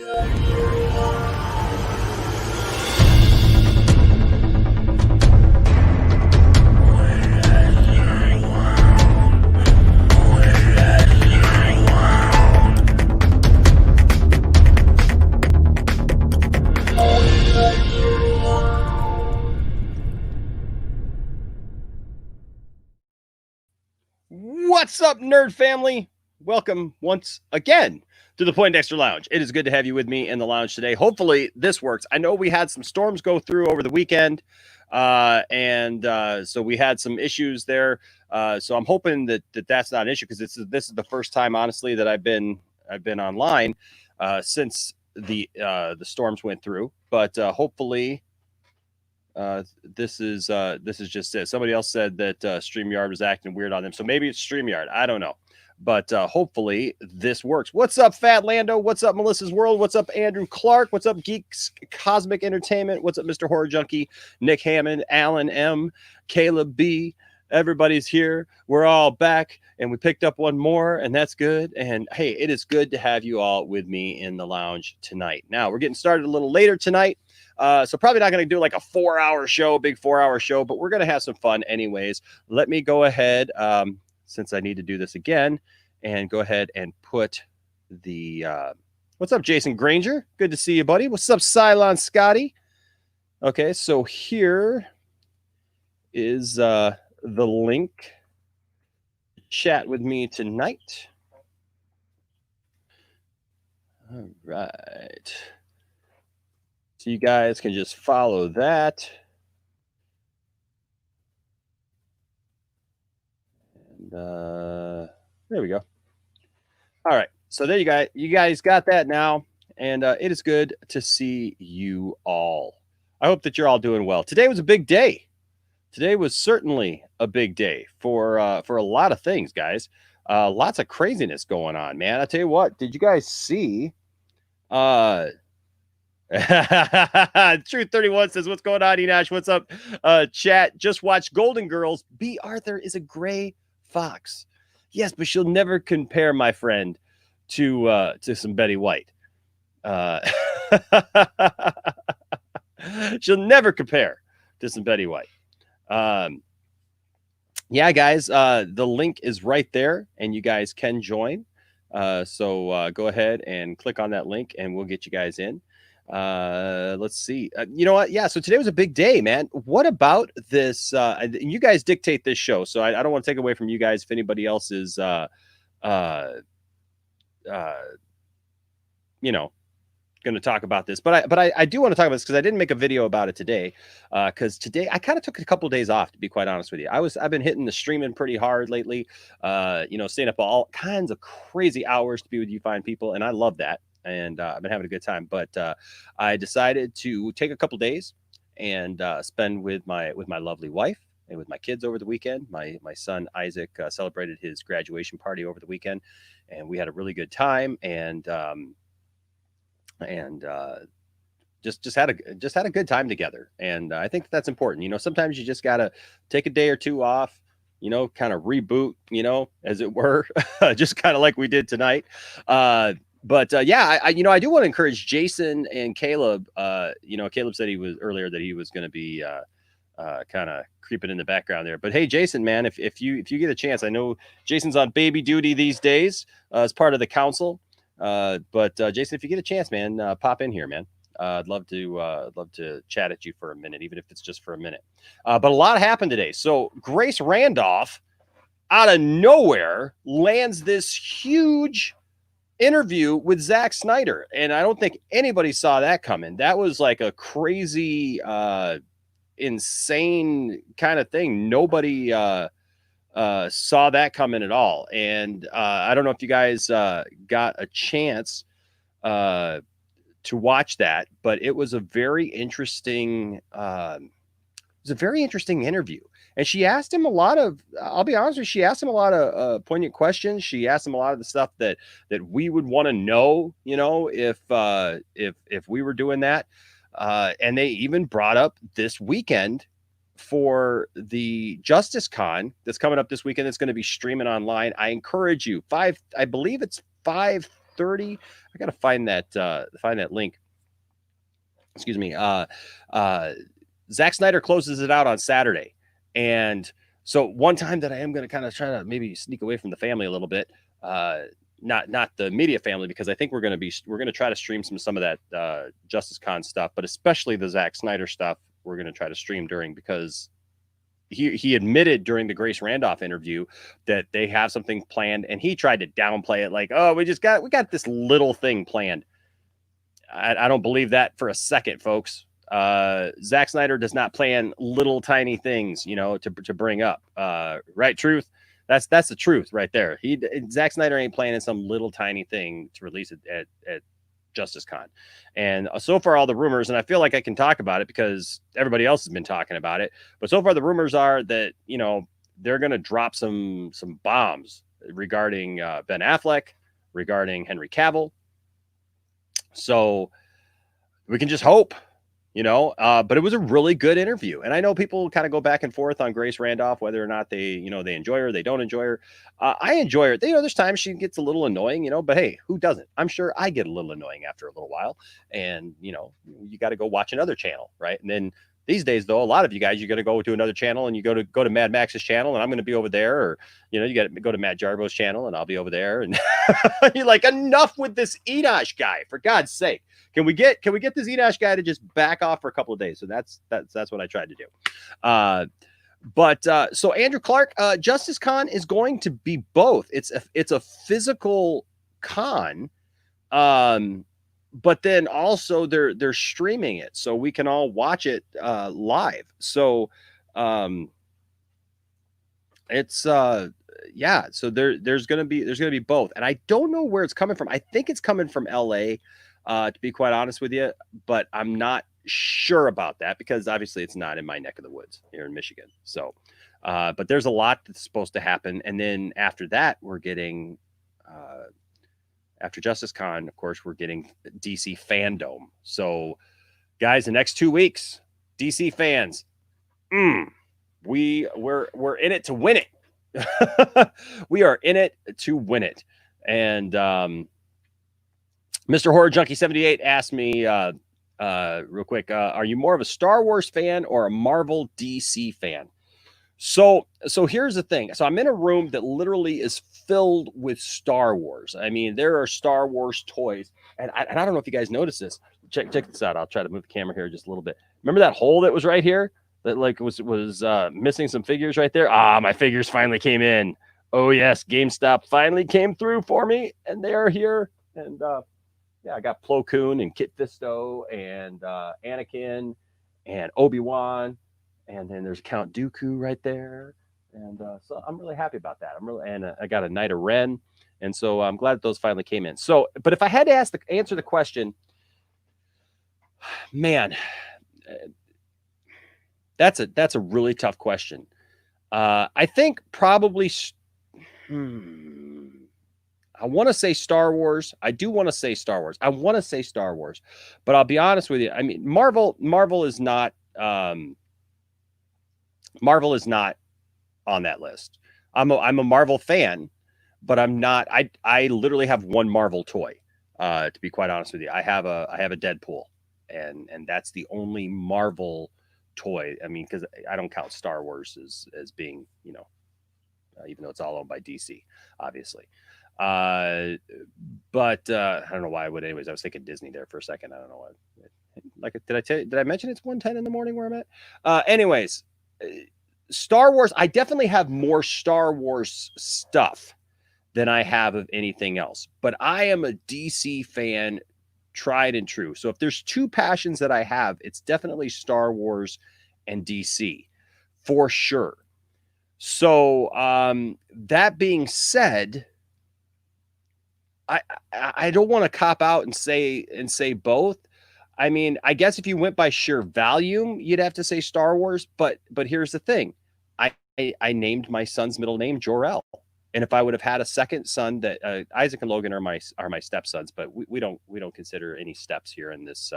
What's up, nerd family? Welcome once again to the Poindexter Lounge. It is good to have you with me in the lounge today. Hopefully this works. I know we had some storms go through over the weekend, so we had some issues there. So I'm hoping that's not an issue, because this is the first time, honestly, that I've been online since the storms went through. But hopefully. This is just it. Somebody else said that StreamYard was acting weird on them, so maybe it's StreamYard. I don't know, but hopefully this works. What's up, Fat Lando? What's up, Melissa's World? What's up, Andrew Clark? What's up, Geeks Cosmic Entertainment? What's up, Mr. Horror Junkie? Nick Hammond, Alan M, Caleb B. Everybody's here. We're all back, and we picked up one more, and that's good. And hey, it is good to have you all with me in the lounge tonight. Now we're getting started a little later tonight. So probably not going to do like a 4-hour show, big 4-hour show, but we're going to have some fun anyways. Let me go ahead, since I need to do this again, and go ahead and put the, what's up, Jason Granger? Good to see you, buddy. What's up, Cylon Scotty? Okay, so here is the link. Chat with me tonight. All right. So you guys can just follow that. And there we go. All right. So there you guys got that now. And it is good to see you all. I hope that you're all doing well. Today was a big day. Today was certainly a big day for a lot of things, guys. Lots of craziness going on, man. I tell you what, did you guys see Truth 31 says, what's going on, Enash? What's up, chat? Just watch Golden Girls. B. Arthur is a gray fox. Yes, but she'll never compare, my friend, to some Betty White. She'll never compare to some Betty White. Yeah, guys, the link is right there, and you guys can join. So go ahead and click on that link, and we'll get you guys in. Let's see. You know what? Yeah. So today was a big day, man. What about this? You guys dictate this show, so I don't want to take away from you guys if anybody else is, you know, going to talk about this. But I do want to talk about this because I didn't make a video about it today. Because today I kind of took a couple of days off, to be quite honest with you. I've been hitting the streaming pretty hard lately. Staying up all kinds of crazy hours to be with you fine people, and I love that. And I've been having a good time, but I decided to take a couple days and spend with my lovely wife and with my kids over the weekend. My son Isaac celebrated his graduation party over the weekend, and we had a really good time. And just had a good time together. And I think that's important. You know, sometimes you just gotta take a day or two off. You know, kind of reboot. You know, as it were, just kind of like we did tonight. But yeah, I do want to encourage Jason and Caleb. Caleb said earlier that he was going to be kind of creeping in the background there. But hey, Jason, man, if you get a chance, I know Jason's on baby duty these days as part of the council. But Jason, if you get a chance, man, pop in here, man. I'd love to chat at you for a minute, even if it's just for a minute. But a lot happened today. So Grace Randolph, out of nowhere, lands this huge interview with Zack Snyder, and I don't think anybody saw that coming. That was like a crazy, insane kind of thing. Nobody saw that coming at all. And I don't know if you guys got a chance to watch that, but it was a very interesting. It was a very interesting interview. And she asked him a lot of, I'll be honest with you, she asked him a lot of poignant questions. She asked him a lot of the stuff that we would want to know, you know, if we were doing that. And they even brought up this weekend for the Justice Con that's coming up this weekend. It's going to be streaming online. I encourage you. I believe it's 5 2:30. I got to find that link. Excuse me. Zack Snyder closes it out on Saturday. And so one time that I am going to kind of try to maybe sneak away from the family a little bit, not the media family, because I think we're going to try to stream some of that Justice Con stuff, but especially the Zack Snyder stuff we're going to try to stream during, because he admitted during the Grace Randolph interview that they have something planned, and he tried to downplay it like, oh, we got this little thing planned. I don't believe that for a second, folks. Zack Snyder does not plan little tiny things, to bring up. Right, Truth? That's the truth right there. Zack Snyder ain't planning some little tiny thing to release it at Justice Con. And so far, all the rumors, and I feel like I can talk about it because everybody else has been talking about it, but so far the rumors are that, they're going to drop some bombs regarding Ben Affleck, regarding Henry Cavill. So we can just hope, but it was a really good interview. And I know people kind of go back and forth on Grace Randolph, whether or not they enjoy her, they don't enjoy her. I enjoy her. There's times she gets a little annoying, but hey, who doesn't? I'm sure I get a little annoying after a little while. And, you got to go watch another channel, right? And then these days, though, a lot of you guys, you're going to go to another channel and you go to Mad Max's channel, and I'm going to be over there, or, you got to go to Matt Jarbo's channel and I'll be over there. And you're like, enough with this Enosh guy, for God's sake. Can we get this Enosh guy to just back off for a couple of days? So that's what I tried to do. But so Andrew Clark, Justice Con is going to be both. It's a physical con, but then also they're streaming it, so we can all watch it live. So it's so there's gonna be both, and I don't know where it's coming from. I think it's coming from LA, to be quite honest with you, but I'm not sure about that because obviously it's not in my neck of the woods here in Michigan. So but there's a lot that's supposed to happen, and then after that we're getting after Justice Con, of course, we're getting DC fandom. So guys, the next 2 weeks, DC fans, we're in it to win it. We are in it to win it. And Mr. Horror Junkie 78 asked me real quick, are you more of a Star Wars fan or a Marvel DC fan? So here's the thing. So I'm in a room that literally is filled with Star Wars. I mean, there are Star Wars toys, and I don't know if you guys noticed this. Check this out. I'll try to move the camera here just a little bit. Remember that hole that was right here that like was missing some figures right there? My figures finally came in. Oh yes, GameStop finally came through for me, and they are here. And I got Plo Koon and Kit Fisto and Anakin and Obi-Wan. And then there's Count Dooku right there. And so I'm really happy about that. I got a Knight of Ren. And so I'm glad that those finally came in. So, but if I had to answer the question, man, that's a really tough question. I think probably, I want to say Star Wars. I do want to say Star Wars. I want to say Star Wars, but I'll be honest with you. I mean, Marvel is not, Marvel is not on that list. I'm a Marvel fan, but I'm not. I literally have one Marvel toy. To be quite honest with you, I have a Deadpool, and that's the only Marvel toy. I mean, because I don't count Star Wars as being, even though it's all owned by DC, obviously. But I don't know why I would. Anyways, I was thinking Disney there for a second. I don't know why. Did I mention it's 1:10 in the morning where I'm at? Anyways. Star Wars, I definitely have more Star Wars stuff than I have of anything else, but I am a DC fan, tried and true. So if there's two passions that I have, it's definitely Star Wars and DC for sure. So that being said, I don't want to cop out and say both. I mean, I guess if you went by sheer volume, you'd have to say Star Wars. But here's the thing. I named my son's middle name Jor-El. And if I would have had a second son, that Isaac and Logan are my stepsons, but we don't consider any steps here in this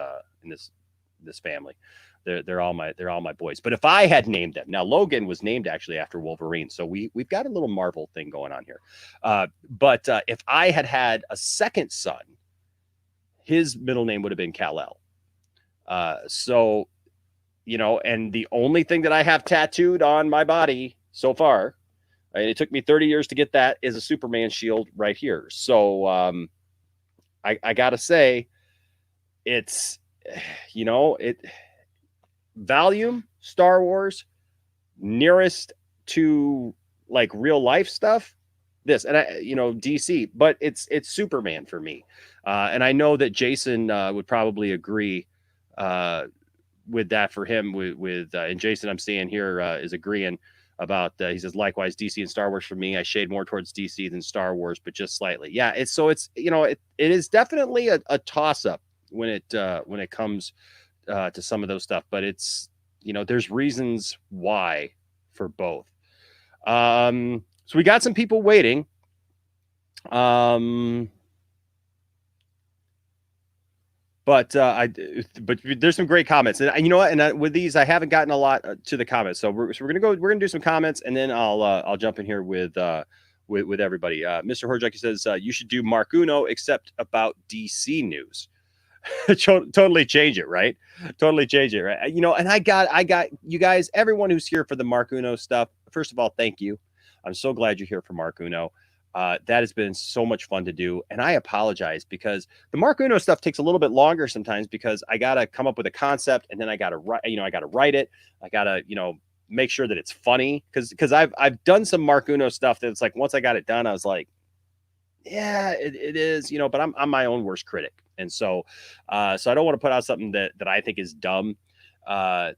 this family. They're all my boys. But if I had named them, now Logan was named actually after Wolverine, so we've got a little Marvel thing going on here. But if I had a second son, his middle name would have been Kal-El. So, and the only thing that I have tattooed on my body so far, and it took me 30 years to get that, is a Superman shield right here. So I gotta say, it's volume Star Wars nearest to like real life stuff. This and DC, but it's Superman for me, and I know that Jason would probably agree with that for him. And Jason, I'm seeing here is agreeing about. He says likewise, DC and Star Wars for me. I shade more towards DC than Star Wars, but just slightly. Yeah, it is definitely a toss up when it comes to some of those stuff, but it's there's reasons why for both. So we got some people waiting. But there's some great comments, and you know what? And with these, I haven't gotten a lot to the comments, so we're gonna do some comments, and then I'll jump in here with everybody. Mr. Horjaki says you should do Mark Uno, except about DC news. Totally change it, right? Totally change it, right? And I got you guys, everyone who's here for the Mark Uno stuff. First of all, thank you. I'm so glad you're here for Mark Uno. That has been so much fun to do, and I apologize because the Mark Uno stuff takes a little bit longer sometimes because I gotta come up with a concept, and then I gotta write. I gotta write it. I gotta make sure that it's funny because I've done some Mark Uno stuff that's like once I got it done, I was like, yeah, it is, but I'm my own worst critic, and so I don't want to put out something that I think is dumb, but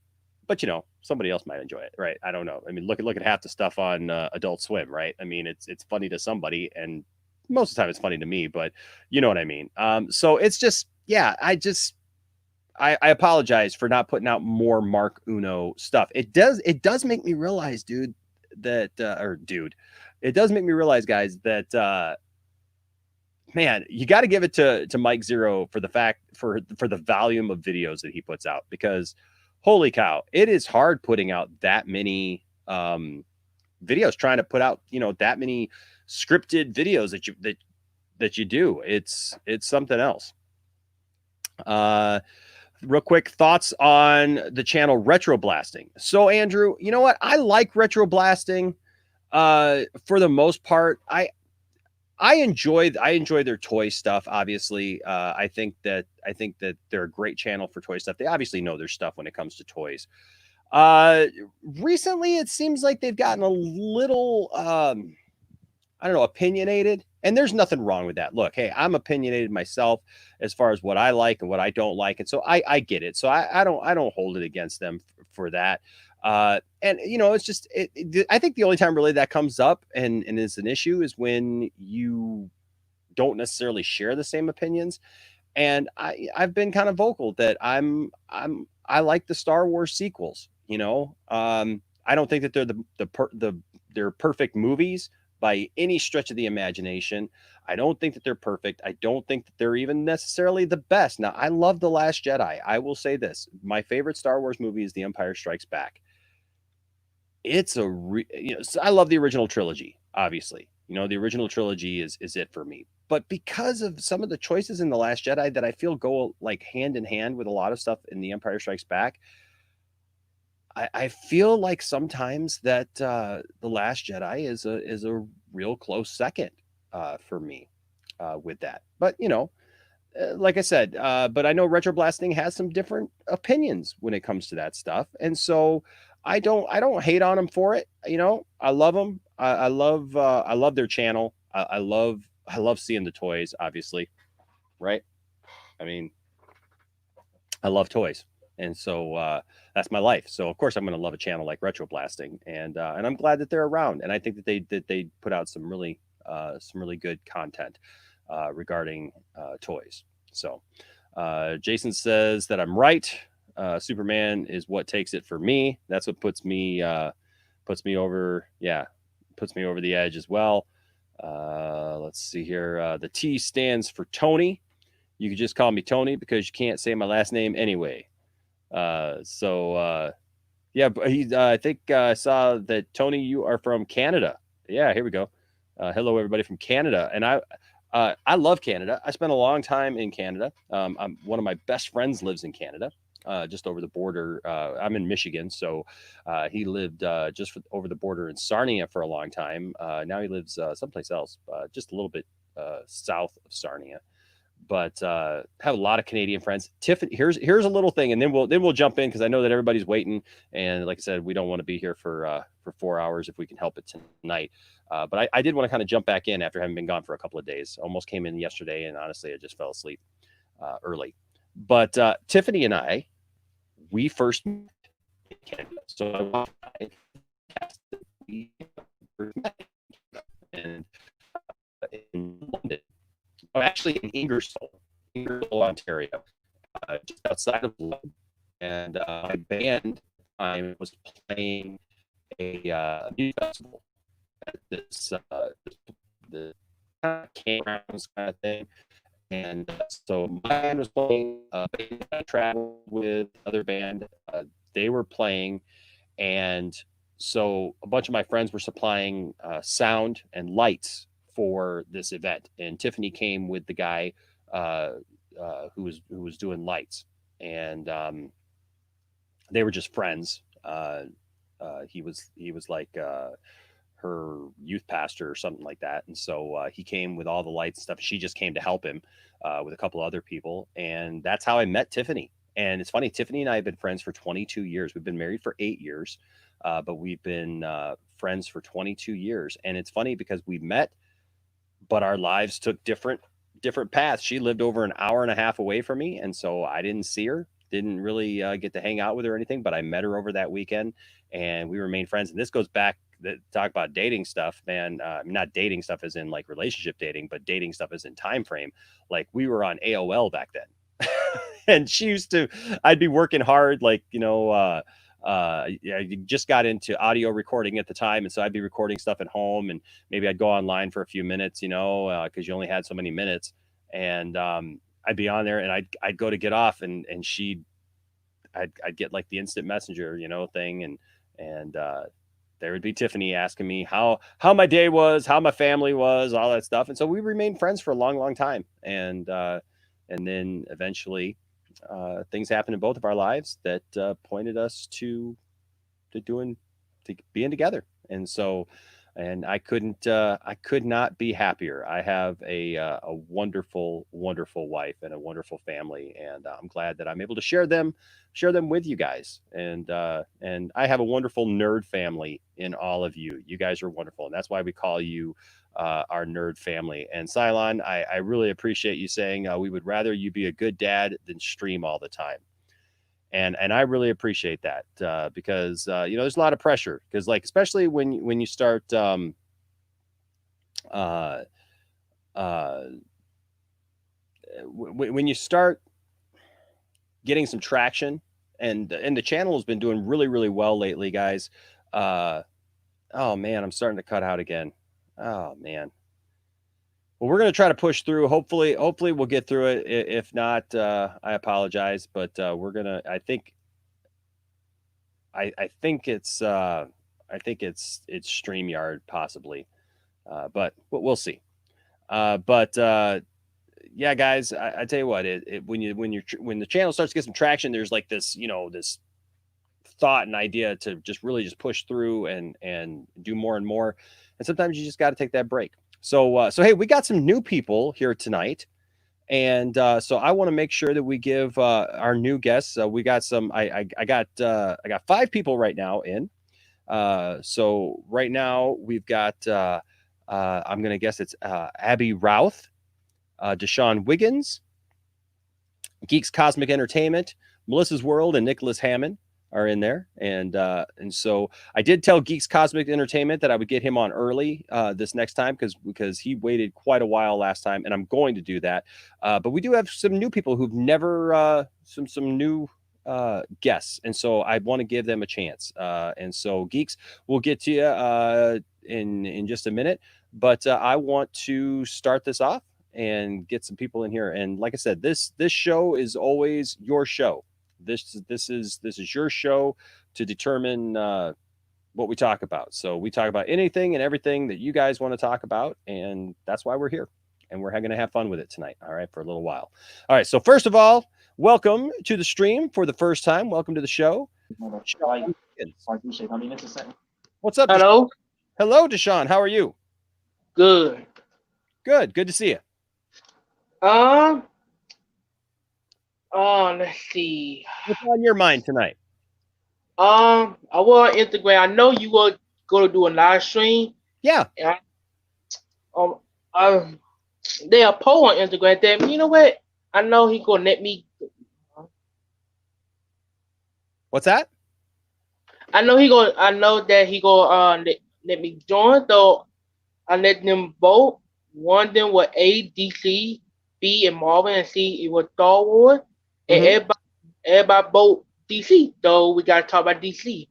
somebody else might enjoy it, right? I don't know. I mean, look at half the stuff on Adult Swim, right? I mean, it's funny to somebody, and most of the time it's funny to me, but you know what I mean. So it's just, yeah, I apologize for not putting out more Mark Uno stuff. It does make me realize, dude, that it does make me realize, guys, that man, you got to give it to Mike Zero for the fact for the volume of videos that he puts out, because holy cow, it is hard putting out that many videos, trying to put out that many scripted videos that you do. It's something else. Real quick thoughts on the channel RetroBlasting. So Andrew, you know what? I like RetroBlasting for the most part. I enjoy their toy stuff. Obviously, I think that they're a great channel for toy stuff. They obviously know their stuff when it comes to toys. Recently, it seems like they've gotten a little, I don't know, opinionated, and there's nothing wrong with that. Look, hey, I'm opinionated myself as far as what I like and what I don't like, and so I get it. So I don't hold it against them for that. And it's just, I think the only time really that comes up and is an issue is when you don't necessarily share the same opinions. And I've been kind of vocal that I like the Star Wars sequels. I don't think that they're they're perfect movies by any stretch of the imagination. I don't think that they're perfect. I don't think that they're even necessarily the best. Now, I love The Last Jedi. I will say this. My favorite Star Wars movie is The Empire Strikes Back. It's I love the original trilogy, obviously. The original trilogy is it for me. But because of some of the choices in The Last Jedi that I feel go like hand in hand with a lot of stuff in The Empire Strikes Back, I feel like sometimes that The Last Jedi is a real close second for me with that. But like I said, but I know RetroBlasting has some different opinions when it comes to that stuff, and so I don't hate on them for it. I love them. I love their channel. I love seeing the toys, obviously, right? I mean, I love toys. And so that's my life. So of course I'm going to love a channel like RetroBlasting, and I'm glad that they're around. And I think that they put out some really good content regarding toys. So Jason says that I'm right. Superman is what takes it for me. That's what puts me over. Yeah, puts me over the edge as well. Let's see here. The T stands for Tony. You can just call me Tony because you can't say my last name anyway. Yeah, but I think I saw that Tony, you are from Canada. Yeah, here we go. Hello, everybody from Canada, and I love Canada. I spent a long time in Canada. One of my best friends lives in Canada, just over the border. I'm in Michigan, so he lived over the border in Sarnia for a long time. Now he lives someplace else, just a little bit south of Sarnia. But have a lot of Canadian friends. Tiffany, here's a little thing, and then we'll jump in because I know that everybody's waiting, and like I said, we don't want to be here for 4 hours if we can help it tonight. But I did want to kind of jump back in after having been gone for a couple of days. Almost came in yesterday, and honestly, I just fell asleep early. But Tiffany and we first met in Canada. So we first met in London. Oh, actually in Ingersoll, Ontario, just outside of London. And my band was playing a music festival at this the campgrounds kind of thing. And so my band was playing. I traveled with other band. They were playing, and so a bunch of my friends were supplying sound and lights for this event, and Tiffany came with the guy who was doing lights, and they were just friends. He was like her youth pastor or something like that, and so he came with all the lights and stuff. She just came to help him with a couple other people, and that's how I met Tiffany. And it's funny, Tiffany and I have been friends for 22 years. We've been married for 8 years, but we've been friends for 22 years. And it's funny because we met, but our lives took different paths. She lived over an hour and a half away from me, and so I didn't see her, didn't really get to hang out with her or anything, but I met her over that weekend, and we remained friends. And this goes back, talk about dating stuff, man. Not dating stuff as in like relationship dating, but dating stuff as in time frame. Like we were on AOL back then. And I'd be working hard, like, I just got into audio recording at the time. And so I'd be recording stuff at home, and maybe I'd go online for a few minutes, because you only had so many minutes. And I'd be on there, and I'd go to get off, and I'd get like the instant messenger, thing. And there would be Tiffany asking me how my day was, how my family was, all that stuff. And so we remained friends for a long, long time. And then eventually things happened in both of our lives that pointed us to being together. And so, and I could not be happier. I have a wonderful, wonderful wife and a wonderful family, and I'm glad that I'm able to share them with you guys. And I have a wonderful nerd family in all of you. You guys are wonderful, and that's why we call you our nerd family. And Cylon, I really appreciate you saying we would rather you be a good dad than stream all the time. And I really appreciate that because there's a lot of pressure, because like especially when you start when you start getting some traction, and the channel has been doing really, really well lately, guys. Oh man, I'm starting to cut out again. Oh man. Well, we're going to try to push through. Hopefully we'll get through it. If not, I apologize, but we're going to, I think it's StreamYard possibly. But we'll see. Yeah, guys, I tell you what, when the channel starts to get some traction, there's like this, this thought and idea to just really just push through and do more and more. And sometimes you just got to take that break. So hey, we got some new people here tonight, and so I want to make sure that we give our new guests. We got some. I got 5 people right now in. So right now we've got. I'm gonna guess it's Abby Routh, Deshaun Wiggins, Geeks Cosmic Entertainment, Melissa's World, and Nicholas Hammond are in there. And so I did tell Geeks Cosmic Entertainment that I would get him on early this next time because he waited quite a while last time, and I'm going to do that. But we do have some new people who've never some new guests, and so I want to give them a chance. And so Geeks, we'll get to you in just a minute, but I want to start this off and get some people in here. And like I said, this show is always your show. This is your show to determine what we talk about. So we talk about anything and everything that you guys want to talk about, and that's why we're here. And we're going to have fun with it tonight. All right, for a little while. All right. So first of all, welcome to the stream for the first time. Welcome to the show. What's up? Hello. Deshaun? Hello, Deshaun. How are you? Good. Good. Good to see you. Let's see. What's on your mind tonight? I was on Instagram. I know you were gonna do a live stream. Yeah. And they are poll on Instagram. Then you know what? I know he gonna let me. What's that? I know that he gonna let me join. So I let them vote. One of them was A, DC, B, and Marvel, and C it was Star Wars. And everybody vote DC. So we gotta talk about DC.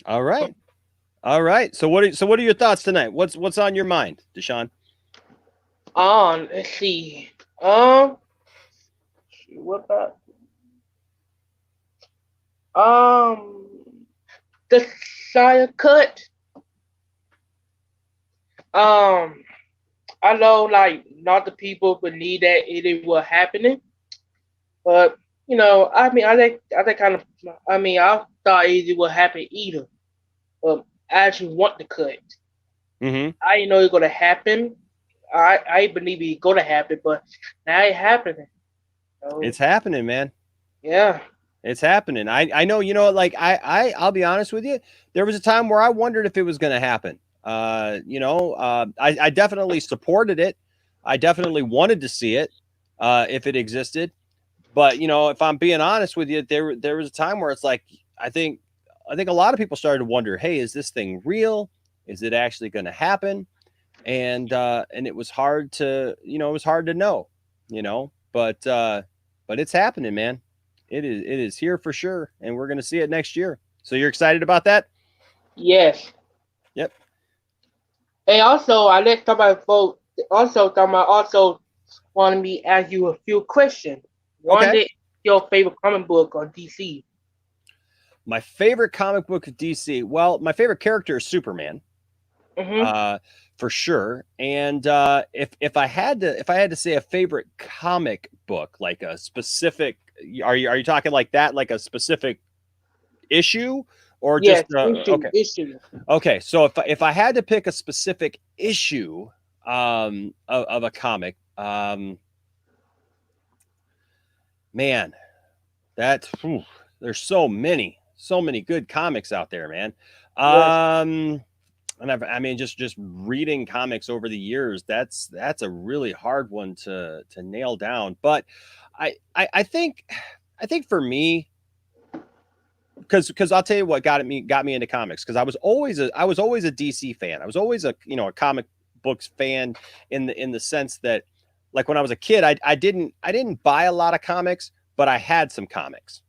All right. So what are your thoughts tonight? What's on your mind, Deshaun? Let's see. What about the Snyder Cut? I know like not the people believe that it was happening, but I mean, I thought it would happen either. I actually want the cut. Mm-hmm. I didn't know it was gonna happen. I believe it's gonna happen, but now it's happening. So, It's happening, man. Yeah. It's happening. I know, like I'll be honest with you. There was a time where I wondered if it was going to happen. I definitely supported it. I definitely wanted to see it if it existed. But, if I'm being honest with you, there was a time where it's like, I think a lot of people started to wonder, hey, is this thing real? Is it actually going to happen? And it was hard to, know, but it's happening, man. It is here for sure, and we're going to see it next year. So you're excited about that? Yes. Yep. And also, I let somebody vote. Also, wanted me to ask you a few questions. One is your favorite comic book on DC? My favorite comic book of DC. Well, my favorite character is Superman. For sure. And if I had to say a favorite comic book, like a specific, are you talking like that, like a specific issue, or yes, just issue? Okay, so if I had to pick a specific issue of a comic, man, there's so many good comics out there, man. Yes. And I mean, just reading comics over the years, that's a really hard one to nail down. But I think for me, because I'll tell you what got me into comics, because I was always a DC fan. I was always a comic books fan in the sense that, like, when I was a kid, I didn't buy a lot of comics, but I had some comics.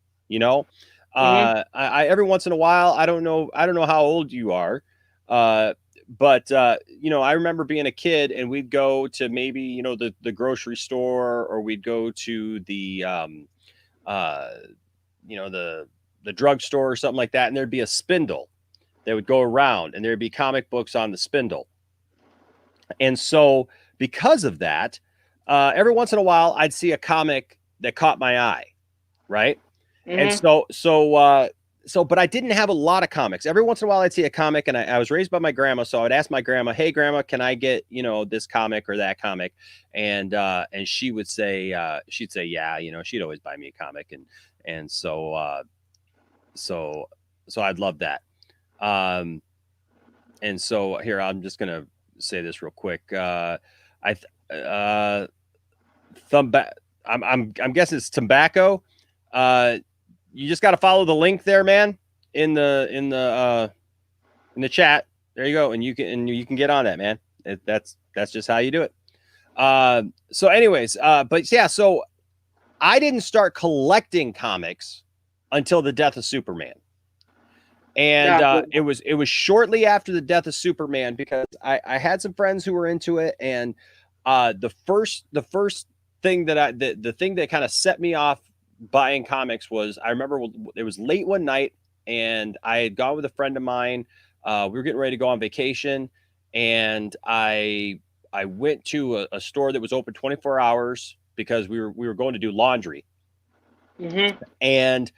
I every once in a while, I don't know how old you are. But I remember being a kid and we'd go to maybe, the grocery store, or we'd go to the, the drugstore or something like that. And there'd be a spindle that would go around, and there'd be comic books on the spindle. And so because of that, every once in a while I'd see a comic that caught my eye. Right. And so, but I didn't have a lot of comics. Every once in a while I'd see a comic, and I was raised by my grandma. So I'd ask my grandma, hey grandma, can I get, this comic or that comic? And she would say, she'd say, yeah, she'd always buy me a comic. And so I'd love that. And so here, I'm just going to say this real quick. I'm guessing it's tobacco. You just got to follow the link there, man, in the chat. There you go. And you can get on that, man. That's just how you do it. So anyways, but yeah, so I didn't start collecting comics until the death of Superman. And it was shortly after the death of Superman, because I had some friends who were into it. And the first thing that the thing that kind of set me off buying comics was, I remember it was late one night, and I had gone with a friend of mine. We were getting ready to go on vacation, and I went to a store that was open 24 hours because we were going to do laundry. Mm-hmm. And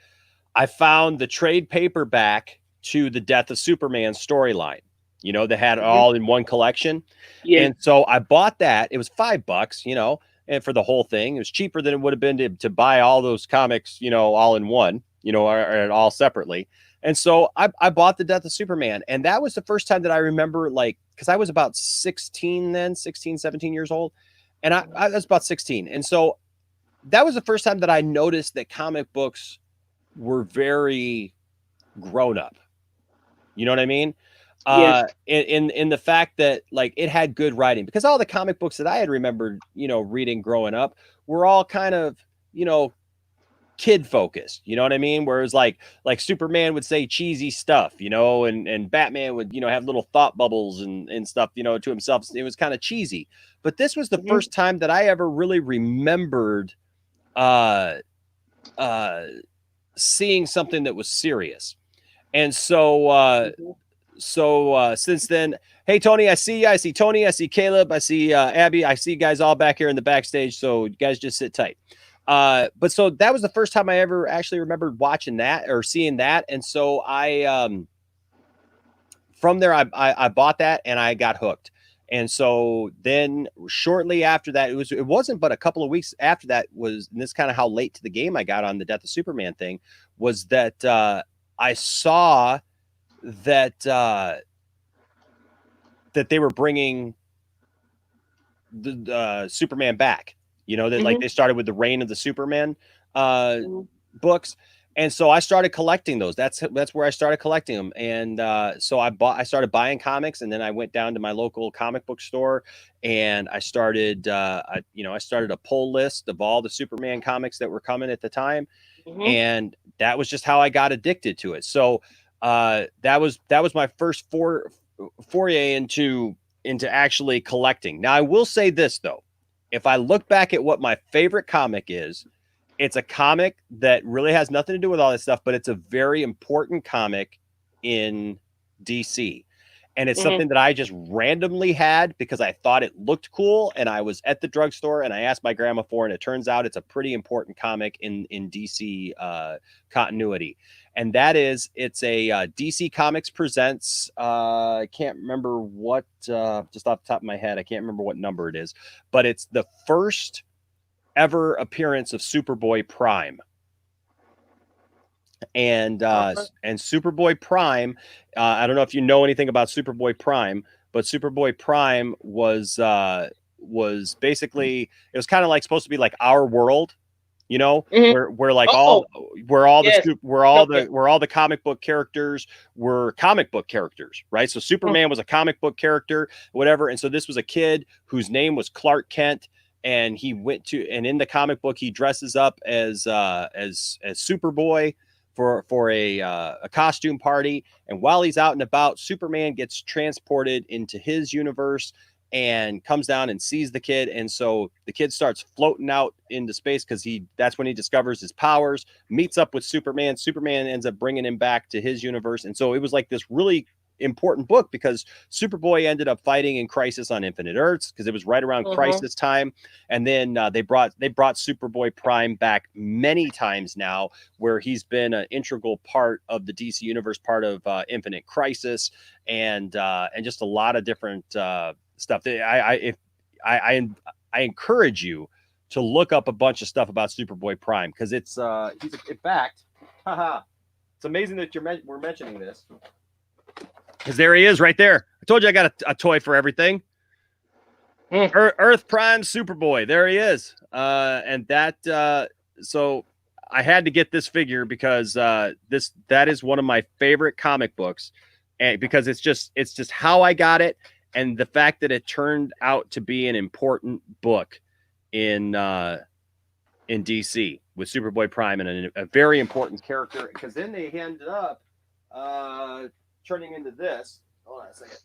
I found the trade paperback to the Death of Superman storyline. You know, they had it all in one collection. Yeah. And so I bought that. It was $5, you know, and for the whole thing. It was cheaper than it would have been to buy all those comics, you know, all in one, you know, or all separately. And so I bought the Death of Superman. And that was the first time that I remember, like, because I was about 16 then, 16, 17 years old. And I was about 16. And so that was the first time that I noticed that comic books were very grown up. You know what I mean? Yes. In the fact that, like, it had good writing, because all the comic books that I had remembered, you know, reading growing up were all kind of, you know, kid focused. You know what I mean? Whereas like Superman would say cheesy stuff, you know, and Batman would, you know, have little thought bubbles and stuff, you know, to himself. It was kind of cheesy. But this was the first time that I ever really remembered seeing something that was serious. And so since then, hey Tony, I see you. I see Tony, I see Caleb, I see Abby, I see you guys all back here in the backstage, so you guys just sit tight. But so that was the first time I ever actually remembered watching that or seeing that. And so I from there I bought that and I got hooked. And so then shortly after that, it wasn't but a couple of weeks after that was, and this is kind of how late to the game I got on the Death of Superman thing, was that I saw that that they were bringing the Superman back. You know, that like they started with the Reign of the Superman books. And so I started collecting those. That's where I started collecting them. And so I started buying comics, and then I went down to my local comic book store, and I started I started a pull list of all the Superman comics that were coming at the time. And that was just how I got addicted to it. So that was my first foray into actually collecting. Now I will say this though, if I look back at what my favorite comic is, it's a comic that really has nothing to do with all this stuff, but it's a very important comic in DC. And it's something that I just randomly had because I thought it looked cool. And I was at the drugstore and I asked my grandma for it. And it turns out it's a pretty important comic in DC continuity. And that is, it's a DC Comics presents, I can't remember what, just off the top of my head, I can't remember what number it is, but it's the first ever appearance of Superboy Prime. And Superboy Prime, I don't know if you know anything about Superboy Prime, but Superboy Prime was basically, it was kind of like supposed to be like our world, you know, where like all the comic book characters were comic book characters, right? So Superman was a comic book character, whatever. And so this was a kid whose name was Clark Kent. And he and in the comic book, he dresses up as Superboy for a costume party. And while he's out and about, Superman gets transported into his universe and comes down and sees the kid. And so the kid starts floating out into space because that's when he discovers his powers, meets up with Superman. Superman ends up bringing him back to his universe. And so it was like this really important book because Superboy ended up fighting in Crisis on Infinite Earths because it was right around Crisis time. And then they brought Superboy Prime back many times now, where he's been an integral part of the DC universe, part of Infinite Crisis, and just a lot of different stuff. I encourage you to look up a bunch of stuff about Superboy Prime because it's in fact, it's amazing that we're mentioning this. Because there he is right there. I told you I got a toy for everything. Earth Prime Superboy. There he is. And that, so I had to get this figure because that is one of my favorite comic books. And because it's just how I got it. And the fact that it turned out to be an important book in DC with Superboy Prime and a very important character. Because then they ended up turning into this. Hold on a second.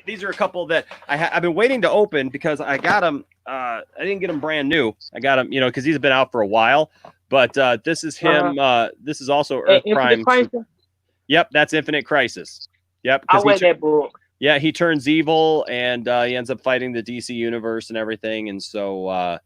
These are a couple that I've been waiting to open because I got them. I didn't get them brand new. I got them, because these have been out for a while. But this is him. This is also Earth Infinite Prime. Crisis. Yep, that's Infinite Crisis. Yep, I because read that book. yeah, he turns evil and he ends up fighting the DC universe and everything. And so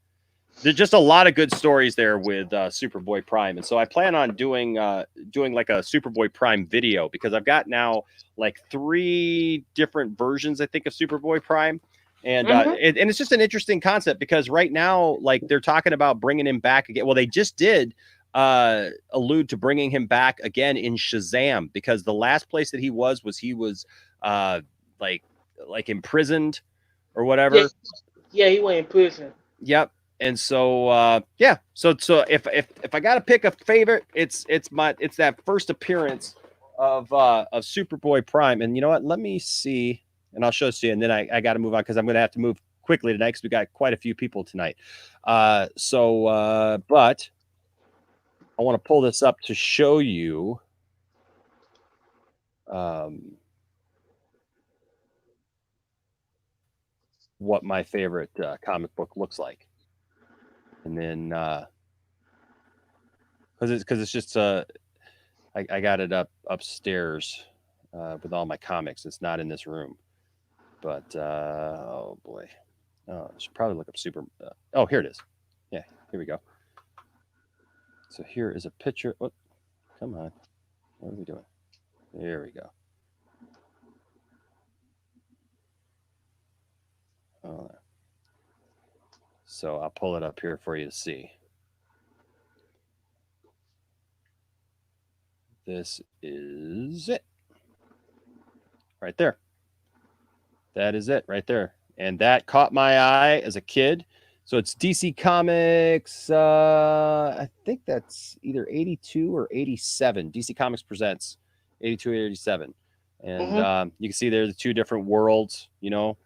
there's just a lot of good stories there with Superboy Prime. And so I plan on doing like a Superboy Prime video, because I've got now like 3 different versions, I think, of Superboy Prime. And and it's just an interesting concept, because right now, like, they're talking about bringing him back again. Well, they just did allude to bringing him back again in Shazam, because the last place that he was like imprisoned or whatever. Yeah, he went in prison. Yep. And so yeah, so if I gotta pick a favorite, it's that first appearance of Superboy Prime. And you know what? Let me see, and I'll show it to you, and then I got to move on, because I'm gonna have to move quickly tonight, because we got quite a few people tonight. But I want to pull this up to show you. What my favorite comic book looks like. And then because it's just I got it upstairs with all my comics. It's not in this room, but oh boy, I should probably look up oh, here it is. Yeah, here we go. So here is a picture. Oh, come on, what are we doing? There we go. So I'll pull it up here for you to see. This is it. Right there. That is it right there. And that caught my eye as a kid. So it's DC Comics. I think that's either 82 or 87. DC Comics presents 82 or 87. And you can see there's the 2 different worlds, you know,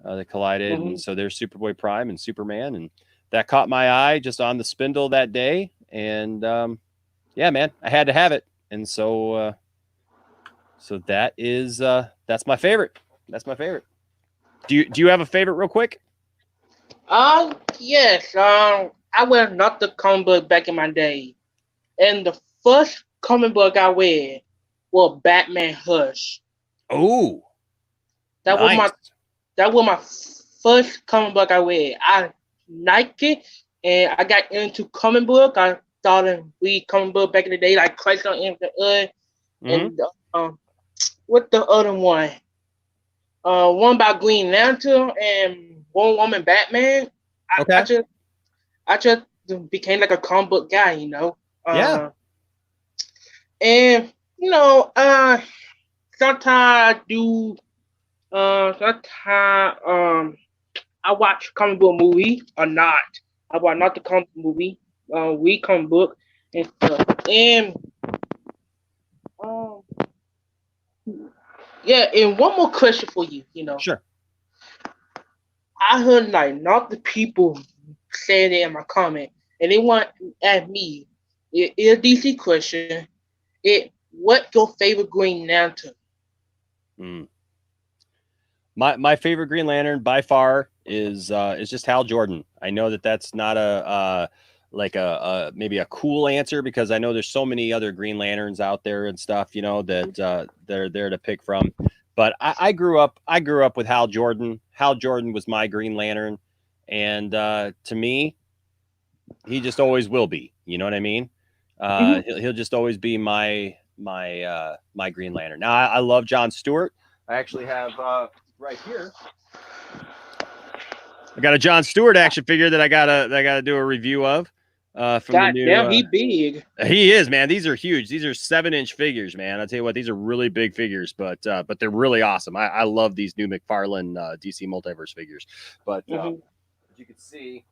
that collided. And so there's Superboy Prime and Superman. And that caught my eye just on the spindle that day. And yeah, man, I had to have it. And so so that is that's my favorite. That's my favorite. Do you have a favorite real quick? Yes. I read not the comic book back in my day, and the first comic book I read was Batman Hush. Oh, that was my first comic book I read. I liked it, and I got into comic book. I started read comic book back in the day, like Christ on Infinite Earth, and what the other one? One about Green Lantern and One Woman Batman. I just became like a comic book guy, you know. Yeah. And you know, sometimes I do. Sometimes I watch comic book movie or not. I watch not the comic movie. Read comic book and stuff. And yeah, and one more question for you. You know, sure. I heard like not the people saying it in my comment, and they want to ask me. It's a DC question. What your favorite Green Lantern? My favorite Green Lantern by far is just Hal Jordan. I know that that's not a maybe a cool answer, because I know there's so many other Green Lanterns out there and stuff, you know, that they're there to pick from. But I grew up with Hal Jordan. Hal Jordan was my Green Lantern, and to me, he just always will be. You know what I mean? He'll just always be my Green Lantern. Now I love John Stewart. I actually have right here. I got a John Stewart action figure that I gotta do a review of. From God the new, damn, he big. He is, man. These are huge. These are 7-inch figures, man. I'll tell you what, these are really big figures, but they're really awesome. I love these new McFarlane DC Multiverse figures. But as you can see,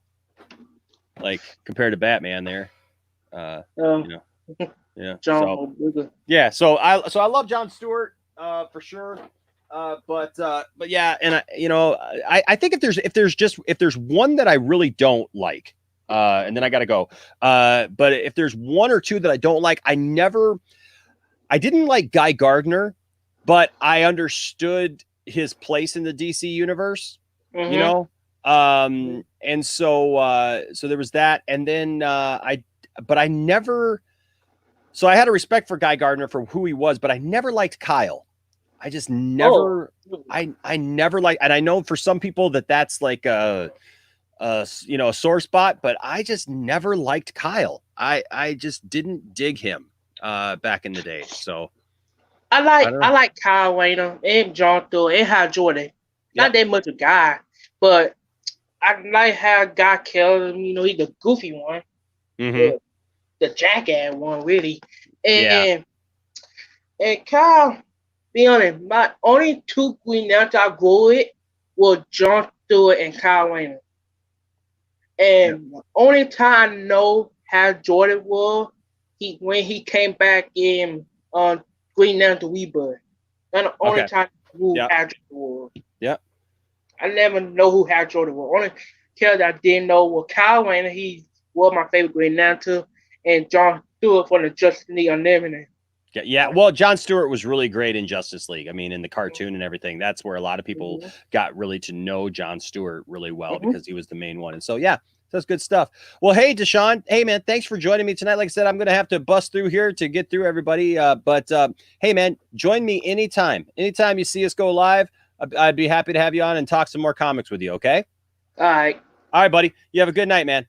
like compared to Batman, there, you know, yeah. John. So I love John Stewart for sure. But yeah, and I think if there's one that I really don't like. And then I got to go. But if there's one or two that I don't like, I didn't like Guy Gardner, but I understood his place in the DC universe, you know? And so there was that. And then, I I never. So I had a respect for Guy Gardner for who he was, but I never liked Kyle. I just never. I never liked, and I know for some people that's like a a sore spot, but I just never liked Kyle. I just didn't dig him back in the day. So I don't know. like Kyle Rayner and John Stewart and Hal Jordan. Yep. Not that much a guy, but I like how Guy killed him. He's the goofy one, Mhm. the jackass one, really. Yeah. And Kyle, be honest, my only two Green Lanterns I grew with were John Stewart and Kyle Rayner. And the only time I know how Jordan was, when he came back in Green Lantern Rebirth. That's the only Okay. time I knew Yep. how Jordan was. Yeah. I never know who Hal Jordan was. Only character I didn't know was Kyle Rayner. He was my favorite Green Lantern, and John Stewart from the Justice League Unlimited. Yeah. Well, John Stewart was really great in Justice League. I mean, in the cartoon and everything. That's where a lot of people got really to know John Stewart really well because he was the main one. And so, yeah, that's good stuff. Well, hey, Deshaun. Hey, man, thanks for joining me tonight. Like I said, I'm going to have to bust through here to get through everybody. But hey, man, join me anytime. Anytime you see us go live, I'd be happy to have you on and talk some more comics with you, okay? All right. All right, buddy. You have a good night, man.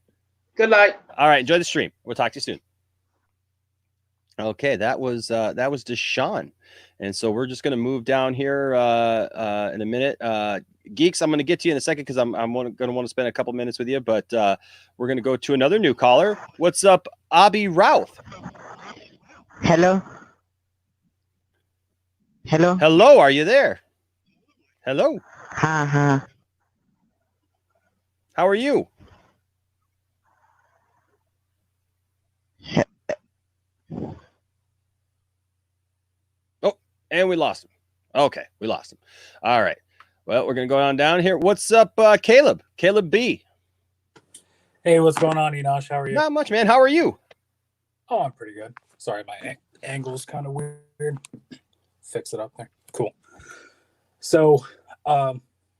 Good night. All right, enjoy the stream. We'll talk to you soon. Okay, that was Deshaun. And so we're just going to move down here in a minute. Geeks, I'm going to get to you in a second because I'm going to want to spend a couple minutes with you, but we're going to go to another new caller. What's up, Abby Routh? Hello. Hello. Hello, are you there? Hello. Ha. How are you? Oh, and we lost him. Okay, we lost him. All right. Well, we're going to go on down here. What's up, Caleb? Caleb B. Hey, what's going on, Enosh? How are you? Not much, man. How are you? Oh, I'm pretty good. Sorry, my angle's kind of weird. Fix it up there. Cool. So,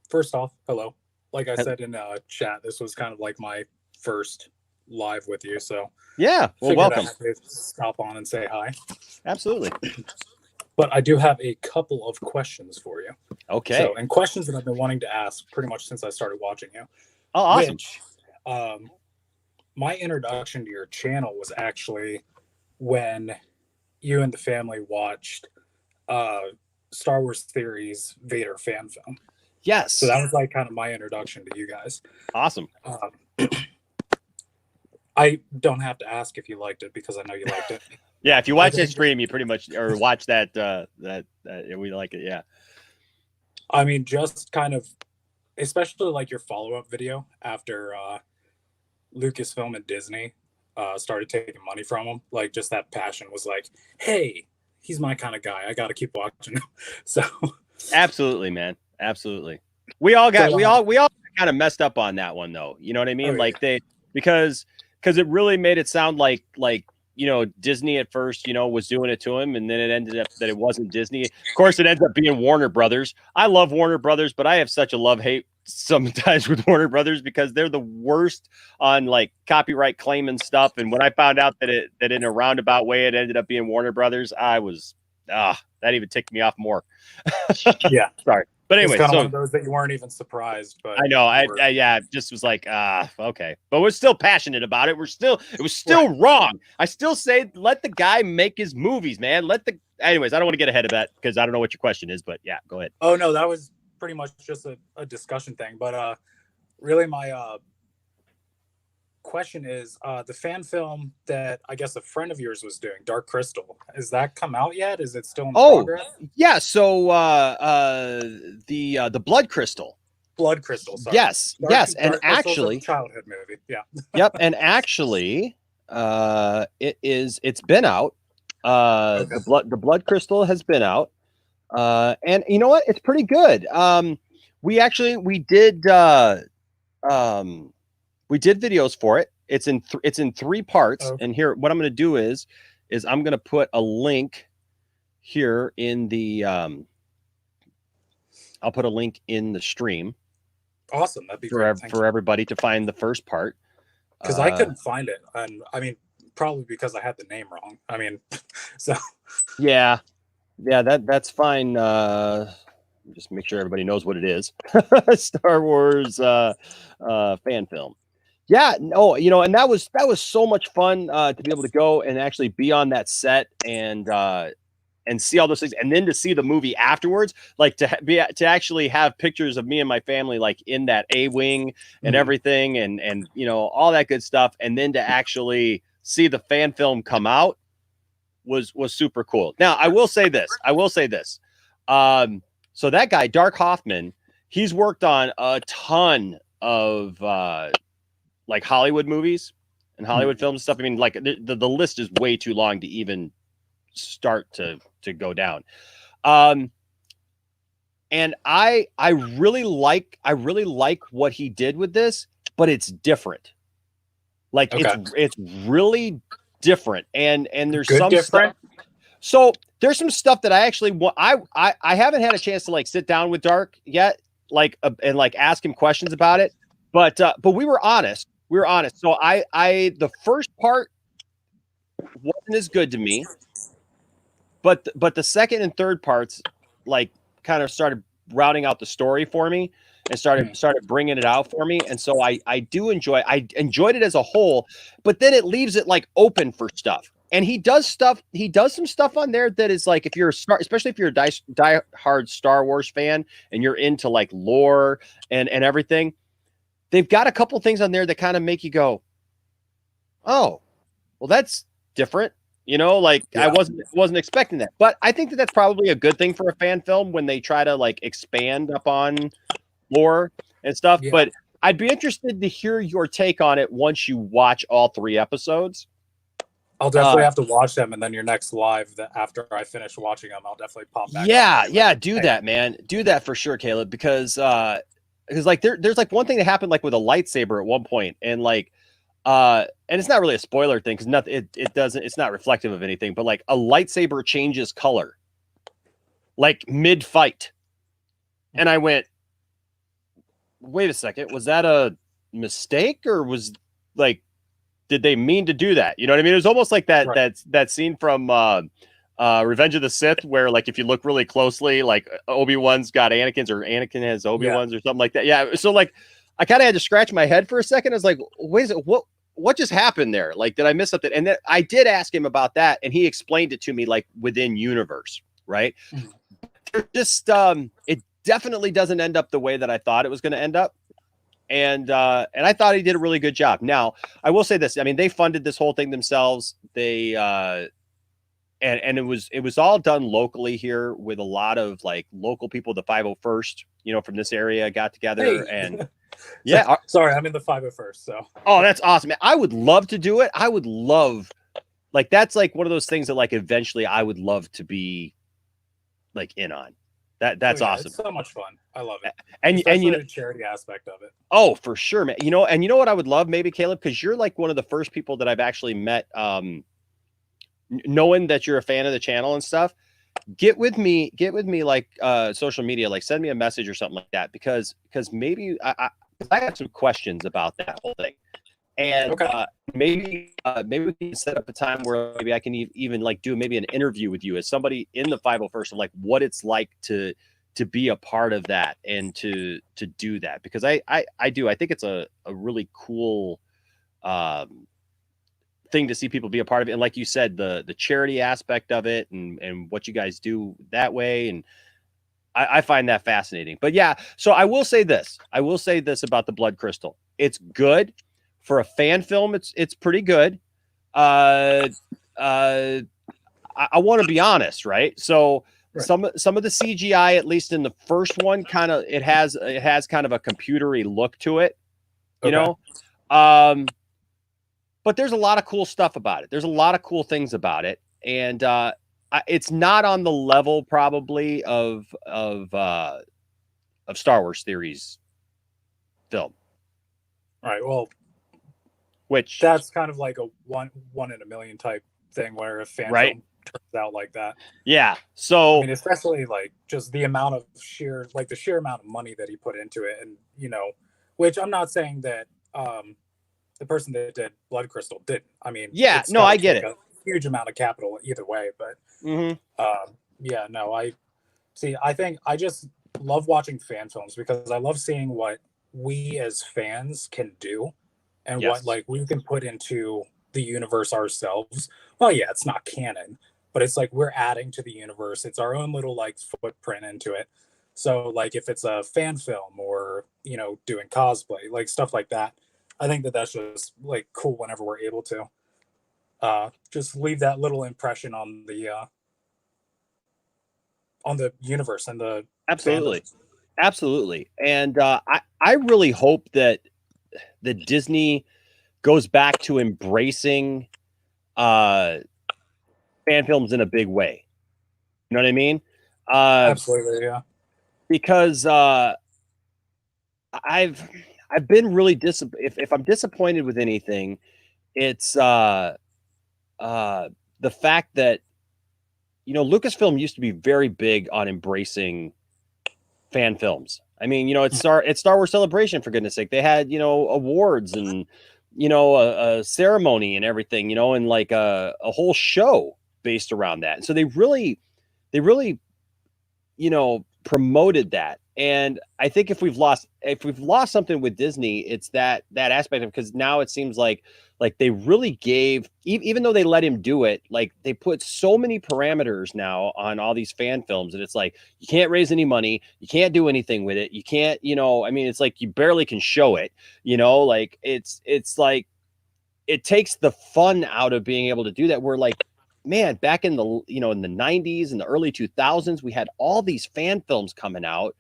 first off, hello. Like I said in chat, this was kind of like my first live with you. So, yeah, well, welcome. I have to stop on and say hi. Absolutely. But I do have a couple of questions for you. Okay. So, and questions that I've been wanting to ask pretty much since I started watching you. Oh, awesome. Which, my introduction to your channel was actually when you and the family watched Star Wars Theory's Vader fan film. Yes. So that was like kind of my introduction to you guys. Awesome. I don't have to ask if you liked it because I know you liked it. Yeah, if you watch that stream, you pretty much or watch that we like it. Yeah. I mean, just kind of, especially like your follow-up video after Lucasfilm and Disney started taking money from him. Like, just that passion was like, hey, he's my kind of guy. I got to keep watching him. So, absolutely, man. Absolutely. We all kind of messed up on that one, though. You know what I mean? Oh, like because it really made it sound like Disney at first, was doing it to him, and then it ended up that it wasn't Disney. Of course, it ends up being Warner Brothers. I love Warner Brothers, but I have such a love-hate sometimes with Warner Brothers because they're the worst on like copyright claim and stuff. And when I found out that in a roundabout way it ended up being Warner Brothers, I was that even ticked me off more. Yeah, sorry. But anyway, it's kind of one of those that you weren't even surprised. But I know, I just was like, okay, but we're still passionate about it. It was still right. Wrong. I still say, let the guy make his movies, man. Anyways, I don't want to get ahead of that because I don't know what your question is, but yeah, go ahead. Oh no, that was pretty much just a discussion thing. But really, my question is the fan film that I guess a friend of yours was doing, Dark Crystal. Has that come out yet? Is it still in progress? Yeah. So the Blood Crystal. Blood Crystal. Sorry. Yes. Dark And actually, childhood movie. Yeah. Yep. And actually, it's been out. Okay. The Blood Crystal has been out. And you know what? It's pretty good. We did videos for it. It's in 3 parts. Okay. And here, what I'm going to do is I'm going to put a link here in the, I'll put a link in the stream. Awesome. That'd be for everybody to find the first part. Because I couldn't find it. And I mean, probably because I had the name wrong. I mean, so Yeah, that's fine. Just make sure everybody knows what it is. Star Wars fan film. Yeah, no, and that was so much fun to be able to go and actually be on that set and see all those things, and then to see the movie afterwards, like to actually have pictures of me and my family like in that A-wing and everything, and all that good stuff, and then to actually see the fan film come out was super cool. Now I will say this. So that guy Dark Hoffman, he's worked on a ton of like Hollywood movies and Hollywood films and stuff. I mean, like the list is way too long to even start to go down. And I really like what he did with this, but it's different. Like it's really different, and there's some different stuff. So there's some stuff that I actually want. I haven't had a chance to like sit down with Dark yet, like and like ask him questions about it. But we were honest. So I the first part wasn't as good to me, but the second and third parts like kind of started routing out the story for me and started bringing it out for me. And so I enjoyed it as a whole, but then it leaves it like open for stuff. And he does some stuff on there that is like, especially if you're a die-hard Star Wars fan and you're into like lore and everything, they've got a couple things on there that kind of make you go, oh, well, that's different. Like I wasn't expecting that, but I think that's probably a good thing for a fan film when they try to like expand upon lore and stuff. Yeah. But I'd be interested to hear your take on it once you watch all 3 episodes. I'll definitely have to watch them, and then your next live after I finish watching them, I'll definitely pop back. Yeah, do that, man. Do that for sure, Caleb, because like there's like one thing that happened like with a lightsaber at one point, and like and it's not really a spoiler thing because it's not reflective of anything, but like a lightsaber changes color like mid-fight. And I went, wait a second, was that a mistake, or was like, did they mean to do that? You know what I mean? It was almost like that scene from Revenge of the Sith, where like if you look really closely, like Obi-Wan's got Anakin's, or Anakin has Obi-Wan's, or something like that. Yeah. So like I kind of had to scratch my head for a second. I was like, wait a second, what just happened there? Like, did I miss something? And then I did ask him about that, and he explained it to me like within universe, right? Just it definitely doesn't end up the way that I thought it was going to end up. And I thought he did a really good job. Now, I will say this. I mean, they funded this whole thing themselves. They and it was all done locally here with a lot of like local people. The 501st, from this area got together and yeah. Sorry, I'm in the 501st. So. Oh, that's awesome, man. I would love to do it. I would love, like, that's like one of those things that like eventually I would love to be like in on. That's awesome. It's so much fun. I love it. And the charity aspect of it. Oh, for sure, man. And you know what I would love, maybe, Caleb, because you're like one of the first people that I've actually met, knowing that you're a fan of the channel and stuff. Get with me like social media, like send me a message or something like that, because maybe I have some questions about that whole thing. And maybe we can set up a time where maybe I can even like do maybe an interview with you as somebody in the 501st of like what it's like to be a part of that and to do that, because I think it's a really cool thing to see people be a part of it. And like you said, the charity aspect of it and what you guys do that way. And I find that fascinating. But yeah, so I will say this about the Blood Crystal. It's good. For a fan film, it's pretty good. I want to be honest, right? So some of the CGI, at least in the first one, kind of it has kind of a computery look to it, you know. But there's a lot of cool stuff about it. There's a lot of cool things about it, and it's not on the level probably of Star Wars Theory's film. All right. Well. Which that's kind of like a one in a million type thing where a fan film turns out like that. Yeah. So I mean, especially like just the amount of sheer amount of money that he put into it, and which I'm not saying that the person that did Blood Crystal didn't. I mean, Yeah, it's no, gotta I get take it. a huge amount of capital either way, but yeah, no, I think I just love watching fan films because I love seeing what we as fans can do and what like we can put into the universe ourselves. Well, yeah, it's not canon, but it's like we're adding to the universe. It's our own little like footprint into it. So like if it's a fan film or, you know, doing cosplay, like stuff like that, I think that that's just like cool whenever we're able to just leave that little impression on the universe and the absolutely fandom. Absolutely. And I really hope that Disney goes back to embracing fan films in a big way. You know what I mean? Absolutely, yeah. Because I've been really if I'm disappointed with anything, it's the fact that, you know, Lucasfilm used to be very big on embracing fan films. I mean, you know, it's Star Wars Celebration, for goodness sake. They had, you know, awards and, you know, a ceremony and everything, you know, and like a whole show based around that. And so they really, you know, promoted that. And I think if we've lost something with Disney, it's that aspect of, because now it seems like they really gave, even though they let him do it, like they put so many parameters now on all these fan films, and it's like you can't raise any money, you can't do anything with it, you can't, you know, I mean, it's like you barely can show it, you know, like it's like it takes the fun out of being able to do that. We're like, man, back in the, you know, in the 90s and the early 2000s, we had all these fan films coming out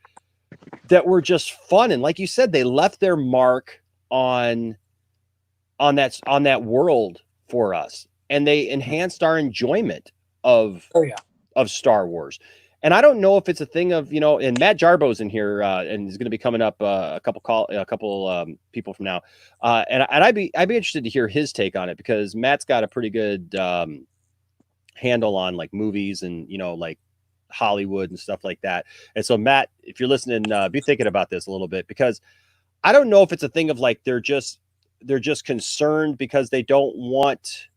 that were just fun, and like you said, they left their mark on that world for us, and they enhanced our enjoyment of Star Wars. And I don't know if it's a thing of, you know, and Matt Jarbo's in here, and he's going to be coming up a couple people from now, and I'd be interested to hear his take on it, because Matt's got a pretty good handle on like movies and, you know, like Hollywood and stuff like that. And so, Matt, if you're listening, be thinking about this a little bit, because I don't know if it's a thing of like they're just concerned because they don't want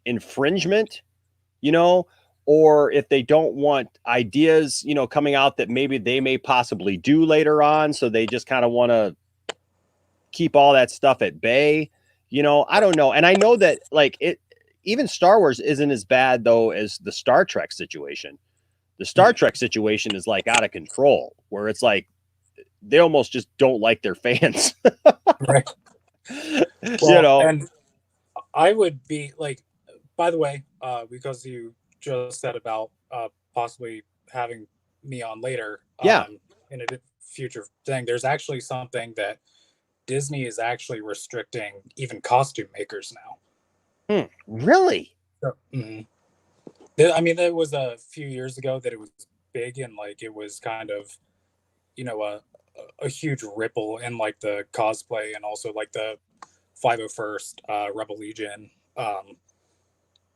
infringement, you know, or if they don't want ideas, you know, coming out that maybe they may possibly do later on, so they just kind of want to keep all that stuff at bay, you know. I don't know. And I know that like even Star Wars isn't as bad though as the Star Trek situation. The Star Trek situation is like out of control, where it's like they almost just don't like their fans. Right. Well, you know, and I would be like, by the way, because you just said about possibly having me on later, in a future thing, there's actually something that Disney is actually restricting even costume makers now. Really? So, I mean, there was a few years ago that it was big, and like it was kind of, you know, a huge ripple in like the cosplay and also like the 501st Rebel Legion,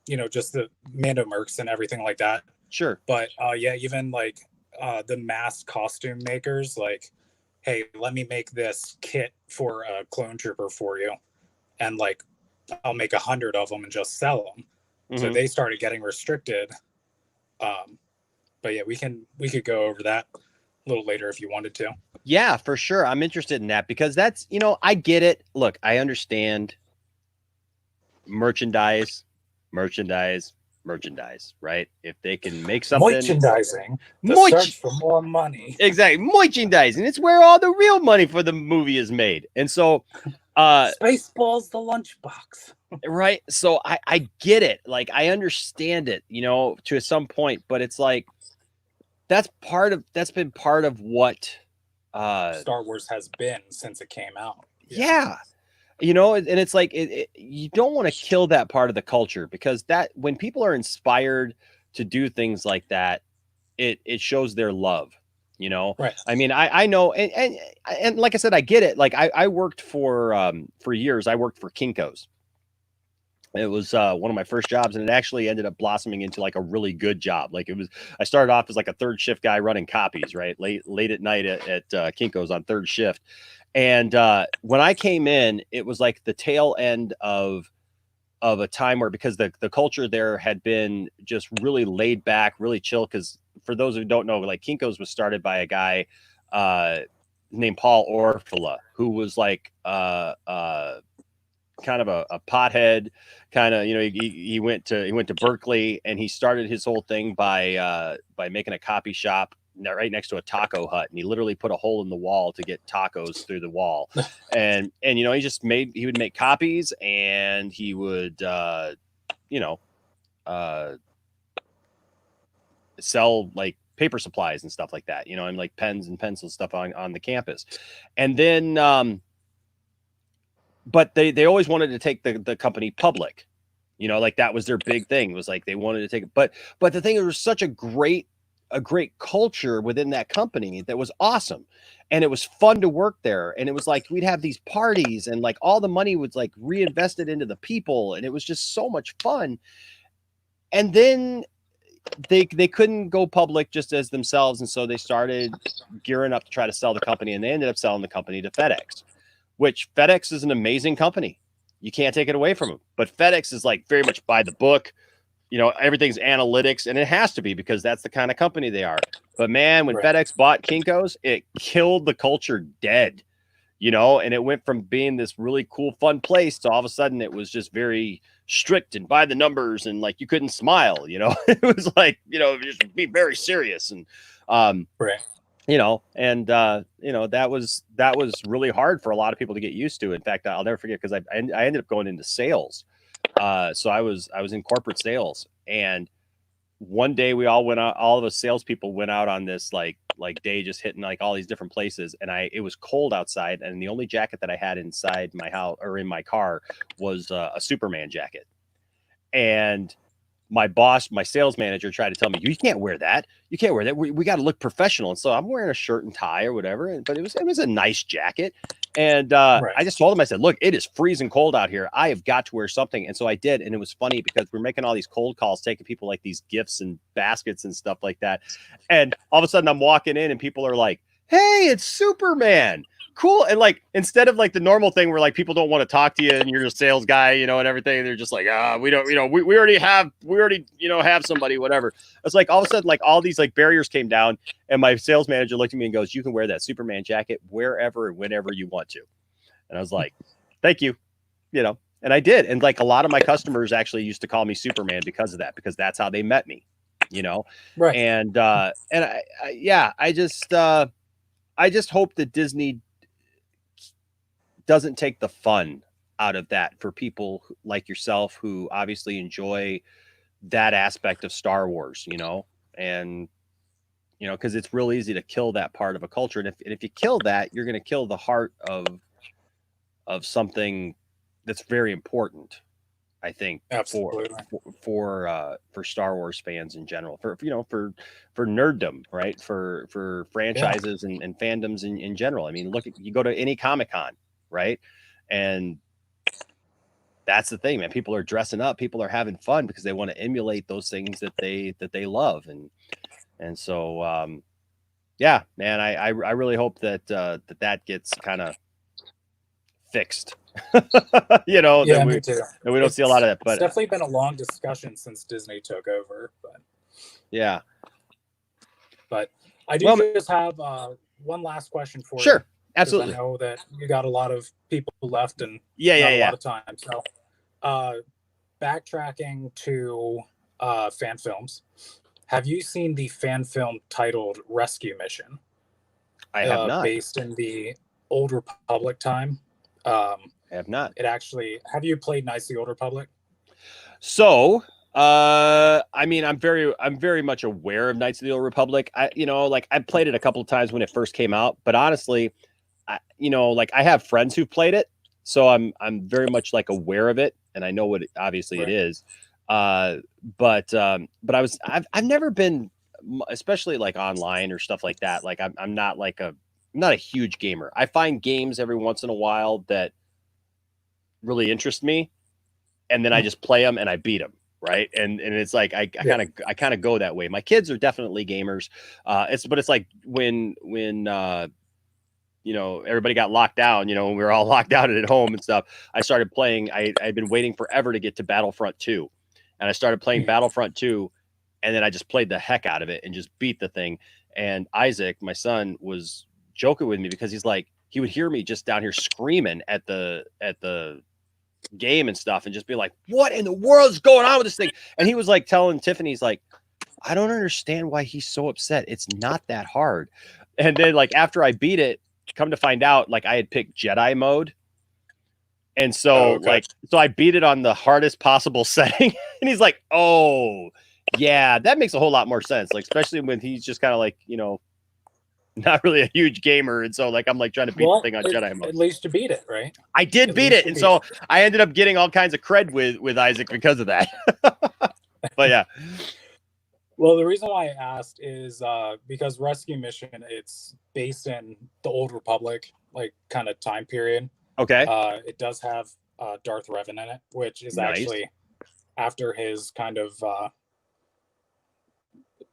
you know, just the Mando Mercs and everything like that. Sure. But yeah, even like the mass costume makers, like, hey, let me make this kit for a clone trooper for you, and like I'll make 100 of them and just sell them. So they started getting restricted. But yeah, we could go over that a little later if you wanted to. Yeah, for sure. I'm interested in that, because that's, you know, I get it. Look, I understand merchandise, right? If they can make something, merchandising, search for more money. Exactly. Merchandising. It's where all the real money for the movie is made. And so Spaceballs the lunchbox. Right. So I get it. Like, I understand it, you know, to some point, but it's like that's been part of what Star Wars has been since it came out. Yeah. You know, and it's like you don't want to kill that part of the culture, because that when people are inspired to do things like that, it shows their love, you know. Right. I mean, I know, and like I said, I get it. Like I worked for years, I worked for Kinko's. It was one of my first jobs, and it actually ended up blossoming into like a really good job. Like I started off as like a third shift guy running copies, right? Late at night at Kinko's on third shift. And when I came in, it was like the tail end of a time where, because the culture there had been just really laid back, really chill. Because for those who don't know, like Kinko's was started by a guy named Paul Orfila, who was like kind of a pothead, kind of, you know, he went to Berkeley, and he started his whole thing by making a copy shop right next to a taco hut, and he literally put a hole in the wall to get tacos through the wall. and you know, he would make copies, and he would you know, sell like paper supplies and stuff like that, you know, and like pens and pencil stuff on the campus. And then but they always wanted to take the company public, you know, like that was their big thing. It was like they wanted to take it, but the thing, it was such a great culture within that company that was awesome, and it was fun to work there. And it was like we'd have these parties, and like all the money was like reinvested into the people, and it was just so much fun. And then they couldn't go public just as themselves, and so they started gearing up to try to sell the company, and they ended up selling the company to FedEx, which FedEx is an amazing company. You can't take it away from them. But FedEx is like very much by the book. You know, everything's analytics, and it has to be, because that's the kind of company they are. But man, when FedEx bought Kinko's, it killed the culture dead, you know, and it went from being this really cool, fun place to all of a sudden it was just very strict and by the numbers, and like you couldn't smile, you know. It was like, you know, just be very serious. And you know, and you know, that was really hard for a lot of people to get used to. In fact, I'll never forget, because I ended up going into sales. So I was in corporate sales, and one day we all went out, all of us salespeople went out on this like day, just hitting like all these different places. And it was cold outside, and the only jacket that I had inside my house or in my car was a Superman jacket. And my boss, my sales manager, tried to tell me, you can't wear that. You can't wear that. We got to look professional. And so I'm wearing a shirt and tie or whatever, but it was a nice jacket. And I just told him, I said, look, it is freezing cold out here. I have got to wear something. And so I did. And it was funny, because we're making all these cold calls, taking people like these gifts and baskets and stuff like that. And all of a sudden I'm walking in, and people are like, hey, it's Superman. Cool. And like, instead of like the normal thing where like people don't want to talk to you and you're a sales guy, you know, and everything, they're just like, we don't, you know, we already, you know, have somebody, whatever. It's like all of a sudden, like all these like barriers came down, and my sales manager looked at me and goes, you can wear that Superman jacket wherever and whenever you want to. And I was like, thank you, you know, and I did. And like a lot of my customers actually used to call me Superman because of that, because that's how they met me, you know? Right. And I just hope that Disney doesn't take the fun out of that for people like yourself, who obviously enjoy that aspect of Star Wars, you know, and, you know, because it's real easy to kill that part of a culture. And if you kill that, you're going to kill the heart of something that's very important, I think, for Star Wars fans in general, for nerddom, right? For franchises and fandoms in general. I mean, you go to any Comic-Con, right? And that's the thing, man. People are dressing up, people are having fun because they want to emulate those things that they love. And so yeah, man, I really hope that that gets kind of fixed. You know, yeah, that me too. we don't see a lot of that, but it's definitely been a long discussion since Disney took over. But yeah, but I do just have one last question for you. Sure, absolutely. I know that you got a lot of people left, and a lot of time. So backtracking to fan films, have you seen the fan film titled Rescue Mission? I have not. Based in the Old Republic time. I have not. Have you played Knights of the Old Republic? So I mean, I'm very much aware of Knights of the Old Republic. I played it a couple of times when it first came out, but honestly, I have friends who played it, so I'm very much like aware of it, and I know what it is. But I've never been, especially like online or stuff like that. Like I'm not a huge gamer. I find games every once in a while that really interest me, and then I just play them and I beat them. Right. And it's like, I kind of go that way. My kids are definitely gamers. It's like when everybody got locked down, when we were all locked out at home and stuff, I started playing. I'd been waiting forever to get to Battlefront 2. And I started playing Battlefront 2. And then I just played the heck out of it and just beat the thing. And Isaac, my son, was joking with me because he's like, he would hear me just down here screaming at the game and stuff and just be like, what in the world is going on with this thing? And he was like telling Tiffany, he's like, I don't understand why he's so upset. It's not that hard. And then like after I beat it, come to find out, like I had picked Jedi mode. And so so I beat it on the hardest possible setting. And he's like, oh yeah, that makes a whole lot more sense. Like, especially when he's just kind of like, not really a huge gamer. And so like, I'm like trying to beat the thing on Jedi mode. At least you beat it, right? I did beat it. And so I ended up getting all kinds of cred with Isaac because of that. But yeah. Well, the reason why I asked is because Rescue Mission, it's based in the Old Republic, like kind of time period. Okay. It does have Darth Revan in it, which is actually after his kind of...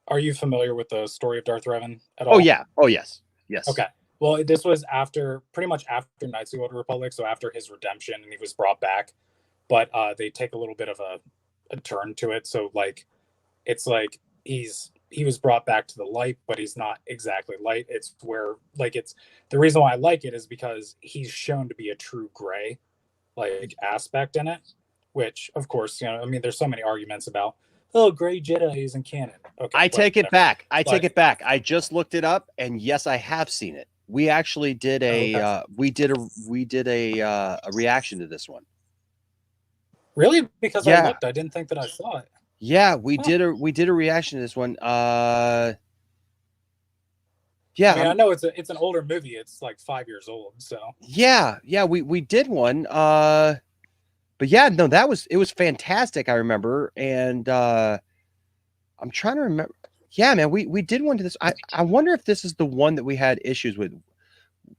Are you familiar with the story of Darth Revan at all? Oh, yeah. Oh, yes. Yes. Okay. Well, this was pretty much after Knights of the Old Republic, so after his redemption, and he was brought back. But they take a little bit of a turn to it. So, like, it's like he was brought back to the light, but he's not exactly light. It's where, like, it's the reason why I like it is because he's shown to be a true gray, like, aspect in it, which, of course, there's so many arguments about, oh, gray Jedi isn't canon. Okay, I take it back. Take it back. I just looked it up, and yes, I have seen it. We actually did a we did a reaction to this one. Really? Because I looked, I didn't think that I saw it. Yeah, we did a reaction to this one. Yeah, I know it's an older movie. It's like 5 years old. So yeah, we did one. But yeah, no, it was fantastic. I remember, and I'm trying to remember. Yeah, man, we did one to this. I wonder if this is the one that we had issues with.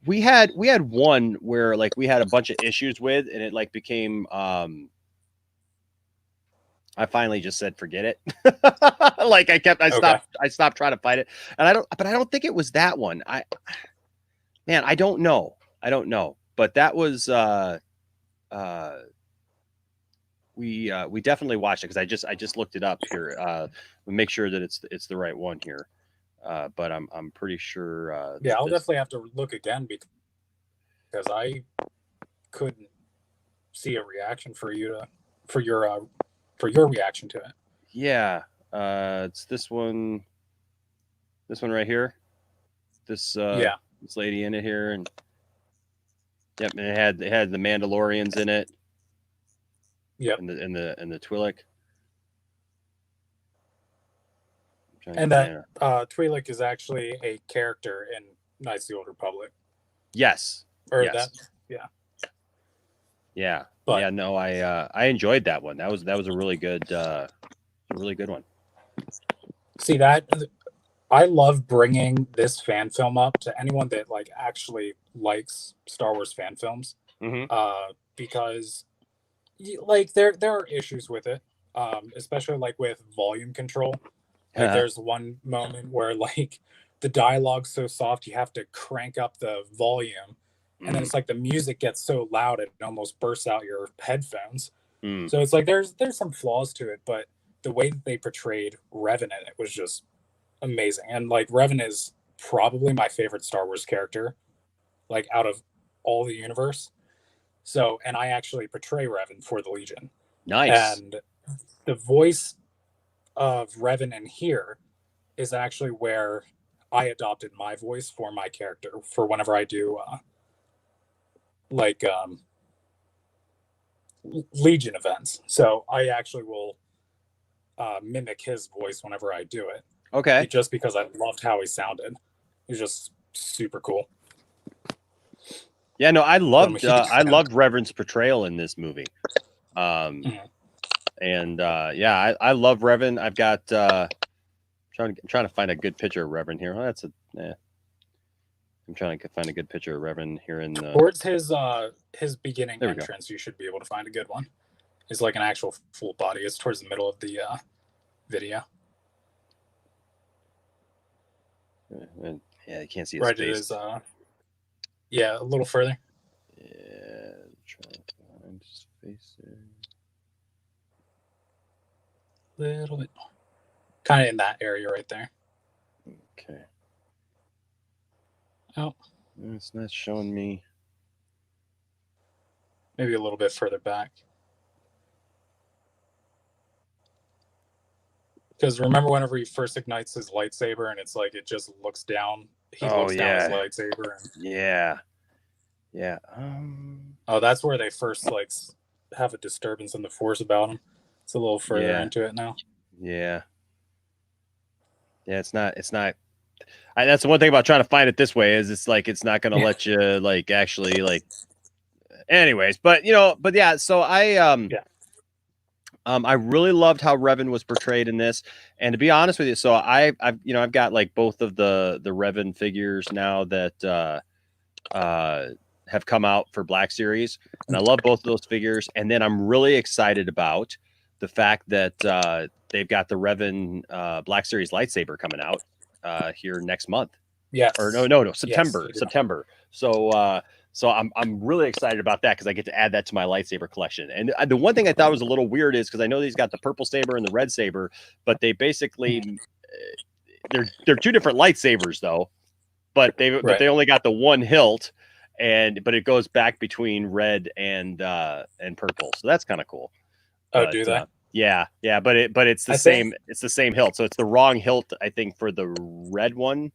We had one where like we had a bunch of issues with, and it like became. I finally just said forget it. Like I stopped trying to fight it, and I don't think it was that one. I don't know, but that was we definitely watched it because I just looked it up here. Make sure that it's the right one here. But I'm pretty sure. I'll definitely have to look again because I couldn't see a reaction for your reaction to it. Yeah, it's this one right here. This lady in it here, and yep, and it had the Mandalorians in it. Yep, and the Twi'lek. And that Twi'lek is actually a character in Knights of the Old Republic. Yes. Yeah. But yeah, no, I enjoyed that one. That was a really good one. See that I love bringing this fan film up to anyone that like actually likes Star Wars fan films, because like there are issues with it, especially like with volume control. Like there's one moment where like the dialogue's so soft you have to crank up the volume, and then it's like the music gets so loud it almost bursts out your headphones. So it's like there's some flaws to it, but the way that they portrayed Revan in it was just amazing. And like Revan is probably my favorite Star Wars character, like out of all the universe. So, and I actually portray Revan for the Legion. Nice. And the voice of Revan in here is actually where I adopted my voice for my character for whenever I do Legion events. So I actually will mimic his voice whenever I do it. Okay. Just because I loved how he sounded. He was just super cool. Yeah, no, I loved Revan's portrayal in this movie. And I love Revan. I've got I'm trying to find a good picture of Revan here. Well, I'm trying to find a good picture of Revan here in the towards his beginning entrance. You should be able to find a good one. It's like an actual full body. It's towards the middle of the video. Yeah, you can't see his right, face. It is, Yeah, a little further. Yeah, try to find his face there. Little bit. Kind of in that area right there. Okay. Oh, It's not showing me. maybe a little bit further back. Because remember whenever he first ignites his lightsaber and it's like it just looks down. He looks down his lightsaber. And... Yeah. Yeah. Oh, that's where they first like have a disturbance in the Force about him. It's a little further into it now. Yeah. Yeah, it's not. That's the one thing about trying to find it this way is it's like it's not going to let you like actually like. Anyways, but yeah. So I really loved how Revan was portrayed in this, and to be honest with you, so I've got like both of the Revan figures now that have come out for Black Series, and I love both of those figures. And then I'm really excited about the fact that they've got the Revan Black Series lightsaber coming out here next month. Yeah. Or no, September. Yes, September. So I'm really excited about that because I get to add that to my lightsaber collection. And the one thing I thought was a little weird is because I know he's got the purple saber and the red saber, but they basically they're two different lightsabers though. But they only got the one hilt, but it goes back between red and purple. So that's kind of cool. Oh, do they? Yeah, but it's the same. It's the same hilt. So it's the wrong hilt, I think, for the red one.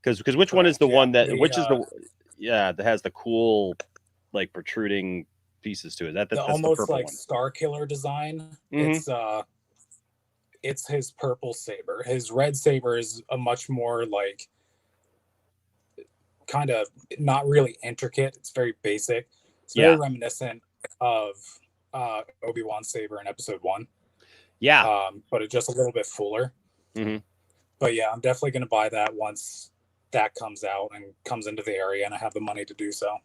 Because which one is the one that that has the cool like protruding pieces to it? That's almost the purple like one. Star Killer design. It's his purple saber. His red saber is a much more like kind of not really intricate. It's very basic. It's very reminiscent of Obi-Wan's saber in Episode 1. Yeah. But it's just a little bit fuller. Mm-hmm. But yeah, I'm definitely going to buy that once that comes out and comes into the area and I have the money to do so.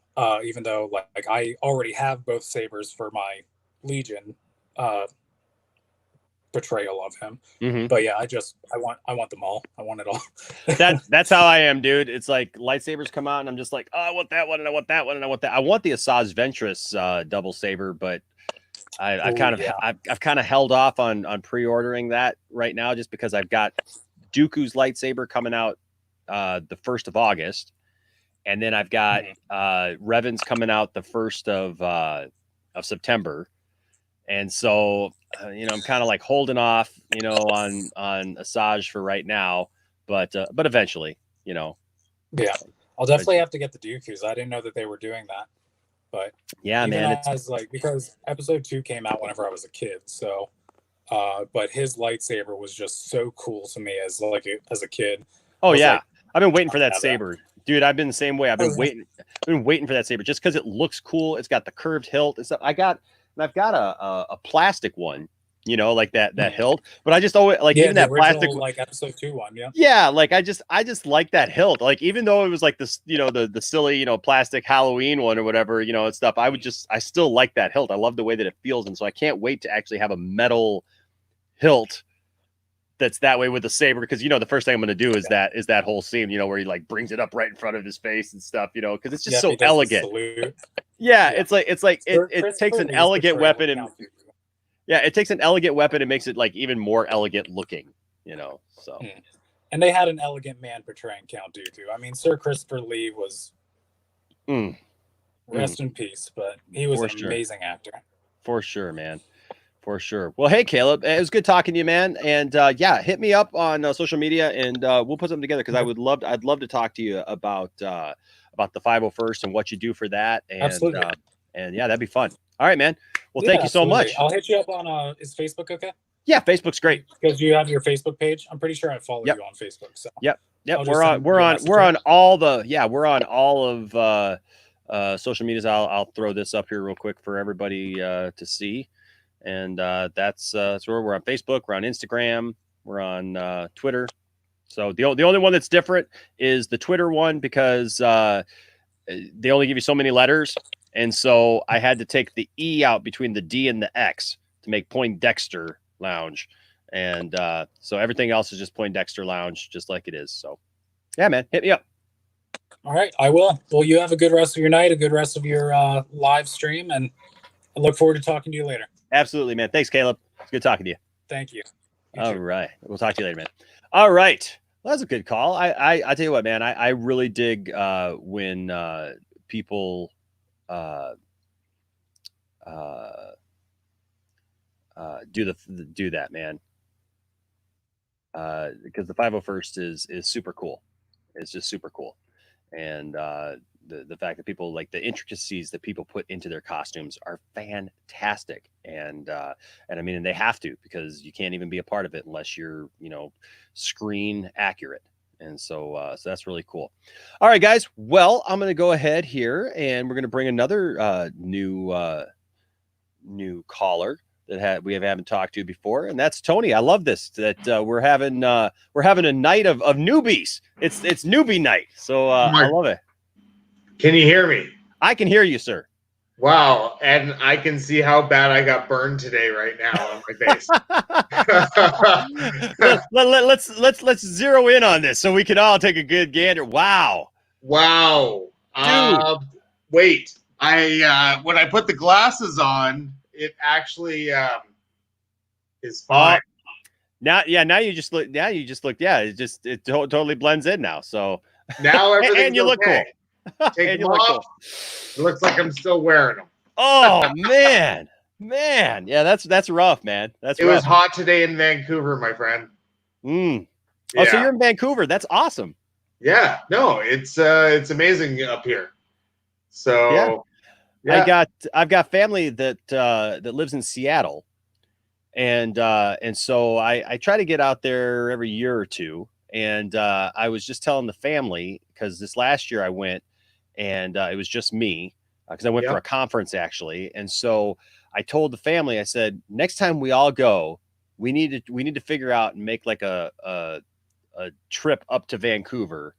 Even though like I already have both sabers for my Legion portrayal of him. Mm-hmm. But yeah, I want them all. I want it all. That's how I am, dude. It's like lightsabers come out and I'm just like, oh, I want that one and I want that one and I want that. I want the Asajj Ventress double saber, but I've kind of held off on pre-ordering that right now just because I've got Dooku's lightsaber coming out the 1st of August, and then I've got Revan's coming out the 1st of September, and so I'm kind of like holding off on Asajj for right now, but eventually yeah, I'll definitely have to get the Dooku's. I didn't know that they were doing that, but yeah, man, it's like because Episode 2 came out whenever I was a kid, so but his lightsaber was just so cool to me as a kid. Oh yeah, like, I've been waiting for that saber, dude. I've been the same way. I've been waiting for that saber just because it looks cool. It's got the curved hilt and stuff. I've got a plastic one, like that hilt. But I just always like even that plastic, like Episode 2 one, yeah. Like I just like that hilt. Like even though it was like this, the silly, plastic Halloween one or whatever, and stuff. I still like that hilt. I love the way that it feels, and so I can't wait to actually have a metal hilt that's that way with the saber, because the first thing I'm going to do is that whole scene where he like brings it up right in front of his face and stuff, because it's just so elegant. It's like it takes an elegant weapon and it takes an elegant weapon and makes it like even more elegant looking, so and they had an elegant man portraying Count Dooku. I mean, Sir Christopher Lee was rest in peace, but he was an amazing actor for sure, man. For sure. Well, hey, Caleb, it was good talking to you, man. And hit me up on social media, and we'll put something together because I'd love to talk to you about the 501st and what you do for that. And, absolutely. And that'd be fun. All right, man. Well, thank you so much. I'll hit you up on is Facebook okay? Yeah, Facebook's great because you have your Facebook page. I'm pretty sure I follow you on Facebook. So yep. We're on all of social medias. I'll throw this up here real quick for everybody to see. And that's where we're on Facebook. We're on Instagram. We're on Twitter. So the only one that's different is the Twitter one because they only give you so many letters. And so I had to take the E out between the D and the X to make Poindexter Lounge. And so everything else is just Poindexter Lounge, just like it is. So, yeah, man, hit me up. All right, I will. Well, you have a good rest of your night, a good rest of your live stream, and I look forward to talking to you later. Absolutely, man. Thanks, Caleb. It's good talking to you. Thank you. All right. We'll talk to you later, man. All right. Well, that's a good call. I tell you what, man, I really dig when people do that, man. Because the 501st is super cool. It's just super cool. And the fact that people like the intricacies that people put into their costumes are fantastic. And I mean, and they have to, because you can't even be a part of it unless you're, screen accurate. And so that's really cool. All right, guys. Well, I'm going to go ahead here and we're going to bring another new caller that we haven't talked to before, and that's Tony. I love this, that we're having a night of newbies. It's newbie night, so I love it. Can you hear me? I can hear you, sir. Wow, and I can see how bad I got burned today right now on my face. let's zero in on this so we can all take a good gander. Wow. Dude. Wait, I when I put the glasses on, it actually is fine. Now you just look. Yeah, it totally blends in now. So now everything's and you look okay. cool. Take them off. Cool. It looks like I'm still wearing them. Oh man, yeah, that's rough, man. It was hot today in Vancouver, my friend. Yeah. Oh, so you're in Vancouver? That's awesome. Yeah, no, it's amazing up here. So yeah. I've got family that lives in Seattle, and so I try to get out there every year or two. And I was just telling the family, because this last year I went, and it was just me, because I went for a conference actually. And so I told the family, I said, next time we all go, we need to figure out and make like a trip up to Vancouver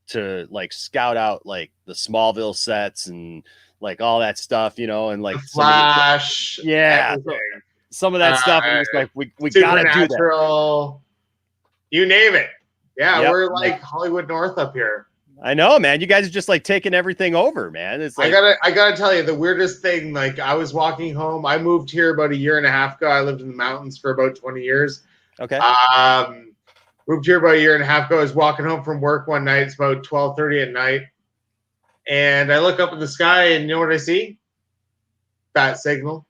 to like scout out like the Smallville sets and like all that stuff, and like Flash, some of that stuff. And it's like we gotta do that. You name it. Yeah, we're like Hollywood North up here. I know, man. You guys are just like taking everything over, man. It's like I gotta tell you the weirdest thing. Like I was walking home. I moved here about a year and a half ago. I lived in the mountains for about 20 years. Okay. Moved here about a year and a half ago. I was walking home from work one night. It's about 12:30 at night. And I look up in the sky, and you know what I see? Bat signal.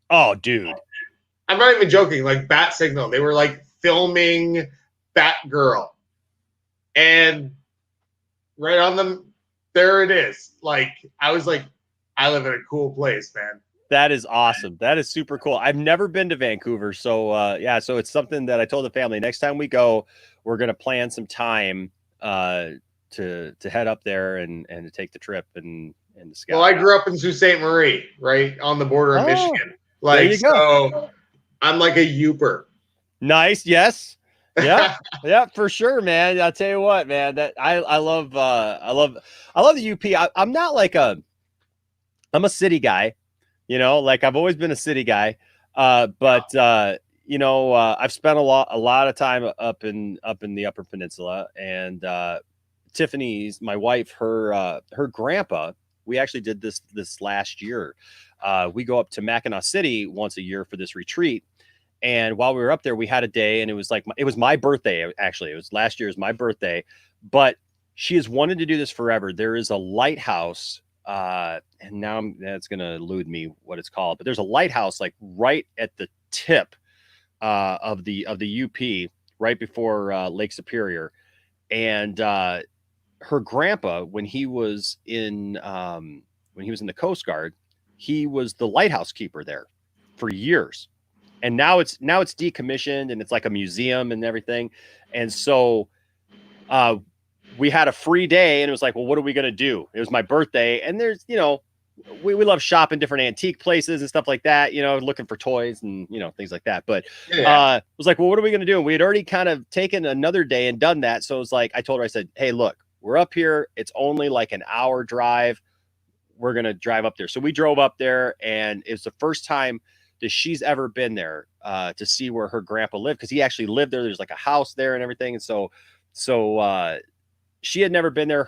Oh, dude. I'm not even joking. Like bat signal. They were like filming Batgirl. And right on them, there it is. Like, I was like, I live in a cool place, man. That is awesome. That is super cool. I've never been to Vancouver. So, so it's something that I told the family, next time we go, we're going to plan some time to head up there and to take the trip and to scout. Well, I grew up in Sault Ste. Marie, right on the border of Michigan. Like, there you go. So I'm like a Youper. Nice. Yes. Yeah. Yeah, for sure, man. I'll tell you what, man, that I love the UP. I'm not like I'm a city guy, like I've always been a city guy. But I've spent a lot of time up in the Upper Peninsula, and Tiffany's, my wife, her grandpa, we actually did this last year. We go up to Mackinac City once a year for this retreat. And while we were up there, we had a day, and it was my birthday. Actually, it was last year. It was my birthday, but she has wanted to do this forever. There is a lighthouse, and now that's going to elude me what it's called, but there's a lighthouse like right at the tip of the UP, right before Lake Superior. And her grandpa, when he was in the Coast Guard, he was the lighthouse keeper there for years. And now it's decommissioned, and it's like a museum and everything. And so we had a free day, and it was like, well, what are we going to do? It was my birthday. And there's, we love shopping different antique places and stuff like that, looking for toys and, things like that. But it was like, well, what are we going to do? And we had already kind of taken another day and done that. So it was like, I told her, I said, hey, look, we're up here. It's only like an hour drive. We're going to drive up there. So we drove up there, and it's the first time that she's ever been there to see where her grandpa lived, because he actually lived there. There's like a house there and everything. And so she had never been there.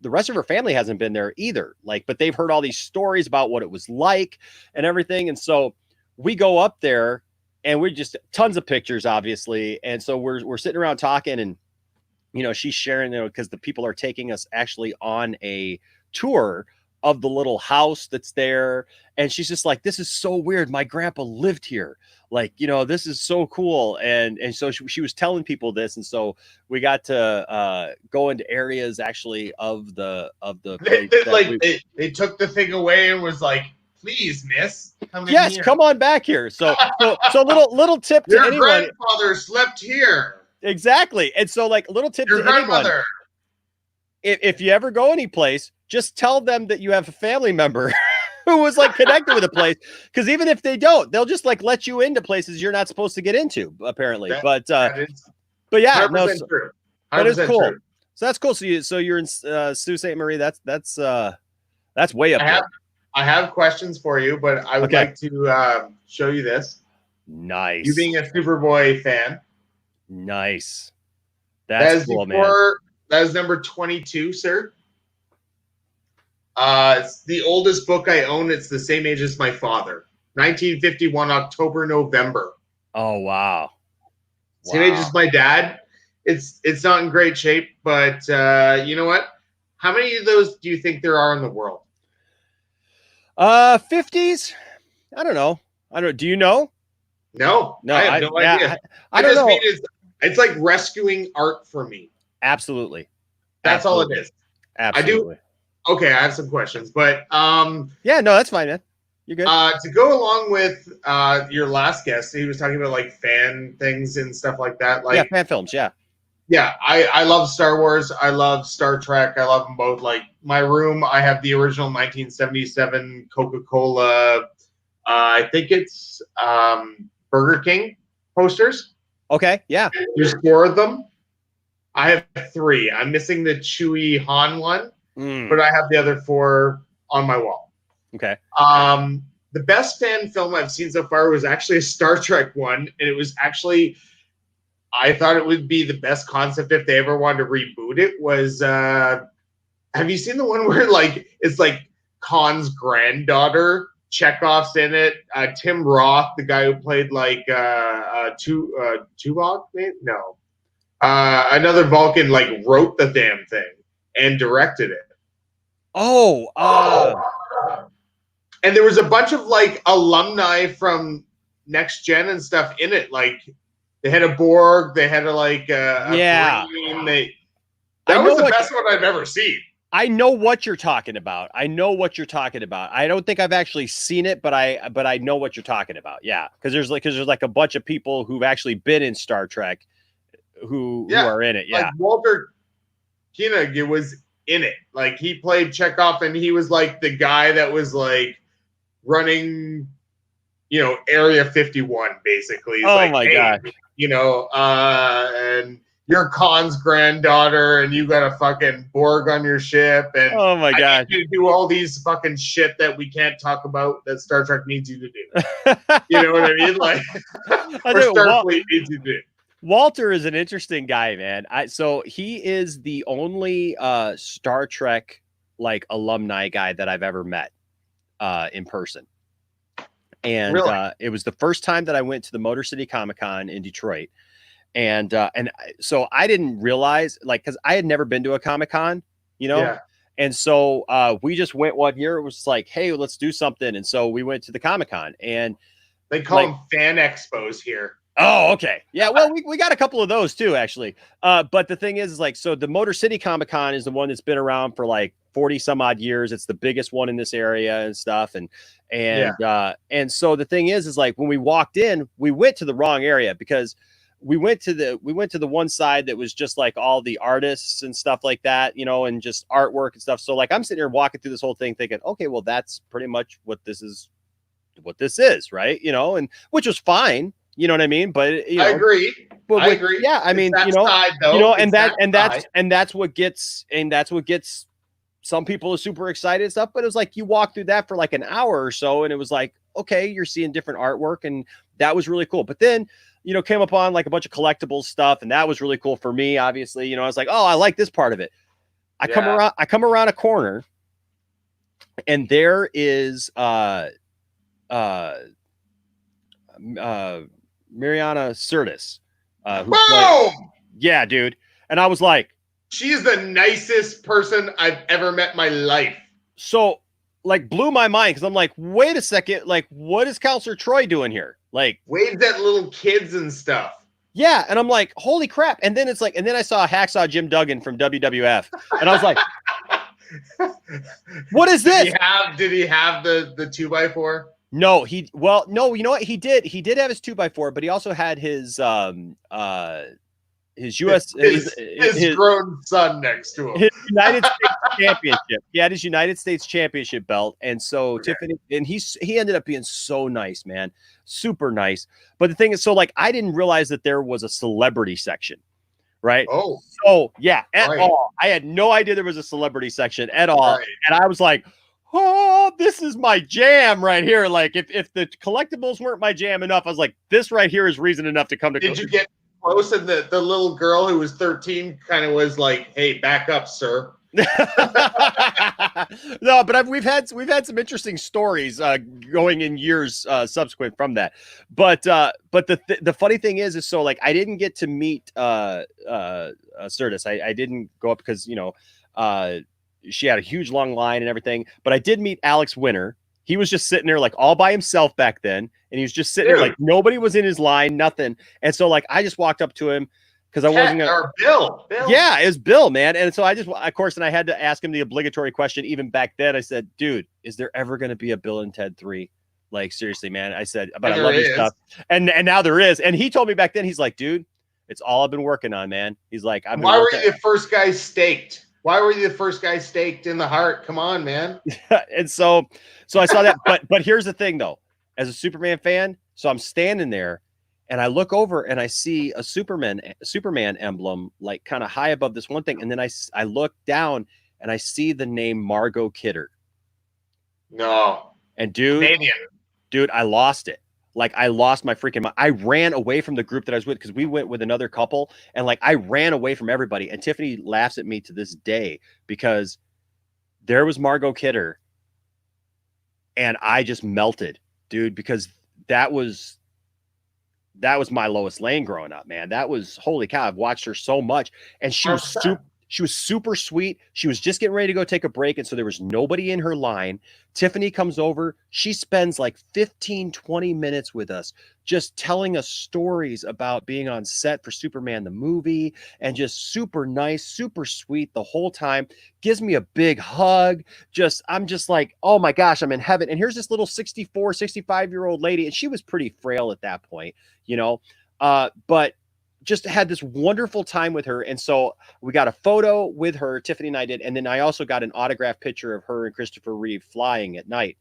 The rest of her family hasn't been there either. Like, but they've heard all these stories about what it was like and everything. And so we go up there and we just tons of pictures, obviously. And so we're sitting around talking, and, you know, she's sharing, you know, because the people are taking us actually on a tour of the little house that's there. And she's just like, this is so weird. My grandpa lived here. Like, you know, this is so cool. And so she was telling people this. And so we got to go into areas actually of the they took the thing away and was like, please, miss, come in yes, here. Come on back here. So little tip to Your anyone. grandfather slept here. Exactly. And so, like, little tip Your to anyone. grandmother. If you ever go any place, just tell them that you have a family member who was like connected with a place. Because even if they don't, they'll just like let you into places you're not supposed to get into, apparently. But yeah, no, true. That is cool. True. So that's cool. So you're in Sault Ste. Marie. That's way up there. I have questions for you, but I would like to show you this. Nice. You being a Superboy fan. Nice. That's cool, man. That is number 22, sir. It's the oldest book I own. It's the same age as my father. 1951, October, November. Oh, wow. Same age as my dad. It's not in great shape, but you know what? How many of those do you think there are in the world? 50s? I don't know. Do you know? No, I have no idea. I don't know. It's like rescuing art for me. Absolutely. That's all it is. Absolutely. Okay, I have some questions, but yeah, no, that's fine, man. You're good. To go along with your last guest, he was talking about like fan things and stuff like that. Like fan films, yeah. Yeah, I love Star Wars. I love Star Trek. I love them both. Like my room, I have the original 1977 Coca-Cola. I think it's Burger King posters. Okay, yeah. There's 4 of them. I have 3. I'm missing the Chewie Han one, but I have the other 4 on my wall. Okay. The best fan film I've seen so far was actually a Star Trek one, and it was actually, I thought it would be the best concept if they ever wanted to reboot it. Was have you seen the one where like it's like Khan's granddaughter? Chekhov's in it. Tim Roth, the guy who played like Tuvok, maybe? No. Another Vulcan like wrote the damn thing and directed it. And there was a bunch of like alumni from Next Gen and stuff in it. Like they had a Borg, they had a like a Green, that was the best one I've ever seen. I know what you're talking about. I don't think I've actually seen it, but I know what you're talking about. Yeah, because there's like a bunch of people who've actually been in Star Trek who are in it. Yeah, like Walter Koenig was in it. Like he played Chekhov, and he was like the guy that was like running, Area 51 basically. He's God! And you're Khan's granddaughter, and you got a fucking Borg on your ship, and oh my God, I need you to do all these fucking shit that we can't talk about that Star Trek needs you to do. You know what I mean? Like, or Starfleet needs you to do. Walter is an interesting guy, man. So he is the only Star Trek like alumni guy that I've ever met in person. And really? It was the first time that I went to the Motor City Comic-Con in Detroit. And so I didn't realize, like, because I had never been to a Comic-Con, Yeah. And so we just went one year. It was like, hey, let's do something. And so we went to the Comic-Con, and they call them fan expos here. Oh, okay. Yeah, well, we got a couple of those too, actually. But the thing is like, so the Motor City Comic-Con is the one that's been around for like 40 some odd years. It's the biggest one in this area and stuff. And so the thing is like when we walked in, we went to the wrong area because we went to the one side that was just like all the artists and stuff like that, and just artwork and stuff. So like I'm sitting here walking through this whole thing thinking, okay, well, that's pretty much what this is, right? And which was fine. You know what I mean? But I agree. I agree. Yeah, I mean, that's what gets some people are super excited and stuff. But it was like you walk through that for like an hour or so, and it was like, okay, you're seeing different artwork, and that was really cool. But then, you know, came upon like a bunch of collectibles stuff, and that was really cool for me. Obviously, you know, I was like, oh, I like this part of it. I come around a corner, and there is Mariana Sirtis. Yeah, dude. And I was like, she's the nicest person I've ever met in my life. So, like, blew my mind because I'm like, wait a second, like, what is Counselor Troy doing here? Like, waves at little kids and stuff. Yeah, and I'm like, holy crap! And then it's like, and then I saw Hacksaw Jim Duggan from WWF, and I was like, what is this? Did he have the 2x4? No, no, you know what? He did have his 2x4, but he also had his his grown son next to him. His United States Championship. He had his United States Championship belt, and so Tiffany, and he ended up being so nice, man, super nice. But the thing is, so like I didn't realize that there was a celebrity section, right? Oh, so yeah, at all. I had no idea there was a celebrity section at all, and I was like, oh, this is my jam right here. Like if the collectibles weren't my jam enough, I was like, this right here is reason enough to come to. Did you get close? And the little girl who was 13 kind of was like, "Hey, back up, sir." No, but we've had some interesting stories going in years subsequent from that. But the funny thing is so like I didn't get to meet Sirtis. I didn't go up because you know she had a huge long line and everything. But I did meet Alex Winter. He was just sitting there like all by himself back then, and he was just sitting there like nobody was in his line, nothing. And so like I just walked up to him because I wasn't gonna. Or Bill. Yeah, it was Bill, man. And so I just, of course, and I had to ask him the obligatory question. Even back then, I said, "Dude, is there ever going to be a Bill and Ted 3? Like seriously, man." I said, "But I love your stuff," and now there is. And he told me back then, he's like, "Dude, it's all I've been working on, man." He's like, "Why were you the first guy staked? Why were you the first guy staked in the heart? Come on, man." And so I saw that. But here's the thing, though. As a Superman fan, so I'm standing there, and I look over and I see a Superman emblem, like kind of high above this one thing. And then I look down and I see the name Margot Kidder. No. And dude, I lost it. Like I lost my freaking mind. I ran away from the group that I was with because we went with another couple, and like I ran away from everybody. And Tiffany laughs at me to this day because there was Margot Kidder, and I just melted, dude, because that was my Lois Lane growing up, man. That was holy cow. I've watched her so much, and she was super sweet. She was just getting ready to go take a break, and so there was nobody in her line. Tiffany comes over. She spends like 15-20 minutes with us, just telling us stories about being on set for Superman the movie, and just super nice, super sweet the whole time. Gives me a big hug. I'm just like, oh my gosh, I'm in heaven. And here's this little 64, 65-year-old lady, and she was pretty frail at that point, you know, but just had this wonderful time with her. And so we got a photo with her, Tiffany and I did. And then I also got an autographed picture of her and Christopher Reeve flying at night.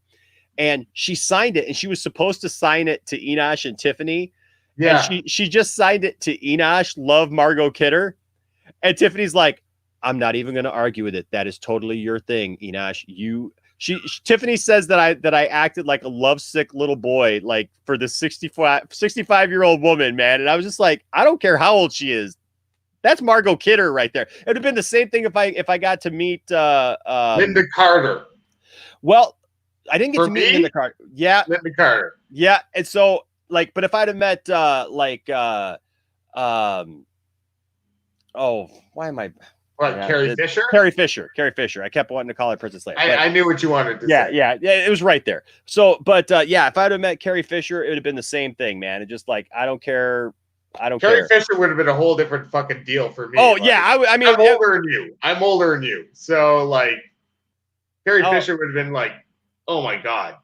And she signed it, and she was supposed to sign it to Enosh and Tiffany. Yeah. And she just signed it to Enosh, love Margot Kidder. And Tiffany's like, I'm not even going to argue with it. That is totally your thing, Enosh. Tiffany says that I acted like a lovesick little boy, like for the 65-year-old woman, man. And I was just like, I don't care how old she is. That's Margot Kidder right there. It would have been the same thing if I got to meet Linda Carter. Well, I didn't get to meet Linda Carter. Yeah. Linda Carter. Yeah. And so like, but if I'd have met why am I What, yeah, Carrie Fisher? Carrie Fisher. I kept wanting to call her Princess Leia. I knew what you wanted to say. Yeah, it was right there. So, but yeah, if I'd have met Carrie Fisher, it would have been the same thing, man. It just like, I don't care. Carrie Fisher would have been a whole different fucking deal for me. Oh, like, yeah. I mean, I'm older than you. So, like, Carrie Fisher would have been like, oh my God.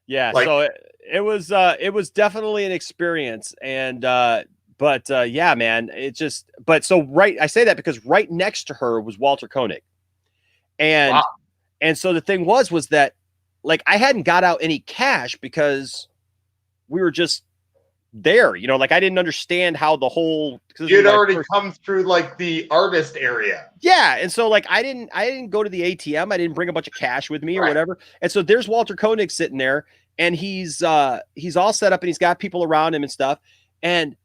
Yeah. Like, so it was definitely an experience. And, but yeah, man, I say that because right next to her was Walter Koenig. And, and so the thing was that like, I hadn't got out any cash because we were just there, you know, like I didn't understand how the whole, you'd already come through like the artist area. Yeah. And so like, I didn't go to the ATM. I didn't bring a bunch of cash with me or whatever. And so there's Walter Koenig sitting there. and he's all set up and he's got people around him and stuff. And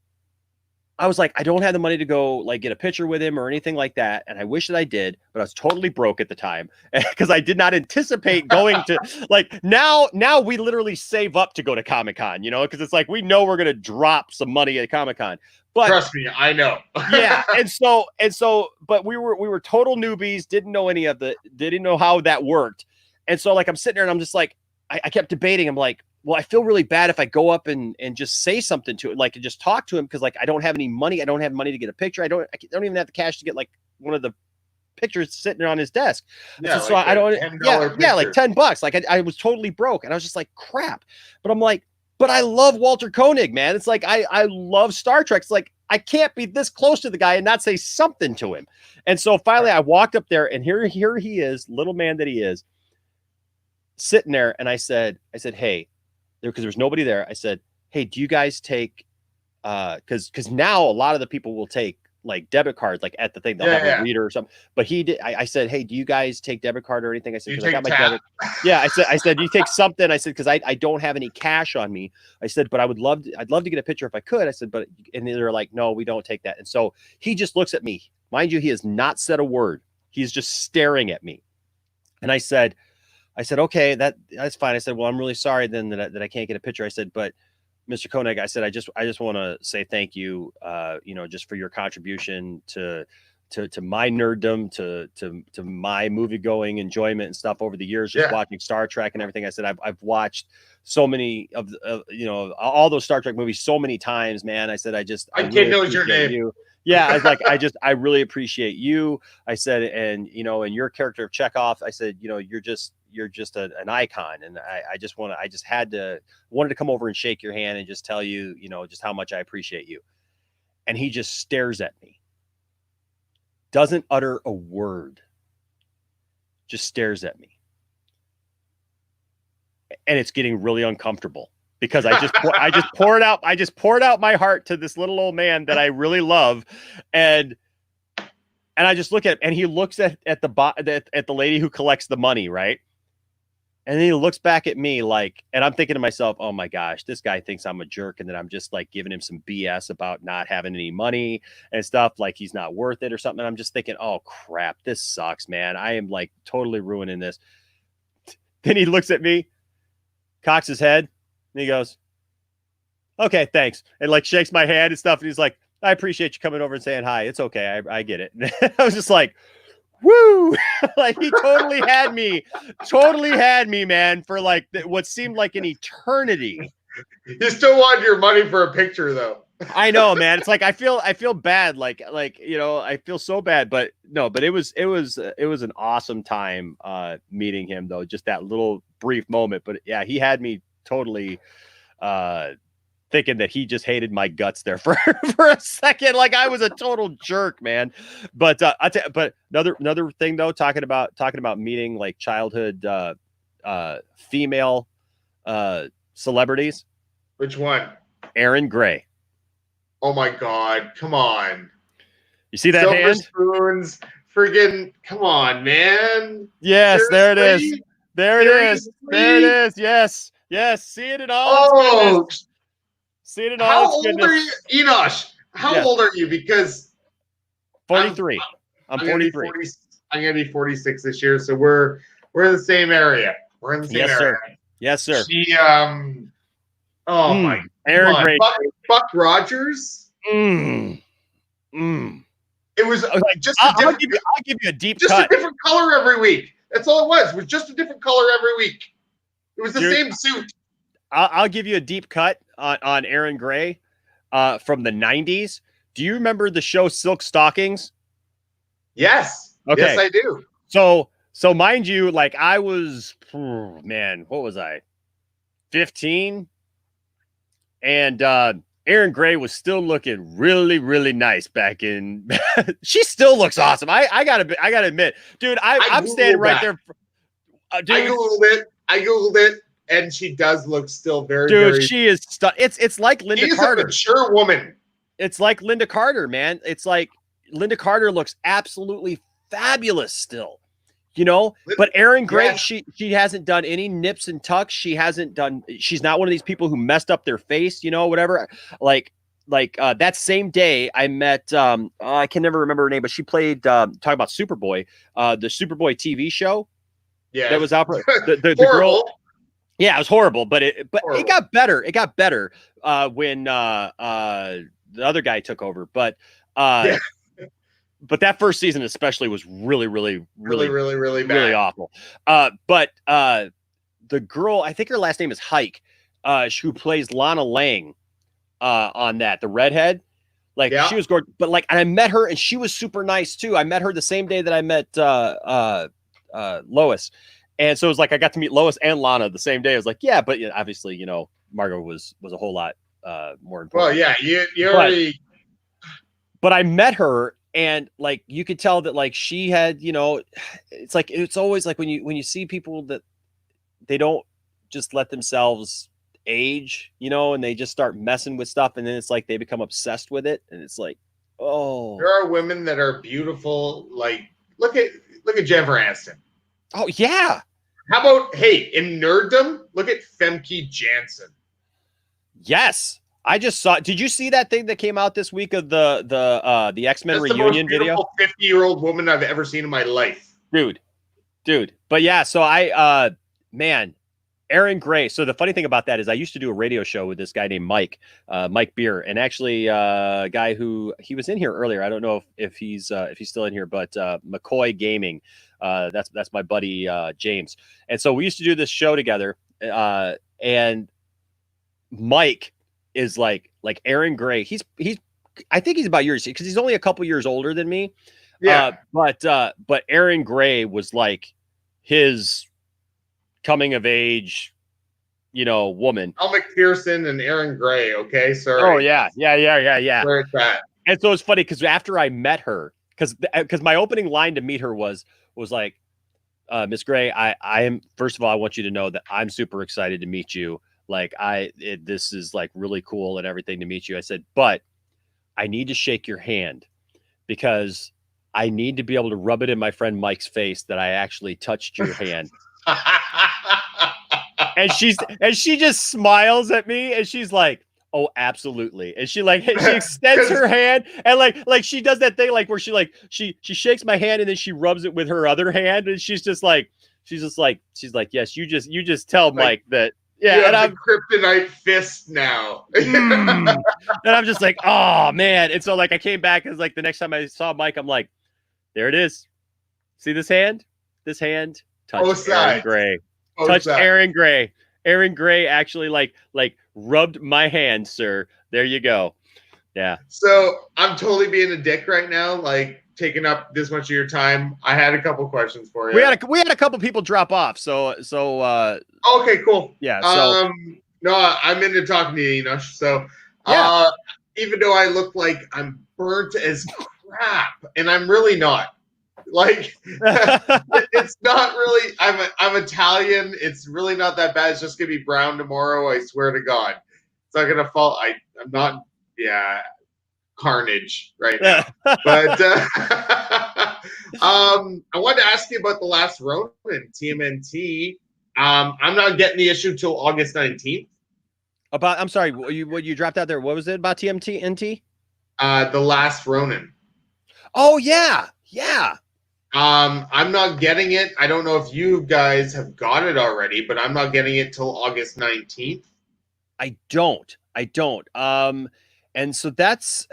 I was like, I don't have the money to go like get a picture with him or anything like that. And I wish that I did, but I was totally broke at the time because I did not anticipate going to like now we literally save up to go to Comic-Con, you know, because it's like we know we're gonna drop some money at Comic-Con. But trust me, I know. yeah, and so, but we were total newbies, didn't know how that worked. And so like I'm sitting there and I'm just like, I kept debating. I'm like, well, I feel really bad if I go up and just say something to it, like, and just talk to him, because like I don't have any money. I don't have money to get a picture. I don't even have the cash to get like one of the pictures sitting on his desk. Yeah, so like I don't. Yeah, like $10. Like I was totally broke, and I was just like, crap. But I'm like, but I love Walter Koenig, man. It's like I love Star Trek. It's like I can't be this close to the guy and not say something to him. And so finally, I walked up there, and here he is, little man that he is, sitting there, and I said, hey. Because there's nobody there. I said, hey, do you guys take because now a lot of the people will take like debit cards, like at the thing they'll have a reader or something. But he did. I said, hey, do you guys take debit card or anything? I said, because I got my debit. Yeah, I said, you take something. I said, because I don't have any cash on me. I said, but I'd love to get a picture if I could. I said, but and they're like, no, we don't take that. And so he just looks at me. Mind you, he has not said a word. He's just staring at me. And I said, okay, that's fine. I said, well, I'm really sorry then that I can't get a picture. I said, but Mr. Koenig, I said, I just want to say thank you, just for your contribution to my nerddom, to my movie going enjoyment and stuff over the years, just watching Star Trek and everything. I said, I've watched so many of all those Star Trek movies so many times, man. I said, I really knows your name. You. Yeah, I was like, I really appreciate you. I said, and and your character of Chekhov, I said, you're just an icon, and I wanted to come over and shake your hand and just tell you, just how much I appreciate you. And he just stares at me, doesn't utter a word, just stares at me, and it's getting really uncomfortable. Because I just poured out my heart to this little old man that I really love, and I just look at him, and he looks at the lady who collects the money, right? And then he looks back at me like, and I'm thinking to myself, oh my gosh, this guy thinks I'm a jerk, and that I'm just like giving him some BS about not having any money and stuff, like he's not worth it or something. And I'm just thinking, oh crap, this sucks, man. I am like totally ruining this. Then he looks at me, cocks his head. And he goes, okay, thanks. And like shakes my hand and stuff. And he's like, I appreciate you coming over and saying hi. It's okay. I get it. I was just like, woo. Like he totally had me, man, for like what seemed like an eternity. You still want your money for a picture though. I know, man. It's like, I feel bad. Like, I feel so bad, but no, but it was an awesome time meeting him though. Just that little brief moment. But yeah, he had me totally thinking that he just hated my guts there for a second, like I was a total jerk, man. But but another thing though, talking about meeting like childhood female celebrities. Which one? Erin Gray. Oh my God, come on. You see that Silver hand? Spoons, friggin', come on, man. Yes, Seriously? there it is. There it is. There it is. Yes. Yes, see it in all its goodness. See it in all its goodness. How old are you, Enosh? How old are you? Because 43. I'm 43. I'm gonna be 46 this year, so we're in the same area. We're in the same area. Sir. Yes, sir. She my Erin Gray. Buck Rogers. It was like just I'll give you a deep cut. A different color every week. That's all it was. It was just a different color every week. It was the same suit. I'll give you a deep cut on Erin Gray from the 90s. Do you remember the show Silk Stockings? Yes. Okay. Yes, I do. So mind you, like I was, man, what was I? 15. And Erin Gray was still looking really, really nice back in. She still looks awesome. I gotta admit, dude. I'm standing right there. Dude, I googled it, and she does look still very. Dude, very, she is. It's like Linda Carter. A mature woman. It's like Linda Carter, man. It's like Linda Carter looks absolutely fabulous still. you know. But Erin Gray, Yes. she hasn't done any nips and tucks. She's not one of these people who messed up their face, you know, whatever. Like that same day I met I can never remember her name, but she played talking about Superboy, the Superboy TV show. Yeah, That was out. The girl. Yeah, it was horrible, but it got better. It got better when the other guy took over. But but that first season especially was really bad. awful. But the girl, I think her last name is Hike, who plays Lana Lang on that, the redhead. Like she was gorgeous, but like, and I met her and she was super nice too. I met her the same day that I met Lois. And so it was like I got to meet Lois and Lana the same day. I was like, yeah, but obviously, you know, Margot was a whole lot more important. Well, yeah, you already. But I met her, and like you could tell that like she had, you know, it's always like when you see people that they don't just let themselves age, you know, and they just start messing with stuff, and then it's like they become obsessed with it, and it's like, oh, there are women that are beautiful. Like look at Jennifer Aniston. Oh yeah. How about in nerddom? Look at Femke Janssen. Yes, I just saw. Did you see that thing that came out this week of the X-Men reunion video? 50-year-old woman I've ever seen in my life, dude. But yeah, so man, Erin Gray. So the funny thing about that is I used to do a radio show with this guy named Mike Beer, and actually a guy who he was in here earlier. I don't know if he's still in here, but McCoy Gaming. That's my buddy James. And so we used to do this show together. And Mike is like Erin Gray. I think he's about yours because he's only a couple years older than me. Yeah. But Erin Gray was like his coming of age, you know, woman. Al McPherson and Erin Gray. Okay. Sorry. Oh yeah. Where's that? And so it's funny because after I met her, because my opening line to meet her was like, Miss Gray, I am, first of all, I want you to know that I'm super excited to meet you. Like this is like really cool and everything to meet you. I said, but I need to shake your hand because I need to be able to rub it in my friend Mike's face that I actually touched your hand. and she just smiles at me and she's like, oh, absolutely. And she extends her hand and like she does that thing like where she shakes my hand and then she rubs it with her other hand and she's like, yes, you just tell Mike that. Yeah, and I'm kryptonite fist now. And I'm just like, oh man. And so like I came back and like the next time I saw Mike, I'm like, there it is. See this hand? This hand touched Erin Gray. Touched Erin Gray. Erin Gray actually like rubbed my hand, sir. There you go. Yeah. So I'm totally being a dick right now, like taking up this much of your time. I had a couple questions for you. We had a couple people drop off. So okay, cool. Yeah. So no, I'm into talking to you, you know. So yeah. Even though I look like I'm burnt as crap, and I'm really not. Like it's not really. I'm Italian. It's really not that bad. It's just gonna be brown tomorrow. I swear to God, it's not gonna fall. I'm not. Yeah, carnage right now. But I wanted to ask you about the last Ronin TMNT. I'm not getting the issue till August 19th. I'm sorry. What you dropped out there? What was it about TMNT? The last Ronin. Oh yeah. I'm not getting it. I don't know if you guys have got it already, but I'm not getting it till August 19th. I don't. And so that's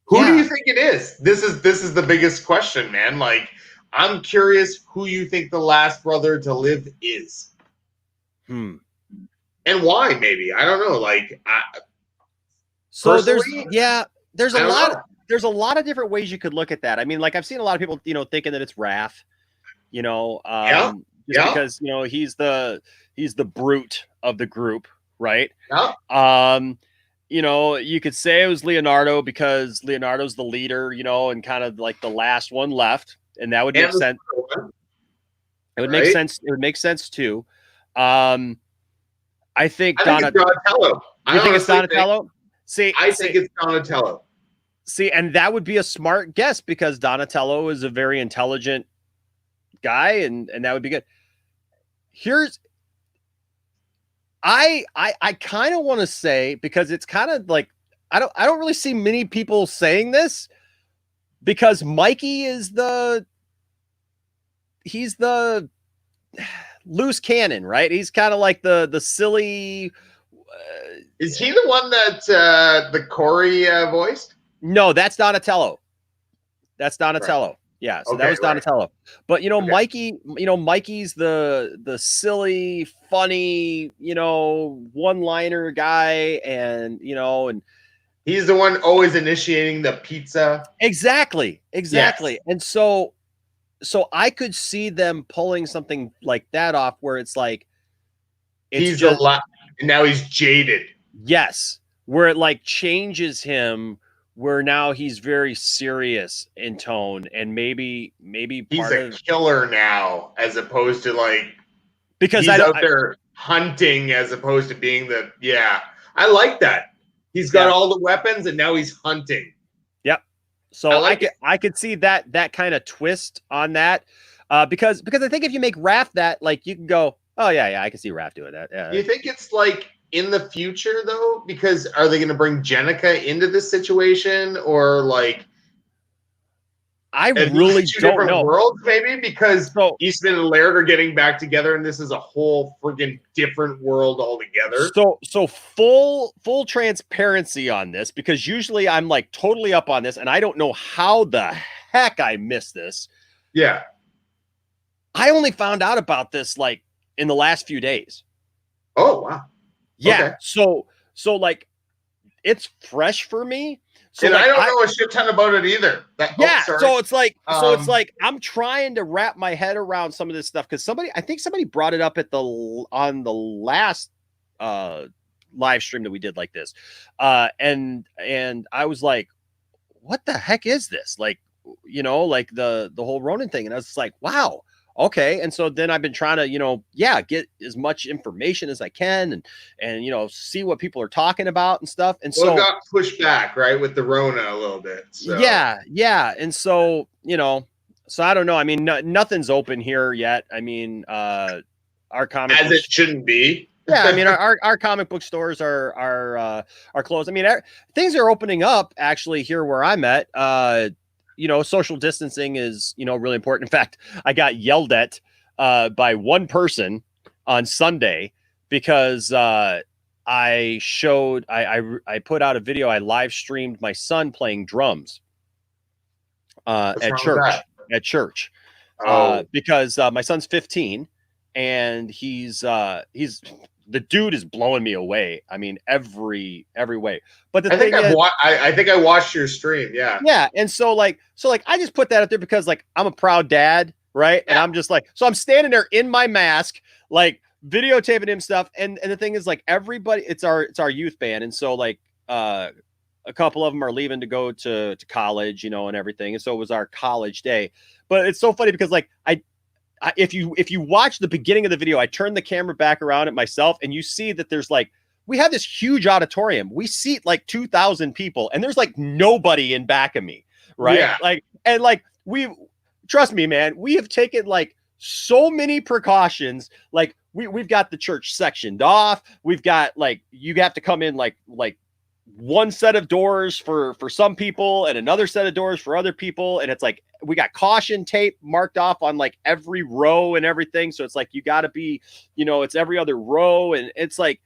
who do you think it is? This is the biggest question, man. Like, I'm curious who you think the last brother to live is. And why? Maybe I don't know. Like, so there's a lot of different ways you could look at that. I mean, like I've seen a lot of people, you know, thinking that it's Raph, you know, because you know he's the brute of the group, right? Yeah. You know, you could say it was Leonardo because Leonardo's the leader, you know, and kind of like the last one left, and that would make sense. It would make sense. It would make sense too. I think Donatello. You think it's Donatello? I think it's Donatello. See, and that would be a smart guess because Donatello is a very intelligent guy, and that would be good. Here's I kind of want to say, because it's kind of like I don't really see many people saying this, because Mikey is he's the loose cannon, right? He's kind of like the silly. Is he the one that the Corey voiced? No, that's Donatello. That's Donatello. Right. Yeah, so Okay, that was Donatello. Right. But Okay. Mikey's the silly, funny, one-liner guy, and and he's the one always initiating the pizza. Exactly. Yes. And so I could see them pulling something like that off, where it's like he's just a lot, and now he's jaded. Yes, where it like changes him, where now he's very serious in tone, and maybe he's a killer now, as opposed to like, because he's out there hunting as opposed to being the I like that. He's got all the weapons and now he's hunting. Yep. So I could see that kind of twist on that, because I think if you make Raph that, like, you can go, oh yeah, I can see Raph doing that. Yeah. Do you think it's like in the future though? Because are they going to bring Jenica into this situation, or like? I really don't know. Worlds, maybe, because Eastman and Laird are getting back together, and this is a whole friggin' different world altogether. So full transparency on this, because usually I'm like totally up on this, and I don't know how the heck I missed this. Yeah, I only found out about this like in the last few days. Oh wow. Yeah. Okay. So like, it's fresh for me. So and like, I don't know a shit ton about it either. So it's like, I'm trying to wrap my head around some of this stuff, because I think somebody brought it up on the last live stream that we did like this, and I was like, what the heck is this? Like, like the whole Ronin thing, and I was just like, wow. Okay. And so then I've been trying to, get as much information as I can, and see what people are talking about and stuff. And so it got pushed back, right, with the Rona a little bit. So. Yeah. And so, so I don't know. I mean, nothing's open here yet. I mean, our comic as it shouldn't be. Yeah, I mean, our comic book stores are closed. I mean, things are opening up actually here where I'm at. Social distancing is, really important. In fact, I got yelled at by one person on Sunday because I put out a video. I live streamed my son playing drums at church. Because my son's 15 and he's the dude is blowing me away. I mean, every way. But the thing is, I think I watched your stream. Yeah. Yeah. And so I just put that out there because like I'm a proud dad, right? Yeah. And I'm just like, so I'm standing there in my mask, like videotaping him stuff. And the thing is, like, everybody, it's our youth band. And so like a couple of them are leaving to go to college, and everything. And so it was our college day. But it's so funny because like if you watch the beginning of the video, I turn the camera back around at myself, and you see that there's like, we have this huge auditorium. We seat like 2,000 people, and there's like nobody in back of me, right? Yeah. Trust me, man, we have taken like so many precautions. Like we've got the church sectioned off. We've got like, you have to come in like one set of doors for some people and another set of doors for other people. And it's like, we got caution tape marked off on like every row and everything. So it's like, you got to be, it's every other row. And it's like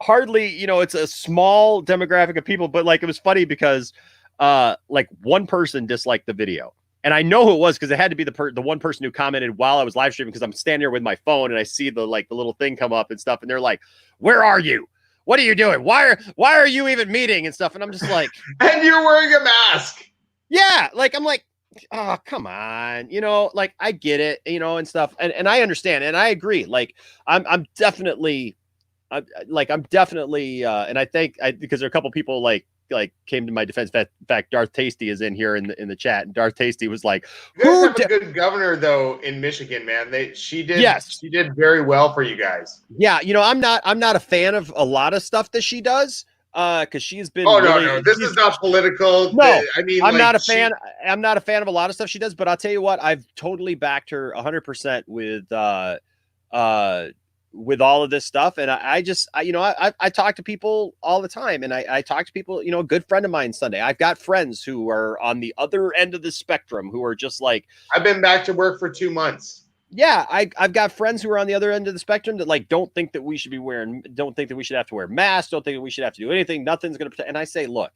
hardly, it's a small demographic of people, but like, it was funny because like one person disliked the video. And I know who it was because it had to be the one person who commented while I was live streaming, because I'm standing here with my phone and I see the little thing come up and stuff. And they're like, where are you? What are you doing? Why are you even meeting and stuff? And I'm just like, and you're wearing a mask. Yeah. Like, I'm like, oh, come on, like I get it, and stuff. And I understand. And I agree. Like, I'm definitely, and I think because there are a couple people like came to my defense. In fact, Darth Tasty is in here in the chat, and Darth Tasty was like, "You guys have a good governor though in Michigan, man. She did very well for you guys." Yeah, I'm not a fan of a lot of stuff that she does. because she's been. Oh really, no, this is not political. No, I mean, I'm like, not a fan. I'm not a fan of a lot of stuff she does, but I'll tell you what, I've totally backed her 100% with all of this stuff. And I talk to people all the time, and I talk to people, a good friend of mine Sunday. I've got friends who are on the other end of the spectrum who are just like, I've been back to work for 2 months. Yeah, I've got friends who are on the other end of the spectrum that like don't think that we should have to wear masks, don't think that we should have to do anything, nothing's going to protect. And I say, look,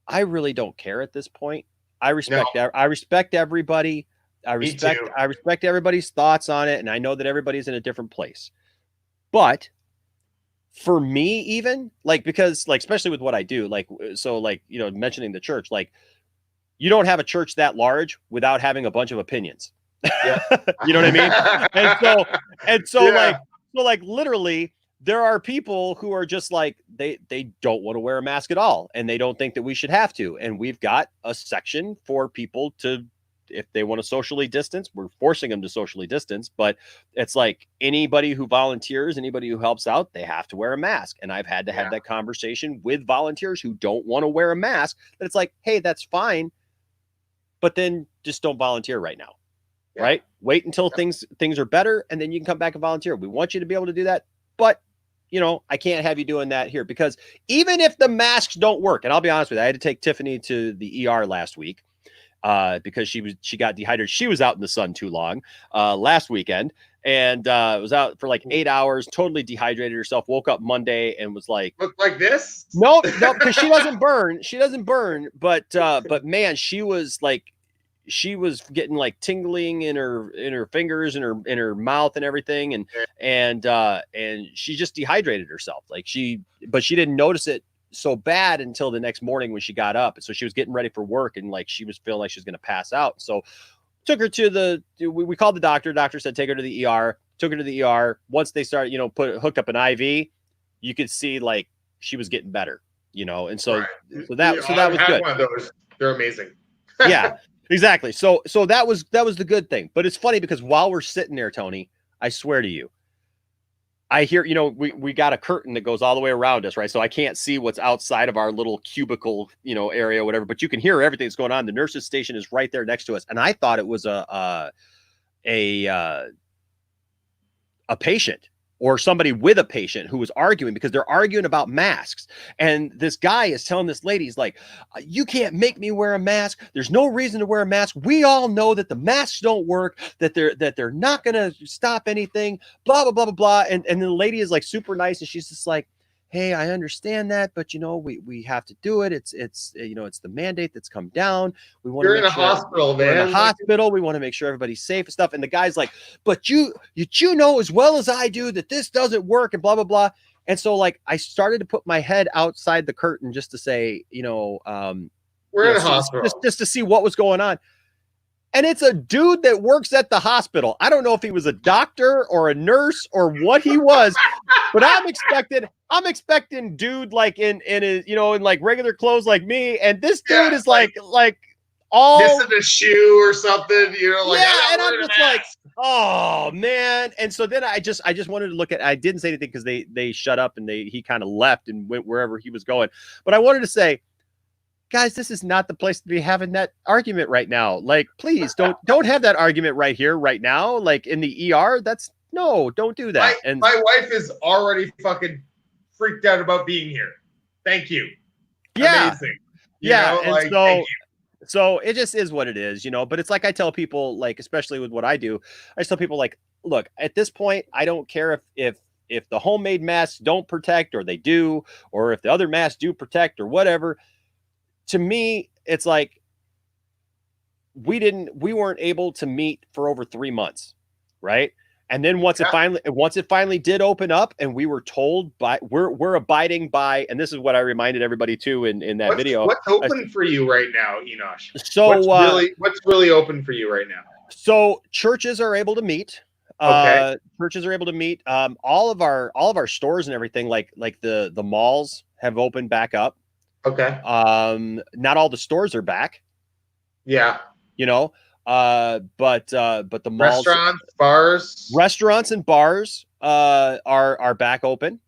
I really don't care at this point. I respect everybody. I respect everybody's thoughts on it, and I know that everybody's in a different place. But for me, even because especially with what I do, mentioning the church, you don't have a church that large without having a bunch of opinions. Yeah. You know what I mean? And so literally there are people who are just like, they don't want to wear a mask at all. And they don't think that we should have to. And we've got a section for people to, if they want to socially distance, we're forcing them to socially distance, but it's like anybody who volunteers, anybody who helps out, they have to wear a mask. And I've had to have that conversation with volunteers who don't want to wear a mask, that it's like, hey, that's fine, but then just don't volunteer right now. Yeah. Right? Wait until things are better, and then you can come back and volunteer. We want you to be able to do that, but I can't have you doing that here, because even if the masks don't work, and I'll be honest with you, I had to take Tiffany to the ER last week because she got dehydrated. She was out in the sun too long last weekend, and was out for like 8 hours, totally dehydrated herself. Woke up Monday and was like, look like this. No, because she doesn't burn. She doesn't burn, but man, she was getting like tingling in her fingers and in her mouth and everything. And she just dehydrated herself. But she didn't notice it so bad until the next morning when she got up. So she was getting ready for work, and she was feeling like she was going to pass out. So took her to we called the doctor. Doctor said, take her to the ER, took her to the ER. Once they started, hooked up an IV, you could see she was getting better, and so, right. so that was good. One of those. They're amazing. Yeah. Exactly. So that was the good thing. But it's funny because while we're sitting there, Tony, I swear to you, I hear, we got a curtain that goes all the way around us, right? So I can't see what's outside of our little cubicle, area, or whatever, but you can hear everything that's going on. The nurse's station is right there next to us. And I thought it was a patient or somebody with a patient who was arguing, because they're arguing about masks. And this guy is telling this lady, he's like, you can't make me wear a mask. There's no reason to wear a mask. We all know that the masks don't work, that they're not going to stop anything, blah, blah, blah, blah, blah. And the lady is like super nice. And she's just like, hey, I understand that, but we have to do it. It's the mandate that's come down. We want to make sure hospital, man. We're in a hospital. We want to make sure everybody's safe and stuff. And the guy's like, but you know as well as I do that this doesn't work and blah, blah, blah. And so I started to put my head outside the curtain just to say, we're in a hospital, just to see what was going on. And it's a dude that works at the hospital. I don't know if he was a doctor or a nurse or what he was, but I'm expecting dude in his, in regular clothes like me. And this dude is like all missing a shoe or something, and I'm just like, oh man. And so then I just wanted to look at, I didn't say anything because they shut up and he kind of left and went wherever he was going. But I wanted to say, guys, this is not the place to be having that argument right now. Please don't have that argument right here, right now. In the ER, don't do that. And my wife is already fucking freaked out about being here. Thank you. Yeah. Amazing. So it just is what it is, but it's like I tell people, especially with what I do, I just tell people look, at this point, I don't care if the homemade masks don't protect or they do, or if the other masks do protect or whatever. To me, it's like we weren't able to meet for over 3 months, right? And then once it finally did open up, and we were told we're abiding by, and this is what I reminded everybody too in that video. What's open for you right now, Enosh? So what's really open for you right now? So churches are able to meet. Okay. Churches are able to meet. All of our stores and everything, like the malls have opened back up. Okay. Not all the stores are back. Yeah. But the malls, restaurants and bars are back open.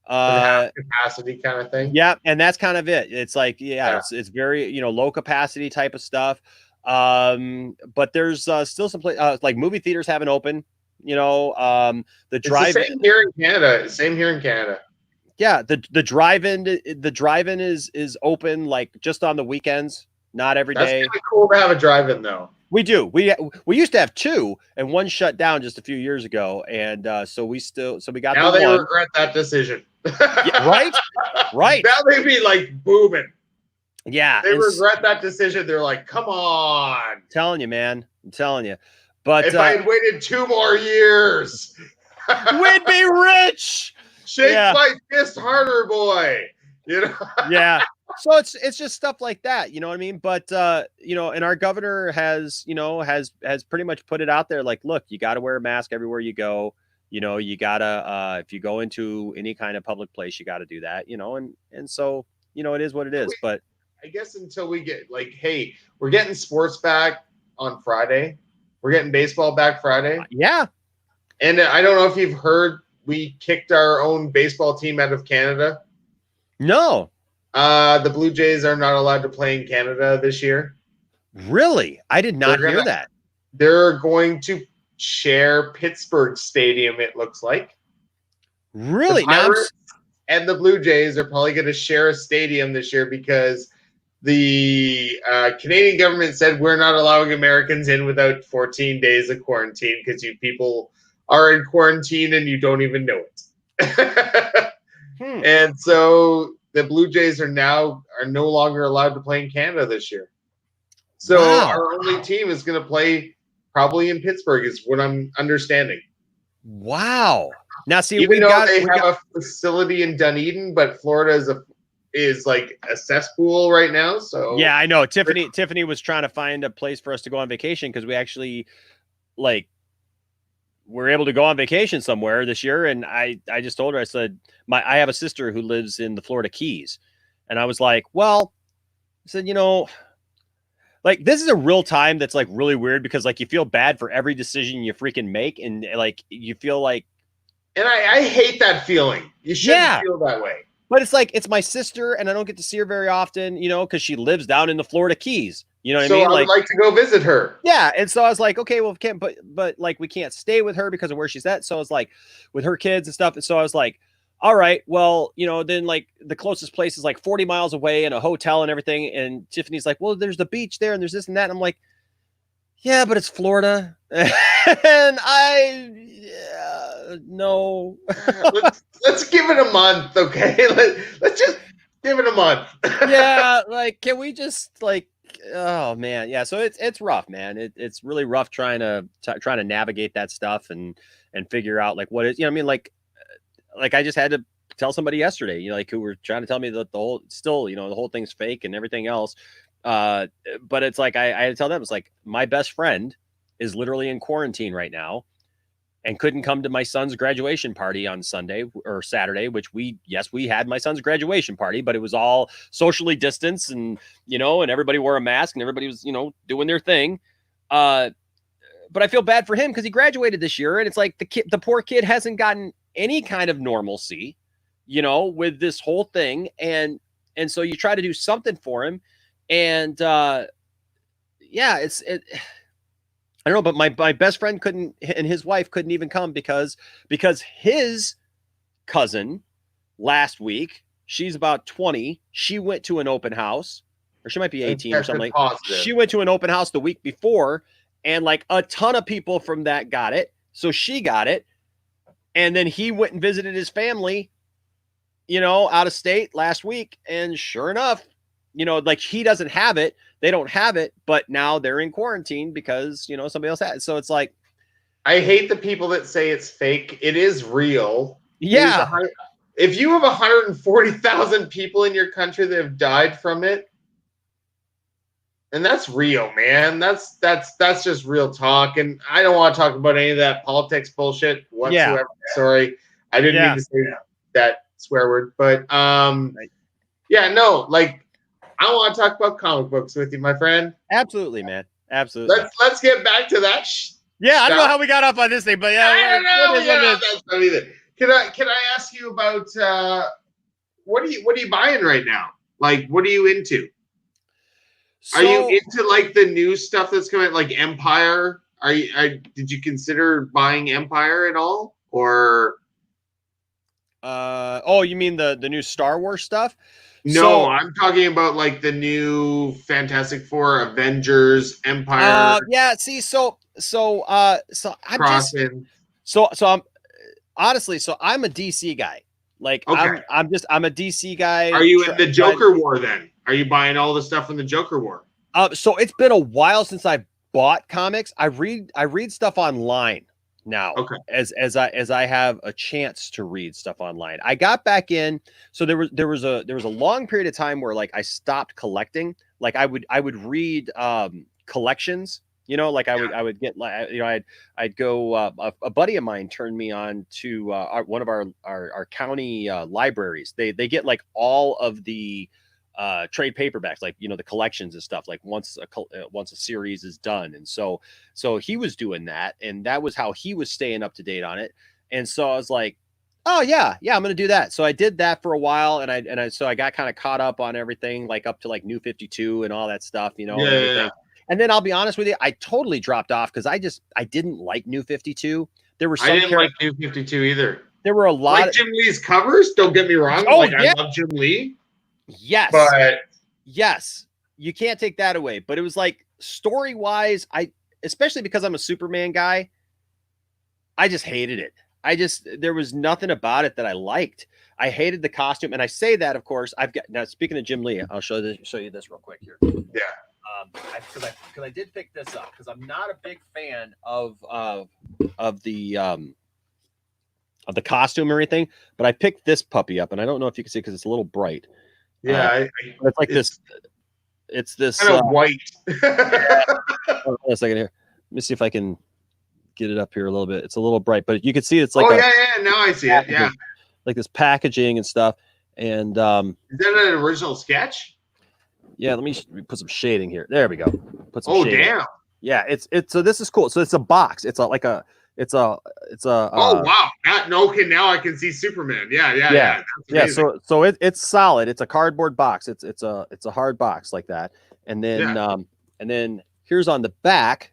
half capacity kind of thing. Yeah, and that's kind of it. It's like, Yeah. it's very, low capacity type of stuff. But there's still some like movie theaters haven't opened. The It's the drive-in. same here in Canada. Same here in Canada. Yeah, the drive-in is open like just on the weekends, not every day. That's kind of cool to have a drive-in though. We do. We used to have 2, and 1 shut down just a few years ago, and so we got Now the they 1. regret that decision. Yeah, right. Now they be like booming. Yeah, They regret that decision. They're like, come on. I'm telling you, man. I'm telling you. But If I had waited 2 more years, we'd be rich. shake my fist harder, boy. Yeah. So it's just stuff like that, you know what I mean? But and our governor has pretty much put it out there like, look, you got to wear a mask everywhere you go. You gotta if you go into any kind of public place, you got to do that. And so it is what it is. But I guess until we get like, hey, we're getting sports back on Friday. We're getting baseball back Friday. Yeah. And I don't know if you've heard, we kicked our own baseball team out of Canada. No. The Blue Jays are not allowed to play in Canada this year. Really? I did not hear that. They're going to share Pittsburgh Stadium, it looks like. Really? The Pirates and the Blue Jays are probably going to share a stadium this year because the Canadian government said we're not allowing Americans in without 14 days of quarantine because you people are in quarantine and you don't even know it. And so the Blue Jays are no longer allowed to play in Canada this year. So our only team is going to play probably in Pittsburgh is what I'm understanding. Wow. Now see, even though they have a facility in Dunedin, but Florida is like a cesspool right now. So yeah, I know. Tiffany was trying to find a place for us to go on vacation because we actually we're able to go on vacation somewhere this year. And I just told her, I said, I have a sister who lives in the Florida Keys. And I was like, well, I said, like, this is a real time that's like really weird because like you feel bad for every decision you freaking make. And like, you feel like, and I hate that feeling. You shouldn't feel that way. But it's like, it's my sister and I don't get to see her very often, because she lives down in the Florida Keys. You know what I mean? So I would like to go visit her. Yeah. And so I was like, okay, well, we can't, but like, we can't stay with her because of where she's at. So I was like, with her kids and stuff. And so I was like, all right, well, then like the closest place is like 40 miles away in a hotel and everything. And Tiffany's like, well, there's the beach there and there's this and that. And I'm like, yeah, but it's Florida. And no. let's give it a month. Okay. Let's just give it a month. Yeah. Like, can we just like, oh man. Yeah. So it's rough, man. It's really rough trying to navigate that stuff and figure out like what is, I mean, like I just had to tell somebody yesterday, who were trying to tell me that the whole thing's fake and everything else. But it's like, I had to tell them, it's like my best friend is literally in quarantine right now and couldn't come to my son's graduation party on Sunday or Saturday, which we had my son's graduation party, but it was all socially distanced and, and everybody wore a mask and everybody was, doing their thing. But I feel bad for him because he graduated this year and it's like the poor kid hasn't gotten any kind of normalcy, with this whole thing. And so you try to do something for him. And I don't know, but my best friend couldn't, and his wife couldn't even come because his cousin last week, she's about 20. She went to an open house, or she might be 18 or something. She went to an open house the week before, and like a ton of people from that got it. So she got it. And then he went and visited his family, out of state last week. And sure enough, like he doesn't have it. They don't have it, but now they're in quarantine because, somebody else has it. So it's like, I hate the people that say it's fake. It is real. Yeah. If you have 140,000 people in your country that have died from it, and that's real, man. That's just real talk. And I don't want to talk about any of that politics bullshit whatsoever. Yeah. Sorry. I didn't mean to say that swear word, but yeah, no, like I want to talk about comic books with you, my friend. Absolutely, man. Absolutely. Let's get back to that. I don't know how we got off on this thing, but yeah. I don't know. That's not either. Can I ask you about what are you buying right now? Like, what are you into? So, Are you into like the new stuff that's coming, like Empire? Did you consider buying Empire at all, or? oh, you mean the new Star Wars stuff? No, I'm talking about like the new Fantastic Four, Avengers, Empire. Yeah. See, so I'm Crossing. I'm honestly, so I'm a DC guy. Like, Okay. I'm a DC guy. Are you in the Joker War then? Are you buying all the stuff from the Joker War? So it's been a while since I bought comics. I read stuff online now. Okay. As I have a chance to read stuff online. I got back in. So there was a long period of time where like I stopped collecting. Like I would read collections. You know, like I would get like, you know, I'd go. A buddy of mine turned me on to one of our county libraries. They get like all of the trade paperbacks, like, you know, the collections and stuff, like once a series is done. And so he was doing that, and that was how he was staying up to date on it. And so I was like, oh yeah, I'm gonna do that. So I did that for a while, and I got kind of caught up on everything, like up to like New 52 and all that stuff, you know. Yeah. And then I'll be honest with you, I totally dropped off because I didn't like New 52. There were some I didn't like New 52 either. There were a lot like Jim Lee's covers. Don't get me wrong. Oh, like yeah. I love Jim Lee. Yes. But yes, you can't take that away. But it was like story wise, especially because I'm a Superman guy, I just hated it. There was nothing about it that I liked. I hated the costume. And I say that, of course, now speaking of Jim Lee, I'll show you this real quick here. Yeah. Because I did pick this up because I'm not a big fan of the costume or anything, but I picked this puppy up, and I don't know if you can see because it's a little bright. Yeah, it's like this. It's this kind of white. Hold on a second here. Let me see if I can get it up here a little bit. It's a little bright, but you can see it's like Now I see it. Yeah, like this packaging and stuff. And is that an original sketch? Yeah, let me put some shading here. There we go. Put some shading. Damn. Yeah, it's so this is cool. So it's a box. It's a oh wow. Now I can see Superman. Yeah. So it's solid. It's a cardboard box. It's a hard box like that. And then here's on the back.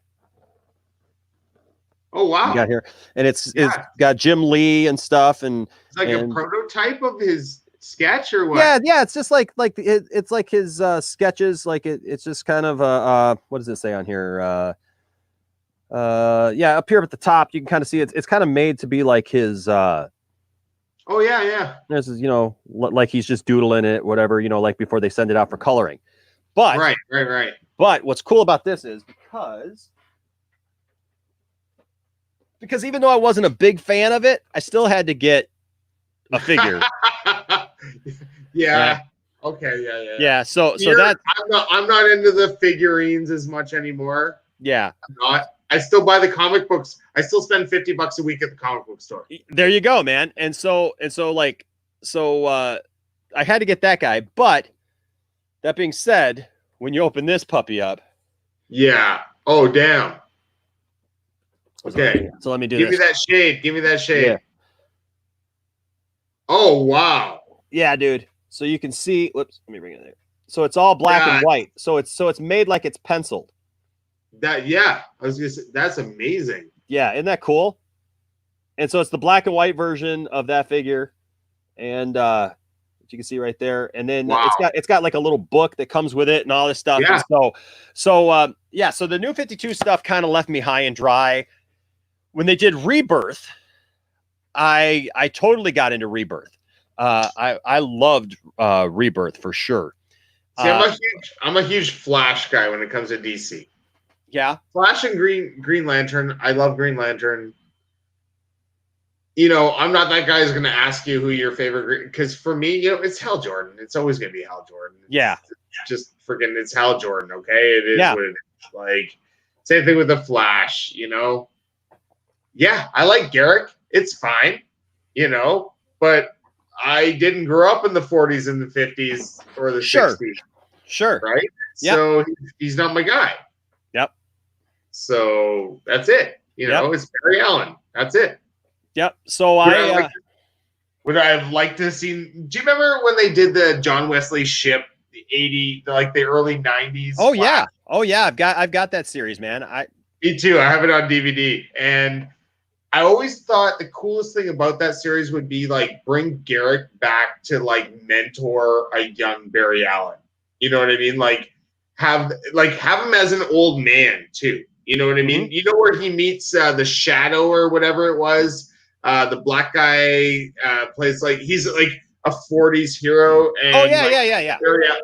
Oh wow. You got here, and it's got Jim Lee and stuff, and it's like a prototype of his sketch or what? Yeah. It's just like it's like his sketches. Like it's just kind of what does it say on here? Up here at the top, you can kind of see it's kind of made to be like his. Oh yeah. This is, you know, like he's just doodling it, whatever, you know, like before they send it out for coloring. But right. But what's cool about this is because even though I wasn't a big fan of it, I still had to get a figure. Yeah. Okay. Yeah. Yeah. So I'm not into the figurines as much anymore. Yeah. I'm not. I still buy the comic books. I still spend $50 a week at the comic book store. There you go, man. And so I had to get that guy. But that being said, when you open this puppy up. Yeah. Oh, damn. Okay. So let me do this. Give me that shade. Yeah. Oh, wow. Yeah, dude. So you can see, whoops, let me bring it there. So it's all black and white. So it's made like it's penciled. I was gonna say, that's amazing. Yeah, isn't that cool? And so it's the black and white version of that figure, and you can see right there. And then it's got like a little book that comes with it and all this stuff. Yeah. And so the New 52 stuff kind of left me high and dry. When they did Rebirth, I totally got into Rebirth. I loved Rebirth for sure. See, I'm a huge Flash guy when it comes to DC. Yeah. Flash and Green Lantern. I love Green Lantern. You know, I'm not that guy who's going to ask you who your favorite, because for me, you know, it's Hal Jordan. It's always going to be Hal Jordan. Yeah. Just freaking, it's Hal Jordan. Okay. It is what it is. Like, same thing with the Flash, you know? Yeah. I like Garrick. It's fine, you know, but I didn't grow up in the 40s and the 50s or the 60s. Sure. Right. Yep. So he's not my guy. Yep. So that's it. You know, it's Barry Allen. That's it. Yep. So Would I have liked to have seen? Do you remember when they did the John Wesley ship, the early 90s? Oh yeah, I've got that series, man. Me too. I have it on DVD, and I always thought the coolest thing about that series would be like bring Garrick back to like mentor a young Barry Allen. You know what I mean? Like have him as an old man too. You know what I mean? You know where he meets the Shadow or whatever it was. The black guy plays like he's like a 40s hero. And yeah.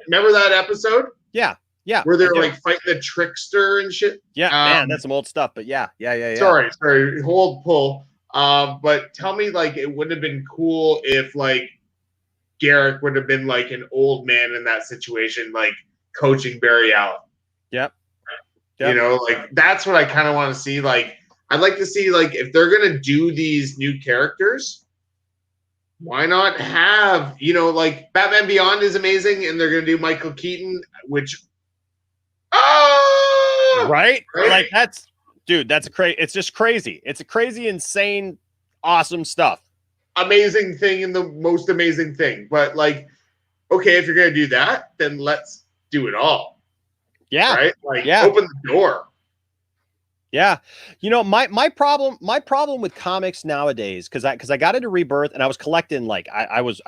Remember that episode? Yeah. Where they're like fighting the trickster and shit. Yeah, man, that's some old stuff. But yeah. Sorry, hold pull. But tell me, like, it wouldn't have been cool if like Garrick would have been like an old man in that situation, like coaching Barry Allen. Yep. You know, like that's what I kind of want to see. Like, I'd like to see, like, if they're going to do these new characters, why not have, you know, like Batman Beyond is amazing and they're going to do Michael Keaton, which, right? Like that's crazy. It's just crazy. It's a crazy, insane, awesome stuff. Amazing thing and the most amazing thing. But like, okay, if you're going to do that, then let's do it all. Yeah. Right? Like open the door. Yeah. You know, my problem with comics nowadays, because I got into Rebirth and I was collecting, like I was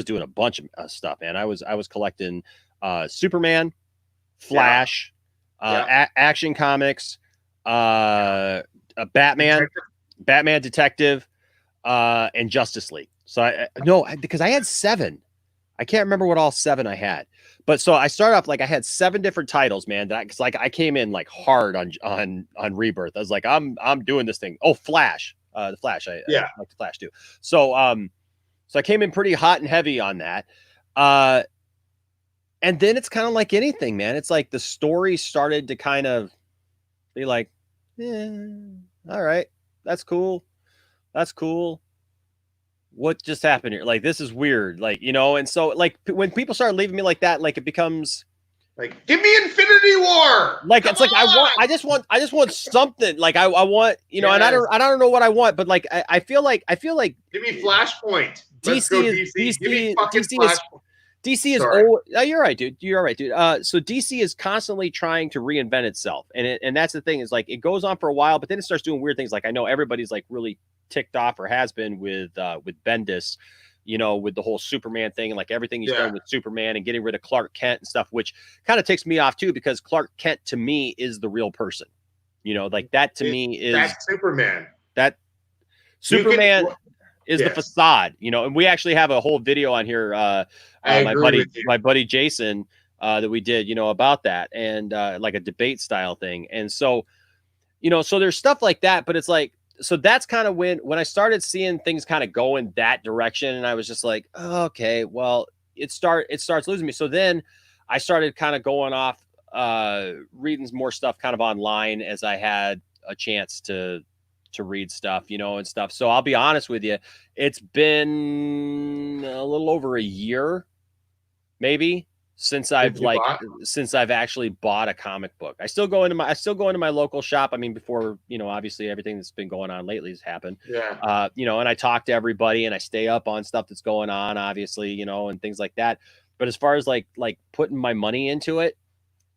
doing a bunch of stuff, man. I was collecting Superman, Flash, Action Comics, Batman, Detective, and Justice League. So because I had 7. I can't remember what all 7 I had. But so I started off like I had 7 different titles, man. Because like I came in like hard on Rebirth. I was like, I'm doing this thing. Oh, Flash, the Flash. I like the Flash too. So I came in pretty hot and heavy on that. And then it's kind of like anything, man. It's like the story started to kind of be like, all right, that's cool. What just happened here? Like, this is weird. Like, you know, and so like when people start leaving me like that, like it becomes like, give me Infinity War. Like, it's like, I just want something. Like I want, you know, and I don't know what I want, but like, I feel like give me Flashpoint. DC is old. Oh, you're right, dude. So DC is constantly trying to reinvent itself. And that's the thing, is like, it goes on for a while, but then it starts doing weird things. Like, I know everybody's like really ticked off, or has been, with Bendis, you know, with the whole Superman thing and like everything he's done with Superman and getting rid of Clark Kent and stuff, which kind of ticks me off too, because Clark Kent to me is the real person. You know, like that to me is that's Superman. That Superman is the facade, you know. And we actually have a whole video on here. My buddy Jason that we did, you know, about that, and like a debate style thing. And so, you know, so there's stuff like that, but it's like, so that's kind of when I started seeing things kind of go in that direction, and I was just like, oh, okay, well, it starts losing me. So then I started kind of going off, reading more stuff kind of online as I had a chance to read stuff, you know, and stuff. So I'll be honest with you, it's been a little over a year, maybe, since I've actually bought a comic book. I still go into my local shop. I mean, before, you know, obviously everything that's been going on lately has happened. Yeah. You know, and I talk to everybody and I stay up on stuff that's going on, obviously, you know, and things like that. But as far as like putting my money into it,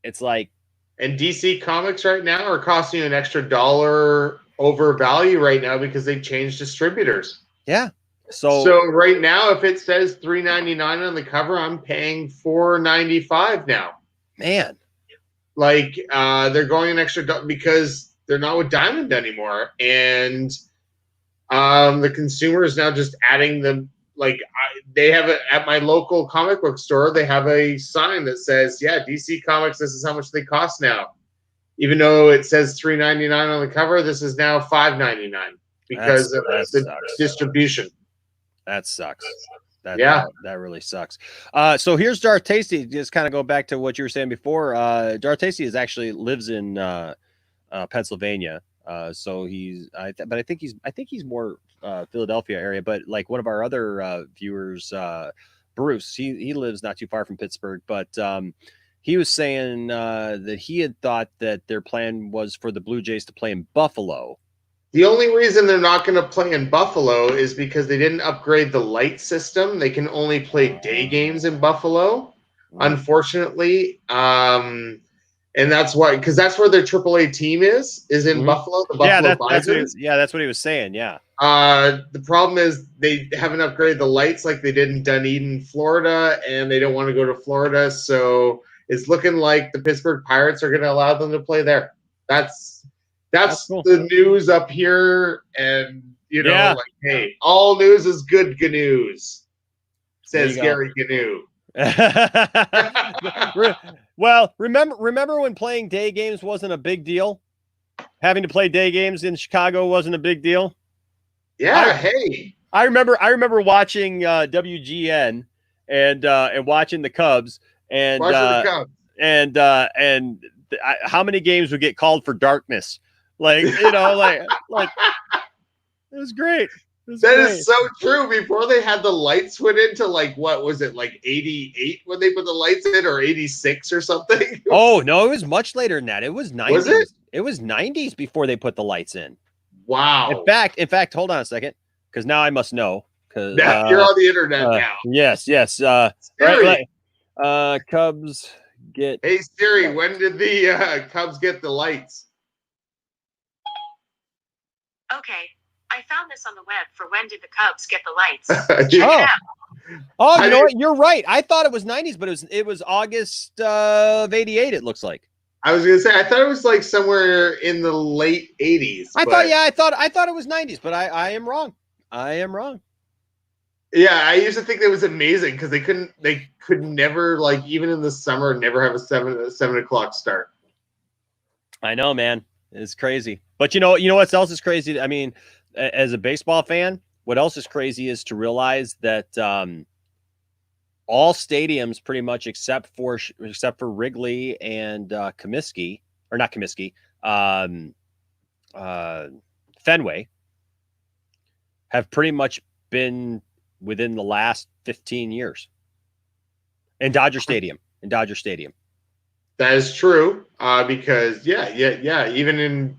it's like, and DC Comics right now are costing you an extra $1 over value right now because they changed distributors. Yeah. So right now, if it says $3.99 on the cover, I'm paying $4.95 now. Man, like they're going an extra because they're not with Diamond anymore, and the consumer is now just adding them. Like they have at my local comic book store, they have a sign that says, "Yeah, DC Comics. This is how much they cost now." Even though it says $3.99 on the cover, this is now $5.99 because of the distribution. That sucks. That really sucks. So here's Darth Tasty. Just kind of go back to what you were saying before. Darth Tasty actually lives in Pennsylvania. So but I think he's more Philadelphia area. But like one of our other viewers, Bruce, he lives not too far from Pittsburgh. But he was saying that he had thought that their plan was for the Blue Jays to play in Buffalo. The only reason they're not going to play in Buffalo is because they didn't upgrade the light system. They can only play day games in Buffalo, unfortunately. And that's why, because that's where their AAA team is in Buffalo, the Buffalo Bisons. That's what he was saying, yeah. The problem is they haven't upgraded the lights like they did in Dunedin, Florida, and they don't want to go to Florida, so it's looking like the Pittsburgh Pirates are going to allow them to play there. That's cool. The news up here, and like, hey, all news is good news, says Gary Gnu. Well, remember when playing day games wasn't a big deal? Having to play day games in Chicago wasn't a big deal. Yeah, I remember watching WGN and watching the Cubs and how many games would get called for darkness? Like, like it was great. That is so true. Before they had the lights put into, like, what was it, like 88 when they put the lights in, or 86 or something? Oh no, it was much later than that. It was 90s. Was it? It was 90s before they put the lights in. Wow. In fact, hold on a second, because now I must know. Because you're on the internet now. Yes. Siri. Cubs get. Hey Siri, when did the Cubs get the lights? Okay, I found this on the web for when did the Cubs get the lights. Check it out. Oh, you know what? You're right. I thought it was 90s, but it was August of 88. It looks like. I was gonna say I thought it was like somewhere in the late 80s. I thought it was 90s, but I am wrong. I am wrong. Yeah, I used to think that was amazing because they could never, like, even in the summer, never have a 7 o'clock start. I know, man. It's crazy. But you know what else is crazy? I mean, as a baseball fan, what else is crazy is to realize that all stadiums, pretty much except for Wrigley and Comiskey, or not Comiskey, Fenway, have pretty much been within the last 15 years. And Dodger Stadium. That is true. Because even in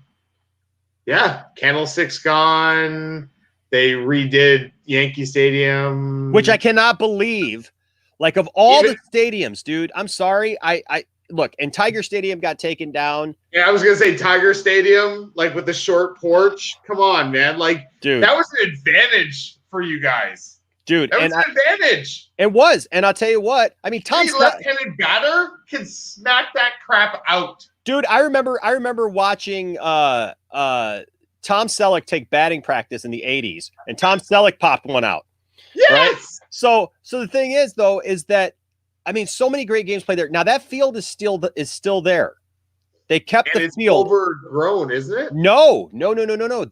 Candlestick's gone. They redid Yankee Stadium, which I cannot believe. Like, of all the stadiums, dude, I'm sorry. I look, and Tiger Stadium got taken down. Yeah, I was gonna say Tiger Stadium, like with the short porch. Come on, man. Like, dude, that was an advantage for you guys. Dude, that was an advantage. It was, and I'll tell you what. I mean, left-handed batter can smack that crap out. Dude, I remember watching Tom Selleck take batting practice in the 80s, and Tom Selleck popped one out. Yes. Right? So the thing is, though, is that, I mean, so many great games played there. Now that field is still there. They kept the field overgrown, isn't it? No. That's Silverdome.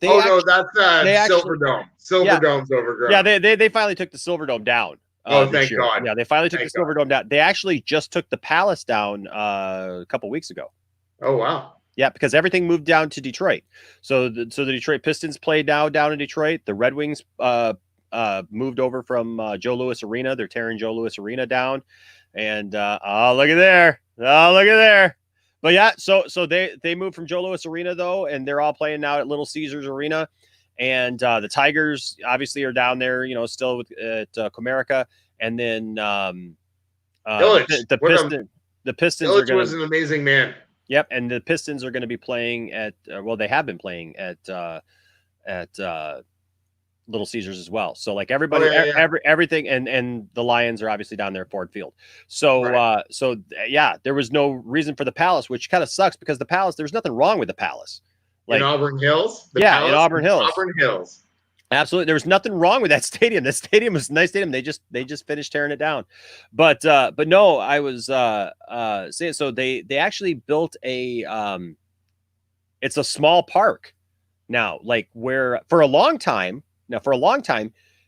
Silverdome's overgrown. Yeah, they finally took the Silverdome down. Thank God. Yeah, they finally took the Silverdome down. They actually just took the Palace down a couple weeks ago. Oh wow. Yeah, because everything moved down to Detroit. So the Detroit Pistons play now down in Detroit. The Red Wings moved over from Joe Louis Arena. They're tearing Joe Louis Arena down. And look at there. But yeah, so they moved from Joe Louis Arena, though, and they're all playing now at Little Caesars Arena. And the Tigers obviously are down there, still at Comerica. And then the Pistons Illich was an amazing man. Yep, and the Pistons are going to be playing at they have been playing at Little Caesars as well. So like everybody, everything, and the Lions are obviously down there at Ford Field. So there was no reason for the Palace, which kind of sucks because the Palace, there's nothing wrong with the Palace. Like, in Auburn Hills? In Auburn Hills. Auburn Hills. Absolutely. There was nothing wrong with that stadium. That stadium was a nice stadium. They just finished tearing it down. But no, I was saying, so they actually built it's a small park now, like where for a long time,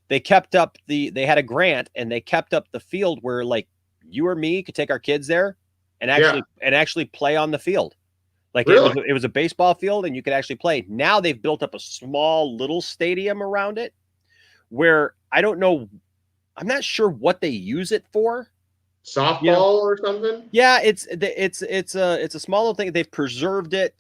they kept up they had a grant and they kept up the field where like you or me could take our kids there and actually play on the field. Like really? It was a baseball field and you could actually play. Now they've built up a small little stadium around it where I don't know. I'm not sure what they use it for. Softball or something? Yeah, it's a small little thing. They've preserved it,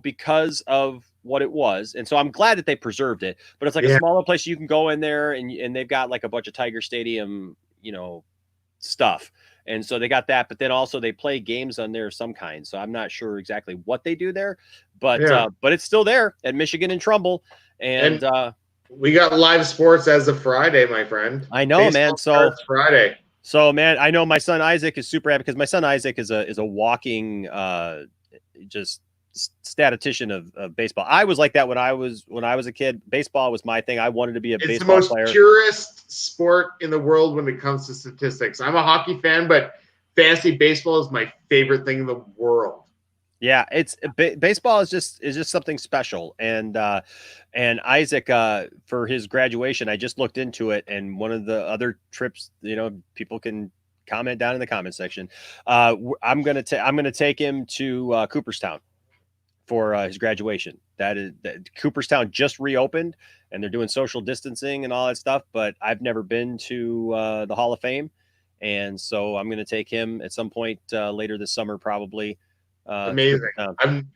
because of what it was. And so I'm glad that they preserved it, but it's like a smaller place. You can go in there and they've got like a bunch of Tiger Stadium, you know, stuff. And so they got that, but then also they play games on there of some kind. So I'm not sure exactly what they do there, but it's still there at Michigan and Trumbull. And we got live sports as of Friday, my friend. I know, Baseball man. So starts Friday. So, man, I know my son Isaac is super happy because my son Isaac is a walking just statistician of baseball. I was like that when I was a kid. Baseball was my thing. I wanted to be a baseball player. It's the most purest sport in the world when it comes to statistics. I'm a hockey fan, but fantasy baseball is my favorite thing in the world. Yeah, it's baseball is just something special. And Isaac, for his graduation, I just looked into it, and one of the other trips, you know, people can comment down in the comment section. I'm gonna take him to Cooperstown for his graduation. That Cooperstown just reopened, and they're doing social distancing and all that stuff. But I've never been to the Hall of Fame, and so I'm gonna take him at some point later this summer, probably. Amazing.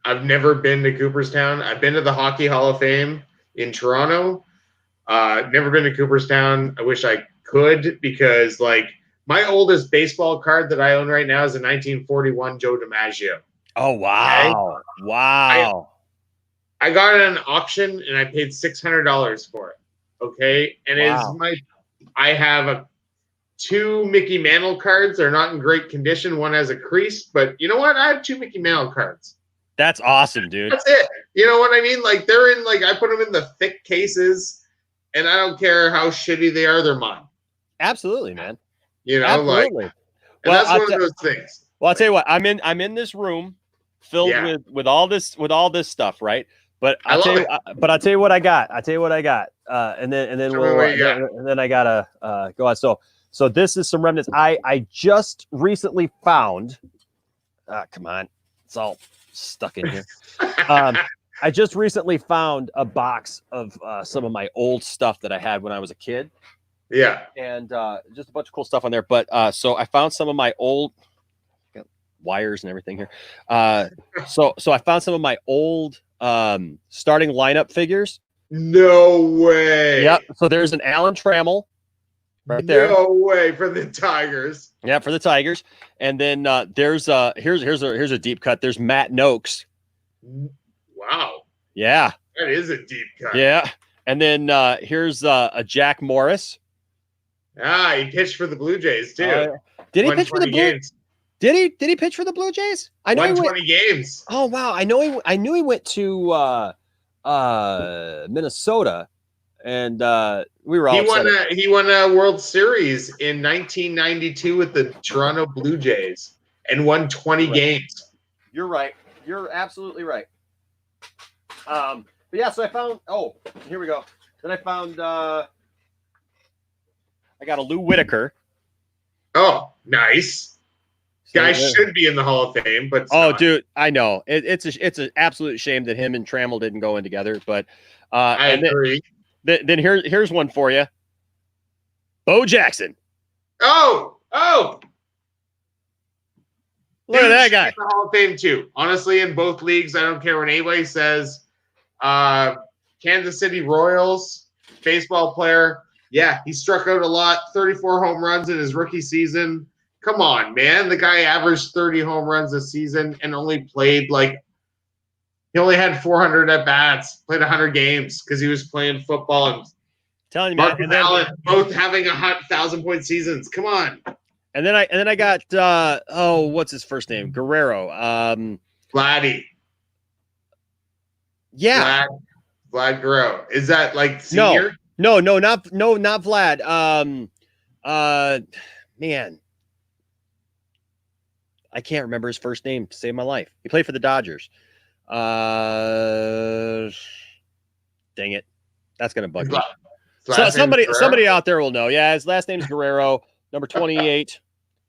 I've never been to Cooperstown. I've been to the Hockey Hall of Fame in Toronto. Never been to Cooperstown. I wish I could, because like my oldest baseball card that I own right now is a 1941 Joe DiMaggio. Oh wow. Okay? Wow. I got it at an auction and I paid $600 for it. Okay. And I have two Mickey Mantle cards. They're not in great condition. One has a crease, but you know what? I have two Mickey Mantle cards. That's awesome, dude. That's it. You know what I mean? Like they're in, like I put them in the thick cases, and I don't care how shitty they are. They're mine. Absolutely, man. You know, absolutely. Like, and that's one of those things. Well, I'll tell you what. I'm in this room filled with all this stuff, right? But I'll tell you what I got. And then I gotta go on. So this is some remnants. I just recently found. Come on, it's all stuck in here. I just recently found a box of some of my old stuff that I had when I was a kid. Yeah, and just a bunch of cool stuff on there. But so I found some of my old wires and everything here. So I found some of my old starting lineup figures. No way. Yep. So there's an Alan Trammell. Right there. No way, for the Tigers. Yeah, for the Tigers. And then there's here's a deep cut. There's Matt Noakes. Wow. Yeah. That is a deep cut. Yeah. And then here's a Jack Morris. He pitched for the Blue Jays too. Did he pitch for the Blue Jays? Did he pitch for the Blue Jays? I know 120 games. Oh wow. I knew he went to Minnesota. And we were all he won a World Series in 1992 with the Toronto Blue Jays and won 20 games. You're right. You're absolutely right. But yeah, so I found. Oh, here we go. Then I found. I got a Lou Whitaker. Oh, nice. Guy should be in the Hall of Fame, but not. Dude, I know it's an absolute shame that him and Trammell didn't go in together. But I agree. Then here's one for you. Bo Jackson. Oh. Look at that guy. The Hall of Fame too. Honestly, in both leagues, I don't care what anybody says. Kansas City Royals, baseball player. Yeah, he struck out a lot. 34 home runs in his rookie season. Come on, man. The guy averaged 30 home runs this season and only played he only had 400 at bats, played 100 games because he was playing football and telling you, Mark and Allen both having 1,000-point seasons. Come on. And then I got what's his first name? Guerrero. Vladdy. Yeah. Vlad Guerrero. Is that like senior? No, not Vlad. Man. I can't remember his first name to save my life. He played for the Dodgers. Dang it. That's gonna bug me. So somebody out there will know. Yeah, his last name is Guerrero, number 28.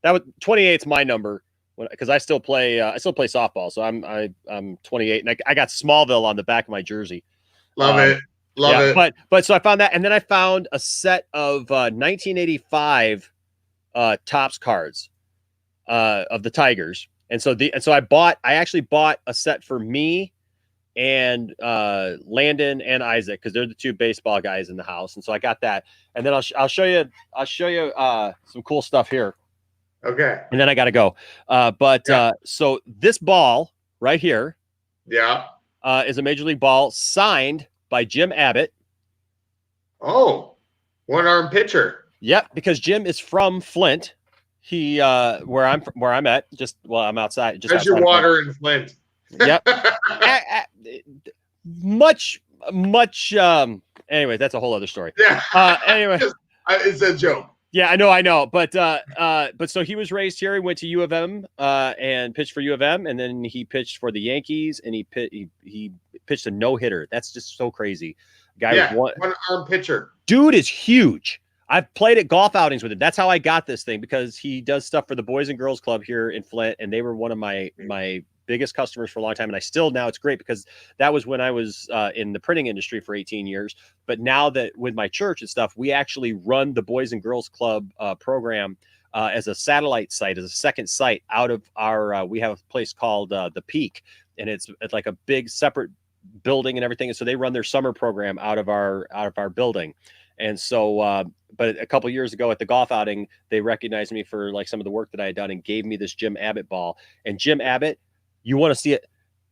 28's my number because I still play softball. So I'm 28, and I got Smallville on the back of my jersey. Love it. But so I found that, and then I found a set of 1985 Topps cards of the Tigers. And so I actually bought a set for me and Landon and Isaac, because they're the 2 baseball guys in the house. And so I got that. And then I'll show you some cool stuff here. Okay. And then I got to go. So this ball right here is a Major League ball signed by Jim Abbott. Oh, one-arm pitcher. Yep, because Jim is from Flint. He where I'm at, I'm outside. Just How's your water in Flint? Yep. Much. Anyway, that's a whole other story. Yeah. Anyway, it's a joke. Yeah, I know. But so he was raised here. He went to U of M and pitched for U of M, and then he pitched for the Yankees, and he pitched a no-hitter. That's just so crazy. Guy with one-arm pitcher. Dude is huge. I've played at golf outings with him. That's how I got this thing, because he does stuff for the Boys and Girls Club here in Flint, and they were one of my biggest customers for a long time. And I still, now it's great because that was when I was in the printing industry for 18 years. But now that with my church and stuff, we actually run the Boys and Girls Club program as a satellite site, as a second site out of our, we have a place called the Peak, and it's like a big separate building and everything. And so they run their summer program out of our building. And so, but a couple years ago at the golf outing, they recognized me for like some of the work that I had done and gave me this Jim Abbott ball. And Jim Abbott, you want to see it?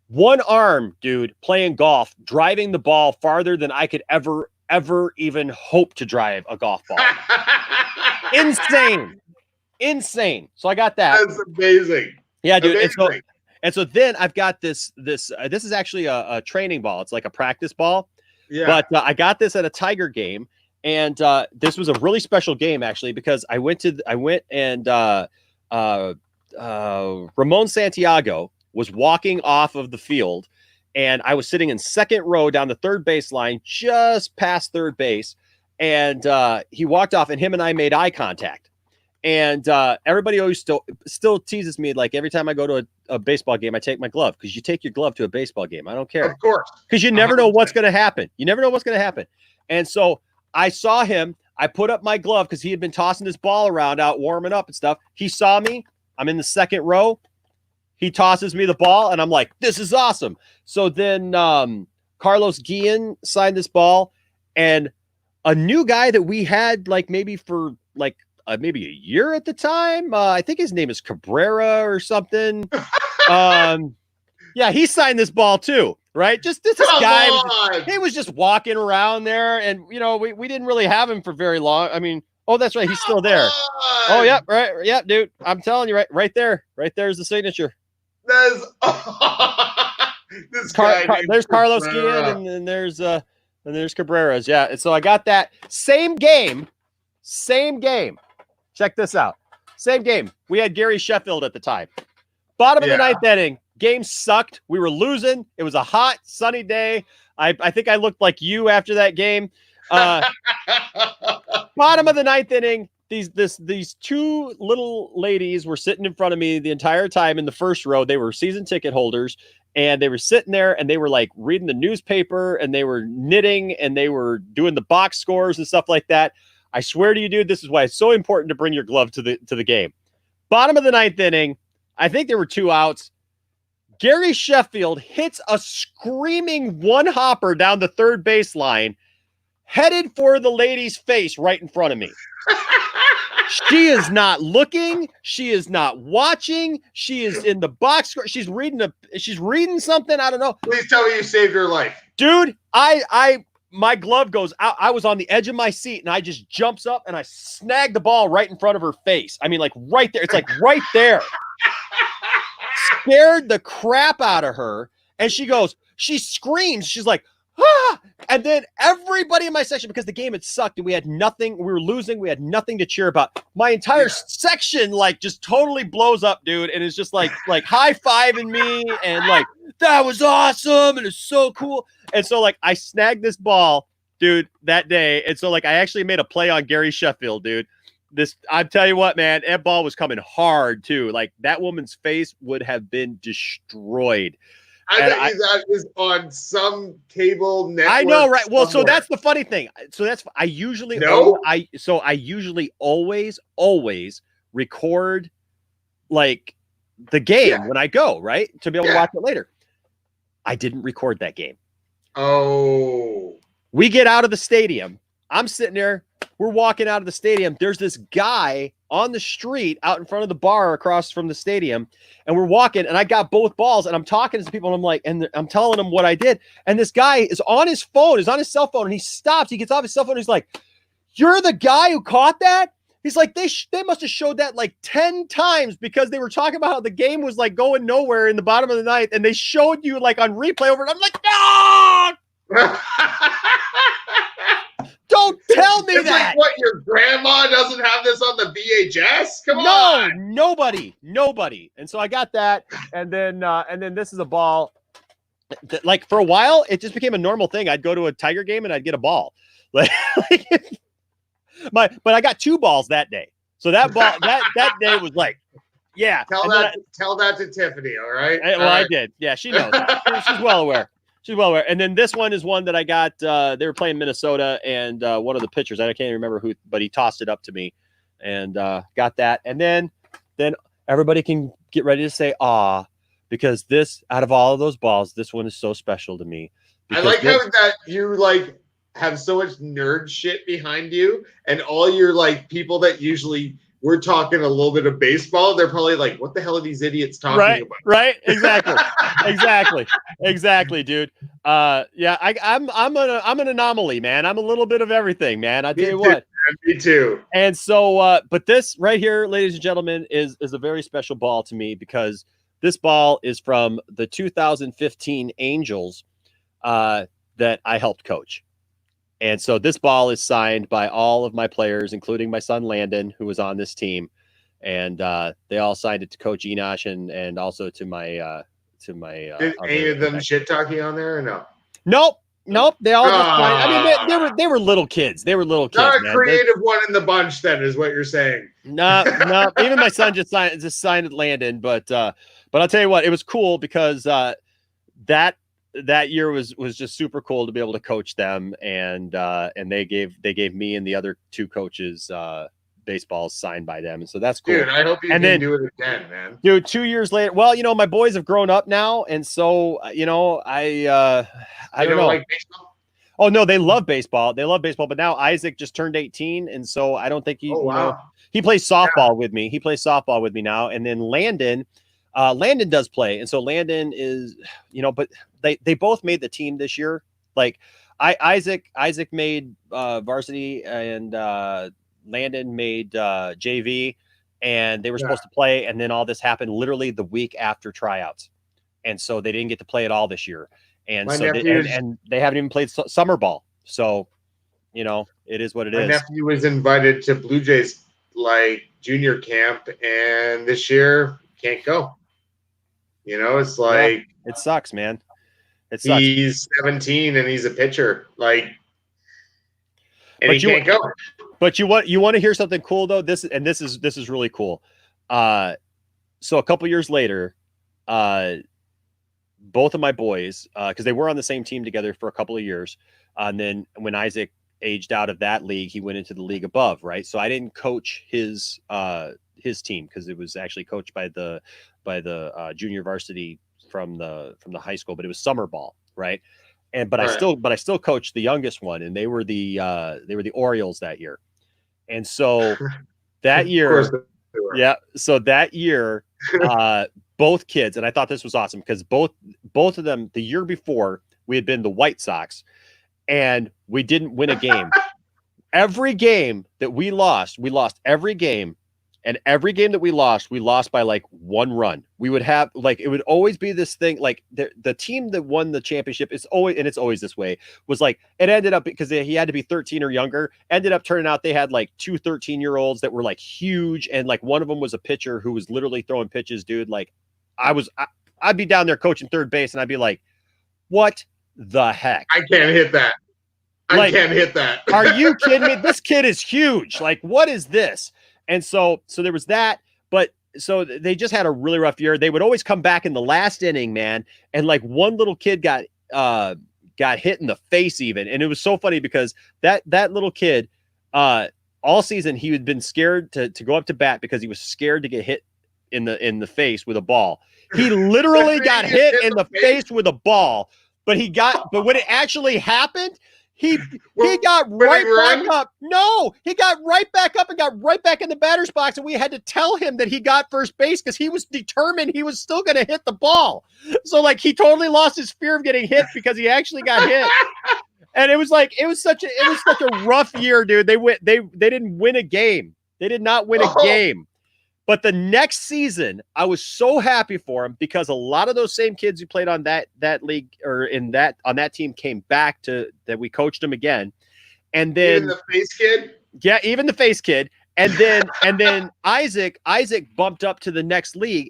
One arm, dude, playing golf, driving the ball farther than I could ever even hope to drive a golf ball. Insane. So I got that. That's amazing. Yeah, dude. And so then I've got this is actually a training ball. It's like a practice ball. Yeah. But I got this at a Tiger game. And this was a really special game, actually, because I went and Ramon Santiago was walking off of the field, and I was sitting in second row down the third base line, just past third base. And he walked off, and him and I made eye contact. And everybody always still teases me, like every time I go to a baseball game, I take my glove, because you take your glove to a baseball game. I don't care. Of course. Because you never know what's going to happen. And so I saw him. I put up my glove because he had been tossing his ball around out warming up and stuff. He saw me. I'm in the second row. He tosses me the ball, and I'm like, this is awesome. So then Carlos Guillen signed this ball, and a new guy that we had like maybe for like maybe a year at the time. I think his name is Cabrera or something. Yeah, he signed this ball too. Right? Just this guy, he was just walking around there, and we didn't really have him for very long. I mean, oh, that's right, he's still there. Oh, yeah, right, yeah, dude. I'm telling you, right there's the signature. There's this guy. There's Carlos Guillen, and there's Cabrera's. Yeah, and so I got that same game. Check this out. Same game. We had Gary Sheffield at the time. Bottom of the ninth inning. Game sucked. We were losing. It was a hot, sunny day. I think I looked like you after that game. Bottom of the ninth inning. These two little ladies were sitting in front of me the entire time in the first row. They were season ticket holders, and they were sitting there, and they were like reading the newspaper, and they were knitting, and they were doing the box scores and stuff like that. I swear to you, dude, this is why it's so important to bring your glove to the game. Bottom of the ninth inning. I think there were 2 outs. Gary Sheffield hits a screaming one-hopper down the third baseline, headed for the lady's face right in front of me. She is not looking. She is not watching. She is in the box. She's reading something. I don't know. Please tell me you saved her life. Dude, my glove goes out. I was on the edge of my seat, and I just jumps up, and I snagged the ball right in front of her face. I mean, like right there. It's like right there. Scared the crap out of her, and she screams. She's like, ah! And then everybody in my section, because the game had sucked and we had nothing, we were losing, we had nothing to cheer about. My entire section like just totally blows up, dude, and it's just like high-fiving me and like, that was awesome and it's so cool. And so like I snagged this ball, dude, that day, and so like I actually made a play on Gary Sheffield, dude. I tell you what, man, that ball was coming hard too. Like that woman's face would have been destroyed. I bet that is on some cable network. I know, right? Well, somewhere. so that's the funny thing. So I usually always record like the game when I go, right? To be able to watch it later. I didn't record that game. Oh. We get out of the stadium. I'm sitting there. We're walking out of the stadium. There's this guy on the street out in front of the bar across from the stadium. And we're walking, and I got both balls, and I'm talking to people, and I'm like, and I'm telling him what I did. And this guy is on his phone, is on his cell phone, and he stops. He gets off his cell phone. And he's like, "You're the guy who caught that?" He's like, they must have showed that like 10 times because they were talking about how the game was like going nowhere in the bottom of the ninth, and they showed you like on replay over. And I'm like, no! Don't tell me it's that. Like, what, your grandma doesn't have this on the VHS? Come on. Nobody. And so I got that, and then this is a ball. Like for a while, it just became a normal thing. I'd go to a Tiger game and I'd get a ball. But I got 2 balls that day. So that ball that day was like, yeah. Tell that to Tiffany, all right? I did. Yeah, she knows. She's well aware. She's well aware. And then this one is one that I got. They were playing Minnesota, and one of the pitchers, I can't even remember who, but he tossed it up to me, and got that. And then everybody can get ready to say "ah," because this, out of all of those balls, this one is so special to me. I like how that you like have so much nerd shit behind you, and all your like people that usually we're talking a little bit of baseball, they're probably like, what the hell are these idiots talking about? Right. Exactly, dude. Yeah, I'm an anomaly, man. I'm a little bit of everything, man. I tell you what. Me too. And so, but this right here, ladies and gentlemen, is a very special ball to me because this ball is from the 2015 Angels that I helped coach. And so this ball is signed by all of my players, including my son Landon, who was on this team, and they all signed it to Coach Enosh and also to my Did any of them shit talking on there or no? Nope. They all just signed. I mean, they were little kids. They were little kids. Not a creative one in the bunch, then, is what you're saying. No. Even my son just signed Landon, but I'll tell you what, it was cool because that year was just super cool to be able to coach them, and they gave me and the other 2 coaches baseballs signed by them, and so that's cool. Dude, I hope you can do it again, man. Dude, 2 years later, well, my boys have grown up now, and so I don't know. Like baseball? Oh no, they love baseball. But now Isaac just turned 18, and so I don't think he. He plays softball with me. He plays softball with me now, and then Landon does play, and so Landon is, but they both made the team this year. Like Isaac made varsity, and Landon made JV, and they were supposed to play, and then all this happened literally the week after tryouts, and so they didn't get to play at all this year, and they haven't even played summer ball. So, it is what it is. My nephew was invited to Blue Jays like junior camp, and this year can't go. It's like it sucks, man. It sucks. He's 17 and he's a pitcher, and he can't go. But you want to hear something cool though? This is really cool. So a couple years later, both of my boys, because they were on the same team together for a couple of years, and then when Isaac aged out of that league, he went into the league above, right? So I didn't coach his team because it was actually coached by the junior varsity from the high school, but it was summer ball, right? But I still coached the youngest one, and they were the Orioles that year. And so that year, both kids, and I thought this was awesome because both of them, the year before, we had been the White Sox, and we didn't win a game. Every game that we lost every game. And every game that we lost by like 1 run. We would have it would always be this thing, like the team that won the championship is always, and it's always this way, was like, it ended up because he had to be 13 or younger, ended up turning out they had like 2 13-year-olds that were like huge. And like one of them was a pitcher who was literally throwing pitches, dude. Like I'd be down there coaching third base and I'd be like, what the heck? I can't hit that. I can't hit that. Are you kidding me? This kid is huge. Like, what is this? And so there was that, but so they just had a really rough year. They would always come back in the last inning, man. And like one little kid got hit in the face even. And it was so funny because that little kid, all season, he had been scared to go up to bat because he was scared to get hit in the face with a ball. He literally got hit in the face with a ball, but when it actually happened, he got right back up. No, he got right back up and got right back in the batter's box, and we had to tell him that he got first base because he was determined he was still going to hit the ball. So like he totally lost his fear of getting hit because he actually got hit. And it was such a rough year, dude. They didn't win a game. They did not win a game. But the next season, I was so happy for him because a lot of those same kids who played on that league or on that team came back that we coached them again. And then even the face kid? Yeah, even the face kid. And then Isaac bumped up to the next league.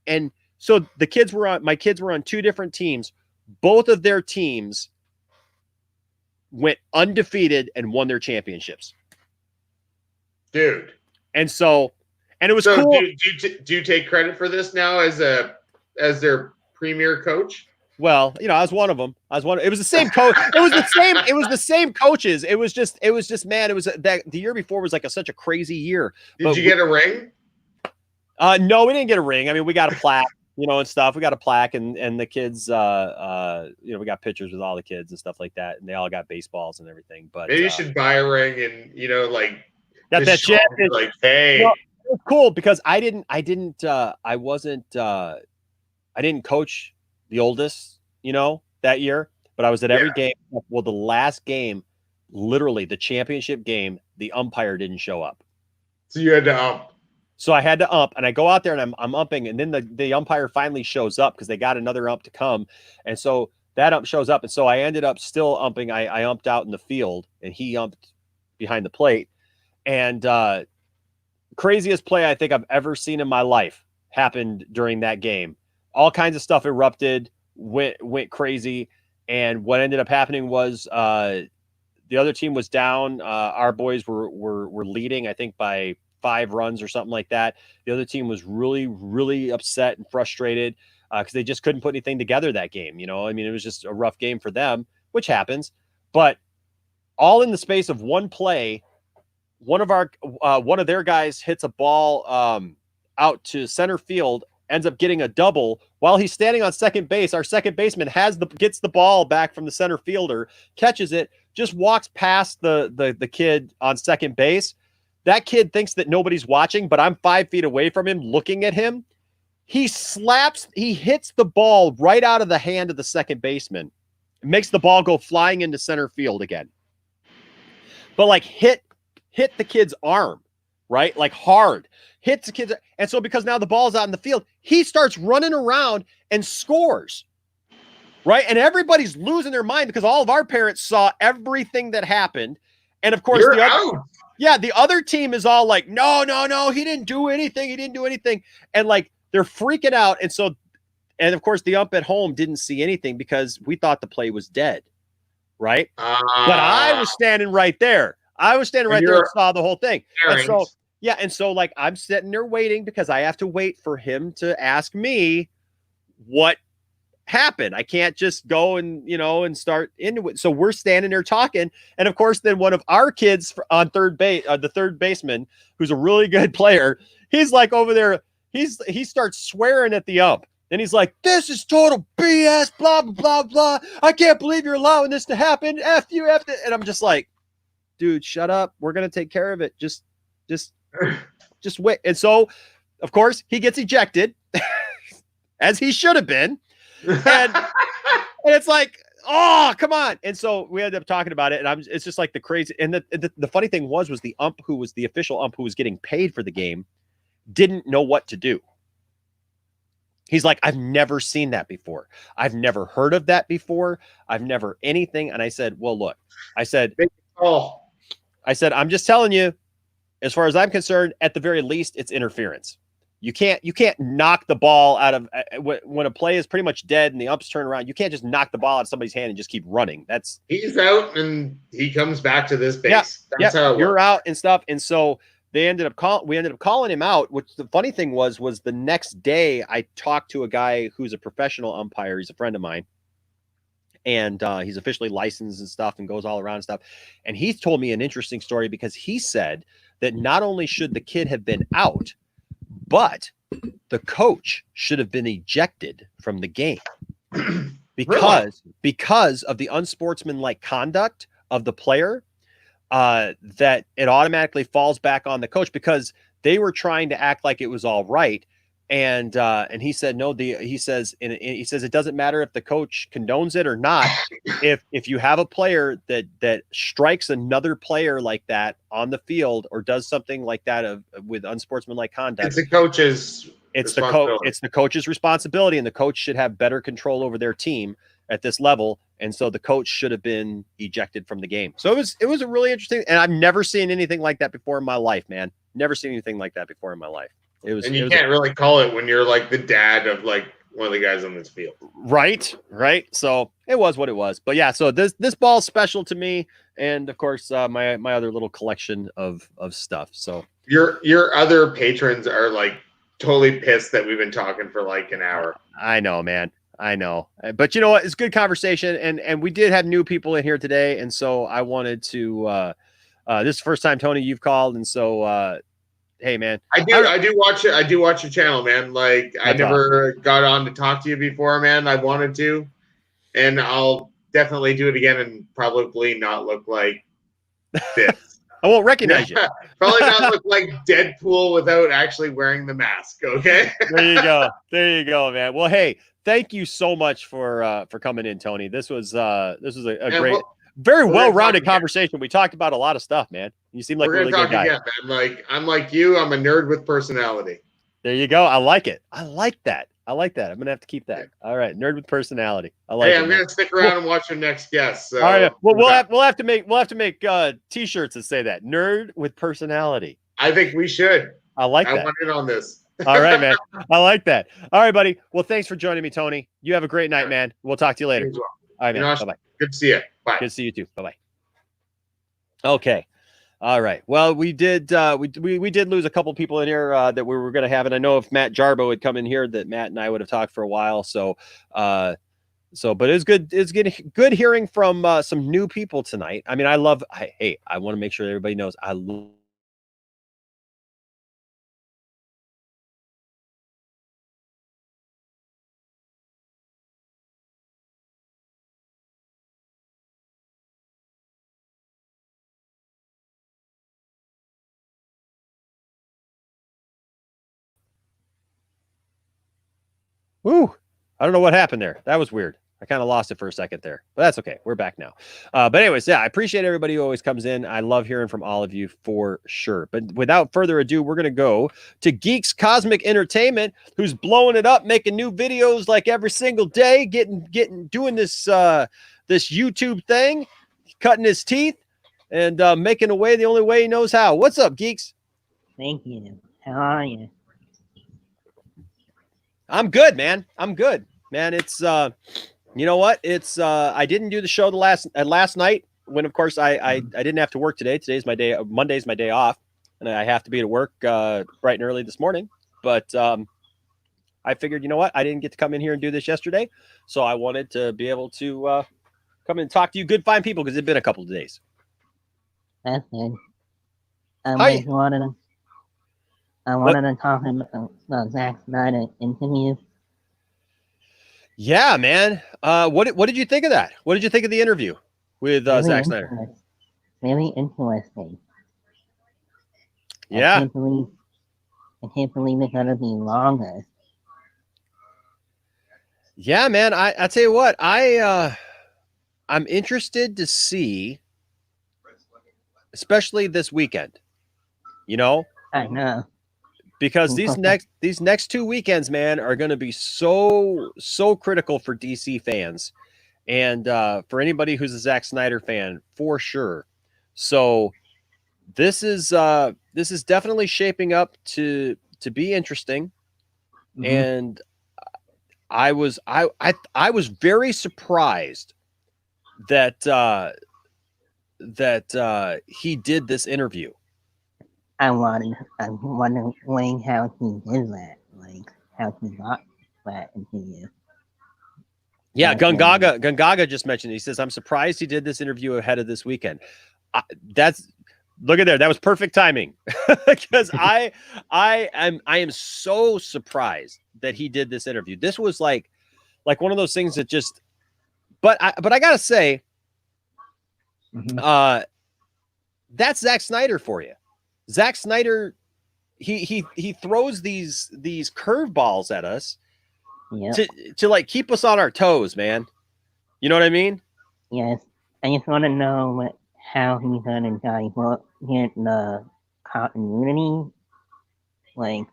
And so my kids were on two different teams. Both of their teams went undefeated and won their championships. Dude. And it was cool. Do you take credit for this now as their premier coach? Well, I was one of them. It was the same coach. It was the same coaches. It was just man. It was that the year before was like such a crazy year. Did you get a ring? No, we didn't get a ring. I mean, we got a plaque, and stuff. We got a plaque, and the kids, we got pictures with all the kids and stuff like that, and they all got baseballs and everything. But maybe you should buy a ring and got that shit. Like, hey. Well, it was cool because I didn't coach the oldest, that year, but I was at every game. Well, the last game, literally the championship game, the umpire didn't show up. So you had to ump. So I had to ump, and I go out there and I'm umping, and then the umpire finally shows up because they got another ump to come. And so that ump shows up. And so I ended up still umping. I umped out in the field and he umped behind the plate. And, craziest play I think I've ever seen in my life happened during that game. All kinds of stuff erupted, went crazy, and what ended up happening was the other team was down. Our boys were leading, I think, by 5 runs or something like that. The other team was really, really upset and frustrated because they just couldn't put anything together that game. I mean, it was just a rough game for them, which happens. But all in the space of one play, one of their guys hits a ball out to center field, ends up getting a double while he's standing on second base. Our second baseman gets the ball back from the center fielder, catches it, just walks past the kid on second base. That kid thinks that nobody's watching, but I'm 5 feet away from him looking at him. He hits the ball right out of the hand of the second baseman. It makes the ball go flying into center field again. But like hit the kid's arm, right? Like hard. Hits the kid's. And so because now the ball's out in the field, he starts running around and scores, right? And everybody's losing their mind because all of our parents saw everything that happened. And of course, the other team is all like, no, he didn't do anything. And like, they're freaking out. And of course, the ump at home didn't see anything because we thought the play was dead, right? But I was standing right there. And saw the whole thing. And so like I'm sitting there waiting because I have to wait for him to ask me what happened. I can't just go and start into it. So we're standing there talking. And of course, then one of our kids on third base, the third baseman, who's a really good player, he's like over there. He starts swearing at the ump. And he's like, this is total BS, blah, blah, blah, blah. I can't believe you're allowing this to happen. F you, F it. And I'm just like, dude, shut up. We're going to take care of it. Just wait. And so, of course, he gets ejected, as he should have been. And it's like, oh, come on. And so we ended up talking about it. And it's just like the crazy. And the funny thing was the ump who was the official ump who was getting paid for the game didn't know what to do. He's like, I've never seen that before. I've never heard of that before. I've never anything. And I said, well, look, I said, I'm just telling you, as far as I'm concerned, at the very least, it's interference. You can't knock the ball out of when a play is pretty much dead and the umps turn around. You can't just knock the ball out of somebody's hand and just keep running. He's out and he comes back to this base. That's how you're out and stuff. And so we ended up calling him out, which the funny thing was the next day I talked to a guy who's a professional umpire. He's a friend of mine. And he's officially licensed and stuff and goes all around and stuff. And he told me an interesting story because he said that not only should the kid have been out, but the coach should have been ejected from the game because of the unsportsmanlike conduct of the player, that it automatically falls back on the coach because they were trying to act like it was all right. And he said, no, he says it doesn't matter if the coach condones it or not. If you have a player that strikes another player like that on the field or does something like that with unsportsmanlike conduct, it's the coach's it's the coach's responsibility, and the coach should have better control over their team at this level. And so the coach should have been ejected from the game. So it was a really interesting, and I've never seen anything like that before in my life, man. Never seen anything like that before in my life. And you can't really call it when you're like the dad of like one of the guys on this field. Right. So it was what it was. But yeah, so this ball's special to me, and of course my other little collection of stuff. So your other patrons are like totally pissed that we've been talking for like an hour. I know, man. I know. But you know what? It's good conversation, and we did have new people in here today, and so I wanted to this is the first time, Tony, you've called, and so hey, man. I do watch it. I do watch your channel, man. Like I never got on to talk to you before, man. I wanted to, and I'll definitely do it again, and probably not look like this. I won't recognize you. Probably not look like Deadpool without actually wearing the mask. Okay. There you go, man. Well, hey, thank you so much for coming in, Tony. This was a great. Very well-rounded conversation. We talked about a lot of stuff, man. You seem like a really good guy. Again, man. Like I'm like you. I'm a nerd with personality. There you go. I like it. I like that. I'm gonna have to keep that. All right, nerd with personality. I like. Hey, I'm gonna stick around and watch your next guest. So. All right. Well, we'll have to make T-shirts that say that, nerd with personality. I think we should. I like that. I want in on this. All right, man. I like that. All right, buddy. Well, thanks for joining me, Tony. You have a great night, man. We'll talk to you later. Well. All right, man. Bye-bye. Good to see you. Bye. Good to see you too. Bye-bye. Okay. All right. Well, we did we did lose a couple people in here that we were going to have, and I know if Matt Jarbo had come in here, that Matt and I would have talked for a while. So, but it's good. It's good hearing from some new people tonight. I mean, I want to make sure everybody knows I love. Ooh, I don't know what happened there. That was weird. I kind of lost it for a second there, but that's okay. We're back now. But anyways, yeah, I appreciate everybody who always comes in. I love hearing from all of you for sure. But without further ado, we're going to go to Geeks Cosmic Entertainment, who's blowing it up, making new videos like every single day, doing this YouTube thing, cutting his teeth, and making away the only way he knows how. What's up, Geeks? Thank you. How are you? I'm good, man. It's you know what? It's I didn't do the show last night when, of course, I didn't have to work today. Today's my day. Monday's my day off, and I have to be at work bright and early this morning. But I figured, you know what? I didn't get to come in here and do this yesterday, so I wanted to be able to come in and talk to you good, fine people, because it's been a couple of days. That's good. I wanted to talk about the Zack Snyder interview. Yeah, man. What did you think of that? What did you think of the interview with Zack Snyder? Really interesting. Yeah. I can't believe it's gonna be longer. Yeah, man. I tell you what, I'm interested to see, especially this weekend. You know? I know. Because these next 2 weekends, man, are going to be so critical for DC fans, and for anybody who's a Zack Snyder fan, for sure. So this is definitely shaping up to be interesting, and I was very surprised that he did this interview. I'm wondering how he did that, like how he got that interview. Yeah, Gungaga just mentioned it. He says, "I'm surprised he did this interview ahead of this weekend." That's Look at there. That was perfect timing because I am so surprised that he did this interview. This was like one of those things that just, but I gotta say, that's Zack Snyder for you. Zack Snyder, he throws these curveballs at us to like keep us on our toes, man. You know what I mean? Yes. I just want to know how he's gonna divert the continuity. Like,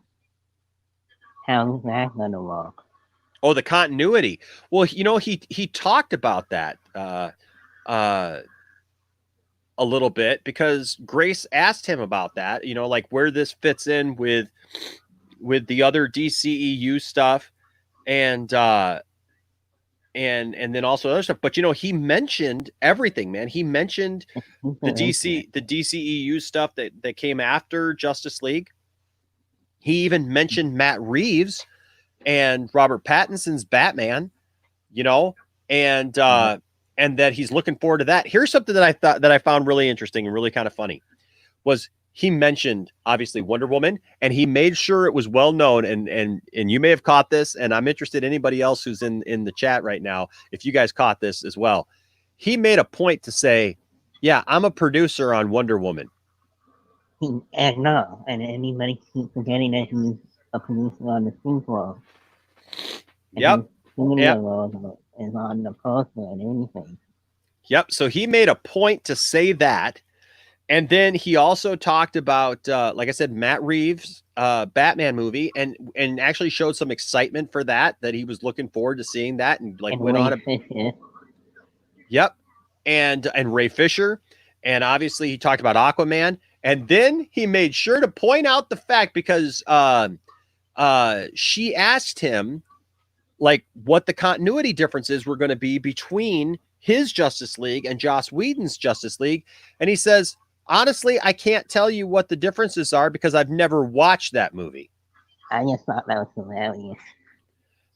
how is that gonna work? Oh, the continuity. Well, you know, he talked about that a little bit because Grace asked him about that, you know, like where this fits in with the other DCEU stuff and then also other stuff. But you know, he mentioned everything, man. He mentioned the DCEU stuff that came after Justice League. He even mentioned Matt Reeves and Robert Pattinson's Batman, you know, and that he's looking forward to that. Here's something that I found really interesting and really kind of funny was he mentioned obviously Wonder Woman, and he made sure it was well known. And you may have caught this, and I'm interested in anybody else who's in the chat right now, if you guys caught this as well. He made a point to say, yeah, I'm a producer on Wonder Woman. And no, and anybody keeps forgetting that he's a producer on the sequel. Yep. Is on the poster and anything. Yep. So he made a point to say that. And then he also talked about, like I said, Matt Reeves' Batman movie, and actually showed some excitement for that he was looking forward to seeing that, and like went on. Yep. And Ray Fisher. And obviously he talked about Aquaman. And then he made sure to point out the fact, because she asked him like what the continuity differences were going to be between his Justice League and Joss Whedon's Justice League. And he says, honestly, I can't tell you what the differences are because I've never watched that movie. I just thought that was hilarious.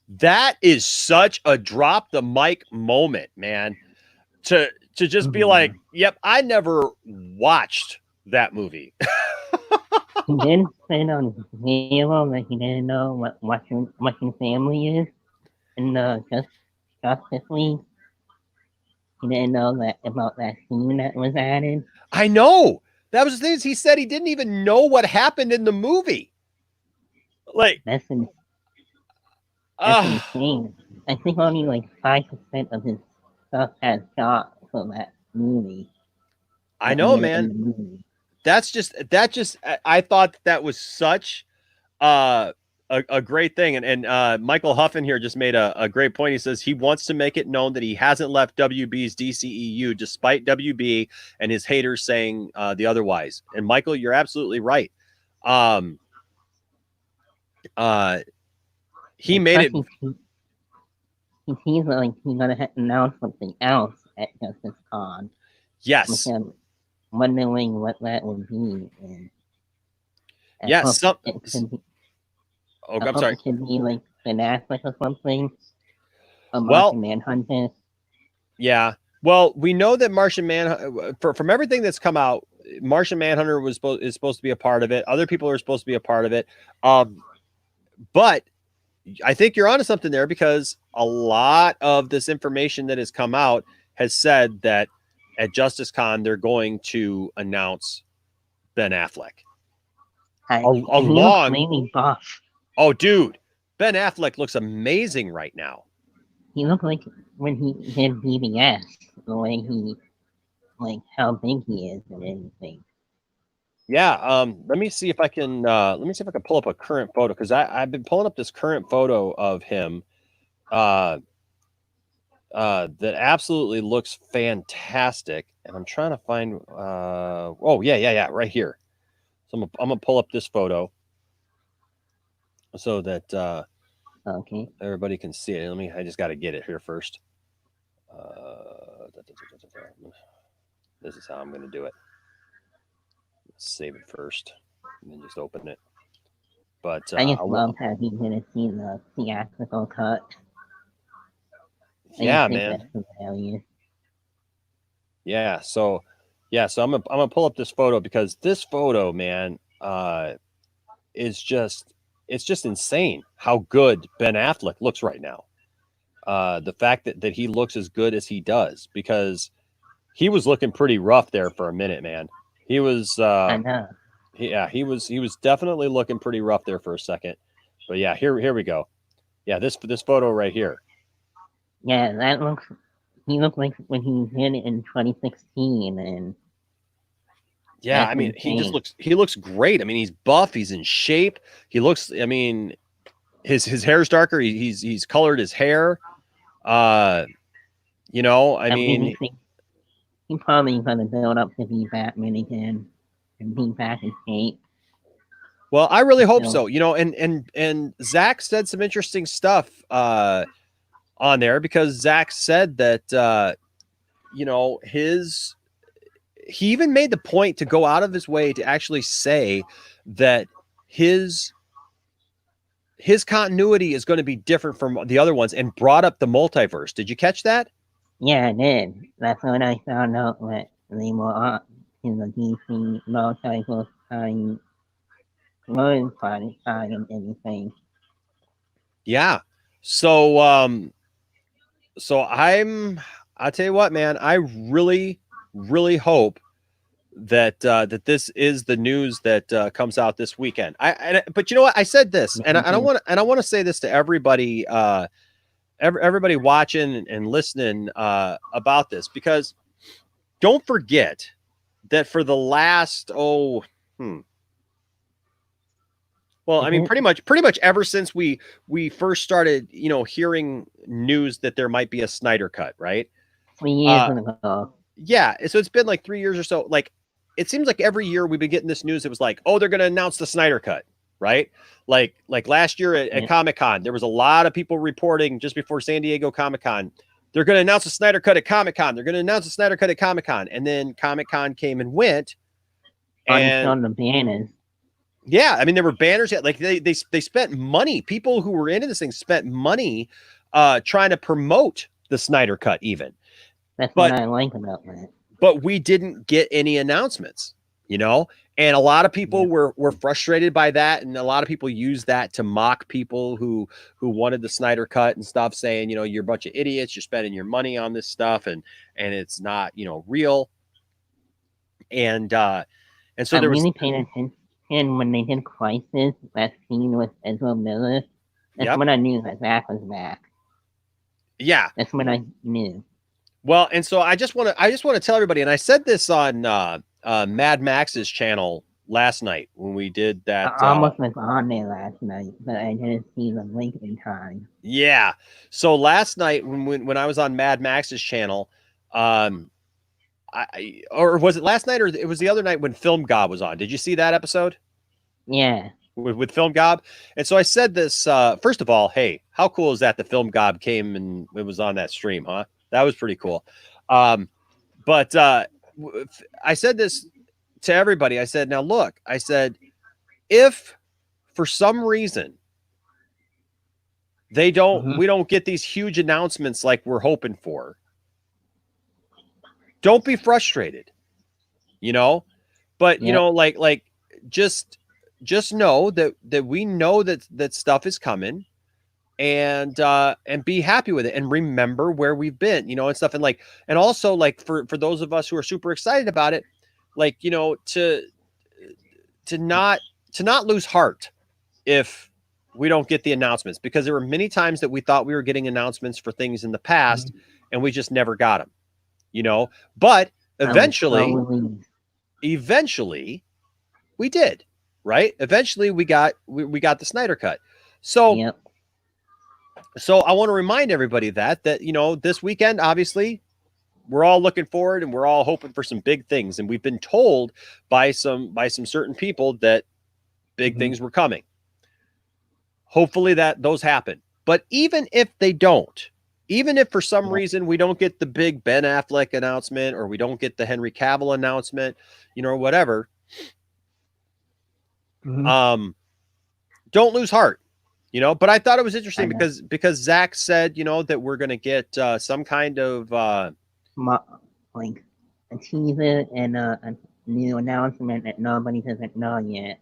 That is such a drop the mic moment, man. To just be like, yep, I never watched that movie. He didn't say on his video that he didn't know what watching family is in the Justice League. He didn't know that about that scene that was added. I know. That was the thing. He said he didn't even know what happened in the movie. Like that's insane. I think only like 5% of his stuff has shot for that movie. I know, man. That just I thought that was such a great thing. And Michael Huffin here just made a great point. He says he wants to make it known that he hasn't left WB's DCEU despite WB and his haters saying the otherwise. And Michael, you're absolutely right. He made it. He's like he's gonna announce something else at Justice Con. Yes. Wondering what that would be. And yes. I'm sorry. It should be like an aspect or something. Well, Manhunter. Yeah. Well, we know that Martian Manhunter, from everything that's come out, Martian Manhunter is supposed to be a part of it. Other people are supposed to be a part of it. But I think you're onto something there, because a lot of this information that has come out has said that at Justice Con, they're going to announce Ben Affleck. Along. Buff. Oh, dude. Ben Affleck looks amazing right now. He looked like when he did BBS, the way he, like, how big he is and everything. Yeah, let me see if I can pull up a current photo, because I've been pulling up this current photo of him that absolutely looks fantastic, and I'm trying to find right here. So I'm gonna pull up this photo so that okay, everybody can see it. I just got to get it here first. This is how I'm gonna do it. Save it first and then just open it. But I just love how he's gonna see the theatrical cut. Yeah, man. Yeah, so Yeah, so I'm gonna pull up this photo because this photo, man, is just insane how good Ben Affleck looks right now. The fact that he looks as good as he does, because he was looking pretty rough there for a minute, man. He was I know. he was definitely looking pretty rough there for a second. But yeah, here we go. Yeah, this photo right here. Yeah, that looks. He looked like when he hit it in 2016, and Yeah, that's I mean, insane. he looks great. I mean, he's buff, he's in shape. He looks, I mean, his hair's darker. He's colored his hair. You know, I mean, He probably gonna build up to be Batman again and be back in shape. well, I really hope So- so. You know, and Zach said some interesting stuff on there, because Zach said that you know, he even made the point to go out of his way to actually say that his continuity is going to be different from the other ones, and brought up the multiverse. Did you catch that? Yeah, I did. That's when I found out that they were on in the DC multiverse time, learn party side and everything. Yeah. So I'll tell you what, man, I really hope that that this is the news that comes out this weekend. But you know what? I said this, and I want to say this to everybody, everybody watching and listening about this, because don't forget that for the last I mean, pretty much ever since we first started, you know, hearing news that there might be a Snyder Cut, right? 3 years ago. Yeah, so it's been like 3 years or so. Like, it seems like every year we've been getting this news. It was like, oh, they're going to announce the Snyder Cut, right? Like last year at Comic-Con, there was a lot of people reporting just before San Diego Comic-Con, they're going to announce the Snyder Cut at Comic-Con. They're going to announce the Snyder Cut at Comic-Con. And then Comic-Con came and went. And on the banners. yeah, I mean, there were banners. Like they spent money. People who were into this thing spent money trying to promote the Snyder Cut even. That's what I like about that. But we didn't get any announcements, you know? And a lot of people were frustrated by that, and a lot of people used that to mock people who wanted the Snyder Cut and stuff, saying, you know, you're a bunch of idiots, you're spending your money on this stuff, and it's not, you know, real. And so there was really paying attention when they did Crisis, that scene with Ezra Miller. That's when I knew that Zack was back. Yeah, that's when I knew. Well, and so I just want to tell everybody, and I said this on Mad Max's channel last night when we did that. I almost was on there last night, but I didn't see the link in time. Yeah. So last night when I was on Mad Max's channel, or was it last night, or it was the other night when Film Gob was on? Did you see that episode? Yeah. With Film Gob. And so I said this, first of all, hey, how cool is that the Film Gob came and it was on that stream, huh? That was pretty cool. But I said this to everybody. I said, now look, I said, if for some reason we don't get these huge announcements like we're hoping for, don't be frustrated, you know? But you know, like just know that we know that stuff is coming, and be happy with it, and remember where we've been, you know, and stuff. And like, and also like for those of us who are super excited about it, like, you know, to not lose heart if we don't get the announcements, because there were many times that we thought we were getting announcements for things in the past and we just never got them, you know. But eventually we did, right? Eventually we got the Snyder Cut. So So I want to remind everybody that, you know, this weekend, obviously, we're all looking forward and we're all hoping for some big things. And we've been told by some certain people that big things were coming. Hopefully those happen. But even if they don't, even if for some reason we don't get the big Ben Affleck announcement, or we don't get the Henry Cavill announcement, you know, or whatever, don't lose heart. You know, but I thought it was interesting because Zach said, you know, that we're going to get some kind of like a teaser and a new announcement that nobody doesn't know yet.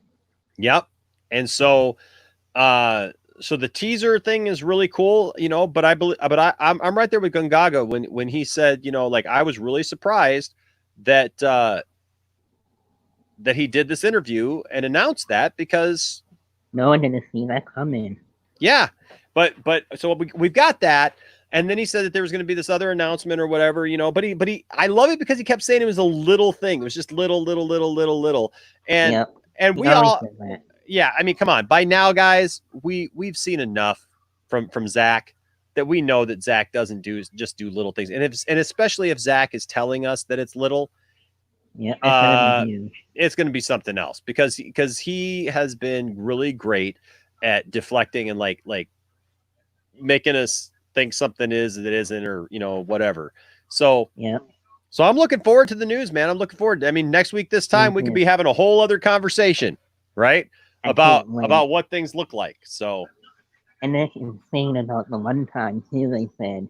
Yep. And so so the teaser thing is really cool, you know, but I'm right there with Gungaga when he said, you know, like I was really surprised that that he did this interview and announced that because no one didn't see that coming. Yeah. But so we've got that. And then he said that there was going to be this other announcement or whatever, you know, but I love it because he kept saying it was a little thing. It was just little. And, yep. and He we always all, said that. yeah, I mean, come on, by now, guys, we've seen enough from Zach that we know that Zach doesn't just do little things. And especially if Zach is telling us that it's little, yeah, it's gonna be huge. It's going to be something else because he has been really great at deflecting and like making us think something is that isn't, or, you know, whatever. So, yeah. So I'm looking forward to the news, man. I'm looking forward. I mean, next week, this time we could be having a whole other conversation, right? About what things look like. So, and that's insane about the one time too. They said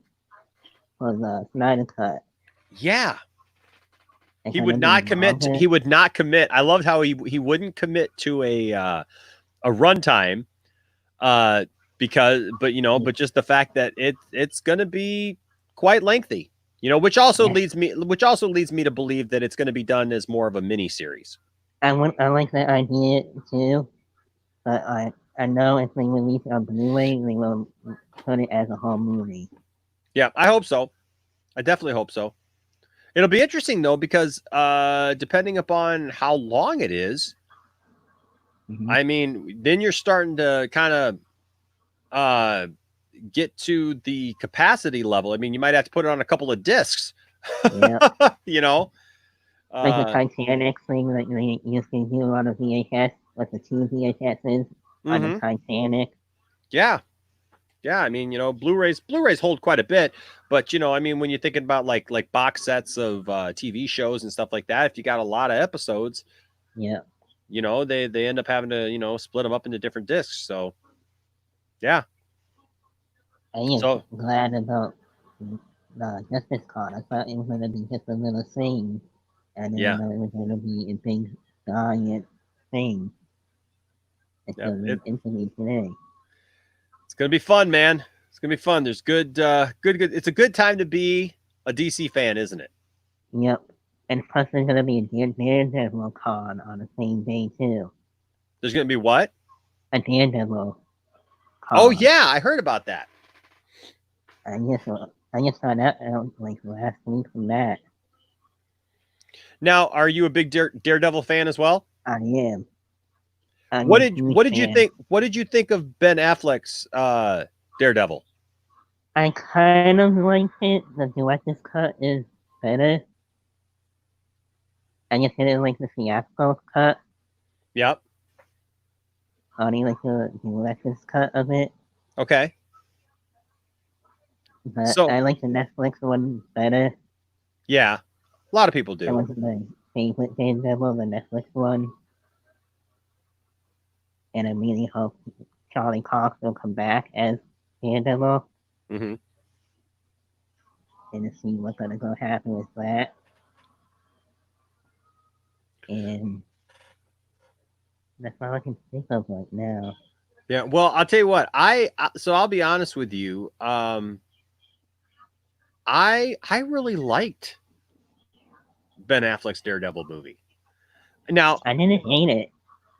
for the Snyder Cut. Yeah, he would not commit. He would not commit. I loved how he wouldn't commit to a runtime, because, but you know, but just the fact that it's going to be quite lengthy. You know, which also leads me to believe that it's going to be done as more of a mini series. I like that idea too, but I know if they release it on Blu-ray, they will put it as a whole movie. Yeah, I hope so. I definitely hope so. It'll be interesting though, because depending upon how long it is, I mean, then you're starting to kind of get to the capacity level. I mean, you might have to put it on a couple of discs. Yeah. You know, like the Titanic thing that they used to do on a VHS, with the two VHSs on the Titanic. Yeah. I mean, you know, Blu-rays hold quite a bit, but you know, I mean, when you're thinking about like box sets of TV shows and stuff like that, if you got a lot of episodes, yeah, you know, they end up having to, you know, split them up into different discs. So, yeah. I'm glad about the Justice Card. I thought it was going to be just a little thing, and then it was going to be a big giant thing. It's going to be instantly today. It's going to be fun, man. It's going to be fun. There's good. It's a good time to be a DC fan, isn't it? Yep. And plus, there's going to be a Daredevil con on the same day too. There's going to be what? A Daredevil con. Oh yeah, I heard about that. I just found out like last week from that. Now, are you a big Daredevil fan as well? I am. What did you think? What did you think of Ben Affleck's Daredevil? I kind of liked it. The director's cut is better. I just didn't like the theatrical cut. Yep. I only like the director's cut of it. Okay. But I like the Netflix one better. Yeah, a lot of people do. That was my favorite Daredevil, the Netflix one. And I really hope Charlie Cox will come back as Daredevil. Mm-hmm. And to see what's going to go happen with that. And that's all I can think of right now. Yeah, well, I'll tell you what. So I'll be honest with you. I really liked Ben Affleck's Daredevil movie. Now, I didn't hate it.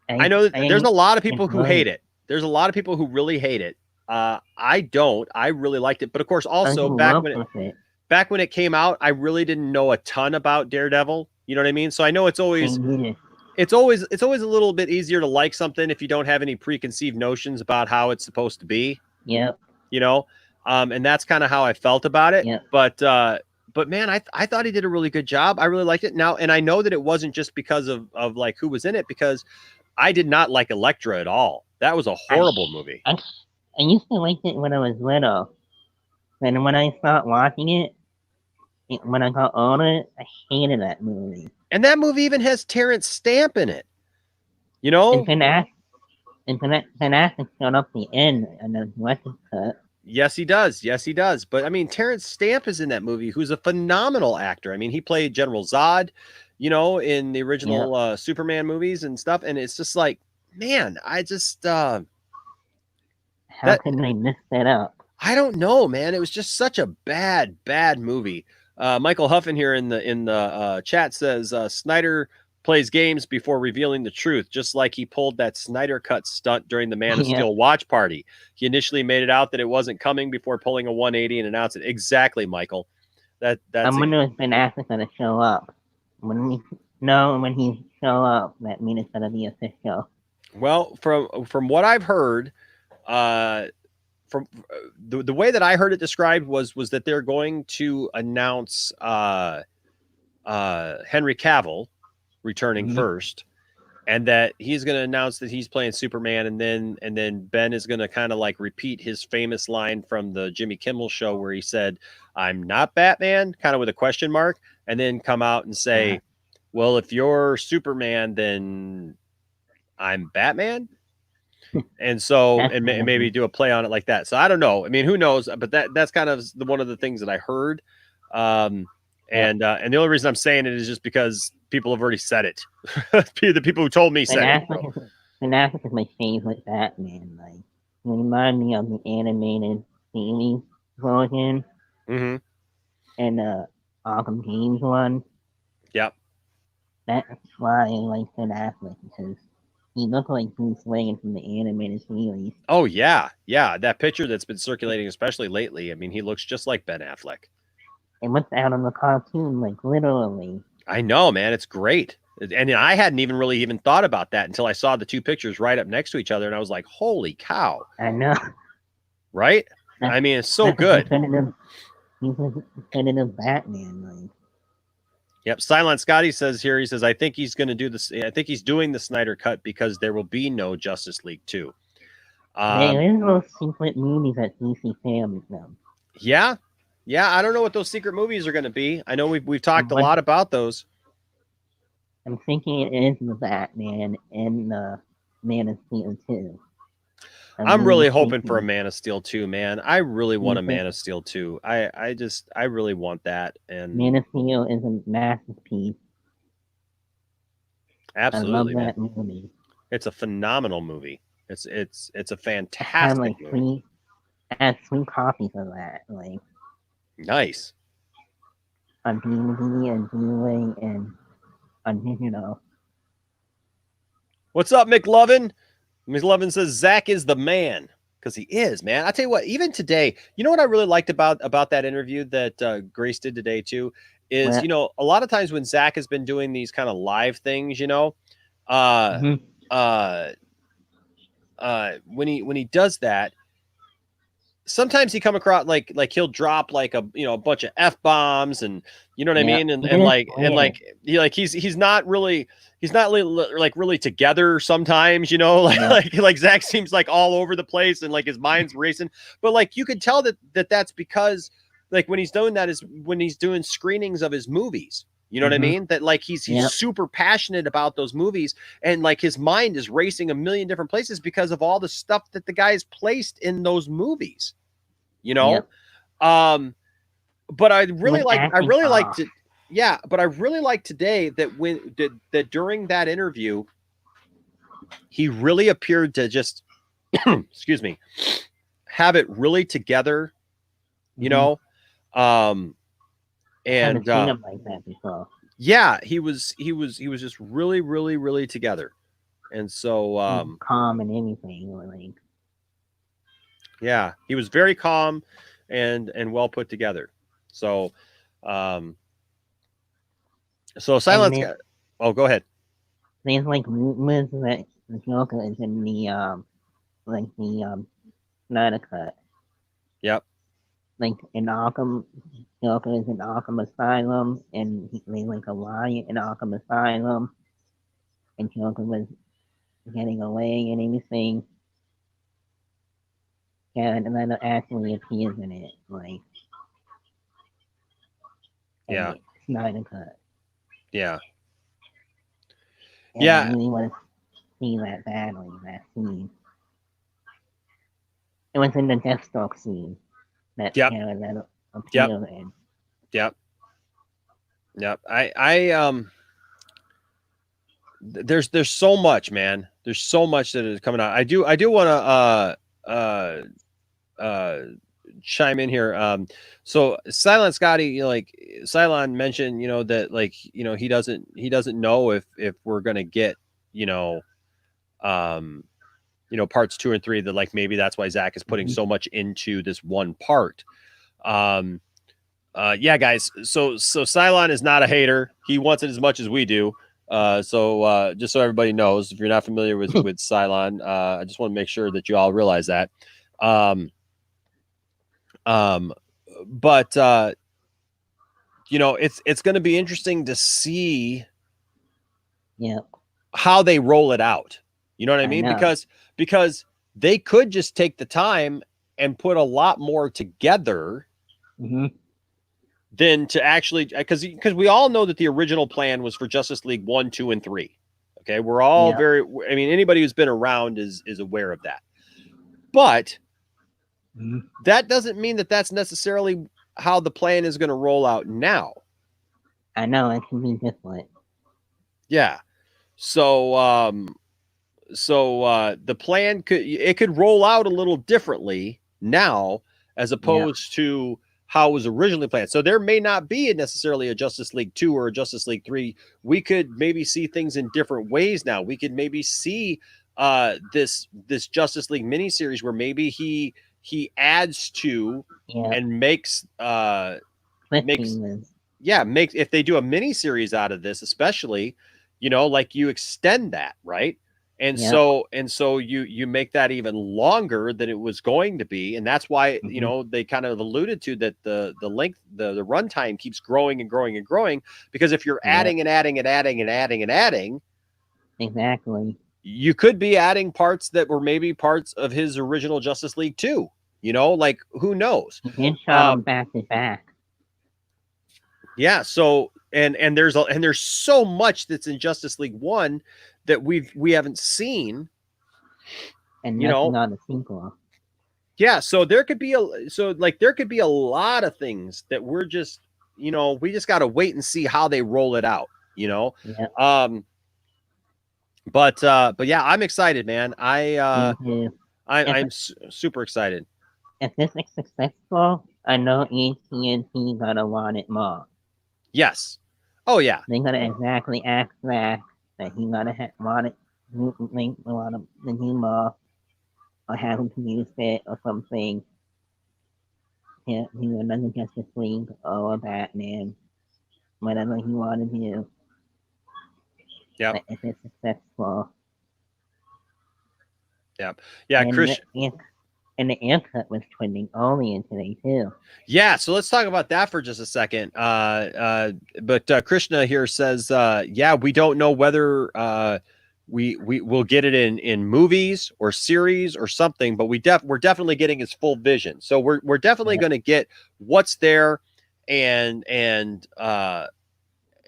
I know there's a lot of people who hate it. There's a lot of people who really hate it. I don't. I really liked it. But of course, also back when it came out, I really didn't know a ton about Daredevil. You know what I mean? So I know it's always a little bit easier to like something if you don't have any preconceived notions about how it's supposed to be. Yep. You know, and that's kind of how I felt about it. Yep. But man, I thought he did a really good job. I really liked it. Now, and I know that it wasn't just because of like who was in it, because I did not like Elektra at all. That was a horrible movie. I used to like it when I was little. And when I started watching it, when I got older, I hated that movie. And that movie even has Terrence Stamp in it. You know? And Ben Affleck showed up the end and the director's cut. Yes, he does. Yes, he does. But I mean, Terrence Stamp is in that movie, who's a phenomenal actor. I mean, he played General Zod, in the original Superman movies and stuff. And it's just like, man, I just How that can they mess that up? I don't know, man. It was just such a bad movie. Michael Huffin here in the chat says Snyder plays games before revealing the truth, just like he pulled that Snyder Cut stunt during the Man of Steel watch party. He initially made it out that it wasn't coming before pulling a 180 and announced it. Exactly, Michael. That's I wonder if Ben Affleck's gonna show up. When he show up, that means it's gonna be official. well, from what I've heard, from the way that I heard it described was that they're going to announce Henry Cavill returning first, and that he's going to announce that he's playing Superman, and then Ben is going to kind of like repeat his famous line from the Jimmy Kimmel show where he said, "I'm not Batman," kind of with a question mark, and then come out and say, "Well, if you're Superman, then I'm Batman." And so, and maybe do a play on it like that. So I don't know. I mean, who knows? But that's kind of one of the things that I heard. And the only reason I'm saying it is just because people have already said it. The people who told me said it. Ben Affleck is my favorite Batman. Like, he reminds me of the animated series version and the Arkham Games one. Yep. That's why I like Ben Affleck, because he looked like Bruce Wayne from the animated series. Oh yeah, yeah. That picture that's been circulating, especially lately. I mean, he looks just like Ben Affleck. And what's out on the cartoon, like literally. I know, man. It's great. And I hadn't even thought about that until I saw the two pictures right up next to each other, and I was like, "Holy cow!" I know, right? I mean, it's so good. He's a definitive Batman, like. Yep. Silent Scotty says here, he says, I think he's going to do this. I think he's doing the Snyder Cut because there will be no Justice League 2. There is no secret movies that DC films them. Yeah. Yeah. I don't know what those secret movies are going to be. I know we've talked a lot about those. I'm thinking it is the Batman and the Man of Steel 2. I'm really hoping for a Man of Steel 2, man. I really want a Man of Steel 2. I really want that. And Man of Steel is a masterpiece. Absolutely, I love that movie. It's a phenomenal movie. It's a fantastic movie. I have 3 copies of that. Like, nice. On DVD and Blu-ray and on digital. What's up, McLovin? McLovin says Zach is the man, because he is, man. I tell you what, even today, you know what I really liked about that interview that Grace did today too is, a lot of times when Zach has been doing these kind of live things, when he does that, sometimes he come across like he'll drop like a bunch of F-bombs and you know what I mean, and he's not really together sometimes, like Zach seems like all over the place and like his mind's racing, but like you could tell that's because like when he's doing that is when he's doing screenings of his movies. You know what I mean? That like he's super passionate about those movies, and like his mind is racing a million different places because of all the stuff that the guy's placed in those movies. But I really liked today that during that interview, he really appeared to just excuse me, have it really together, and like that before. Yeah, he was just really, really, really together. And so calm and everything, like. Yeah, he was very calm and well put together. So Silence. Go ahead. There's like rumors that the Joker is in the Snyder Cut. Yep. Like in Arkham, Joker is in Arkham Asylum, and there's like a riot in Arkham Asylum, and Joker was getting away and everything. Yeah, and then it actually appears in it, like. Yeah. Snyder Cut. Yeah. And I really want to see that badly, that scene. It was in the Deathstroke scene that Yep. that appealed in. Yep. There's so much, man. There's so much that is coming out. I do want to chime in here. So Cylon Scotty, you know, like Cylon mentioned, you know, that like, you know, he doesn't know if we're gonna get, you know, parts 2 and 3, that like maybe that's why Zack is putting so much into this one part. Yeah, guys. So Cylon is not a hater. He wants it as much as we do. So just so everybody knows, if you're not familiar with Cylon, I just want to make sure that you all realize that. But you know, it's going to be interesting to see how they roll it out. You know what I mean? Because they could just take the time and put a lot more together than to actually, because we all know that the original plan was for Justice League 1, 2, and 3. Okay, we're all I mean, anybody who's been around is aware of that. But that doesn't mean that that's necessarily how the plan is going to roll out now. I know, it can be different. Yeah. So the plan could roll out a little differently now as opposed to how it was originally planned. So there may not be necessarily a Justice League 2 or a Justice League 3. We could maybe see things in different ways now. We could maybe see this Justice League miniseries where maybe he adds to and makes if they do a miniseries out of this, especially, you know, like you extend that, right? And so you make that even longer than it was going to be. And that's why, you know, they kind of alluded to that the length, the runtime keeps growing and growing and growing, because if you're adding and adding and adding and adding and adding, exactly, you could be adding parts that were maybe parts of his original Justice League 2, you know, like who knows? He shot them back to back. Yeah. So, and there's so much that's in Justice League 1 that we haven't seen, and you know, on the sequel. Yeah, so there could be a lot of things that we're just, you know, we just got to wait and see how they roll it out, you know. But yeah, I'm excited, man. I'm super excited. If this is successful, I know AT&T gonna want it more. Yes. Oh yeah. They're gonna exactly ask that he gonna want it, want to do more, or have him to use it or something. Yeah, he will another Justice League or a Batman, whatever he want to do. Yeah. If it's successful. Yeah. Yeah, Chris. And the aircut was trending earlier today too. Yeah, so let's talk about that for just a second. But Krishna here says, yeah, we don't know whether we will get it in movies or series or something, but we're definitely getting his full vision. So we're definitely going to get what's there, and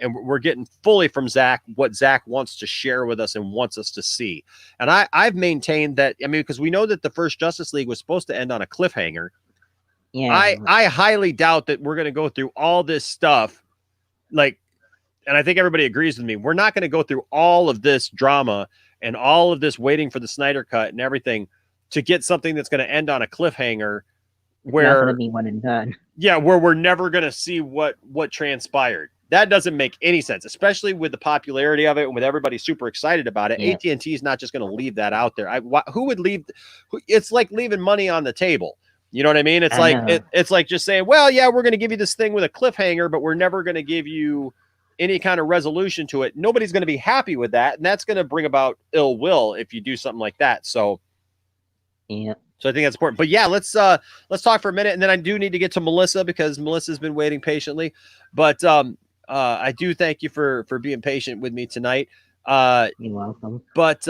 we're getting fully from Zack what Zack wants to share with us and wants us to see. And I've maintained that, I mean, because we know that the first Justice League was supposed to end on a cliffhanger. Yeah. I highly doubt that we're going to go through all this stuff. Like, and I think everybody agrees with me. We're not going to go through all of this drama and all of this waiting for the Snyder Cut and everything to get something that's going to end on a cliffhanger where it's not going to be one and done. Yeah, where we're never going to see what transpired. That doesn't make any sense, especially with the popularity of it and with everybody super excited about it. Yeah. AT&T is not just going to leave that out there. Who would leave? It's like leaving money on the table. You know what I mean? It's it's like just saying, well, yeah, we're going to give you this thing with a cliffhanger, but we're never going to give you any kind of resolution to it. Nobody's going to be happy with that, and that's going to bring about ill will if you do something like that. So, yeah. So I think that's important. But yeah, let's talk for a minute, and then I do need to get to Melissa because Melissa's been waiting patiently. But I do thank you for being patient with me tonight. You're welcome. But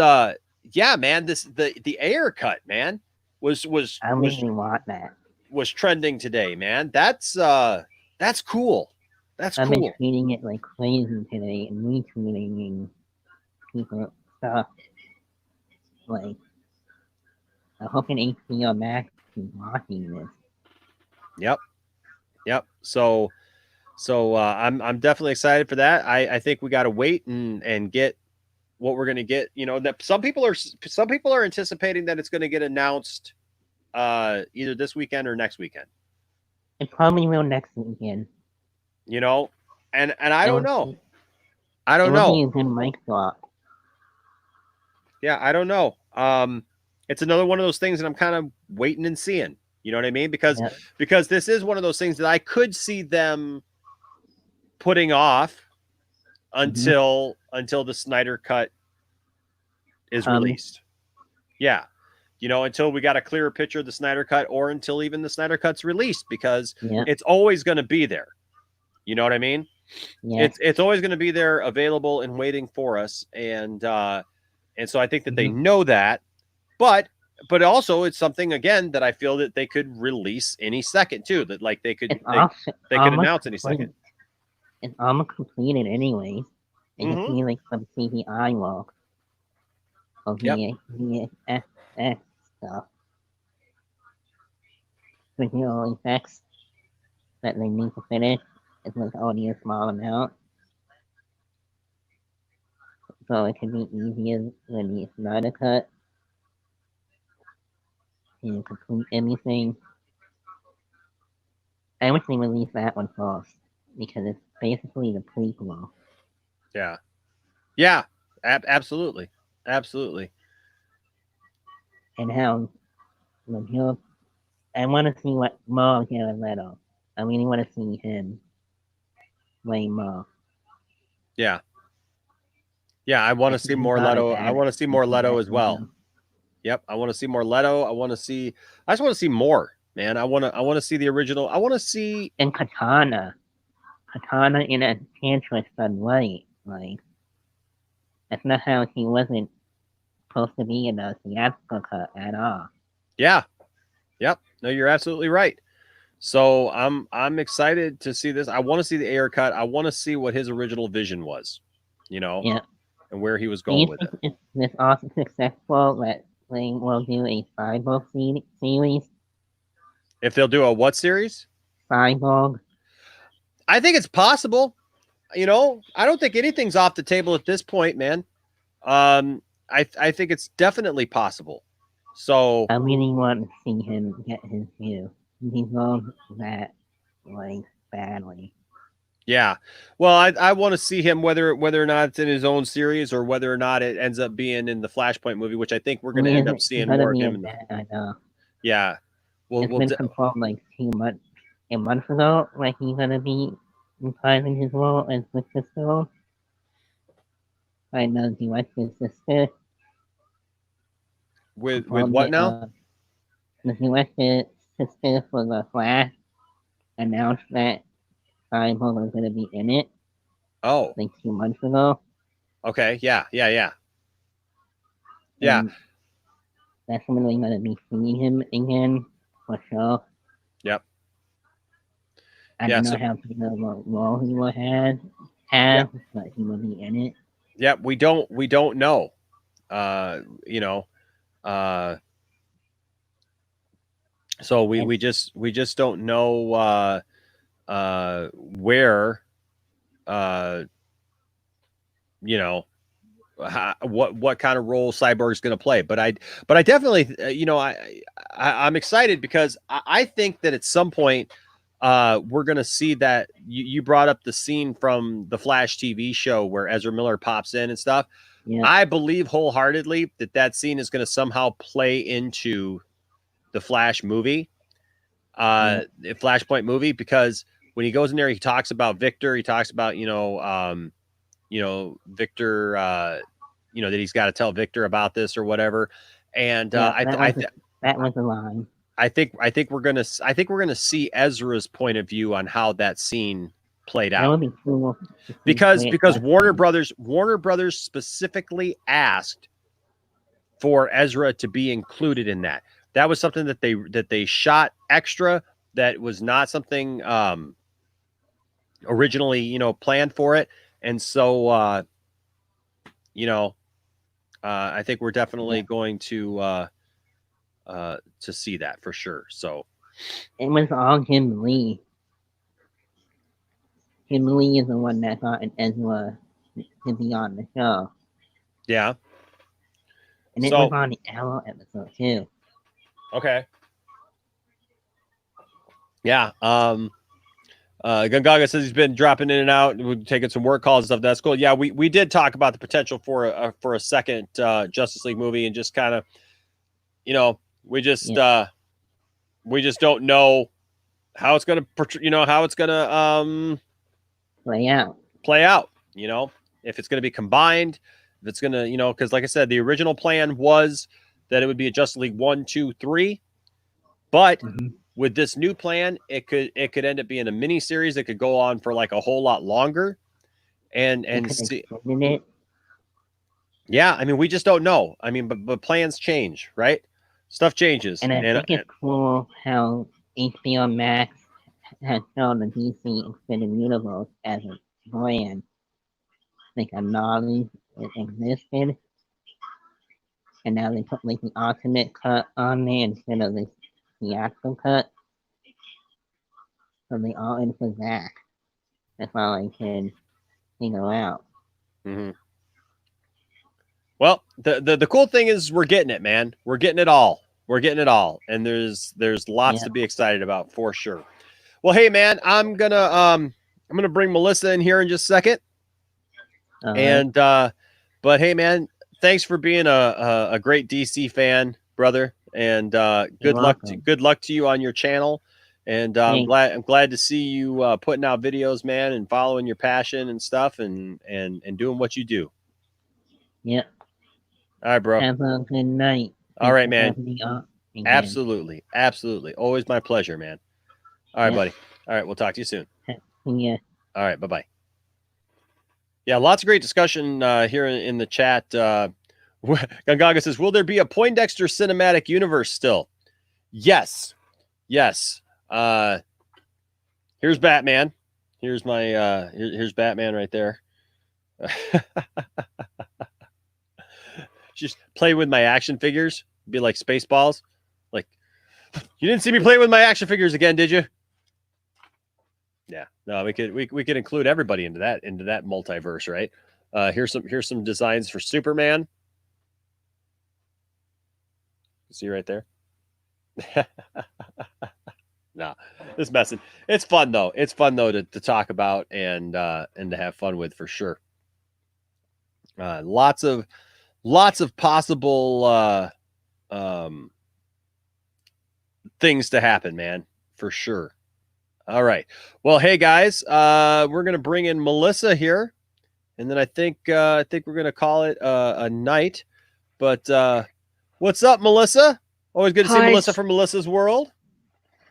yeah, man, the air cut, man, was I really want that. Was trending today, man. That's cool. That's I've cool. been tweeting it like crazy today and retweeting people stuff. Like, I hope an HBO Max actually watching this. Yep. So I'm definitely excited for that. I think we got to wait and get what we're going to get. You know, that some people are anticipating that it's going to get announced either this weekend or next weekend. It probably will next weekend. You know, and I don't know. I It don't will know. be a good mic swap. Yeah, I don't know. It's another one of those things that I'm kind of waiting and seeing. You know what I mean? Because this is one of those things that I could see them putting off until the Snyder Cut is released. Yeah. You know, until we got a clearer picture of the Snyder Cut, or until even the Snyder Cut's released, because it's always going to be there. You know what I mean? Yeah. It's always going to be there, available and waiting for us. And so I think that they know that, but also it's something, again, that I feel that they could release any second too, that like they could announce any second. It's almost completed anyway. I just need like some CGI work of VFX stuff. Visual effects that they need to finish. It's like only a small amount. So it can be easier than the Snyder Cut to complete anything. I wish they released that one first, because it's basically the prequel. Yeah. Yeah. Absolutely. Absolutely. And how, like, I want to see what more of Jared Leto. I really want to see him way more. Yeah. Yeah, I want to see more Leto. I want to see more Leto as well. Yep, I want to see more Leto. I just want to see more, man. I want to see the original. I want to see and Katana in a Enchantress done right. Like, that's not how he wasn't supposed to be in the theatrical cut at all. Yeah. Yep. No, you're absolutely right. So I'm excited to see this. I want to see the Ayer cut. I want to see what his original vision was, you know, and where he was going with it. If this also successful, that they will do a Cyborg series. If they'll do a what series? Cyborg. I think it's possible. You know, I don't think anything's off the table at this point, man. I think it's definitely possible. So I really want to see him get his due. He loves that like badly. Yeah. Well, I want to see him whether or not it's in his own series or whether or not it ends up being in the Flashpoint movie, which I think we're going to end up seeing more of him. I know. Yeah. It's been confirmed like a month ago, like he's going to be reprising his role as the sister. I know he likes his sister. With what now? The US sister for the Flash announced that Cyborg was going to be in it. Oh. Like 2 months ago. Okay. Yeah. Yeah. That's when we're going to be seeing him again for sure. Yep. I don't know how big of a role he will have, but he will be in it. Yep. We don't know. You know. So we just don't know where you know what kind of role Cyborg's going to play, but I definitely you know I'm excited because I think that at some point we're going to see that you brought up the scene from the Flash TV show where Ezra Miller pops in and stuff. Yeah. I believe wholeheartedly that scene is going to somehow play into the Flash movie, the Flashpoint movie, because when he goes in there, he talks about Victor. He talks about, Victor, that he's got to tell Victor about this or whatever. And that was a line. I think we're gonna see Ezra's point of view on how that scene played out. That would be cool. Because Warner Brothers specifically asked for Ezra to be included in that. That was something that they shot extra. That was not something originally, planned for it. And so, I think we're definitely going to to see that for sure. So It was all Jim Lee. Jim Lee is the one that thought Ezra to be on the show. yeah. And it So- was on the Arrow episode too. Okay. Yeah. Gungaga says he's been dropping in and out, taking some work calls and stuff. That's cool. Yeah, we did talk about the potential for a second Justice League movie, and just kind of, you know, we just don't know how it's gonna, how it's gonna play out. You know, if it's gonna be combined, if it's gonna, because like I said, the original plan was that it would be a Justice League 1, 2, 3, but with this new plan, it could end up being a mini series that could go on for like a whole lot longer, and see. Yeah, I mean, we just don't know. I mean, but plans change, right? Stuff changes, And I think it's cool how HBO Max has shown the DC Extended Universe as a brand. Like a knowledge it existed, and now they put like the ultimate cut on there instead of the theatrical cut. So they all in for that. That's all I can figure out. Mm-hmm. Well, the cool thing is we're getting it, man. We're getting it all. We're getting it all, and there's lots to be excited about for sure. Well, hey, man, I'm gonna bring Melissa in here in just a second, and but hey, man, thanks for being a great DC fan, brother, and good luck to you on your channel. And I'm glad to see you putting out videos, man, and following your passion and stuff, and doing what you do. Yep. All right, bro. Have a good night. All right, man. Absolutely. Always my pleasure, man. All right, buddy. All right, we'll talk to you soon. Yeah. All right, bye-bye. Yeah, lots of great discussion here in the chat. Gungaga says, will there be a Poindexter cinematic universe still? Yes. Here's Batman. Here's my here's Batman right there. Just play with my action figures. Be like Spaceballs. Like, you didn't see me play with my action figures again, did you? Yeah. No, we could include everybody into that multiverse, right? Here's some designs for Superman. See right there. Nah, it's messing. It's fun though. It's fun though to talk about and to have fun with for sure. Lots of possible things to happen, man, for sure. All right. Well, hey guys, we're gonna bring in Melissa here, and then I think we're gonna call it a night. But what's up, Melissa? Always good to see Melissa from Melissa's World.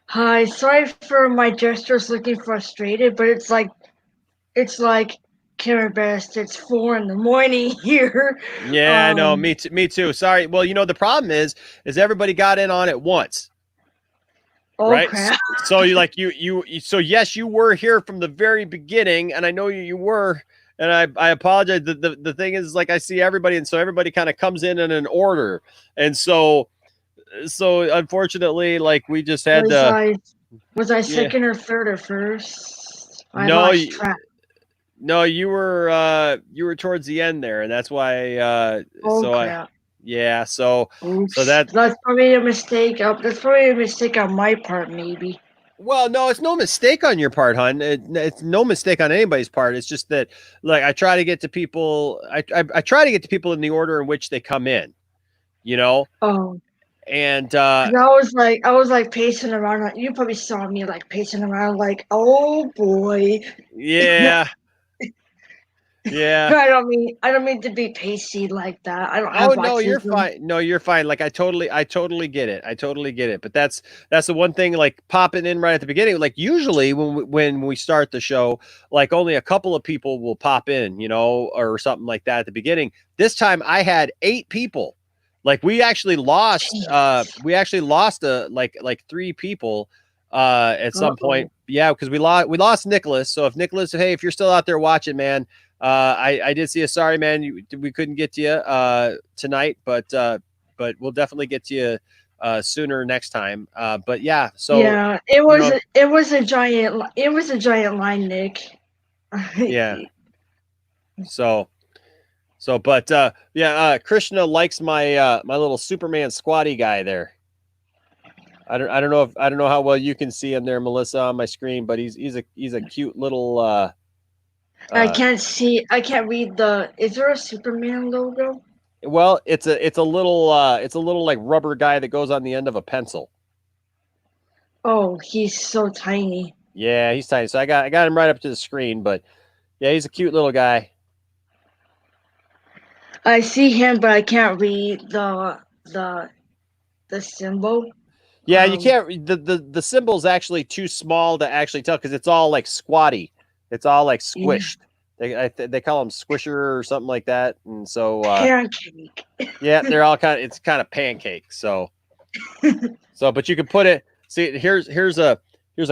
Hi, sorry for my gestures looking frustrated, but it's like Karen Best, it's 4 a.m. here. Yeah, I know. Me too. Sorry. Well, the problem is everybody got in on it once. Oh, right? crap. So so yes, you were here from the very beginning, and I know you were, and I apologize. The thing is, like, I see everybody, and so everybody kind of comes in an order, and so unfortunately, like, we just had Was I second or third or first? I no, lost track. No, you were towards the end there, and that's why. Crap. So that's probably a mistake. That's probably a mistake on my part, maybe. Well, no, it's no mistake on your part, hon. It's no mistake on anybody's part. It's just that, like, I try to get to people. I try to get to people in the order in which they come in. Oh. And I was like pacing around. You probably saw me like pacing around, like, oh boy. Yeah. Yeah. I don't mean to be pacey like that. I don't. Oh no, you're fine. No, you're fine. Like, I totally get it. But that's the one thing, like, popping in right at the beginning. Like, usually when we start the show, like, only a couple of people will pop in, or something like that at the beginning. This time I had 8 people. Like, we actually lost. Like 3 people at some point. Yeah, because we lost Nicholas. So if Nicholas, hey, if you're still out there watching, man. I did see a sorry, man. We couldn't get to you tonight, but we'll definitely get to you sooner next time. But yeah, so yeah, it was a giant line, Nick. yeah. But Krishna likes my my little Superman squatty guy there. I don't know how well you can see him there, Melissa, on my screen, but he's a cute little I can't read is there a Superman logo? well, it's a little like rubber guy that goes on the end of a pencil. Oh, he's so tiny. Yeah, he's tiny. So I got him right up to the screen, but yeah, he's a cute little guy. I see him, but I can't read the symbol. Yeah, you can't. The symbol's actually too small to actually tell because it's all like squatty. It's all like squished. Yeah. They call them squisher or something like that, and so pancake. Yeah, they're all it's kind of pancake. So but you can put it. See, here's a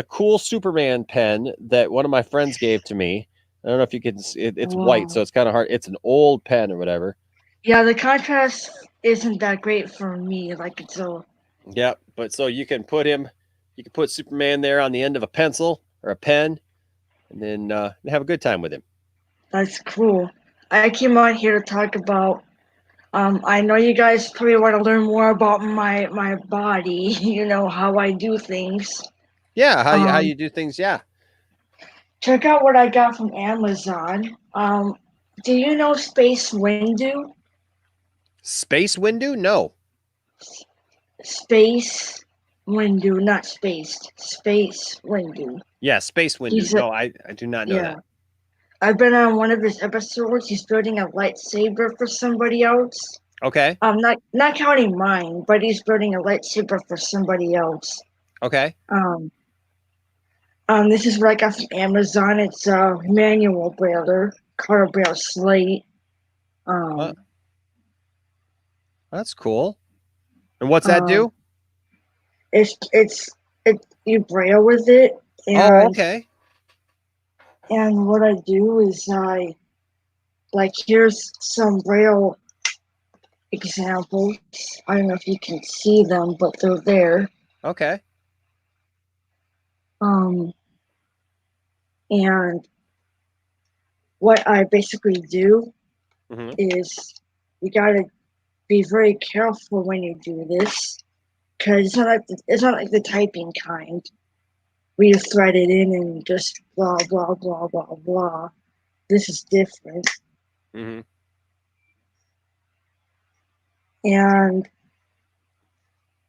cool Superman pen that one of my friends gave to me. I don't know if you can. It's white, so it's kind of hard. It's an old pen or whatever. Yeah, the contrast isn't that great for me. Like it's so. Yep, but so you can put Superman there on the end of a pencil or a pen, and then have a good time with him. That's cool. I came on here to talk about. I know you guys probably want to learn more about my body. You know how I do things. Yeah, how you do things. Yeah. Check out what I got from Amazon. Do you know Space Windu? Space Windu? No. Space Windu, not spaced. Space Windu. Yeah, Space Windu. No, I do not know that. I've been on one of his episodes. He's building a lightsaber for somebody else. Okay. Not counting mine, but he's building a lightsaber for somebody else. Okay. This is what I got from Amazon. It's a manual brailer, color braille slate. That's cool. And what's that do? You braille with it. And, okay. And what I do is here's some braille examples. I don't know if you can see them, but they're there. Okay. And what I basically do is you gotta be very careful when you do this, because it's not like the typing kind where you thread it in and just blah blah blah blah blah. This is different. And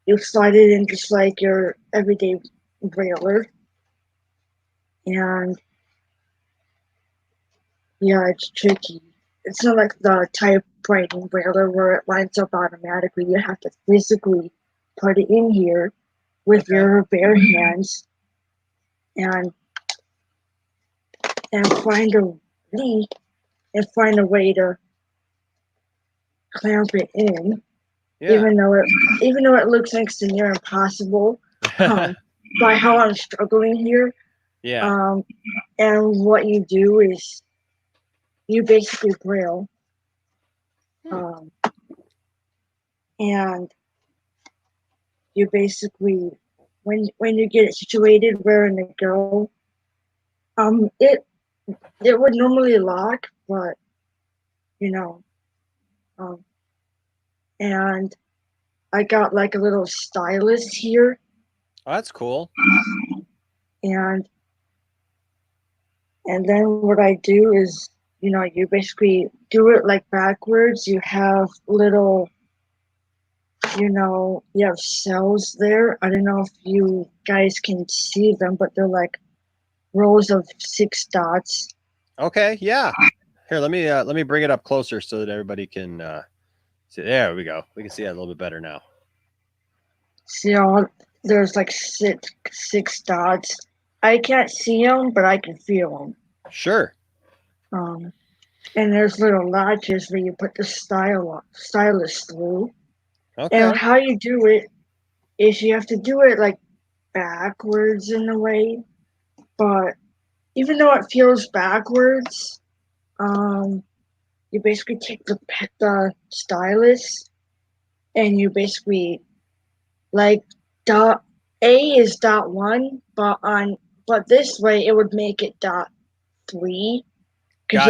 you slide it in just like your everyday brailer. And yeah, it's tricky. It's not like the typewriting brailer where it lines up automatically. You have to physically put it in here with your bare hands and find a way to clamp it in. Yeah. Even though it looks next to near impossible by how I'm struggling here. Yeah. And what you do is you basically braille. And you basically when you get it situated where in the go, it would normally lock, but and I got like a little stylus here. Oh, that's cool. And then what I do is, you basically do it like backwards. You have little, you have cells there. I don't know if you guys can see them, but they're like rows of 6 dots. Okay, yeah. Here, let me bring it up closer so that everybody can see. There we go. We can see that a little bit better now. See, there's like six dots. I can't see them, but I can feel them. Sure. And there's little latches where you put the stylus through. Okay. And how you do it is you have to do it like backwards in a way, but even though it feels backwards, you basically take the stylus and you basically like dot A is dot 1, but this way it would make it dot 3 because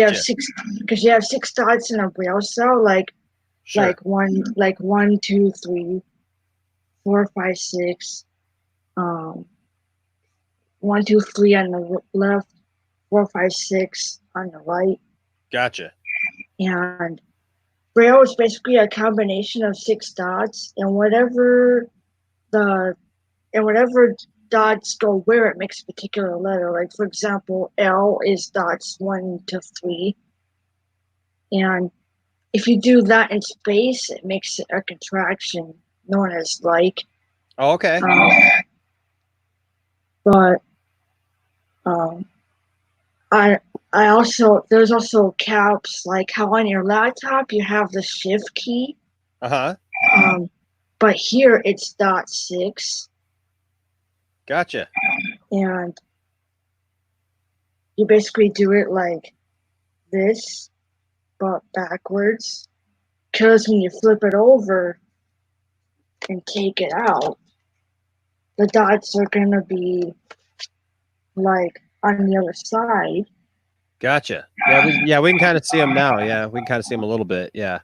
you have 6 dots in a braille cell, like Sure. like 1, 2, 3, 4, 5, 6, 1, 2, 3 on the left, 4, 5, 6 on the right. Gotcha. And braille is basically a combination of 6 dots, and whatever dots go where, it makes a particular letter. Like, for example, L is dots 1 to 3. And if you do that in space, it makes it a contraction known as like. Oh, okay. But I also, there's also caps, like how on your laptop you have the shift key. But here it's dot 6. Gotcha. And you basically do it like this, but backwards. Because when you flip it over and take it out, the dots are going to be like on the other side. Gotcha. Yeah, we can kind of see them now. Yeah, we can kind of see them a little bit. Yeah.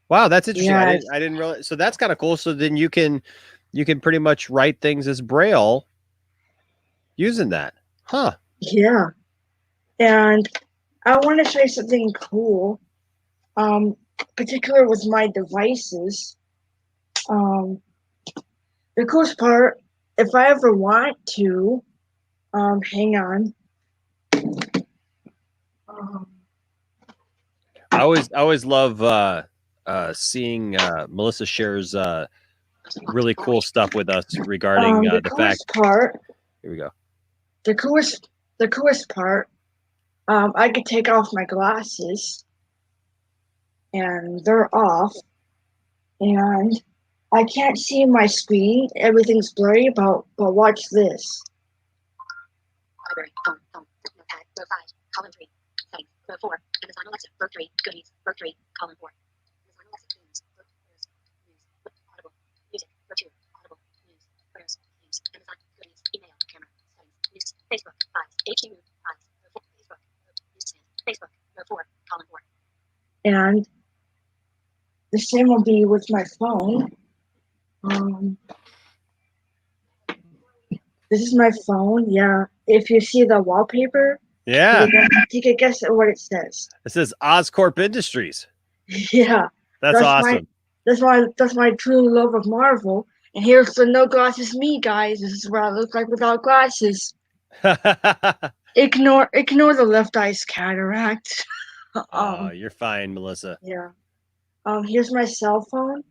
Wow, that's interesting. Yeah. I didn't realize. So that's kind of cool. So then you can pretty much write things as braille using that. Huh. Yeah. And I want to show you something cool. Particular with my devices. The coolest part, if I ever want to, hang on. I always love seeing Melissa shares really cool stuff with us regarding the fact. Part. Here we go. The coolest part, I could take off my glasses, and they're off, and I can't see my screen. Everything's blurry, but watch this. Library, home, notepad, row 5, column 3, settings, row 4, Amazon Alexa, row 3, goodies, row 3, column 4. Amazon Alexa, news, audible, music, row 2, audible, news, photos, news, Amazon, goodies, email, camera, settings, news, Facebook, 5, HU, 5, row 4, Facebook, newsstand, Facebook, row 4, column 4. And the same will be with my phone. This is my phone. Yeah. If you see the wallpaper, Yeah, take a guess at what it says. it says Oscorp Industries. Yeah. That's awesome. That's my true love of Marvel. And here's the no glasses me, guys. This is what I look like without glasses. Ignore the left eye's cataract. Oh, you're fine, Melissa. Yeah. Here's my cell phone.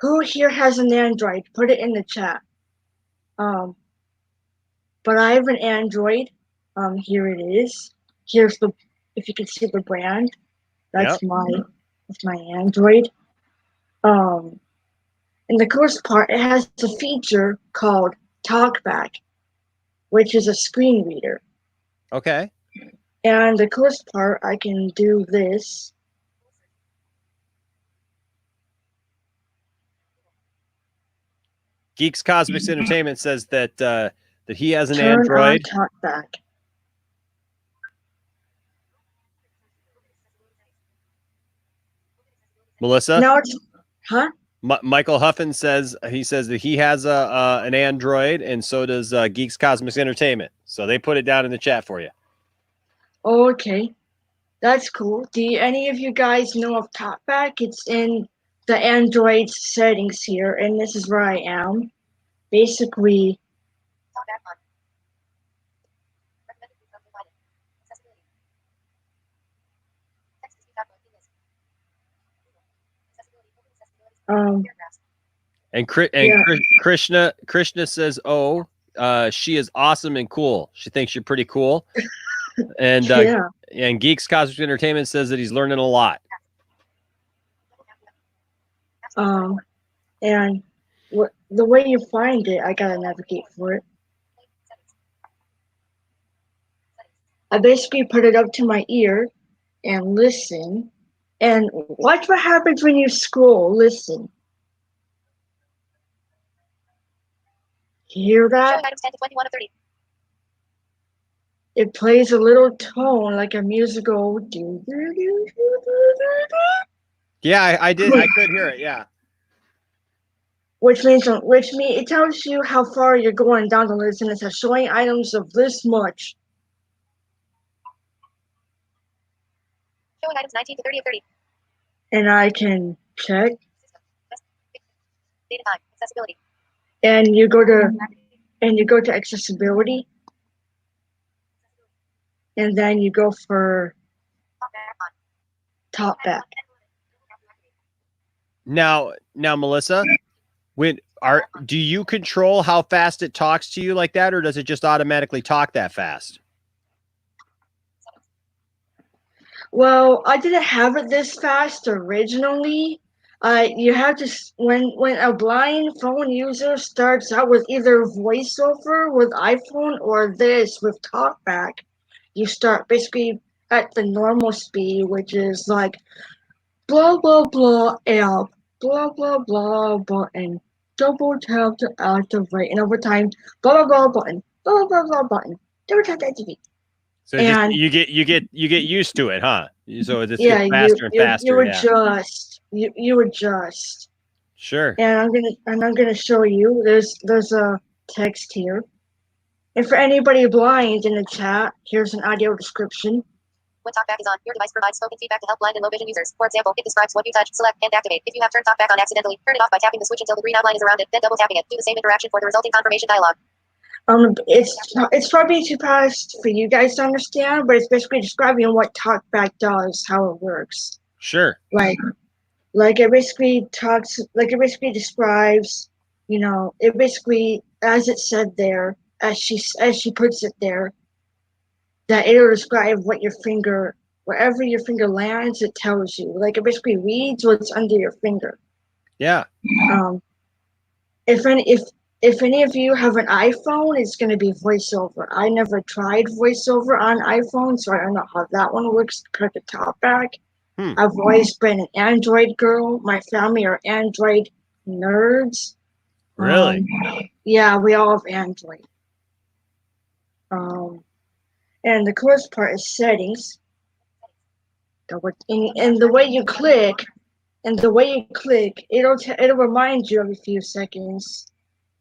Who here has an Android? Put it in the chat. But I have an Android. Here it is. Here's if you can see the brand. That's my Android. And the coolest part, it has a feature called TalkBack, which is a screen reader. Okay. And the coolest part, I can do this. Geeks Cosmics Entertainment says that he has an Turn Android. on TalkBack. Melissa? Now it's, huh? Michael Huffin says that he has an Android, and so does Geeks Cosmics Entertainment. So they put it down in the chat for you. Okay, that's cool. Do any of you guys know of TalkBack? It's in the Android settings here, and this is where I am. Basically, And Krishna says, "Oh, she is awesome and cool. She thinks you're pretty cool." And and Geeks Cosmic Entertainment says that he's learning a lot. And the way you find it, I gotta navigate for it. I basically put it up to my ear and listen, and watch what happens when you scroll. Listen. You hear that? Showing items 10 to 21 of 30. It plays a little tone like a musical. Yeah, I did. I could hear it. Yeah. Which means it tells you how far you're going down the list, and it says showing items of this much. Showing items 19 to 30 of 30. And I can check. Data time. Accessibility. And you go to accessibility. And then you go for top back. Now, Melissa, do you control how fast it talks to you like that, or does it just automatically talk that fast? Well, I didn't have it this fast originally. You have to when a blind phone user starts out with either voiceover with iPhone or this with talkback, you start basically at the normal speed, which is like blah blah blah app, blah blah blah button, double tap to activate, and over time blah blah blah button, blah blah blah button, double tap to activate. So you get used to it, huh? So it just Yeah, gets faster and faster. You adjust. Sure. And I'm gonna show you. There's a text here. And for anybody blind in the chat, here's an audio description. When talkback is on, your device provides spoken feedback to help blind and low vision users. For example, it describes what you touch, select, and activate. If you have turned talkback on accidentally, turn it off by tapping the switch until the green outline is around it, then double tapping it. Do the same interaction for the resulting confirmation dialog. It's probably too fast for you guys to understand, but it's basically describing what talkback does, how it works. Sure. Like it basically describes, it basically, as it said there, as she puts it there, that it'll describe wherever your finger lands, it tells you. Like it basically reads what's under your finger. Yeah. If any of you have an iPhone, it's going to be voiceover. I never tried voiceover on iPhone, so I don't know how that one works compared to talkback. I've always been an Android girl. My family are Android nerds. Really? Yeah, we all have Android. And the coolest part is settings. And the way you click, it'll remind you every few seconds.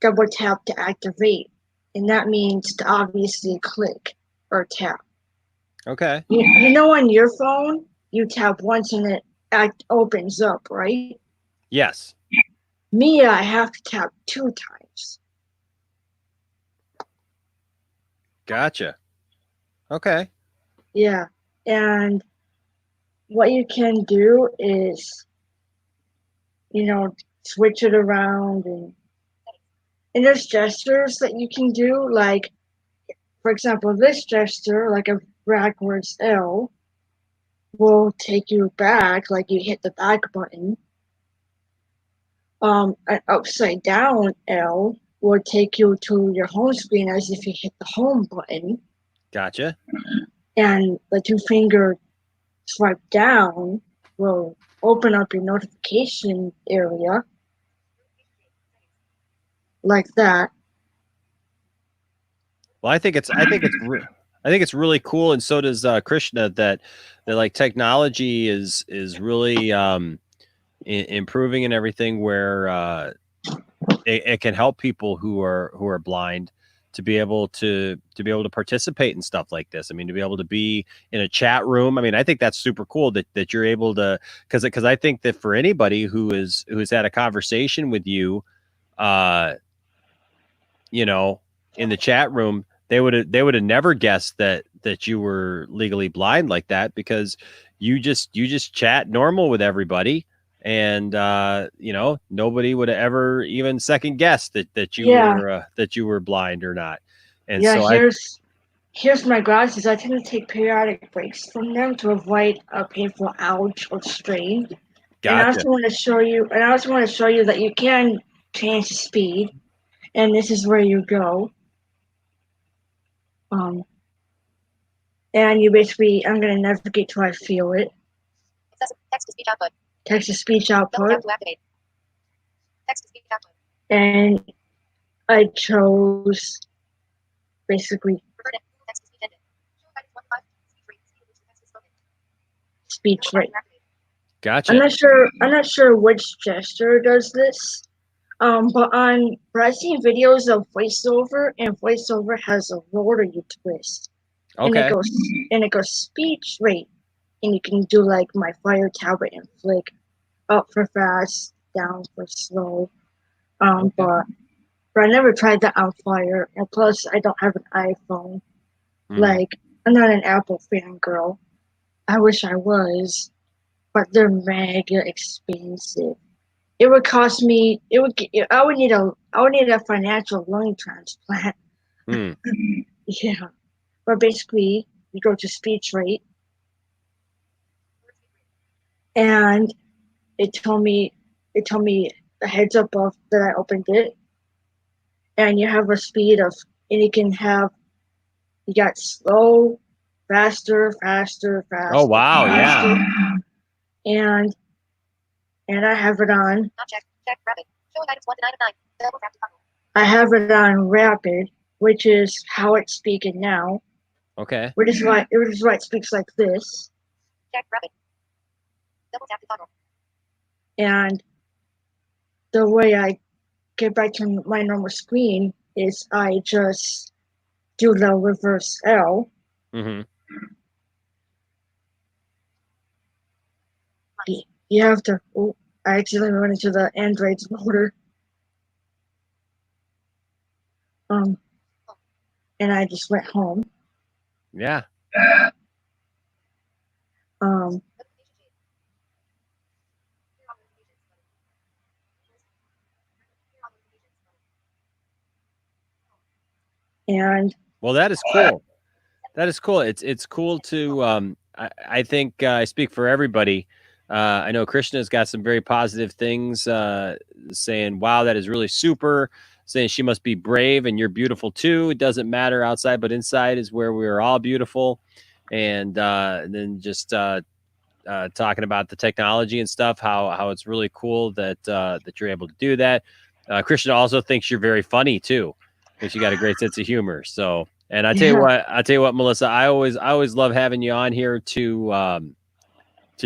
Double tap to activate, and that means to obviously click or tap. Okay. On your phone, you tap once and it opens up, right? Yes. Me, I have to tap 2 times. Gotcha. Okay. Yeah, and what you can do is, switch it around and there's gestures that you can do, like, for example, this gesture, like a backwards L, will take you back, like you hit the back button. An upside down L will take you to your home screen as if you hit the home button. Gotcha. And the 2-finger swipe down will open up your notification area. Like that. Well, I think it's really cool, and so does Krishna, that like technology is really improving and everything, where it can help people who are blind to be able to participate in stuff like this. I mean, to be able to be in a chat room. I mean, I think that's super cool that you're able to, because I think that for anybody who's had a conversation with you, in the chat room, they would have never guessed that you were legally blind like that, because you just chat normal with everybody, and nobody would have ever even second guessed that you were blind or not. And so here's my glasses. I tend to take periodic breaks from them to avoid a painful ouch or strain. Gotcha. And I also want to show you that you can change the speed, and this is where you go. And you basically, I'm going to navigate till I feel it. Text to speech output. Text to speech output. Double tap to activate. Text to speech output. And I chose basically speech rate. Gotcha. I'm not sure which gesture does this. But I've seen videos of voiceover, and voiceover has a rotary twist. Okay. And it goes speech rate. And you can do like my fire tablet and flick up for fast, down for slow. But I never tried that on Fire, and plus I don't have an iPhone. Like, I'm not an Apple fangirl. I wish I was, but they're mega expensive. It would cost me. I would need a financial lung transplant. Yeah, but basically, you go to speech rate, and it told me a heads up of that I opened it, and you have a speed of, and you got slow, faster. Oh wow, faster, yeah. And I have it on. I have it on rapid, which is how it's speaking now. Okay. Which is why it speaks like this. And the way I get back to my normal screen is I just do the reverse L. You have to. Oh, I accidentally went into the Android's motor. And I just went home. Yeah. And well, that is cool. That is cool. It's cool to I think I speak for everybody. I know Krishna's got some very positive things saying, wow, that is really super, saying she must be brave and you're beautiful too. It doesn't matter outside, but inside is where we are all beautiful. And then just talking about the technology and stuff, how it's really cool that that you're able to do that. Krishna also thinks you're very funny too. Thinks you got a great sense of humor. So, and I tell you what, Melissa, I always love having you on here to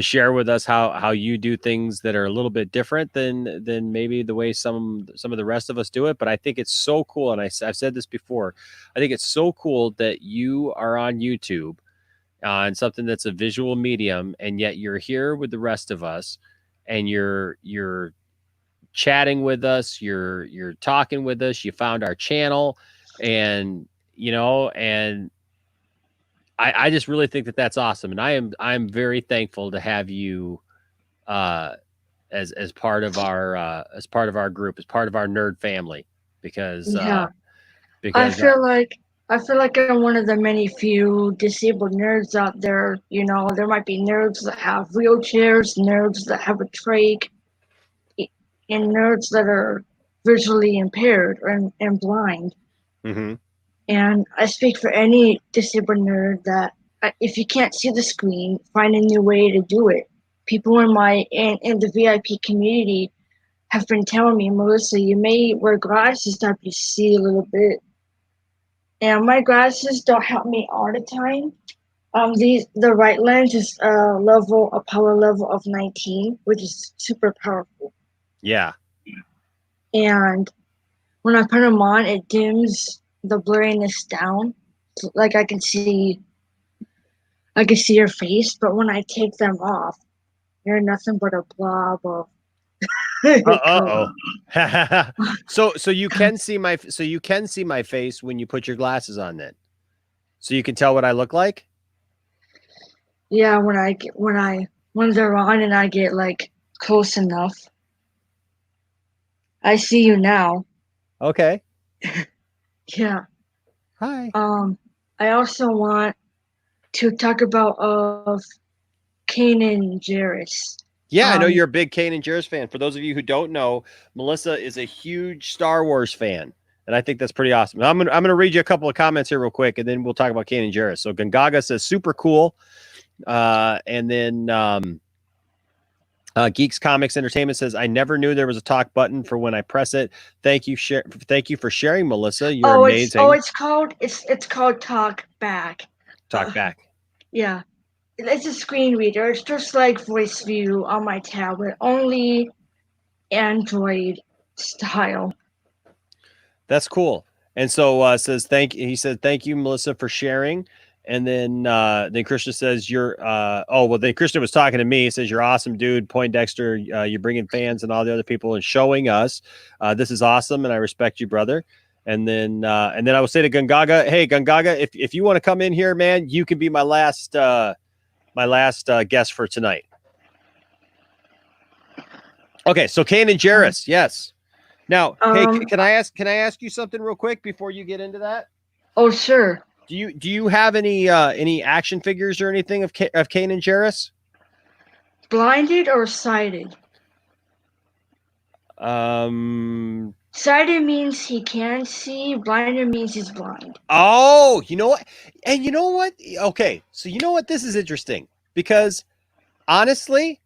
share with us how you do things that are a little bit different than maybe the way some of the rest of us do it. But I think it's so cool, and I've said this before. I think it's so cool that you are on YouTube on something that's a visual medium, and yet you're here with the rest of us, and you're chatting with us, you're talking with us. You found our channel, and and I just really think that that's awesome, and I'm very thankful to have you as part of our group, as part of our nerd family, because I feel like I'm one of the many few disabled nerds out there. There might be nerds that have wheelchairs, nerds that have a trach, and nerds that are visually impaired and blind. And I speak for any disabled nerd that if you can't see the screen, find a new way to do it. People in the VIP community have been telling me, Melissa, you may wear glasses to help you see a little bit. And my glasses don't help me all the time. The right lens is a power level of 19, which is super powerful. Yeah. And when I put them on, it dims the blurriness down. So, like I can see your face, but when I take them off, you're nothing but a blob of so you can see my face when you put your glasses on, then, so you can tell what I look like. Yeah, when they're on and I get like close enough, I see you now. Okay. Yeah. Hi. I also want to talk about Kanan Jarrus. Yeah, I know you're a big Kanan Jarrus fan. For those of you who don't know, Melissa is a huge Star Wars fan, and I think that's pretty awesome. I'm gonna read you a couple of comments here real quick, and then we'll talk about Kanan Jarrus. So Gangaga says super cool, and then Geeks Comics Entertainment says, I never knew there was a talk button for when I press it. Thank you for sharing, Melissa. You're amazing. It's called Talk Back. Talk back. Yeah. It's a screen reader. It's just like Voice View on my tablet, only Android style. That's cool. And so he said, thank you, Melissa, for sharing. And then Krishna says then Krishna was talking to me. He says, you're awesome, dude. Poindexter, you're bringing fans and all the other people and showing us. This is awesome, and I respect you, brother. And then I will say to Gungaga, hey, Gungaga, if you want to come in here, man, you can be my last guest for tonight. Okay, so Kane and Jarrus, yes. Now, hey, can I ask you something real quick before you get into that? Oh, sure. Do you have any action figures or anything of Kane and Jarrus? Blinded or sighted? Sighted means he can see. Blinded means he's blind. Oh, you know what? And you know what? Okay, so you know what? This is interesting because honestly,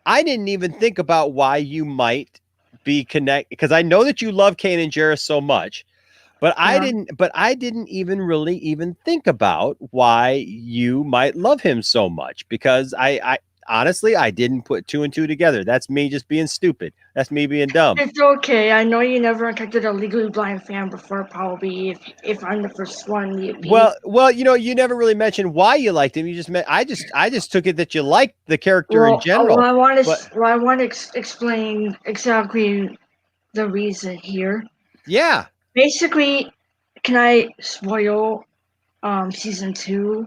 I didn't even think about why you might be connected, because I know that you love Kane and Jarrus so much, but I didn't even really even think about why you might love him so much, because I honestly, I didn't put two and two together. That's me just being stupid. That's me being dumb. It's okay. I know you never encountered a legally blind fan before, probably. If I'm the first one, well, you know, you never really mentioned why you liked him. You just I just took it that you liked the character in general. I want to explain exactly the reason here. Yeah. Basically, can I spoil season 2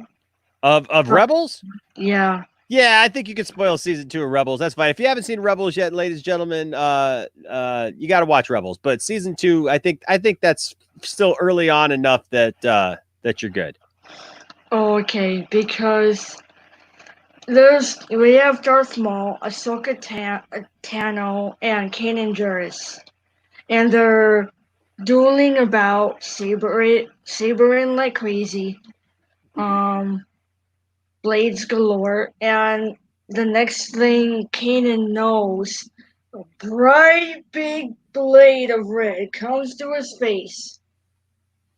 of Rebels? Yeah. Yeah, I think you could spoil season 2 of Rebels. That's fine. If you haven't seen Rebels yet, ladies and gentlemen, you got to watch Rebels. But season 2, I think that's still early on enough that you're good. Okay, because we have Darth Maul, Ahsoka Tano, and Kanan Jarrus, and they're dueling about sabering like crazy. Blades galore, and the next thing Kanan knows, a bright big blade of red comes to his face,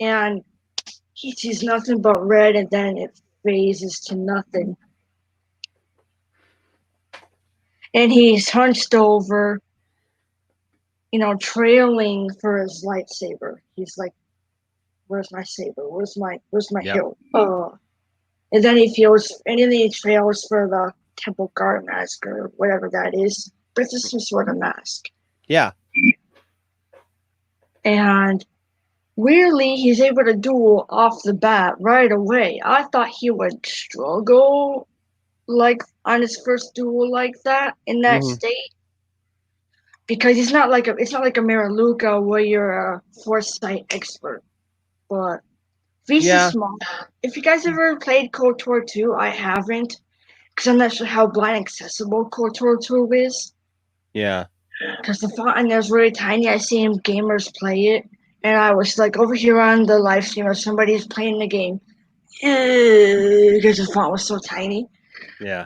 and he sees nothing but red, and then it phases to nothing. And he's hunched over, trailing for his lightsaber. He's like, "Where's my saber? Where's my hilt?" And then he trails for the temple guard mask or whatever that is. But it's just some sort of mask. Yeah. And weirdly, he's able to duel off the bat right away. I thought he would struggle on his first duel like that in that state. Because it's not like a Maraluka where you're a foresight expert. But is small. If you guys ever played KOTOR 2, I haven't, because I'm not sure how blind accessible KOTOR 2 is. Yeah. Because the font in there is really tiny. I seen gamers play it, and I was like over here on the live stream, or somebody's playing the game, because the font was so tiny. Yeah.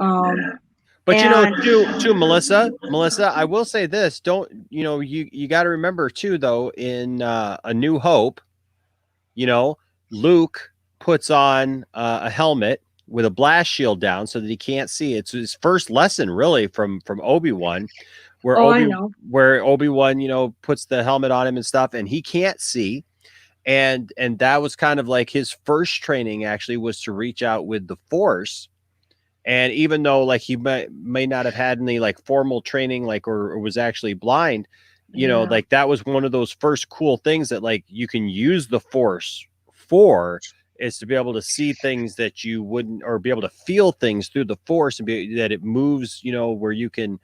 But to Melissa, I will say this: you got to remember too, though, in A New Hope, Luke puts on a helmet with a blast shield down so that he can't see. It's his first lesson, really, from Obi-Wan, where Obi-Wan, puts the helmet on him and stuff, and he can't see. And that was kind of like his first training, actually, was to reach out with the Force. And even though he may not have had any formal training, or was actually blind, that was one of those first cool things that you can use the Force for, is to be able to see things that you wouldn't, or be able to feel things through the Force, and that it moves, where you can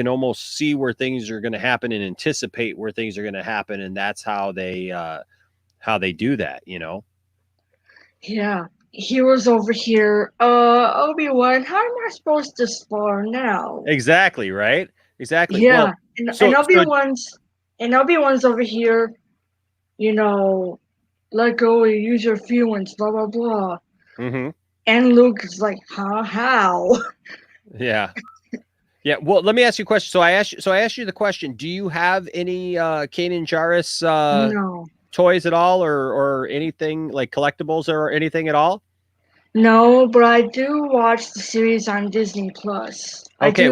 almost see where things are going to happen and anticipate where things are going to happen. And that's how they do that, Yeah. He was over here, Obi-Wan, how am I supposed to spar now? Exactly, right? Exactly. Yeah. And Obi-Wan's over here, let go, use your feelings, blah, blah, blah. Mm-hmm. And Luke is like, huh? How? Yeah. Yeah. Well, let me ask you a question. So I asked you the question. Do you have any Kanan Jarrus No. toys at all, or anything like collectibles or anything at all? No, but I do watch the series on Disney Plus. Okay.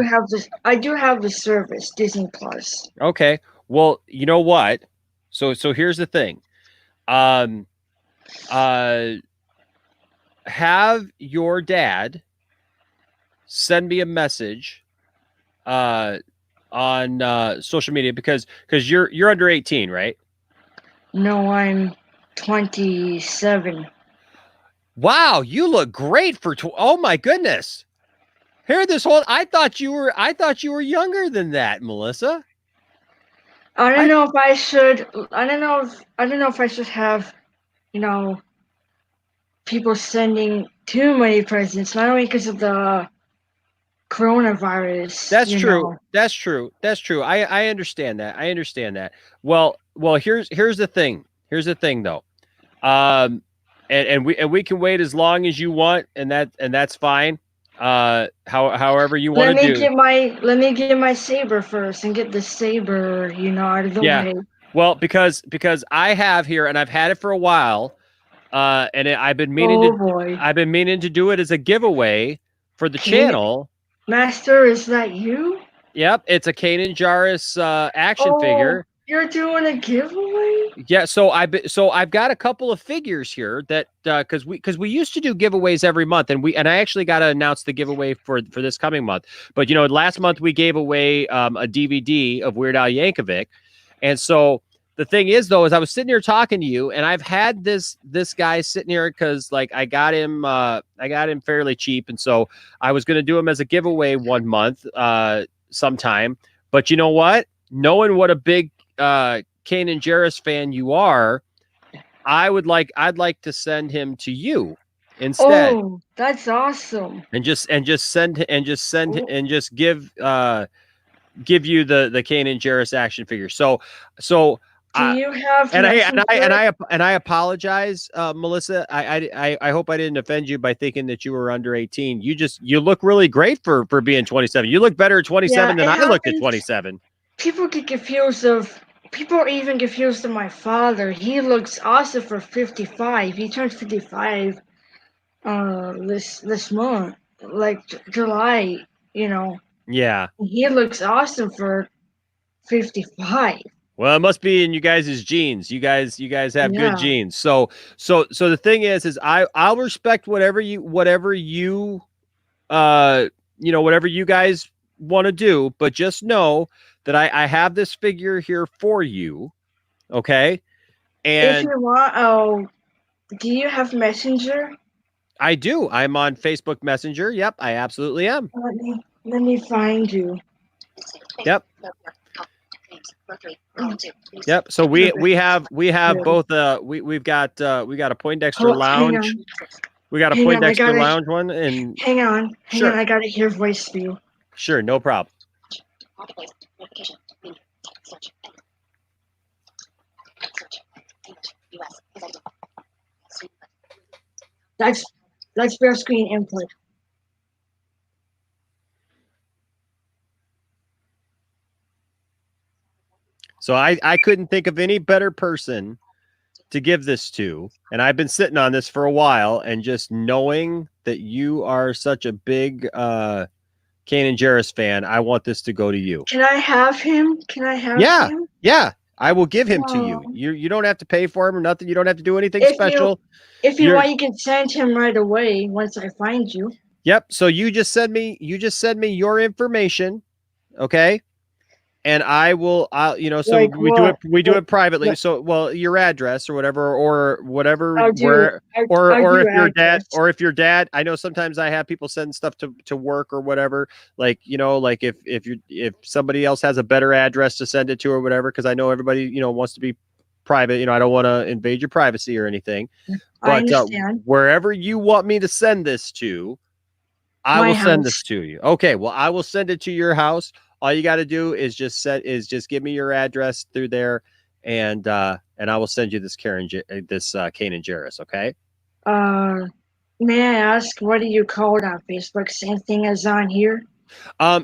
I do have the service, Disney Plus. Okay. Well, you know what? So here's the thing. Have your dad send me a message on social media because you're under 18, right? No, I'm 27. Wow, you look great for oh my goodness. Here this whole I thought you were younger than that, Melissa. I don't know if I should have, people sending too many presents, not only because of the coronavirus. That's true. That's true. That's true. I understand that. I understand that. Well, here's the thing. Here's the thing though. And we can wait as long as you want, and that's fine. However you want to do. Let me get my saber first and get the saber, out of the way. Well, because I have here, and I've had it for a while, and I've been meaning to do it as a giveaway for the channel. Master, is that you? Yep, it's a Kanan Jarrus action figure. You're doing a giveaway? Yeah, so I've got a couple of figures here that because we used to do giveaways every month, and I actually got to announce the giveaway for this coming month. But last month we gave away a DVD of Weird Al Yankovic, and so the thing is though is I was sitting here talking to you, and I've had this guy sitting here because like I got him fairly cheap, and so I was going to do him as a giveaway one month sometime. But you know what? Knowing what a big Kanan Jarrus fan you are, I'd like to send him to you instead. Oh, that's awesome! And just give you the Kanan Jarrus action figure. So do you have? And I apologize, Melissa. I hope I didn't offend you by thinking that you were under 18. You look really great for being 27. You look better at 27 than I looked at 27. People get confused people are even confused of my father. He looks awesome for 55. He turns 55 this month, like July, Yeah. He looks awesome for 55. Well, it must be in you guys' genes. You guys have good genes. So the thing is I'll respect whatever you guys want to do, but just know that I have this figure here for you. Okay. And if you want, do you have Messenger? I do. I'm on Facebook Messenger. Yep, I absolutely am. Let me find you. Yep. Yep. So we have both we've got a Poindexter Lounge. We got a Poindexter Lounge one, and hang on, I gotta hear voice view. Sure, no problem. That's bare screen input. So I couldn't think of any better person to give this to. And I've been sitting on this for a while, and just knowing that you are such a big Kanan Jarrus fan, I want this to go to you. Can I have him? him? Yeah. I will give him to you. You don't have to pay for him or nothing. You don't have to do anything special. If you want, you can send him right away once I find you. Yep. So you just send me your information, okay? And I'll so like we do it privately. So your address or whatever if your dad, I know sometimes I have people send stuff to work or whatever, like like if somebody else has a better address to send it to or whatever, because I know everybody wants to be private. I don't want to invade your privacy or anything. But wherever you want me to send this to, I will send this to you. Okay, well, I will send it to your house. All you got to do is just give me your address through there, and I will send you this Kanan Jarrus. Okay. May I ask, what do you call it on Facebook? Same thing as on here?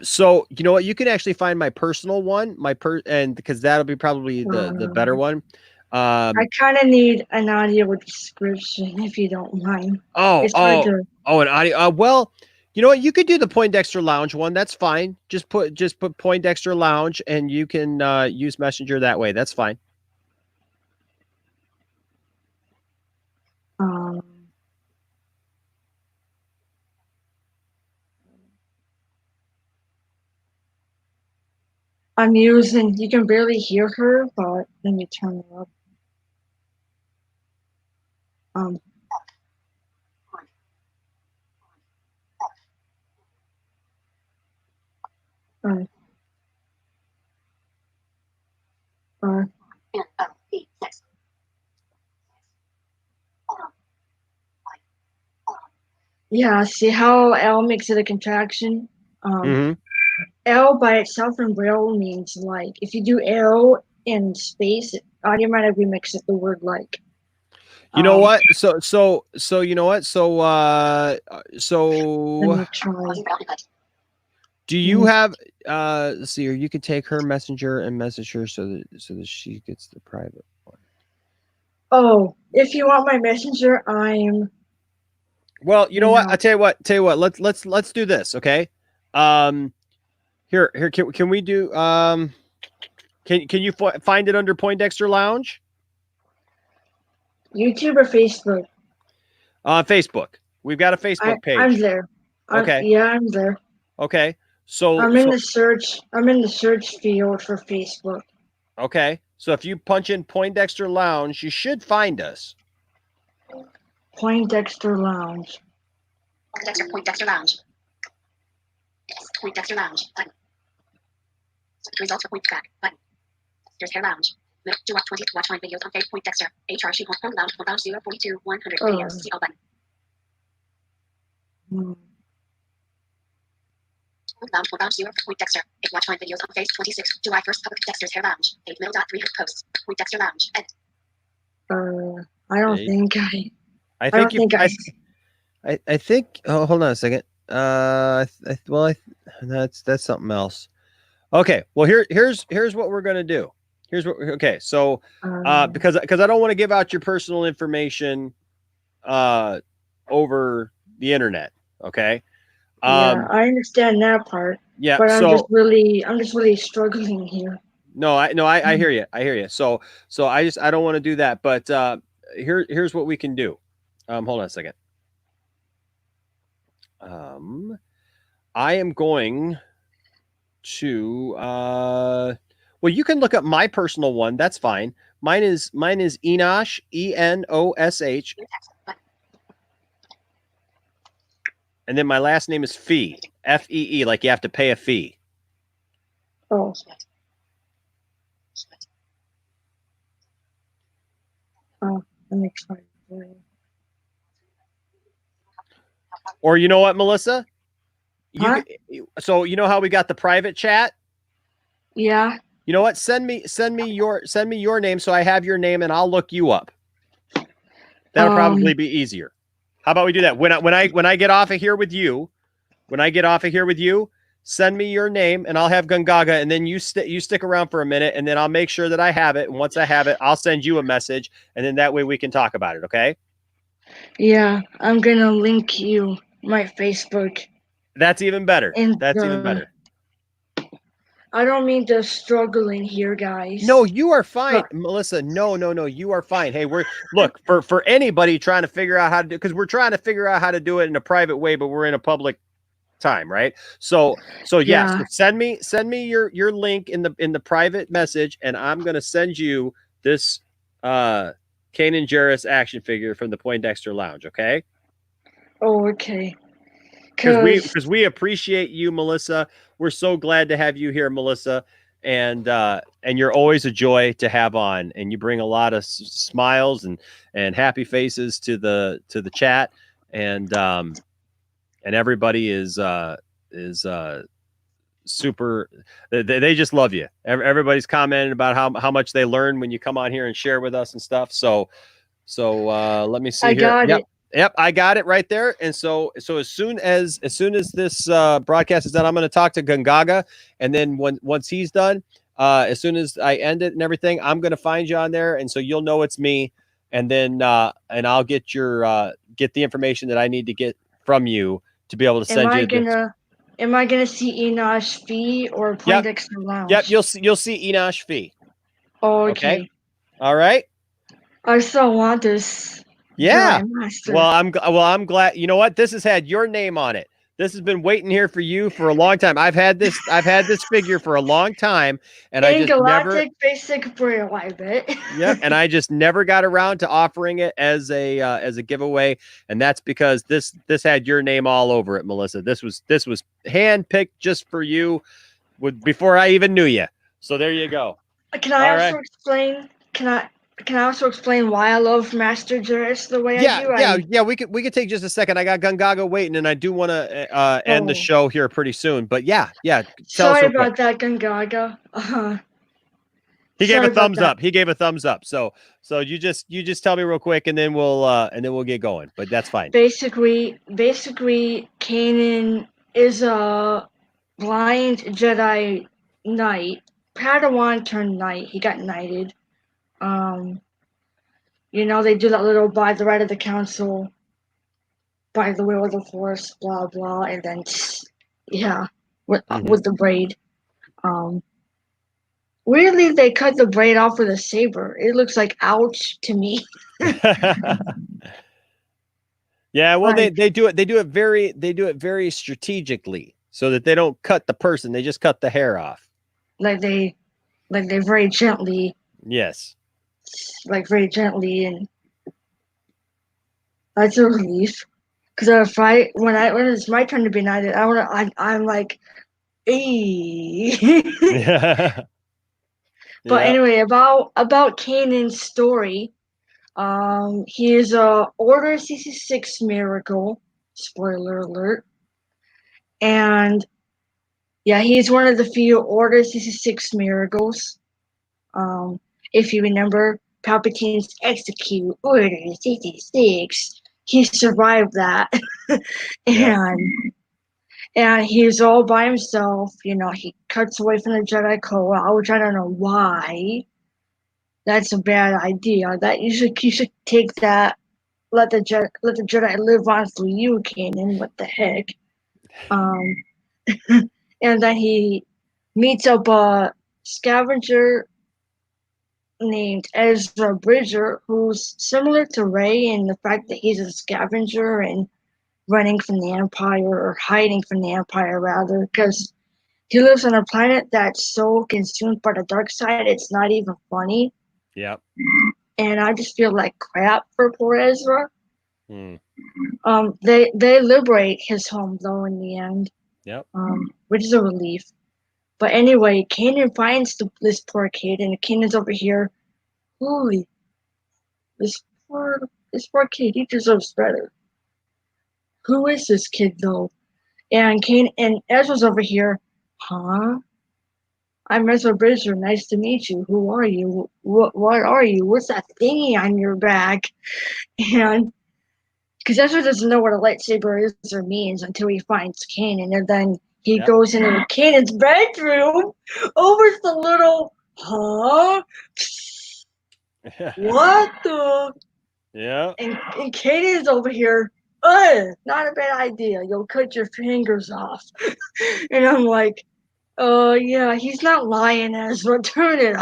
So you know what? You can actually find my personal one, and because that'll be probably the better one. I kind of need an audio description if you don't mind. An audio. Well, you know what? You could do the Poindexter Lounge one. That's fine. Just put Poindexter Lounge, and you can use Messenger that way. That's fine. I'm using. You can barely hear her, but let me turn it up. Yeah, see how L makes it a contraction? L by itself in Braille means like. If you do L in space, it automatically makes it the word like. You know what? So you know what? So let me try. Do you have let's see here, you can take her Messenger and message her so that she gets the private one. Oh, if you want my Messenger, well, you know what? I tell you what, let's do this, okay? Here can we do can you find it under Poindexter Lounge? YouTube or Facebook? Facebook. We've got a Facebook page. I'm there. Okay. Yeah, I'm there. Okay. So I'm in the search field for Facebook. Okay. So if you punch in Poindexter Lounge, you should find us. Poindexter Lounge. Poindexter Lounge. Poindexter Lounge. Button. Results for Point Track. Button. There's Hair Lounge. To watch 20 watch my videos on Facebook. Poindexter. HR She Home Lounge 042 100 videos. See all button. Lounge 0 Poindexter. Watch my videos on Facebook 26 July 1st. Public Dexter's Hair Lounge. 8 middle dot 3 posts. Poindexter Lounge. Edit. I don't think I. I think. Oh, hold on a second. That's something else. Okay. Well, here's what we're gonna do. Okay. So, because I don't want to give out your personal information, over the internet. Okay. Yeah, I understand that part. Yeah. But I'm just really struggling here. I hear you. I hear you. So I don't want to do that. But here's what we can do. Hold on a second. I am going to well, you can look up my personal one. That's fine. Mine is Enosh, Enosh. And then my last name is Fee, Fee, like you have to pay a fee. Oh. Let me try. Or you know what, Melissa? So you know how we got the private chat? Yeah. You know what? Send me your name so I have your name and I'll look you up. That'll probably be easier. How about we do that? When I get off of here with you, send me your name and I'll have Gungaga, and then you stick around for a minute and then I'll make sure that I have it. And once I have it, I'll send you a message, and then that way we can talk about it. Okay? Yeah, I'm gonna link you my Facebook. That's even better. Even better. I don't mean to struggle in here, guys. No, you are fine, Melissa. No, you are fine. Hey, look for anybody trying to figure out how to do, because we're trying to figure out how to do it in a private way, but we're in a public time, right? So yes, send me your link in the private message, and I'm gonna send you this Kanan Jarrus action figure from the Poindexter Lounge. Okay? Oh, okay. Because we appreciate you, Melissa. We're so glad to have you here, Melissa, and you're always a joy to have on, and you bring a lot of smiles and happy faces to the chat, and everybody is super. They just love you. Everybody's commenting about how much they learn when you come on here and share with us and stuff. So let me see here. Yep. Yep, I got it right there. And so as soon as this broadcast is done, I'm going to talk to Gungaga, and then once he's done, as soon as I end it and everything, I'm going to find you on there, and so you'll know it's me, and then and I'll get your get the information that I need to get from you to be able to send you. Am I gonna see Enosh Fee or Poindexter Lounge? Yep, you'll see Enosh Fee. Oh, okay. All right. I still want this. Yeah. Master. Well, I'm glad. You know what? This has had your name on it. This has been waiting here for you for a long time. I've had this figure for a long time, and I just Galactic Basic Braille, I bet. Yep, and I just never got around to offering it as a giveaway, and that's because this had your name all over it, Melissa. This was handpicked just for you, before I even knew you. So there you go. Can I also explain? Can I also explain why I love Master Juris the way I do? Yeah. We could take just a second. I got Gungaga waiting, and I do want to end the show here pretty soon. But yeah. Sorry about that, Gungaga. He gave a thumbs up. He gave a thumbs up. So you just tell me real quick, and then we'll get going. But that's fine. Basically, Kanan is a blind Jedi Knight. Padawan turned Knight. He got knighted. They do that little by the right of the council, by the will of the force, blah blah, and then with the braid. Weirdly, they cut the braid off with a saber. It looks like ouch to me. Yeah, well, they do it very strategically, so that they don't cut the person. They just cut the hair off. Like they very gently. Yes. Like very gently, and that's a relief. Because when it's my turn to be knighted, I'm like, yeah. But anyway, about Kanan's story, he is a Order 66 miracle. Spoiler alert. And yeah, he's one of the few Order 66 miracles. If you remember, Palpatine's execute Order 66. He survived that. And he's all by himself. He cuts away from the Jedi Code, which I don't know why. That's a bad idea. That you should take that. Let the Jedi live on through you, Kanan. What the heck? And then he meets up a scavenger named Ezra Bridger, who's similar to Rey in the fact that he's a scavenger and running from the Empire, or hiding from the Empire rather, because he lives on a planet that's so consumed by the dark side it's not even funny. Yep. And I just feel like crap for poor Ezra. They liberate his home though in the end. Yep. Which is a relief. But anyway, Kanan finds this poor kid, and Kanan's over here. Holy, this poor kid, he deserves better. Who is this kid though? And Ezra's over here. Huh? I'm Ezra Bridger. Nice to meet you. Who are you? What are you? What's that thingy on your back? And because Ezra doesn't know what a lightsaber is or means until he finds Kanan, and then he goes into Kanan's bedroom, opens the little, what the? Yeah. And Kanan's over here, not a bad idea. You'll cut your fingers off. And I'm like, yeah, he's not lying, Ezra. Turn it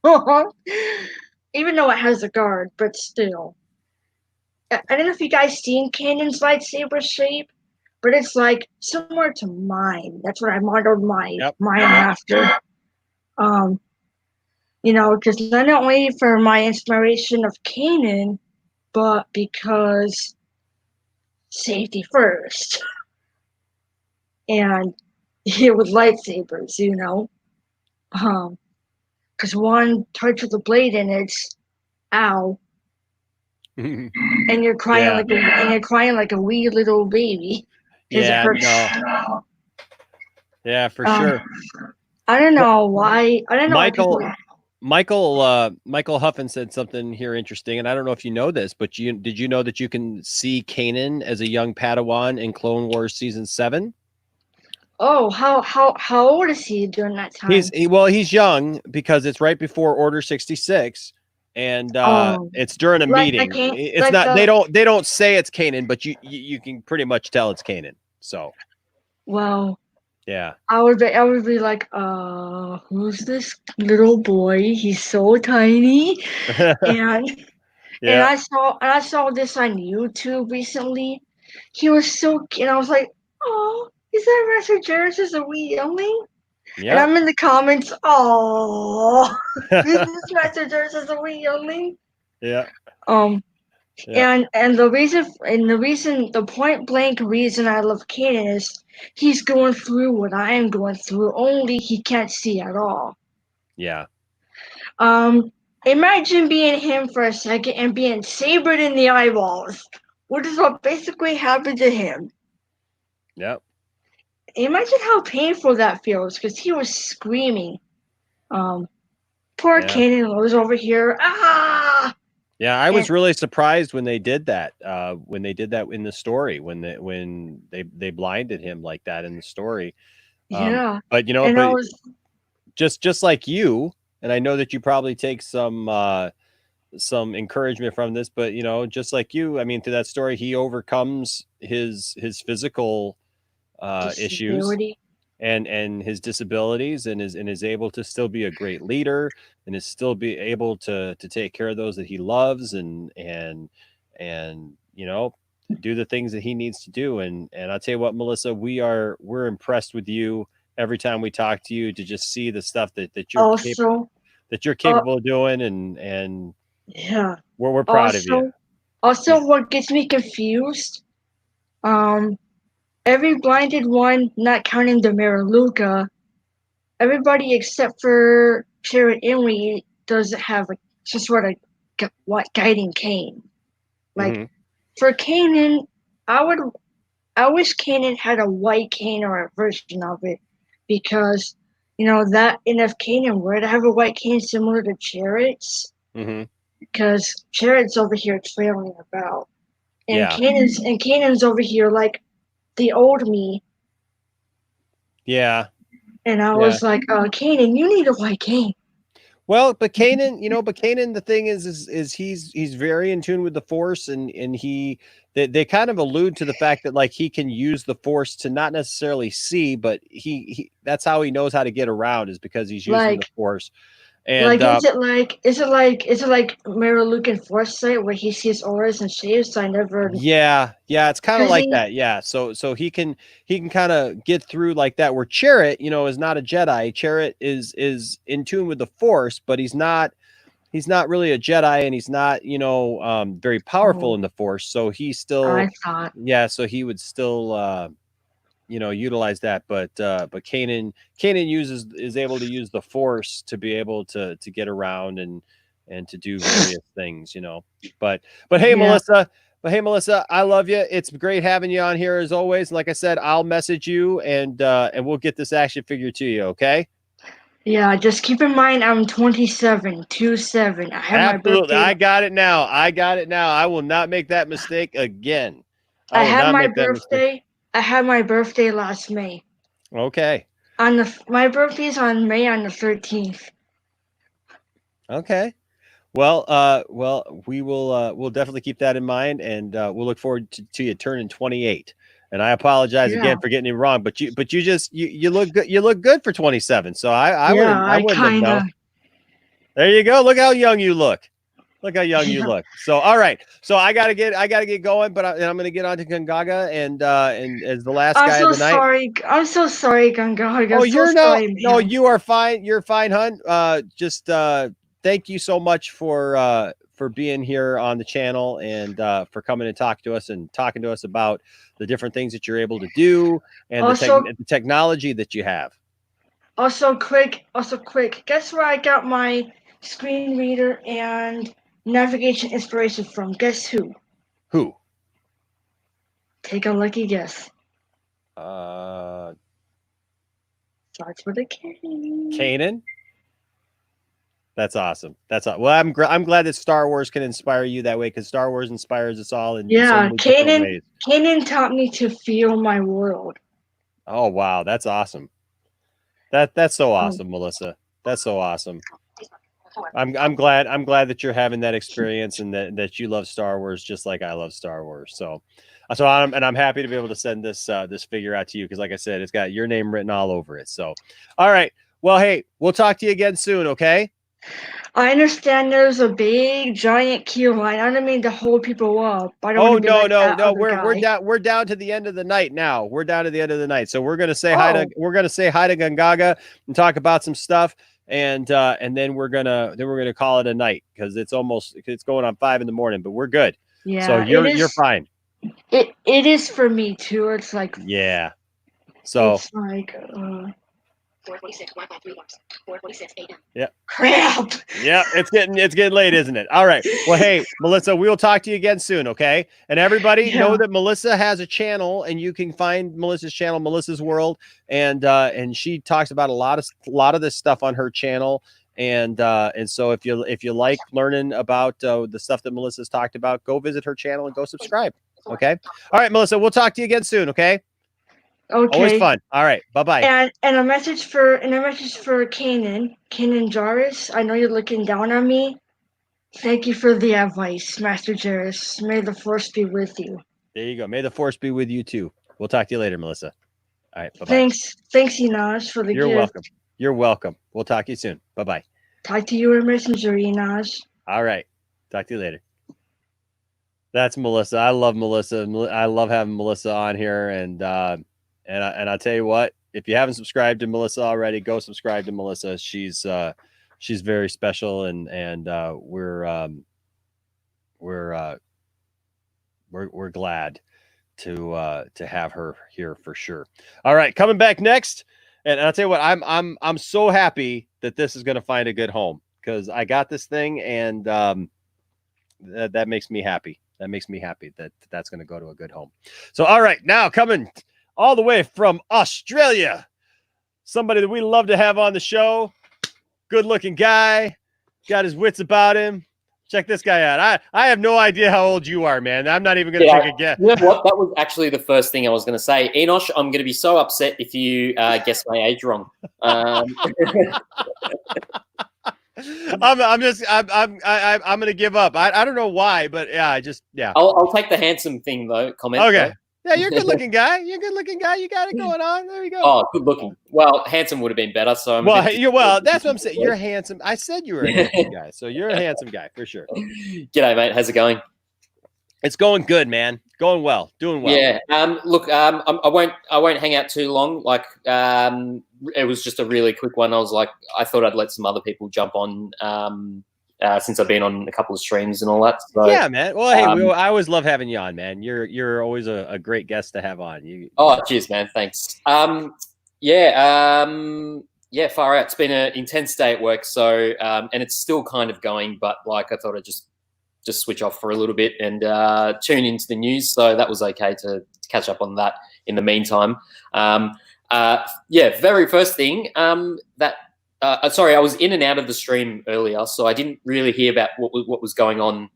off. Even though it has a guard, but still. I don't know if you guys seen Kanan's lightsaber shape, but it's like similar to mine. That's what I modeled mine after. Because not only for my inspiration of Kanan, but because safety first. And with lightsabers, because one touch of the blade and it's ow. And you're crying like a wee little baby. Yeah, no. Yeah, for sure. I don't know why. I don't know Michael. Michael Huffin said something here interesting, and I don't know if you know this, but did you know that you can see Kanan as a young Padawan in Clone Wars season 7? Oh, how old is he during that time? He's young because it's right before Order 66, and it's during a meeting. It's not they don't say it's Kanan, but you can pretty much tell it's Kanan. So, well, yeah, I would be like, who's this little boy? He's so tiny, and yeah, I saw this on YouTube recently. He was so cute. And I was like, oh, is that Master Jarrus as a wee youngling? yeah. And I'm in the comments, oh, is this Master Jarrus as a wee youngling? Yeah. And the point blank reason I love Kanan is he's going through what I am going through, only he can't see at all. Yeah. Imagine being him for a second and being sabered in the eyeballs, which is what basically happened to him. Yep. Imagine how painful that feels, because he was screaming. Poor Kanan was over here. Ah! Yeah, I was really surprised when they did that. When they did that in the story, when they blinded him like that in the story. Yeah. But just like you, and I know that you probably take some encouragement from this, but just like you, I mean, through that story, he overcomes his physical issues and his disabilities, and is able to still be a great leader, and is still be able to take care of those that he loves, and do the things that he needs to do. And I'll tell you what, Melissa, we're impressed with you every time we talk to you, to just see the stuff that you're capable of doing, and yeah, we're proud of you. Also, what gets me confused, every blinded one, not counting the Maraluka, everybody except for Jared Inley doesn't have some sort of guiding cane. Like for Kanan, I wish Kanan had a white cane or a version of it, because that, and if Kanan were to have a white cane similar to Jared's, because Jared's over here trailing about, and Kanan's over here like the old me. Yeah. And I was like, Kanan, you need a white cane. Well, but Kanan, the thing is he's very in tune with the Force, and they kind of allude to the fact that, like, he can use the Force to not necessarily see, but he that's how he knows how to get around, is because he's using the Force. And is it like Maralukan Foresight, where he sees auras and shapes? I never. Yeah, it's kind of like that. Yeah, so he can kind of get through like that. Where Chirrut, is not a Jedi. Chirrut is in tune with the Force, but he's not really a Jedi, and he's not very powerful in the Force. So he still, so he would still utilize that. But Kanan is able to use the Force to be able to get around and to do various things, but hey, Melissa, I love you. It's great having you on here as always. Like I said, I'll message you, and we'll get this action figure to you. Okay. Yeah, just keep in mind I'm 27. I have my birthday. I got it now. I will not make that mistake again. I had my birthday. I had my birthday last May. Okay. My birthday's on May on the 13th. Okay. Well, we will we'll definitely keep that in mind, and we'll look forward to you turning 28. And I apologize again for getting it wrong, but you look good. You look good for 27. So I wouldn't have known. There you go. Look how young you look. So all right. So I gotta get going, but I'm gonna get on to Gungaga, and as the last guy of the night. I'm so sorry, Gungaga. Oh, no, you are fine. You're fine, hun. Just thank you so much for being here on the channel, and for coming and talking to us about the different things that you're able to do, and the technology that you have. Also quick. Guess where I got my screen reader and navigation inspiration from? Guess who? Who? Take a lucky guess. Starts with a K. Kanan? That's awesome. Well, I'm glad that Star Wars can inspire you that way, because Star Wars inspires us all in so many different ways. Kanan taught me to feel my world. Oh wow, that's awesome. That's so awesome, Melissa. That's so awesome. I'm glad that you're having that experience, and that you love Star Wars just like I love Star Wars. So I'm happy to be able to send this figure out to you, because like I said, it's got your name written all over it. So all right. Well, hey, we'll talk to you again soon, okay? I understand there's a big giant queue line. I don't mean to hold people up. I don't Oh want to be no, like no, that no. other We're down to the end of the night now. We're down to the end of the night. So we're gonna say Oh. hi to Gungaga and talk about some stuff. And then we're gonna call it a night, because it's going on 5 a.m, but we're good. Yeah. So you're fine. It is for me too. It's like Yeah. So it's like 4:46, Wi-Fi 3 bars. 4:46 a.m. yeah. crap. Yeah, it's getting late, isn't it? All right. Well, hey, Melissa, we will talk to you again soon, okay? And everybody know that Melissa has a channel, and you can find Melissa's channel, Melissa's World, and she talks about a lot of this stuff on her channel. And so if you like learning about the stuff that Melissa's talked about, go visit her channel and go subscribe. Okay. All right, Melissa, we'll talk to you again soon. Okay. Okay. Always fun. All right. Bye-bye. And a message for Kanan Jarrus. I know you're looking down on me. Thank you for the advice, Master Jarrus. May the force be with you. There you go. May the force be with you too. We'll talk to you later, Melissa. All right. Bye-bye. Thanks, Inaj, for the You're gift. welcome. You're welcome. We'll talk to you soon. Bye-bye. Talk to you in Messenger, Inaj. All right. Talk to you later. That's Melissa. I love Melissa. I love having Melissa on here. And I'll tell you what, if you haven't subscribed to Melissa already, go subscribe to Melissa. She's very special, and we're glad to have her here for sure. All right, coming back next, and I'll tell you what, I'm so happy that this is going to find a good home, because I got this thing, and that makes me happy. That makes me happy that that's going to go to a good home. So, all right, now coming all the way from Australia, somebody that we love to have on the show. Good looking guy, got his wits about him. Check this guy out. I have no idea how old you are, man. I'm not even going to take a guess. You know what? That was actually the first thing I was going to say. Enosh, I'm going to be so upset if you guess my age wrong. I'm going to give up. I don't know why, but yeah. I'll take the handsome thing though. Comment. Okay. Though. Yeah, you're a good looking guy. You're a good looking guy. You got it going on. There you go. Oh, good looking. Well, handsome would have been better. So that's what I'm saying. You're handsome. I said you were a handsome guy, so you're a handsome guy for sure. G'day, mate. How's it going? It's going good, man. Going well. Doing well. Yeah. Look, I won't hang out too long. Like, it was just a really quick one. I thought I'd let some other people jump on. Since I've been on a couple of streams and all that. So, yeah, man. Well, hey, I always love having you on, man. You're always a great guest to have on. Oh, cheers, man. Thanks. Far out. It's been an intense day at work. So, and it's still kind of going, but like I thought I'd just switch off for a little bit and tune into the news. So that was okay to catch up on that in the meantime. Very first thing sorry, I was in and out of the stream earlier, so I didn't really hear about what was going on.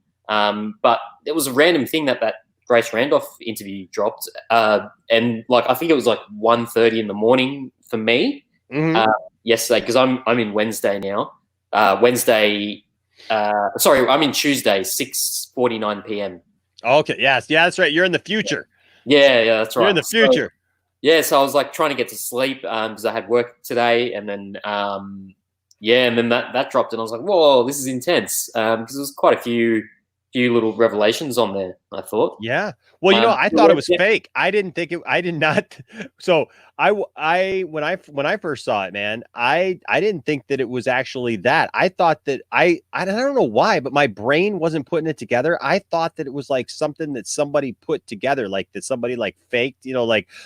But it was a random thing that Grace Randolph interview dropped, and like I think it was like 1:30 in the morning for me yesterday, because I'm in Wednesday now. I'm in Tuesday, 6:49 p.m. Okay, yes, yeah, that's right. You're in the future. Yeah, that's right. You're in the future. So I was like trying to get to sleep because I had work today, and then and then that dropped, and I was like, whoa, this is intense, because there's quite a few little revelations on there, I thought. Yeah. Well, I thought it was fake. I did not. So when I first saw it, man, I didn't think that it was actually that. I thought that I don't know why, but my brain wasn't putting it together. I thought that it was like something that somebody put together, like that somebody like faked,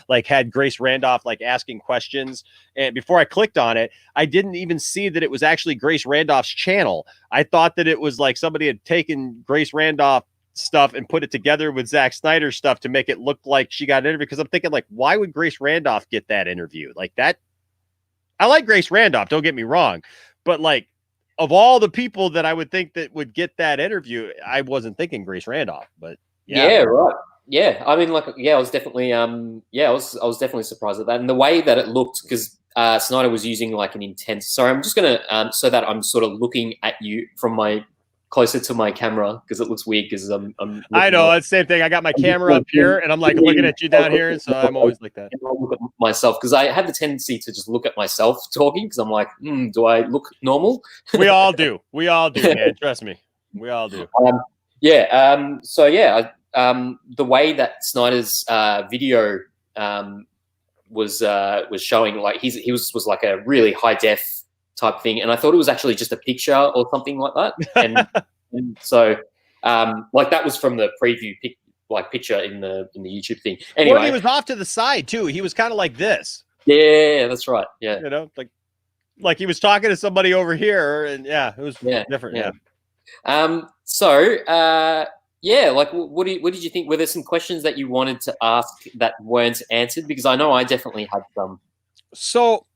like had Grace Randolph like asking questions. And before I clicked on it, I didn't even see that it was actually Grace Randolph's channel. I thought that it was like somebody had taken Grace Randolph stuff and put it together with Zack Snyder stuff to make it look like she got an interview. Because I'm thinking, like, why would Grace Randolph get that interview like that? I like Grace Randolph, don't get me wrong, but like of all the people that I would think that would get that interview, I wasn't thinking Grace Randolph, but yeah, right. Yeah, I mean, like, yeah, I was definitely, I was definitely surprised at that, and the way that it looked, because Snyder was using like an intense. Sorry, I'm just gonna so that I'm sort of looking at you from my closer to my camera because it looks weird because I'm I know it's the same thing. I got my camera up here and I'm like looking at you down here, and so I'm always like that. I look at myself because I have the tendency to just look at myself talking because I'm like, do I look normal? We all do, man. Trust me, we all do. So yeah, the way that Snyder's video was showing, like he was like a really high def type thing, and I thought it was actually just a picture or something like that, and so like that was from the preview picture in the YouTube thing. Anyway, well, he was off to the side too. He was kind of like this. Yeah, that's right. Yeah, you know, like he was talking to somebody over here, and yeah, it was different. Yeah. Like, what did you think? Were there some questions that you wanted to ask that weren't answered? Because I know I definitely had some. So,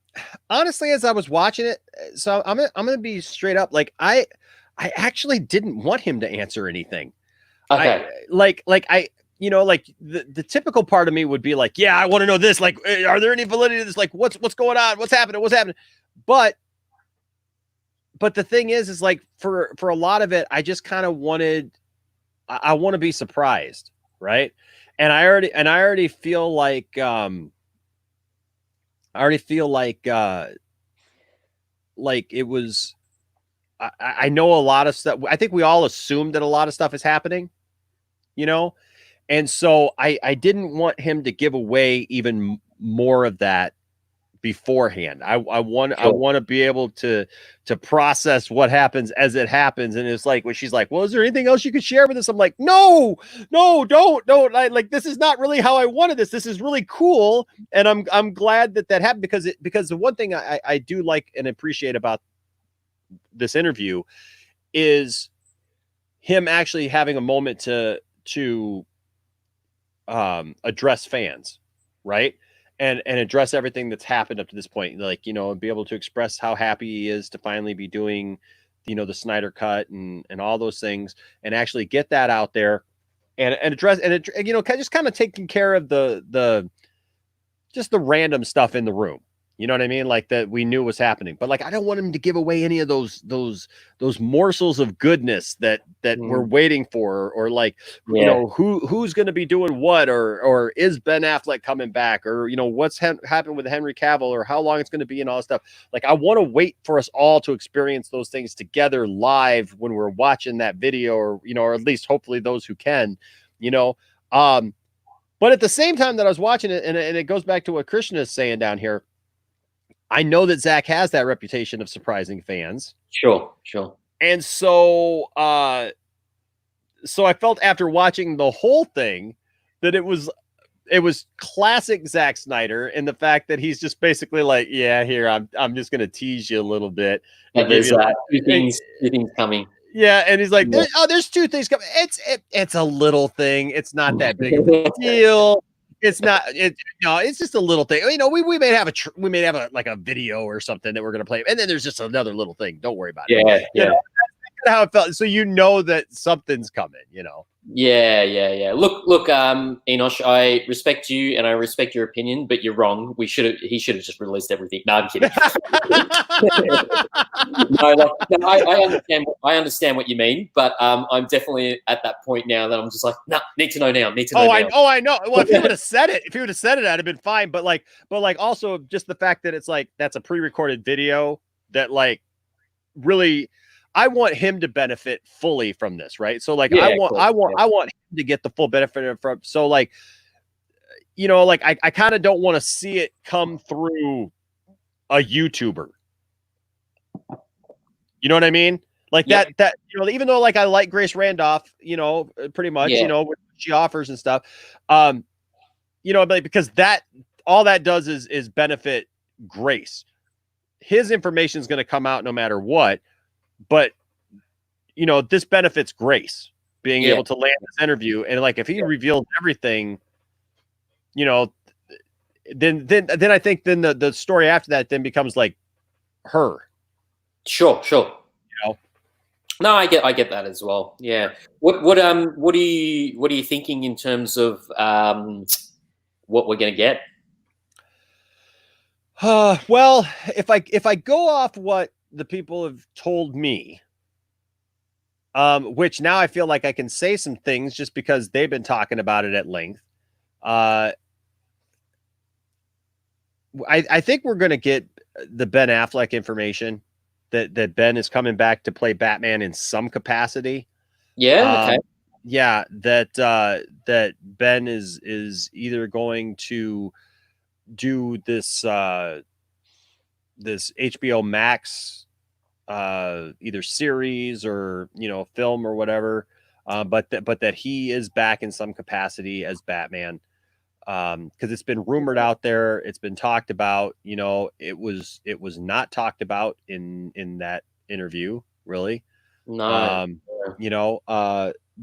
honestly, as I was watching it, so I'm gonna be straight up. Like, I actually didn't want him to answer anything. Okay. The typical part of me would be like, yeah, I want to know this. Like, are there any validity to this? Like, what's going on? What's happening? But the thing is like for a lot of it, I just kind of wanted. I want to be surprised, right? And I already feel like like it was. I know a lot of stuff. I think we all assumed that a lot of stuff is happening, you know, and so I didn't want him to give away even more of that beforehand. I want to be able to process what happens as it happens. And it's like when she's like, well, is there anything else you could share with us? I'm like, no, don't. Like, this is not really how I wanted this. This is really cool. And I'm glad that happened because the one thing I do like and appreciate about this interview is him actually having a moment to address fans, right? And address everything that's happened up to this point, like, you know, and be able to express how happy he is to finally be doing, you know, the Snyder Cut and all those things, and actually get that out there and address and you know, just kind of taking care of the random stuff in the room. You know what I mean? Like that we knew was happening, but like I don't want him to give away any of those morsels of goodness that we're waiting for, or like you know who's going to be doing what, or is Ben Affleck coming back, or you know what's happened with Henry Cavill, or how long it's going to be, and all that stuff. Like I want to wait for us all to experience those things together live when we're watching that video, or you know, or at least hopefully those who can, you know. But at the same time that I was watching it, and it goes back to what Christian is saying down here. I know that Zack has that reputation of surprising fans. Sure. And so I felt after watching the whole thing that it was classic Zack Snyder in the fact that he's just basically like, yeah, here, I'm just going to tease you a little bit. And there's two things coming. Yeah, and he's like, there's two things coming. It's a little thing. It's not that big of a deal. It's not. It's just a little thing. You know, we may have like a video or something that we're gonna play, and then there's just another little thing. Don't worry about it. Yeah. You know, that's how it felt. So you know that something's coming. You know. Yeah. Look, Enosh, I respect you and I respect your opinion, but you're wrong. He should have just released everything. No, I'm kidding. I understand what you mean, but I'm definitely at that point now that I'm just like, nah, need to know now. I know. Well, if he would have said it, that'd have been fine. But also just the fact that it's like that's a pre-recorded video that like really. I want him to benefit fully from this, right? So like I want him to get the full benefit from. So like, you know, like I kind of don't want to see it come through a YouTuber. You know what I mean? Like that you know, even though like I like Grace Randolph, you know, pretty much, you know, what she offers and stuff. You know, but because that all that does is benefit Grace. His information is going to come out no matter what. But, you know, this benefits Grace being able to land this interview. And like, if he revealed everything, you know, then I think then the story after that then becomes like her. Sure. You No, I get that as well. Yeah. What are you thinking in terms of what we're gonna get? Well, if I go off what the people have told me, which now I feel like I can say some things just because they've been talking about it at length. I think we're going to get the Ben Affleck information that Ben is coming back to play Batman in some capacity. Yeah. Okay. Yeah. That Ben is either going to do this this HBO Max either series or film or whatever, but that he is back in some capacity as Batman, because it's been rumored out there, it's been talked about. It was not talked about in that interview, really. No.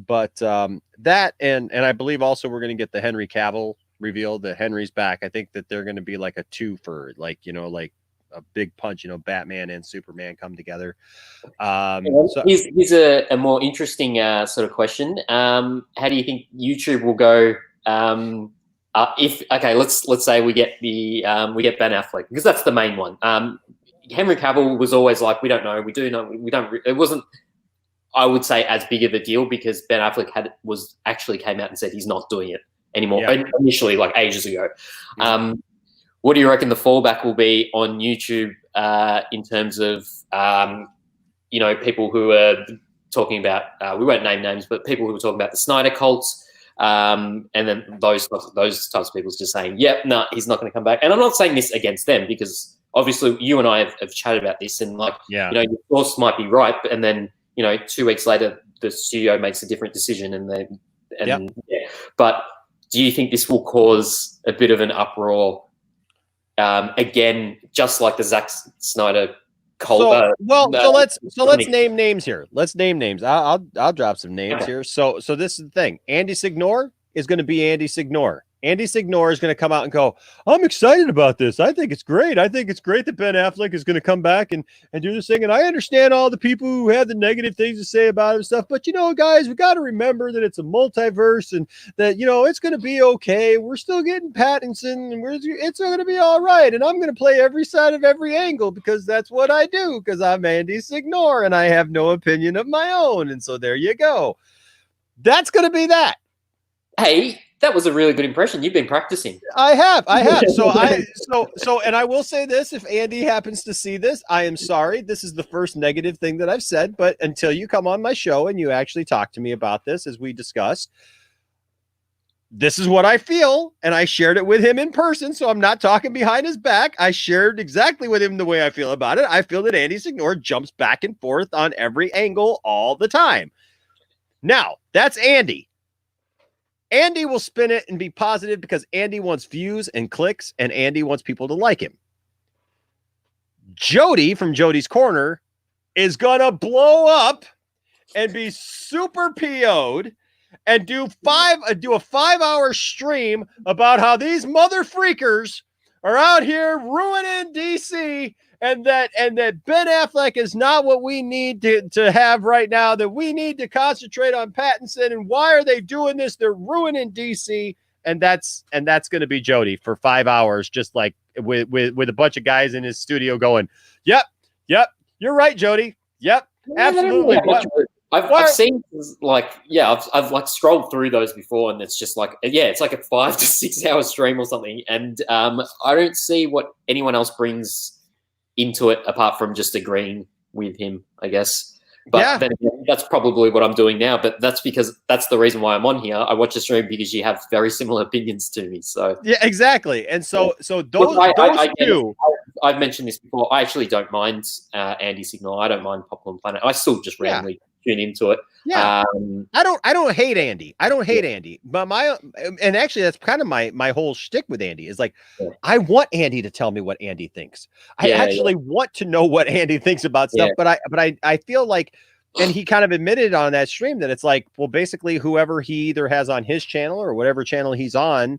But that and I believe also we're going to get the Henry Cavill reveal that Henry's back. I think that they're going to be like a two for like a big punch, Batman and Superman come together. So here's a more interesting sort of question. How do you think YouTube will go? Let's say we get we get Ben Affleck, because that's the main one. Henry Cavill was always like, we don't know, we do know, we don't. It wasn't, I would say, as big of a deal because Ben Affleck actually came out and said he's not doing it anymore. Yeah. Initially, like ages ago. What do you reckon the fallback will be on YouTube in terms of people who are talking about we won't name names, but people who are talking about the Snyder cults, and then those types of people just saying, yep, no, he's not going to come back. And I'm not saying this against them, because obviously you and I have chatted about this, and your source might be right, and then 2 weeks later the studio makes a different decision, But do you think this will cause a bit of an uproar? Again, just like the Zack Snyder cult. So let's name names here. Let's name names. I'll drop some names here. So this is the thing. Andy Signore is going to be Andy Signore. Andy Signore is going to come out and go, I'm excited about this. I think it's great. I think it's great that Ben Affleck is going to come back and do this thing. And I understand all the people who have the negative things to say about it and stuff. But, guys, we got to remember that it's a multiverse and that, it's going to be okay. We're still getting Pattinson and it's going to be all right. And I'm going to play every side of every angle because that's what I do, because I'm Andy Signore and I have no opinion of my own. And so there you go. That's going to be that. Hey, that was a really good impression. You've been practicing. I have. So, and I will say this: if Andy happens to see this, I am sorry. This is the first negative thing that I've said. But until you come on my show and you actually talk to me about this, as we discussed, this is what I feel, and I shared it with him in person. So I'm not talking behind his back. I shared exactly with him the way I feel about it. I feel that Andy Signore jumps back and forth on every angle all the time. Now that's Andy. Andy will spin it and be positive because Andy wants views and clicks, and Andy wants people to like him. Jody from Jody's Corner is going to blow up and be super PO'd and do a 5-hour stream about how these mother freakers are out here ruining DC, and that Ben Affleck is not what we need to have right now, that we need to concentrate on Pattinson, and why are they doing this? They're ruining DC. And that's going to be Jody for 5 hours, just like with a bunch of guys in his studio going, yep, you're right, Jody. Yep, absolutely. I've seen I've like scrolled through those before, and it's just like, it's like a 5 to 6 hour stream or something. And I don't see what anyone else brings into it apart from just agreeing with him, I guess. But then again, that's probably what I'm doing now. But that's because that's the reason why I'm on here. I watch the stream because you have very similar opinions to me. So yeah, exactly. And so those two. I've mentioned this before. I actually don't mind Andy Signore. I don't mind Popcorn Planet. I still just randomly tune into it. Yeah, I don't hate Andy. I don't hate Andy, but and actually that's kind of my whole shtick with Andy is like, I want Andy to tell me what Andy thinks. I actually want to know what Andy thinks about stuff, but I feel like, and he kind of admitted on that stream that it's like, well, basically whoever he either has on his channel or whatever channel he's on,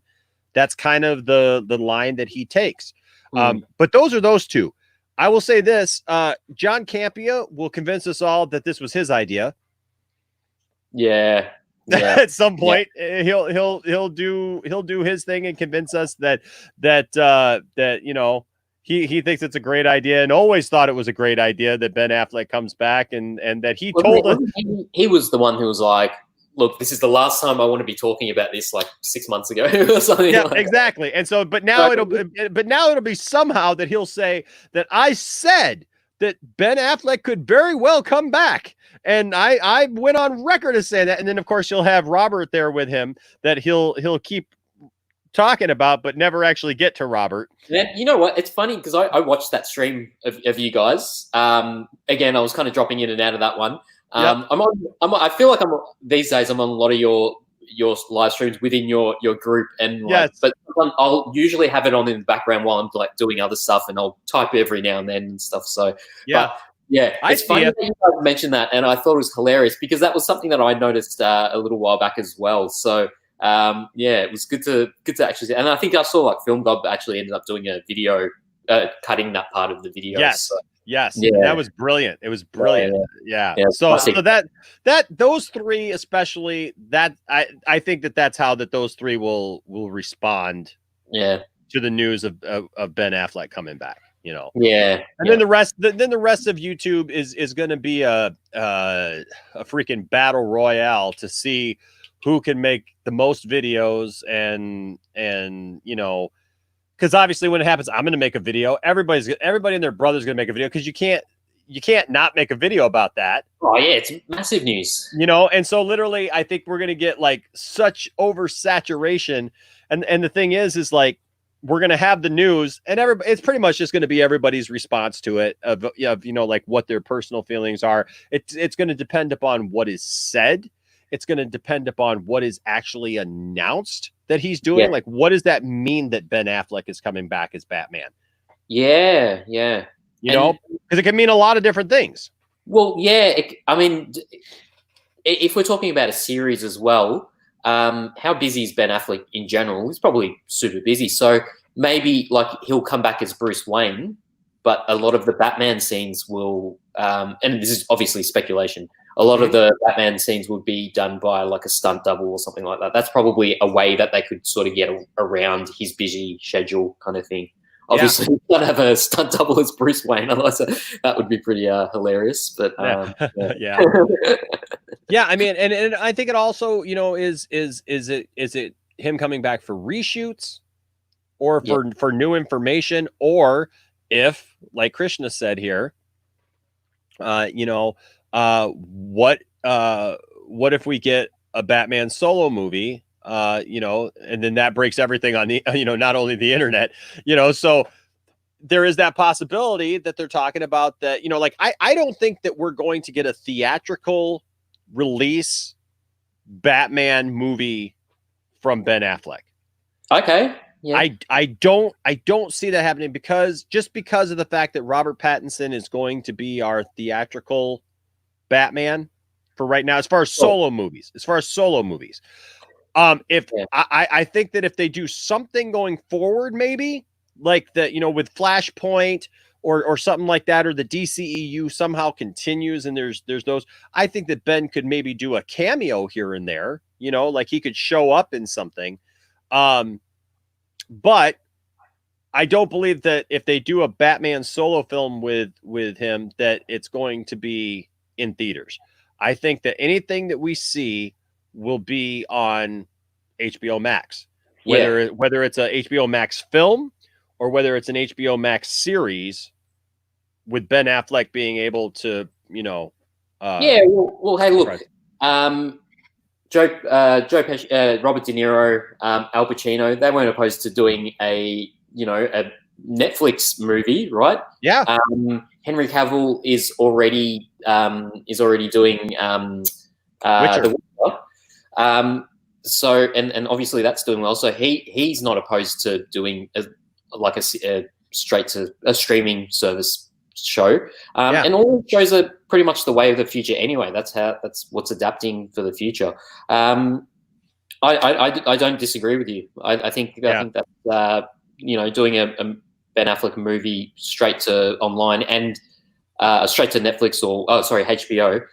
that's kind of the line that he takes. But those are those two. I will say this: John Campea will convince us all that this was his idea. Yeah. At some point, he'll do his thing and convince us that you know he thinks it's a great idea and always thought it was a great idea that Ben Affleck comes back and that he told us he was the one who was like, look, this is the last time I want to be talking about this, like 6 months ago or something. Yeah, like exactly. And so, but now it'll be somehow that he'll say that I said that Ben Affleck could very well come back. And I went on record as saying that. And then of course you'll have Robert there with him that he'll keep talking about, but never actually get to Robert. And you know what? It's funny because I watched that stream of you guys. Again, I was kind of dropping in and out of that one. I feel like these days I'm on a lot of your live streams within your group, and like, but I'll usually have it on in the background while I'm like doing other stuff, and I'll type every now and then and stuff. So it's funny that you guys mentioned that, and I thought it was hilarious because that was something that I noticed a little while back as well. So it was good to actually see. And I think I saw like Film Gob actually ended up doing a video cutting that part of the video. Yes. So. Yes, that was brilliant. It was brilliant. Yeah. So that those three, especially that, I think that's how those three will respond. Yeah. To the news of Ben Affleck coming back. You know. Yeah. And then the rest of YouTube is going to be a freaking battle royale to see who can make the most videos and you know. Because obviously, when it happens, I'm going to make a video. Everybody and their brother's going to make a video because you can't not make a video about that. Oh yeah, it's massive news. You know, and so literally, I think we're going to get like such oversaturation. And the thing is like we're going to have the news, and it's pretty much just going to be everybody's response to it of you know like what their personal feelings are. It's going to depend upon what is said. It's going to depend upon what is actually announced that he's doing. Yeah. Like, what does that mean that Ben Affleck is coming back as Batman? Yeah. You know, because it can mean a lot of different things. Well, yeah. I mean, if we're talking about a series as well, how busy is Ben Affleck in general? He's probably super busy. So maybe like he'll come back as Bruce Wayne, but a lot of the Batman scenes will, and this is obviously speculation, a lot of the Batman scenes would be done by like a stunt double or something like that. That's probably a way that they could sort of get around his busy schedule kind of thing. Obviously, you can't have a stunt double as Bruce Wayne, otherwise that would be pretty hilarious. But yeah. I mean, and I think it also, you know, is it him coming back for reshoots or for new information, or if, like Krishna said here, you know. What if we get a Batman solo movie, you know, and then that breaks everything on the, you know, not only the internet, you know, so there is that possibility that they're talking about that, you know, like, I don't think that we're going to get a theatrical release Batman movie from Ben Affleck. Okay. Yeah. I don't see that happening because of the fact that Robert Pattinson is going to be our theatrical Batman for right now, as far as solo movies. I think that if they do something going forward, maybe like that, you know, with Flashpoint or something like that, or the DCEU somehow continues and there's those, I think that Ben could maybe do a cameo here and there, you know, like he could show up in something. But I don't believe that if they do a Batman solo film with him, that it's going to be in theaters. I think that anything that we see will be on HBO Max, whether it's a HBO Max film or whether it's an HBO Max series, with Ben Affleck being able to, you know, well, hey, look, Joe Pesci, Robert De Niro, Al Pacino, they weren't opposed to doing a Netflix movie, right? Yeah. Henry Cavill is already doing The Witcher. So and obviously that's doing well. So he's not opposed to doing a straight to a streaming service show. And all shows are pretty much the way of the future anyway. That's what's adapting for the future. I don't disagree with you. I think that you know, doing a Ben Affleck movie straight to online and straight to Netflix or HBO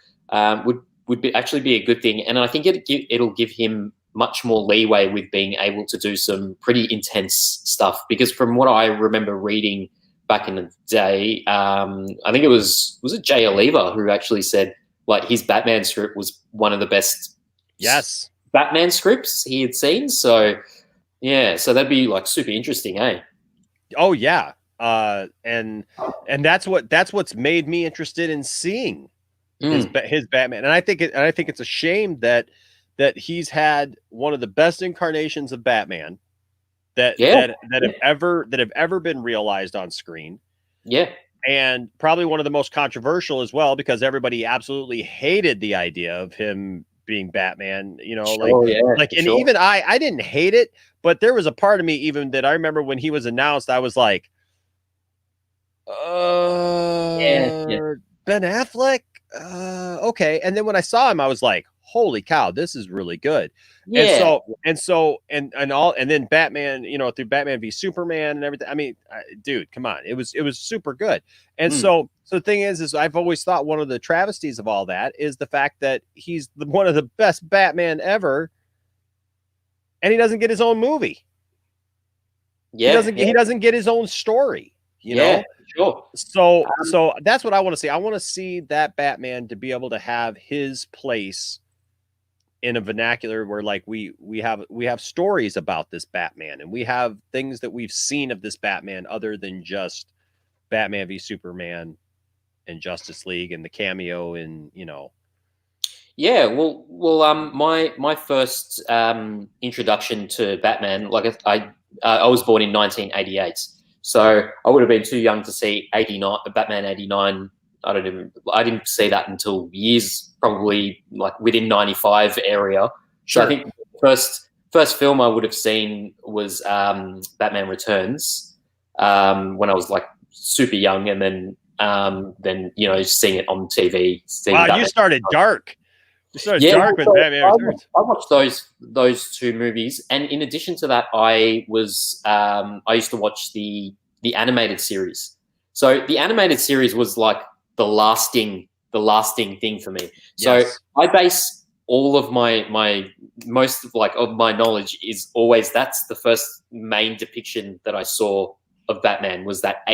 would actually be a good thing. And I think it'll give him much more leeway with being able to do some pretty intense stuff. Because from what I remember reading back in the day, I think it was it Jay Oliva who actually said like his Batman script was one of the best Batman scripts he had seen. So yeah, so that'd be like super interesting, eh? Oh yeah. And that's what's made me interested in seeing his Batman. And I think it's a shame that he's had one of the best incarnations of Batman that have ever been realized on screen. Yeah. And probably one of the most controversial as well, because everybody absolutely hated the idea of him being Batman, you know, even I didn't hate it, but there was a part of me even that I remember when he was announced, I was like, Ben Affleck? Okay. And then when I saw him, I was like, holy cow, this is really good. Yeah. And then Batman, you know, through Batman v Superman and everything. I mean, dude, come on. It was super good. And so the thing is I've always thought one of the travesties of all that is the fact that he's one of the best Batman ever, and he doesn't get his own movie. Yeah. He doesn't get his own story, you know? Sure. So that's what I want to see. I want to see that Batman to be able to have his place in a vernacular where like we have stories about this Batman, and we have things that we've seen of this Batman other than just Batman v Superman and Justice League and the cameo and, you know. Yeah, well, my first introduction to Batman, like I was born in 1988, so I would have been too young to see Batman 89. I didn't see that until years, probably like within 95 area. Sure. So I think the first film I would have seen was Batman Returns when I was like super young, and then you know, seeing it on TV. Wow, Batman. You started dark. You started dark with Batman Returns. I watched those two movies, and in addition to that, I used to watch the animated series. So the animated series was like the lasting thing for me. So I base all of my most of my knowledge is always that's the first main depiction that I saw of Batman was that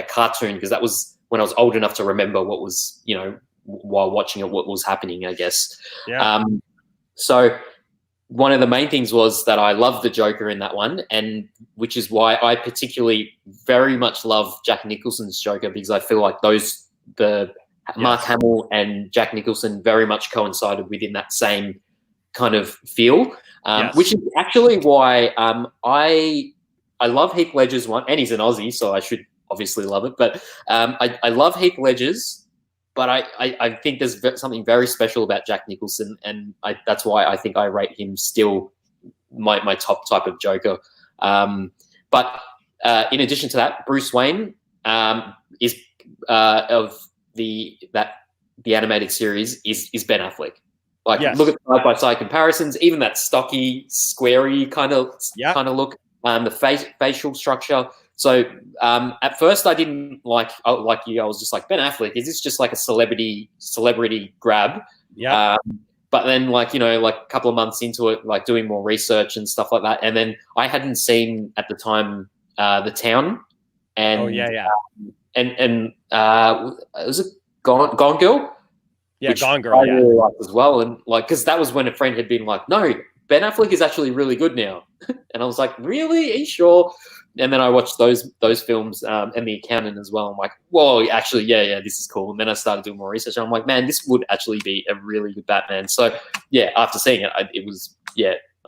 cartoon, because that was when I was old enough to remember what was, you know, while watching it, what was happening, I guess. Yeah. So one of the main things was that I loved the Joker in that one, and which is why I particularly very much love Jack Nicholson's Joker, because I feel like Mark Hamill and Jack Nicholson very much coincided within that same kind of feel, which is actually why I love Heath Ledger's one, and he's an Aussie, so I should obviously love it. But I love Heath Ledger's, but I think there's something very special about Jack Nicholson, and that's why I think I rate him still my top type of Joker. But in addition to that, Bruce Wayne is of the animated series is Ben Affleck. Like, look at side by side comparisons, even that stocky, squarey kind of look, the facial structure. So at first I didn't like you. I was just like, Ben Affleck, is this just like a celebrity grab? Yeah. But then, like, you know, like a couple of months into it, like doing more research and stuff like that, and then I hadn't seen at the time The Town, and and was it Gone Girl? Yeah, Gone Girl. I really liked as well, and like, because that was when a friend had been like, "No, Ben Affleck is actually really good now," and I was like, "Really? Are you sure?" And then I watched those films and The Accountant as well. I'm like, "Whoa, actually, yeah, this is cool." And then I started doing more research, and I'm like, "Man, this would actually be a really good Batman." So yeah, after seeing it,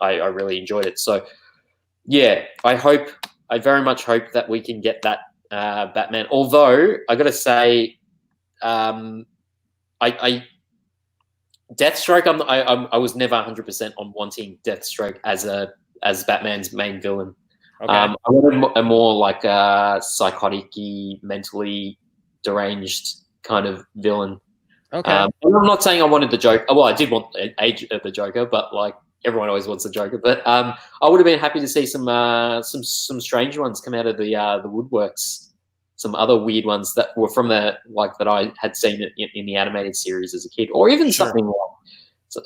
I really enjoyed it. So yeah, I very much hope that we can get that Batman. Although I got to say, Deathstroke, I was never 100% on wanting Deathstroke as Batman's main villain. Okay. I wanted a more like psychotic-y, mentally deranged kind of villain. Okay. And I'm not saying I wanted the Joker. Well, I did want the age of the Joker, but like everyone always wants a Joker, but I would have been happy to see some strange ones come out of the woodworks. Some other weird ones that were from that I had seen in the animated series as a kid, or even something like, so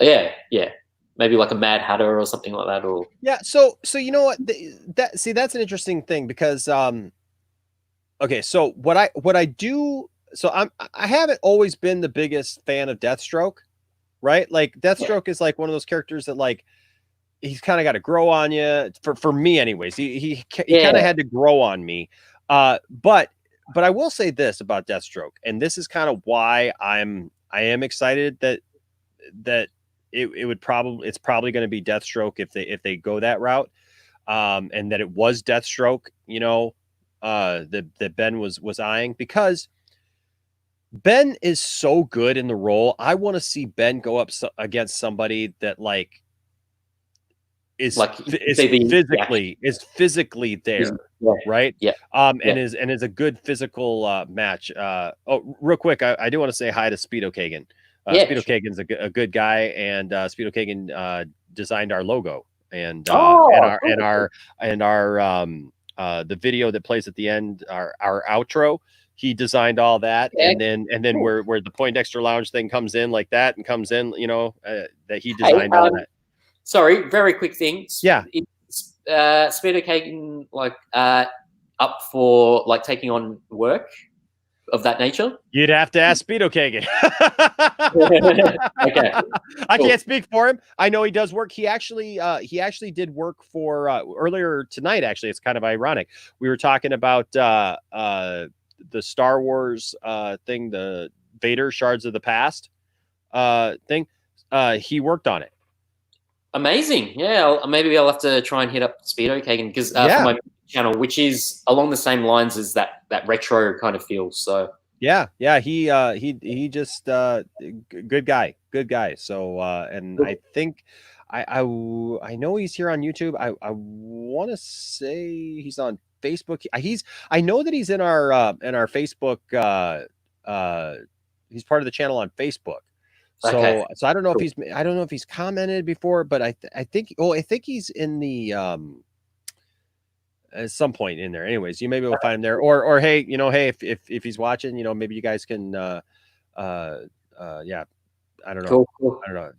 maybe like a Mad Hatter or something like that. Or so you know what, that's an interesting thing because okay, so what I do, so I haven't always been the biggest fan of Deathstroke, right? Like Deathstroke is like one of those characters that like he's kind of got to grow on you for me anyways. He kind of had to grow on me. But I will say this about Deathstroke, and this is kind of why I am excited that it's probably going to be Deathstroke if they go that route, and that it was Deathstroke, you know, that Ben was eyeing, because Ben is so good in the role. I want to see Ben go up against somebody that like is physically there, right? Yeah. And is a good physical match. Real quick, I do want to say hi to Speedo Kagan. Speedo Kagan's a good guy, and Speedo Kagan designed our logo and our the video that plays at the end, our outro. He designed all that, and then where the Poindexter Lounge thing comes in like that and comes in, you know, that he designed all that. Sorry, very quick thing. Yeah. Speedo Kagan up for like taking on work of that nature? You'd have to ask Speedo Kagan. Okay. I can't speak for him. I know he does work. He actually did work for earlier tonight. Actually, it's kind of ironic. We were talking about the Star Wars thing, the Vader Shards of the Past thing. He worked on it. Amazing. Yeah, maybe I'll have to try and hit up Speedo Kagan because for my channel, which is along the same lines as that retro kind of feel. So yeah, he just good guy. So and cool. I think I know he's here on YouTube. I want to say he's on Facebook. I know that he's in our Facebook. He's part of the channel on Facebook. So okay. So I don't know if he's commented before, but I think he's in the at some point in there. Anyways, you maybe will find him there, or hey, you know, hey, if he's watching, you know, maybe you guys can yeah, I don't know. Cool. I don't know.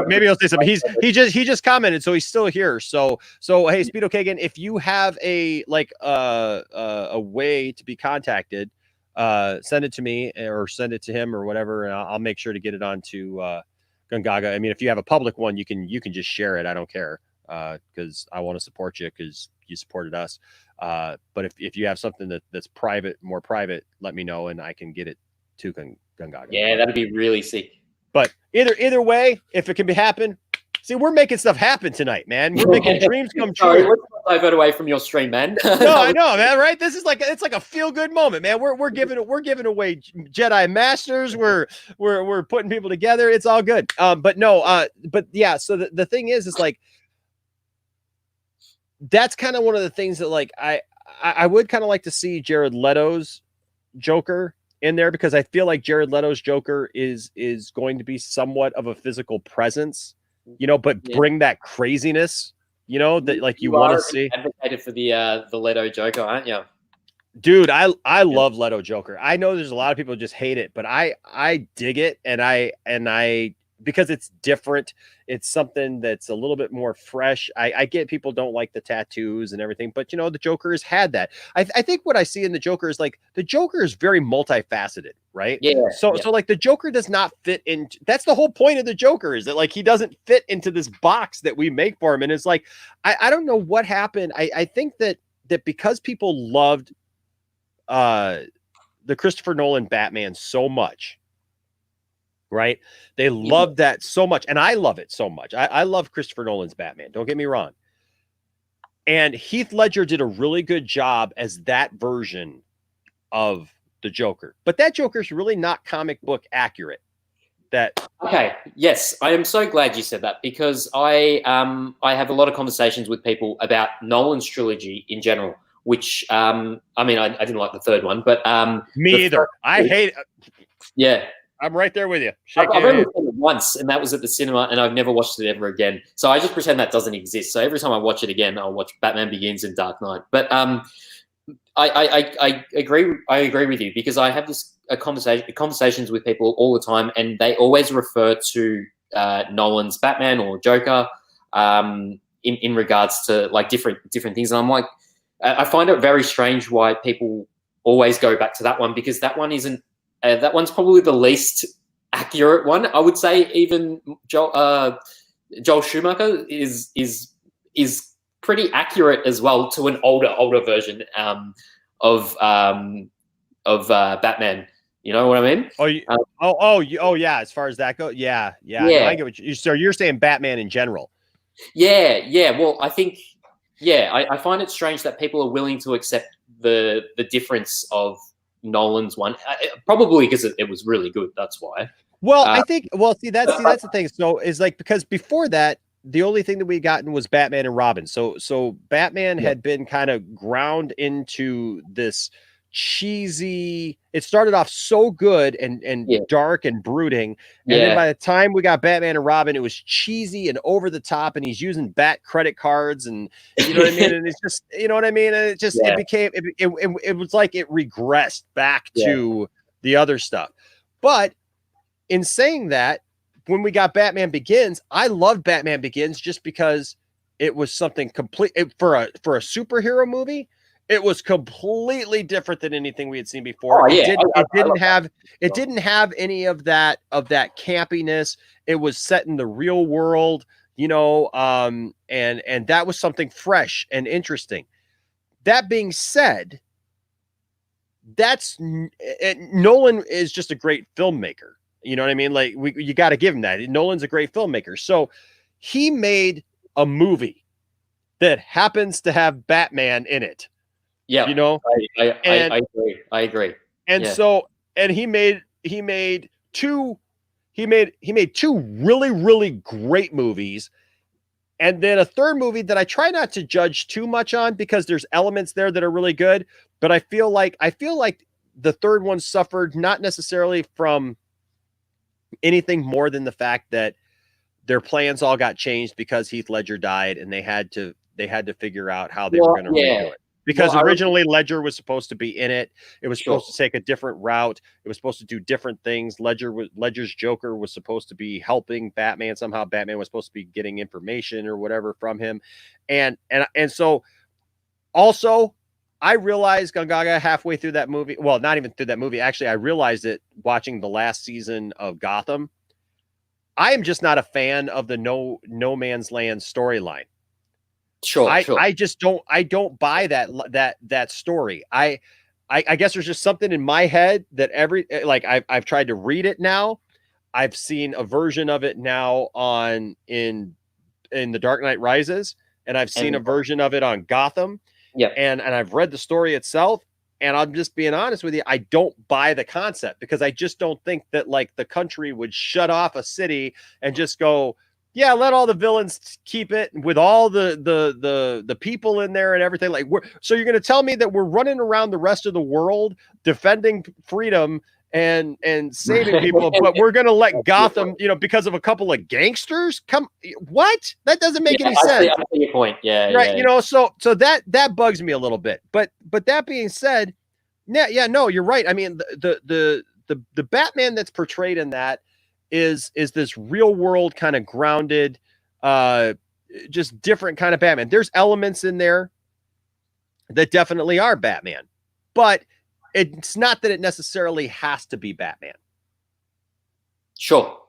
Maybe he'll say something. He just commented, so he's still here. So hey, Speedo Kagan, if you have a way to be contacted, send it to me or send it to him or whatever, and I'll make sure to get it onto Gungaga. I mean, if you have a public one, you can just share it. I don't care, because I want to support you because you supported us. But if you have something that's more private, let me know and I can get it to Gungaga. Yeah, that'd be really sick. But either way, if it can happen, see, we're making stuff happen tonight, man. We're making dreams come true. Sorry, let's not divert away from your stream, man. No, I know, man. Right? It's like a feel good moment, man. We're giving away Jedi Masters. We're putting people together. It's all good. But yeah. So the thing is like that's kind of one of the things that like I would kind of like to see Jared Leto's Joker in there, because I feel like Jared Leto's Joker is going to be somewhat of a physical presence, you know, but bring that craziness, you know, that like you want to see. Advocated for the Leto Joker, aren't you? Dude, I love Leto Joker. I know there's a lot of people who just hate it, but I dig it, and I because it's different. It's something that's a little bit more fresh. I get people don't like the tattoos and everything, but you know, the Joker has had that. I think what I see in the Joker is like the Joker is very multifaceted, right? Yeah. So like the Joker does not fit in. That's the whole point of the Joker, is that like he doesn't fit into this box that we make for him. And it's like I don't know what happened. I think that because people loved the Christopher Nolan Batman so much, right? They love that so much. And I love it so much. I love Christopher Nolan's Batman. Don't get me wrong. And Heath Ledger did a really good job as that version of the Joker. But that Joker is really not comic book accurate. Okay. Yes. I am so glad you said that, because I have a lot of conversations with people about Nolan's trilogy in general, which, I mean, I didn't like the third one, but... Me either. I hate it. Yeah. I'm right there with you. I've only seen it once, and that was at the cinema, and I've never watched it ever again. So I just pretend that doesn't exist. So every time I watch it again, I'll watch Batman Begins and Dark Knight. But I agree. I agree with you because I have conversations with people all the time, and they always refer to Nolan's Batman or Joker in regards to like different things. And I'm like, I find it very strange why people always go back to that one because that one isn't. That one's probably the least accurate one. I would say even Joel Schumacher is pretty accurate as well to an older version of Batman. You know what I mean? Yeah. As far as that goes, yeah. No, I get what so you're saying Batman in general. Yeah. Well, I think I find it strange that people are willing to accept the difference of Nolan's one, probably because it was really good. That's why. Well, I think. Well, that's the thing. So is like because before that, the only thing that we gotten was Batman and Robin. So Batman had been kind of ground into this cheesy. It started off so good and dark and brooding, and then by the time we got Batman and Robin, it was cheesy and over the top, and he's using Bat credit cards, and you know what I mean. And it's just, you know what I mean. And it just it became it was like it regressed back to the other stuff. But in saying that, when we got Batman Begins, I loved Batman Begins just because it was something complete for a superhero movie. It was completely different than anything we had seen before. It didn't have any of that campiness. It was set in the real world, you know, and that was something fresh and interesting. That being said, Nolan is just a great filmmaker. You know what I mean? Like you got to give him that. Nolan's a great filmmaker. So he made a movie that happens to have Batman in it. Yeah, you know, I agree. And he made two really, really great movies. And then a third movie that I try not to judge too much on because there's elements there that are really good. But I feel like the third one suffered not necessarily from anything more than the fact that their plans all got changed because Heath Ledger died, and they had to figure out how they were going to redo it. Because originally Ledger was supposed to be in it. It was supposed to take a different route. It was supposed to do different things. Ledger's Joker was supposed to be helping Batman somehow. Batman was supposed to be getting information or whatever from him. And so also I realized Gongaga halfway through that movie. Well, not even through that movie. Actually, I realized it watching the last season of Gotham. I am just not a fan of the No Man's Land storyline. I just don't buy that story. I guess there's just something in my head that I've tried to read it now. I've seen a version of it now in The Dark Knight Rises, and I've seen a version of it on Gotham. Yeah. And I've read the story itself, and I'm just being honest with you, I don't buy the concept because I just don't think that like the country would shut off a city and just go, yeah, let all the villains keep it with all the people in there and everything. Like, so you're going to tell me that we're running around the rest of the world defending freedom and saving people, but we're going to let Gotham, you know, because of a couple of gangsters come? What? That doesn't make any sense. I see your point. Yeah, right. Yeah. You know, so that bugs me a little bit. But that being said, no, you're right. I mean, the Batman that's portrayed in that is this real world kind of grounded, just different kind of Batman. There's elements in there that definitely are Batman, but it's not that it necessarily has to be Batman. Sure.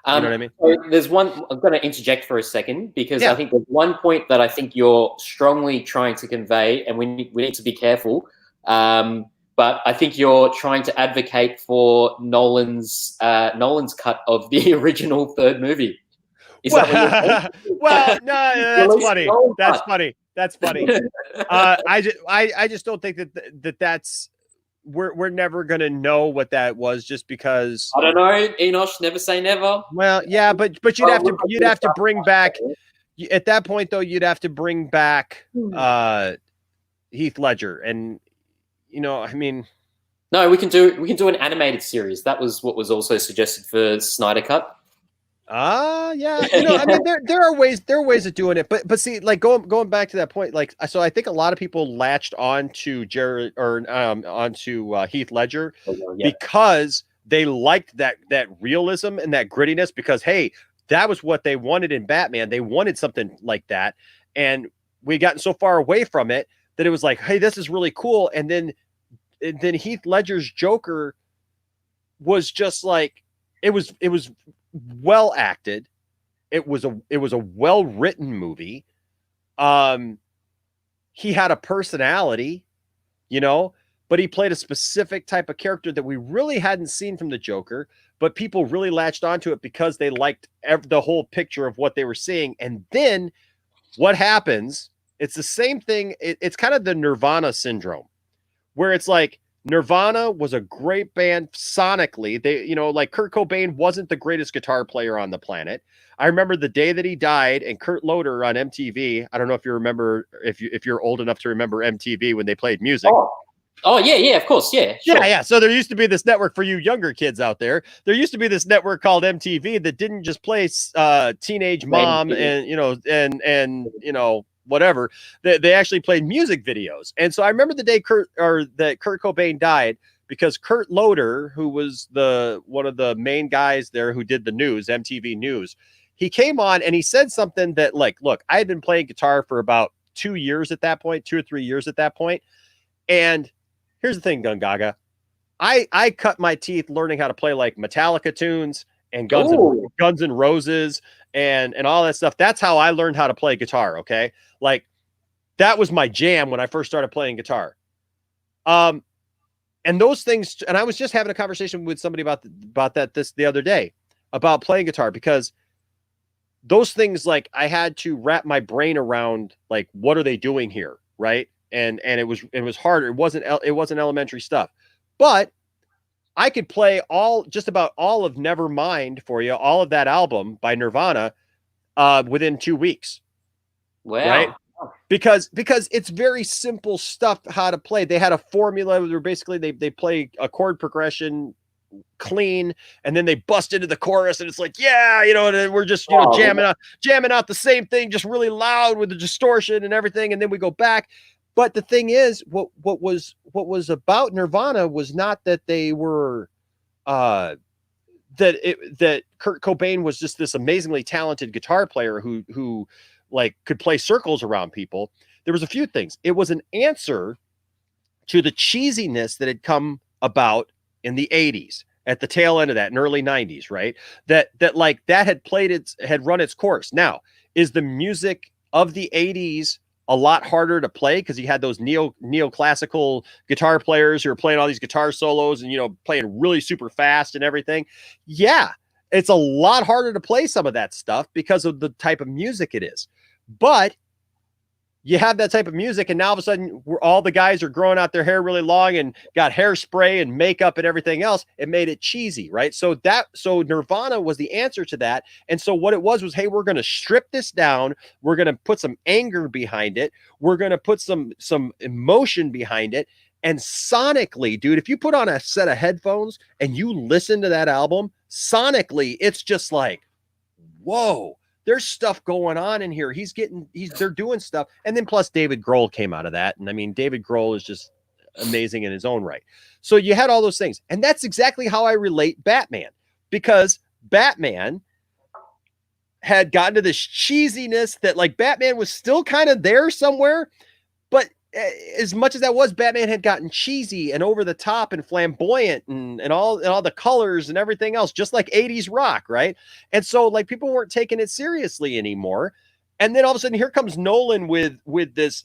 You know what I mean? So there's one, I'm going to interject for a second because I think there's one point that I think you're strongly trying to convey, and we need to be careful. But I think you're trying to advocate for Nolan's cut of the original third movie. Is that what you're saying? Well, no, that's funny. I just don't think that's we're never gonna know what that was just because I don't know. Enosh, never say never. Well, yeah, but you'd have to bring back at that point though. You'd have to bring back Heath Ledger, and you know, I mean, no, we can do an animated series. That was what was also suggested for Snyder Cut. Yeah. You know, I mean, there are ways of doing it, but see, like going back to that point, like, so I think a lot of people latched on to Jared or onto Heath Ledger because they liked that realism and that grittiness, because hey, that was what they wanted in Batman. They wanted something like that, and we gotten so far away from it that it was like, hey, this is really cool. And then Heath Ledger's Joker was just like, it was well acted. It was a well written movie. He had a personality, you know, but he played a specific type of character that we really hadn't seen from the Joker, but people really latched onto it because they liked the whole picture of what they were seeing. And then what happens? It's the same thing. It's kind of the Nirvana syndrome, where it's like, Nirvana was a great band sonically. They, you know, like Kurt Cobain wasn't the greatest guitar player on the planet. I remember the day that he died, and Kurt Loder on MTV. I don't know if you remember, if you're old enough to remember MTV when they played music. Oh yeah, of course, yeah, sure. Yeah. So there used to be this network for you younger kids out there. There used to be this network called MTV that didn't just play Teenage Mom and you know whatever. They actually played music videos. And so I remember the day Kurt Cobain died, because Kurt Loder, who was one of the main guys there who did the news, MTV News, he came on and he said something that, like, look, I had been playing guitar for about 2 years at that point, 2 or 3 years at that point. And here's the thing, Gungaga. I cut my teeth learning how to play like Metallica tunes and Guns N' Roses and all that stuff. That's how I learned how to play guitar. Okay. Like, that was my jam when I first started playing guitar. And those things, and I was just having a conversation with somebody about that the other day, about playing guitar, because those things, like, I had to wrap my brain around, like, what are they doing here? Right. And it was harder. It wasn't elementary stuff, but I could play just about all of Nevermind for you, all of that album by Nirvana, within 2 weeks. Wow. Right? Because it's very simple stuff how to play. They had a formula where basically they play a chord progression clean, and then they bust into the chorus, and it's like, yeah, you know, and we're just, you know, jamming out the same thing, just really loud with the distortion and everything, and then we go back. But the thing is, what was about Nirvana was not that they were that Kurt Cobain was just this amazingly talented guitar player who like could play circles around people. There was a few things. It was an answer to the cheesiness that had come about in the 80s, at the tail end of that, in early 90s, right? That had run its course. Now, is the music of the 80s a lot harder to play because you had those neoclassical guitar players who are playing all these guitar solos and, you know, playing really super fast and everything? Yeah, it's a lot harder to play some of that stuff because of the type of music it is. But you have that type of music, and now all of a sudden all the guys are growing out their hair really long and got hairspray and makeup and everything else. It made it cheesy, right? So Nirvana was the answer to that. And so what it was, hey, we're going to strip this down. We're going to put some anger behind it. We're going to put some emotion behind it. And sonically, dude, if you put on a set of headphones and you listen to that album, sonically, it's just like, whoa. There's stuff going on in here. They're doing stuff. And then plus David Grohl came out of that. And I mean, David Grohl is just amazing in his own right. So you had all those things. And that's exactly how I relate Batman, because Batman had gotten to this cheesiness that, like, Batman was still kind of there somewhere, but as much as that was, Batman had gotten cheesy and over the top and flamboyant and all the colors and everything else, just like 80s rock, right? And so, like, people weren't taking it seriously anymore. And then all of a sudden, here comes Nolan with this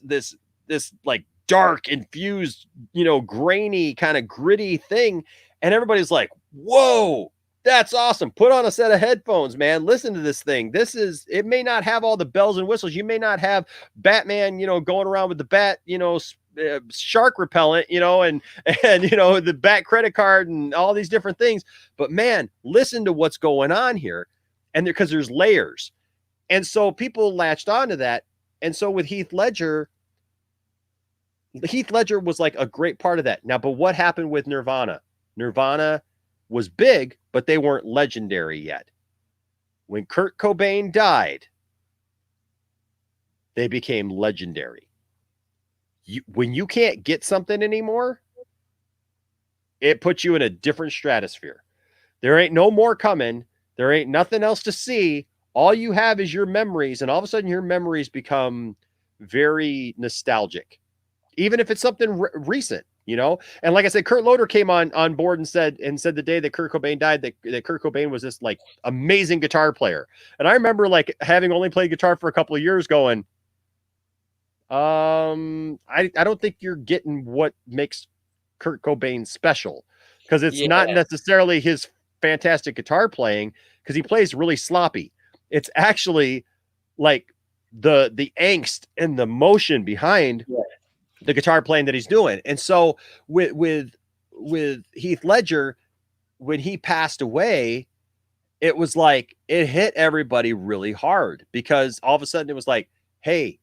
like dark, infused, you know, grainy, kind of gritty thing, and everybody's like, "Whoa, that's awesome. Put on a set of headphones, man. Listen to this thing. It may not have all the bells and whistles. You may not have Batman, you know, going around with the bat, you know, shark repellent, you know, and, you know, the bat credit card and all these different things. But man, listen to what's going on here. And because there's layers. And so people latched onto that. And so with Heath Ledger was like a great part of that. Now, but what happened with Nirvana? Nirvana was big, but they weren't legendary yet. when Kurt Cobain died, they became legendary. When you can't get something anymore, it puts you in a different stratosphere. There ain't no more coming. There ain't nothing else to see. All you have is your memories, and all of a sudden your memories become very nostalgic, even if it's something recent, you know? And like I said, Kurt Loder came on board and said the day that Kurt Cobain died, that Kurt Cobain was this like amazing guitar player. And I remember like having only played guitar for a couple of years going, I don't think you're getting what makes Kurt Cobain special, because it's not necessarily his fantastic guitar playing, because he plays really sloppy. It's actually like the angst and the motion behind the guitar playing that he's doing. And so with Heath Ledger, when he passed away, it was like it hit everybody really hard, because all of a sudden it was like, hey,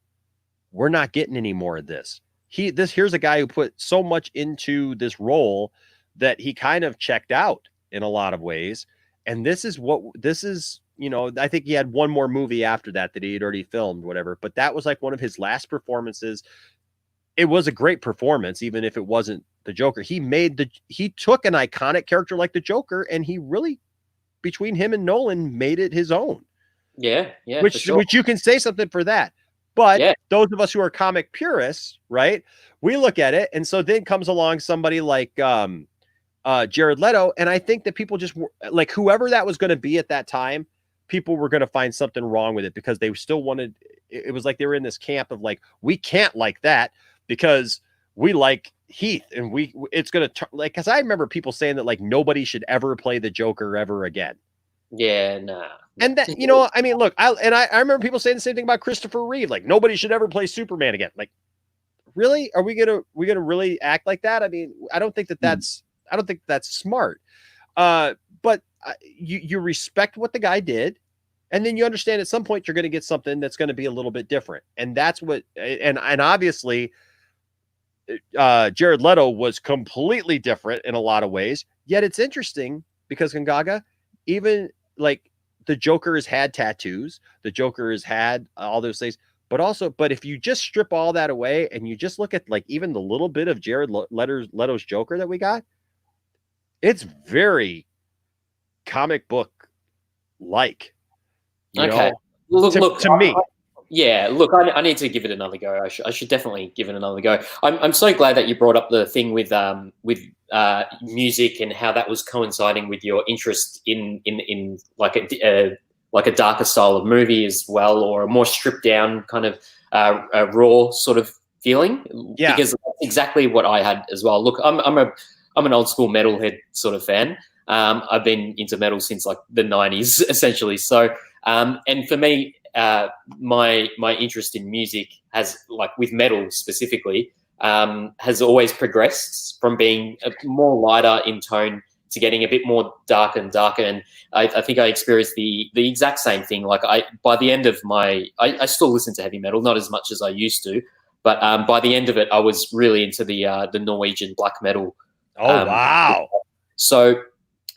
we're not getting any more of this. Here's a guy who put so much into this role that he kind of checked out in a lot of ways. And this is, you know, I think he had one more movie after that he had already filmed, whatever, but that was like one of his last performances. It was a great performance, even if it wasn't the Joker. He took an iconic character like the Joker, and he really, between him and Nolan, made it his own. Yeah. Which you can say something for that. But those of us who are comic purists, right, we look at it, and so then comes along somebody like Jared Leto, and I think that people just, like, whoever that was going to be at that time, people were going to find something wrong with it, because they still wanted, it was like they were in this camp of like, we can't like that because we like Heath, and it's going to, like, because I remember people saying that like nobody should ever play the Joker ever again. Yeah, nah. And that, you know, I mean, look, I remember people saying the same thing about Christopher Reeve, like nobody should ever play Superman again. Like, really? Are we gonna really act like that? I mean, I don't think that's smart. But you respect what the guy did, and then you understand at some point you're going to get something that's going to be a little bit different, and that's what. And obviously, Jared Leto was completely different in a lot of ways. Yet it's interesting because Gongaga, even like the Joker has had tattoos, the Joker has had all those things, but if you just strip all that away and you just look at like even the little bit of Jared Leto's Joker that we got, it's very comic book like. Okay. Know, look to me. I need to give it another go. I should definitely give it another go. I'm so glad that you brought up the thing with music and how that was coinciding with your interest in like a darker style of movie as well, or a more stripped down kind of a raw sort of feeling. Yeah. Because that's exactly what I had as well. Look, I'm an old school metalhead sort of fan. I've been into metal since like the 90s essentially. So and for me, my interest in music has, like with metal specifically, has always progressed from being more lighter in tone to getting a bit more darker and darker. And I think I experienced the exact same thing. Like by the end of I still listen to heavy metal, not as much as I used to, but by the end of it, I was really into the Norwegian black metal. Oh, wow. So,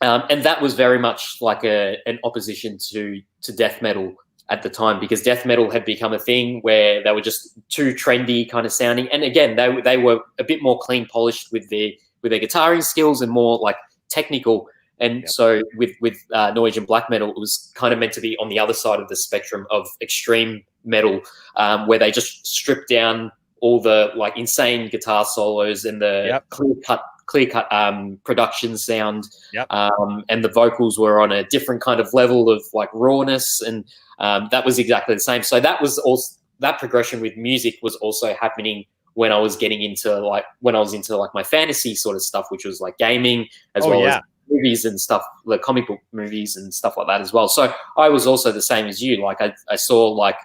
and that was very much like an opposition to death metal at the time, because death metal had become a thing where they were just too trendy kind of sounding. And again, they were a bit more clean polished with their guitaring skills and more like technical. And so with Norwegian black metal, it was kind of meant to be on the other side of the spectrum of extreme metal, where they just stripped down all the like insane guitar solos and the clear cut production sound. And the vocals were on a different kind of level of like rawness, and that was exactly the same. So that was also, that progression with music was also happening when I was getting into like my fantasy sort of stuff, which was like gaming as as movies and stuff, like comic book movies and stuff like that as well. So I was also the same as you. Like I saw like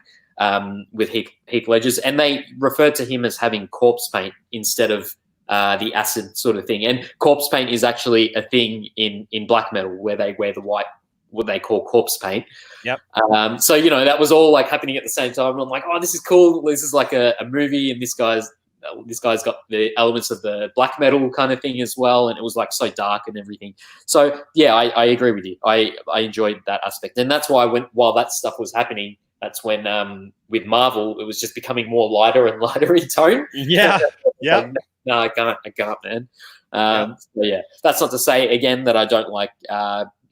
with Heath Ledger's, and they referred to him as having corpse paint instead of the acid sort of thing. And corpse paint is actually a thing in black metal where they wear the white, what they call corpse paint. So, you know, that was all like happening at the same time. And I'm like, oh, this is cool. This is like a movie, and this guy's this guy's got the elements of the black metal kind of thing as well, and it was like so dark and everything. So yeah, I agree with you. I enjoyed that aspect, and that's why while that stuff was happening, that's when with Marvel it was just becoming more lighter and lighter in tone. Yeah, yeah. Like, no, I can't, man. So yeah, that's not to say again that I don't like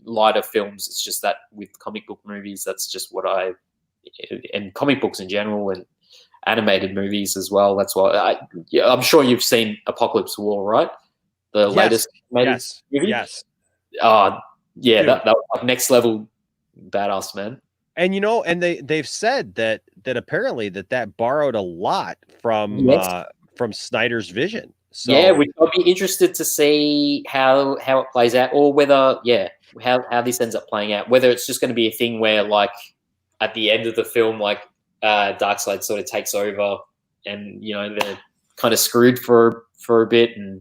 lighter films. It's just that with comic book movies, that's just what and comic books in general and animated movies as well. That's why I'm sure you've seen Apocalypse War, right? The latest animated movie. Yes. Yeah, that was like next level badass, man. And and they've said that apparently that borrowed a lot from Snyder's vision. So yeah, I'd be interested to see how it plays out, or whether how this ends up playing out. Whether it's just going to be a thing where like at the end of the film, like Darkseid sort of takes over, and they're kind of screwed for a bit, and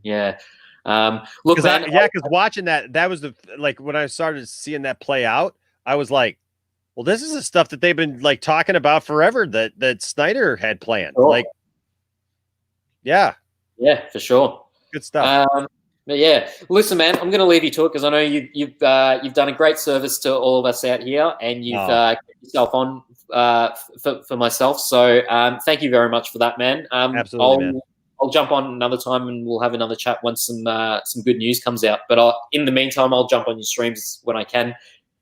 look, man, because watching that was when I started seeing that play out, I was like, well, this is the stuff that they've been like talking about forever that Snyder had planned. Sure. Like, yeah, for sure, good stuff. But yeah, listen, man, I'm going to leave you to it because I know you've done a great service to all of us out here, and you've kept yourself on for myself. So thank you very much for that, man. Absolutely, man. I'll jump on another time and we'll have another chat once some good news comes out. But in the meantime, I'll jump on your streams when I can,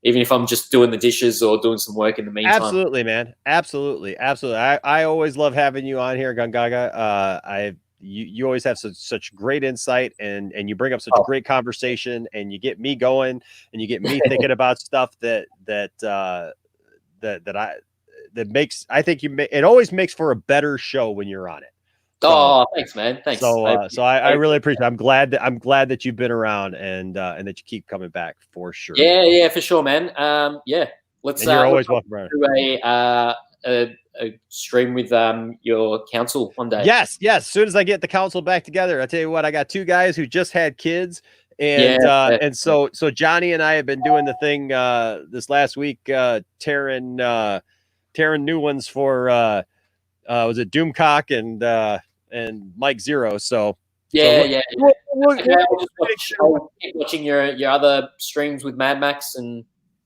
even if I'm just doing the dishes or doing some work in the meantime. Absolutely, man. Absolutely. I always love having you on here, Gungaga. You always have such great insight, and you bring up such great conversation, and you get me going, and you get me thinking about stuff that makes, I think it always makes for a better show when you're on it. So, thanks, man. Thanks. So I really appreciate it. I'm glad that you've been around and that you keep coming back for sure. Yeah, for sure, man. Let's. And you're always welcome around. Do a stream with your council one day. Yes. As soon as I get the council back together, I tell you what, I got 2 guys who just had kids, and and so Johnny and I have been doing the thing this last week, tearing new ones for was it Doomcock and Mike Zero. So I'll keep watching your other streams with Mad Max and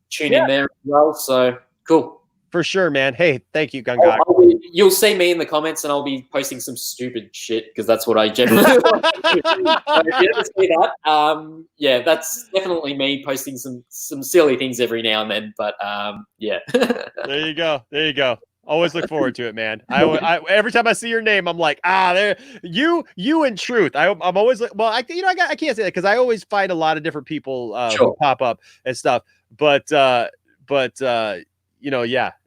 tune in there as well. So cool. For sure, man. Hey, thank you, Gunga. You'll see me in the comments, and I'll be posting some stupid shit because that's what I generally like. So if you ever see that, that's definitely me posting some silly things every now and then. But There you go. Always look forward to it, man. I every time I see your name, I'm like, there you in truth. I'm always like, well, I can't say that because I always find a lot of different people who pop up and stuff. But I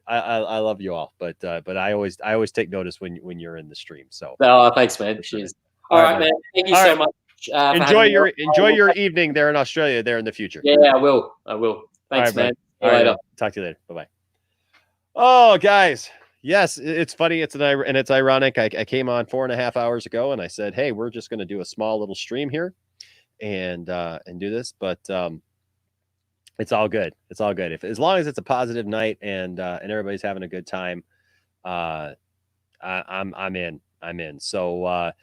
love you all, but I always take notice when you're in the stream. So thanks, man. Cheers. All right, man. Thank you so much. Enjoy your evening there in Australia there in the future. Yeah, I will. Thanks, right, man. See you later. Talk to you later. Bye-bye. Oh, guys. Yes, it's funny. It's ironic. I came on 4.5 hours ago and I said, hey, we're just going to do a small little stream here and do this. But it's all good. It's all good. As long as it's a positive night and everybody's having a good time, I'm in. So,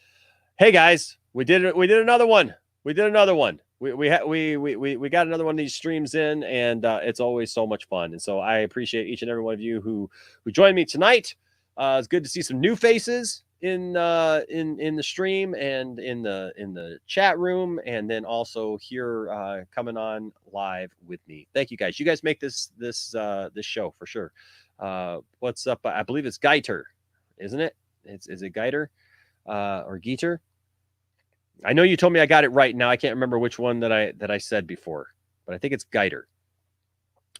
hey guys, we did another one. We got another one of these streams in, and it's always so much fun. And so I appreciate each and every one of you who joined me tonight. It's good to see some new faces in the stream and in the chat room, and then also here coming on live with me. Thank you guys. You guys make this show for sure. What's up? I believe it's Geiter, isn't it? Is it Geiter or Geiter? I know you told me I got it right. Now I can't remember which one that I said before, but I think it's Geiter.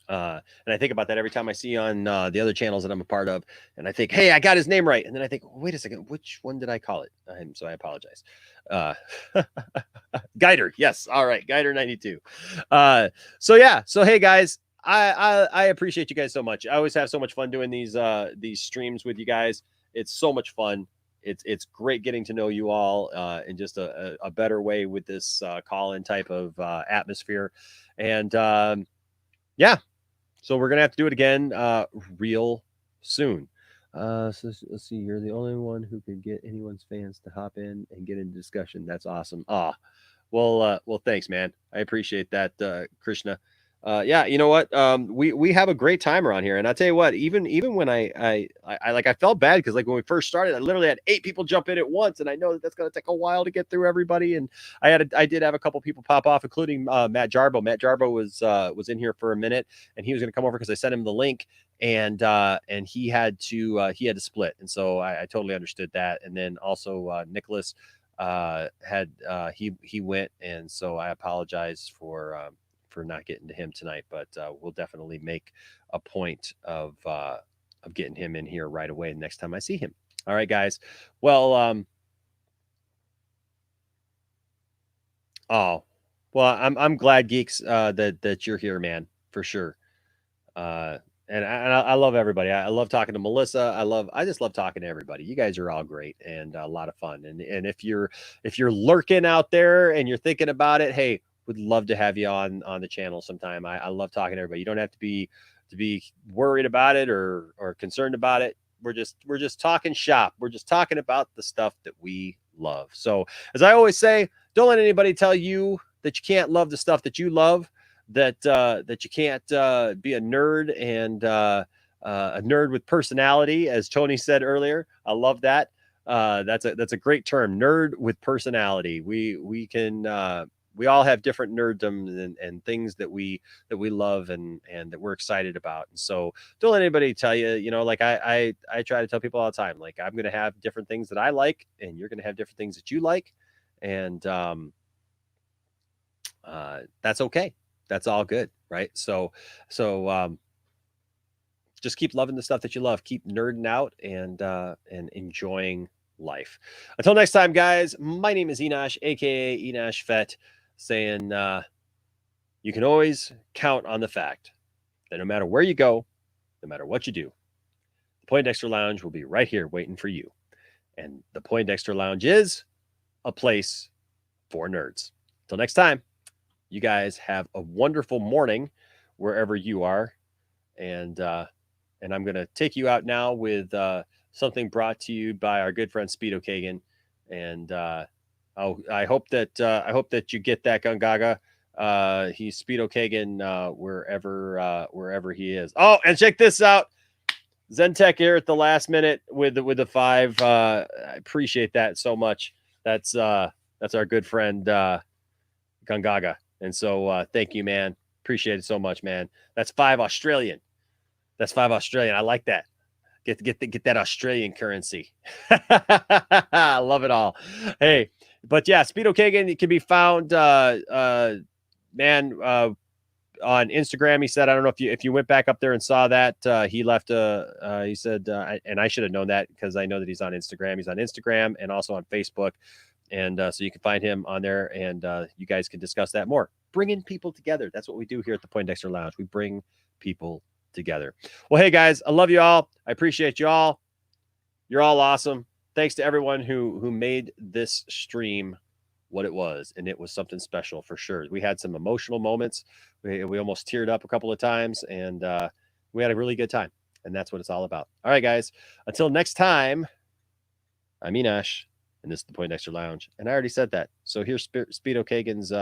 And I think about that every time I see on the other channels that I'm a part of, and I think, hey, I got his name right. And then I think, wait a second, which one did I call it? So I apologize. Geiter. Yes. All right. Geiter 92. So hey guys, I appreciate you guys so much. I always have so much fun doing these streams with you guys. It's so much fun. It's great getting to know you all in just a better way with this call-in type of atmosphere. And so we're going to have to do it again real soon. So let's see. You're the only one who could get anyone's fans to hop in and get into discussion. That's awesome. Well, thanks, man. I appreciate that, Krishna. Yeah, you know what? We have a great time around here, and I tell you what, even when I like, I felt bad because like when we first started, I literally had 8 people jump in at once, and I know that's going to take a while to get through everybody. And I did have a couple people pop off, including Matt Jarbo. Matt Jarbo was in here for a minute, and he was going to come over because I sent him the link, and he had to split, and so I totally understood that. And then also Nicholas he went, and so I apologize for not getting to him tonight, but we'll definitely make a point of getting him in here right away next time I see him. All right, guys. Well, I'm glad, Geeks, that you're here, man, for sure. And I love everybody. I love talking to Melissa. I just love talking to everybody. You guys are all great and a lot of fun. And if you're lurking out there and you're thinking about it, hey, would love to have you on the channel sometime. I love talking to everybody. You don't have to be worried about it or concerned about it. We're just talking shop. We're just talking about the stuff that we love. So as I always say, don't let anybody tell you that you can't love the stuff that you love, that you can't be a nerd and a nerd with personality, as Tony said earlier. I love that. That's a great term, nerd with personality. We can we all have different nerddom and things that we love and that we're excited about. And so don't let anybody tell you, like I try to tell people all the time, like I'm going to have different things that I like, and you're going to have different things that you like. And that's okay. That's all good. Right. So just keep loving the stuff that you love, keep nerding out and enjoying life. Until next time, guys, my name is Enosh, aka Enosh Fett, saying you can always count on the fact that no matter where you go, no matter what you do, the Poindexter Lounge will be right here waiting for you. And the Poindexter Lounge is a place for nerds. Until next time, you guys have a wonderful morning wherever you are. And I'm going to take you out now with something brought to you by our good friend Speedo Kagan. And I hope that you get that, Gungaga. He's Speedo Kagan wherever he is. Oh, and check this out. Zentech here at the last minute with the 5. I appreciate that so much. That's our good friend Gungaga. And so thank you, man. Appreciate it so much, man. That's 5 Australian. I like that. Get that Australian currency. I love it all. Hey, but yeah, Speedo Kagan, it can be found on Instagram. He said, I don't know if you went back up there and saw that, he left he said, and I should have known that because I know that he's on Instagram. He's on Instagram and also on Facebook. And so you can find him on there, and you guys can discuss that more. Bringing people together. That's what we do here at the Poindexter Lounge. We bring people together. Well, hey guys, I love you all. I appreciate you all. You're all awesome. Thanks to everyone who made this stream what it was, and it was something special for sure. We had some emotional moments. We almost teared up a couple of times, and we had a really good time, and that's what it's all about. All right, guys. Until next time, I'm Enosh, and this is the Poindexter Lounge, and I already said that. So here's Speedo Kagan's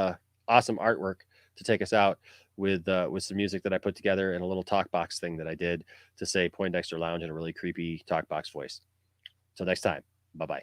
awesome artwork to take us out with some music that I put together and a little talk box thing that I did to say Poindexter Lounge in a really creepy talk box voice. Till next time, bye-bye.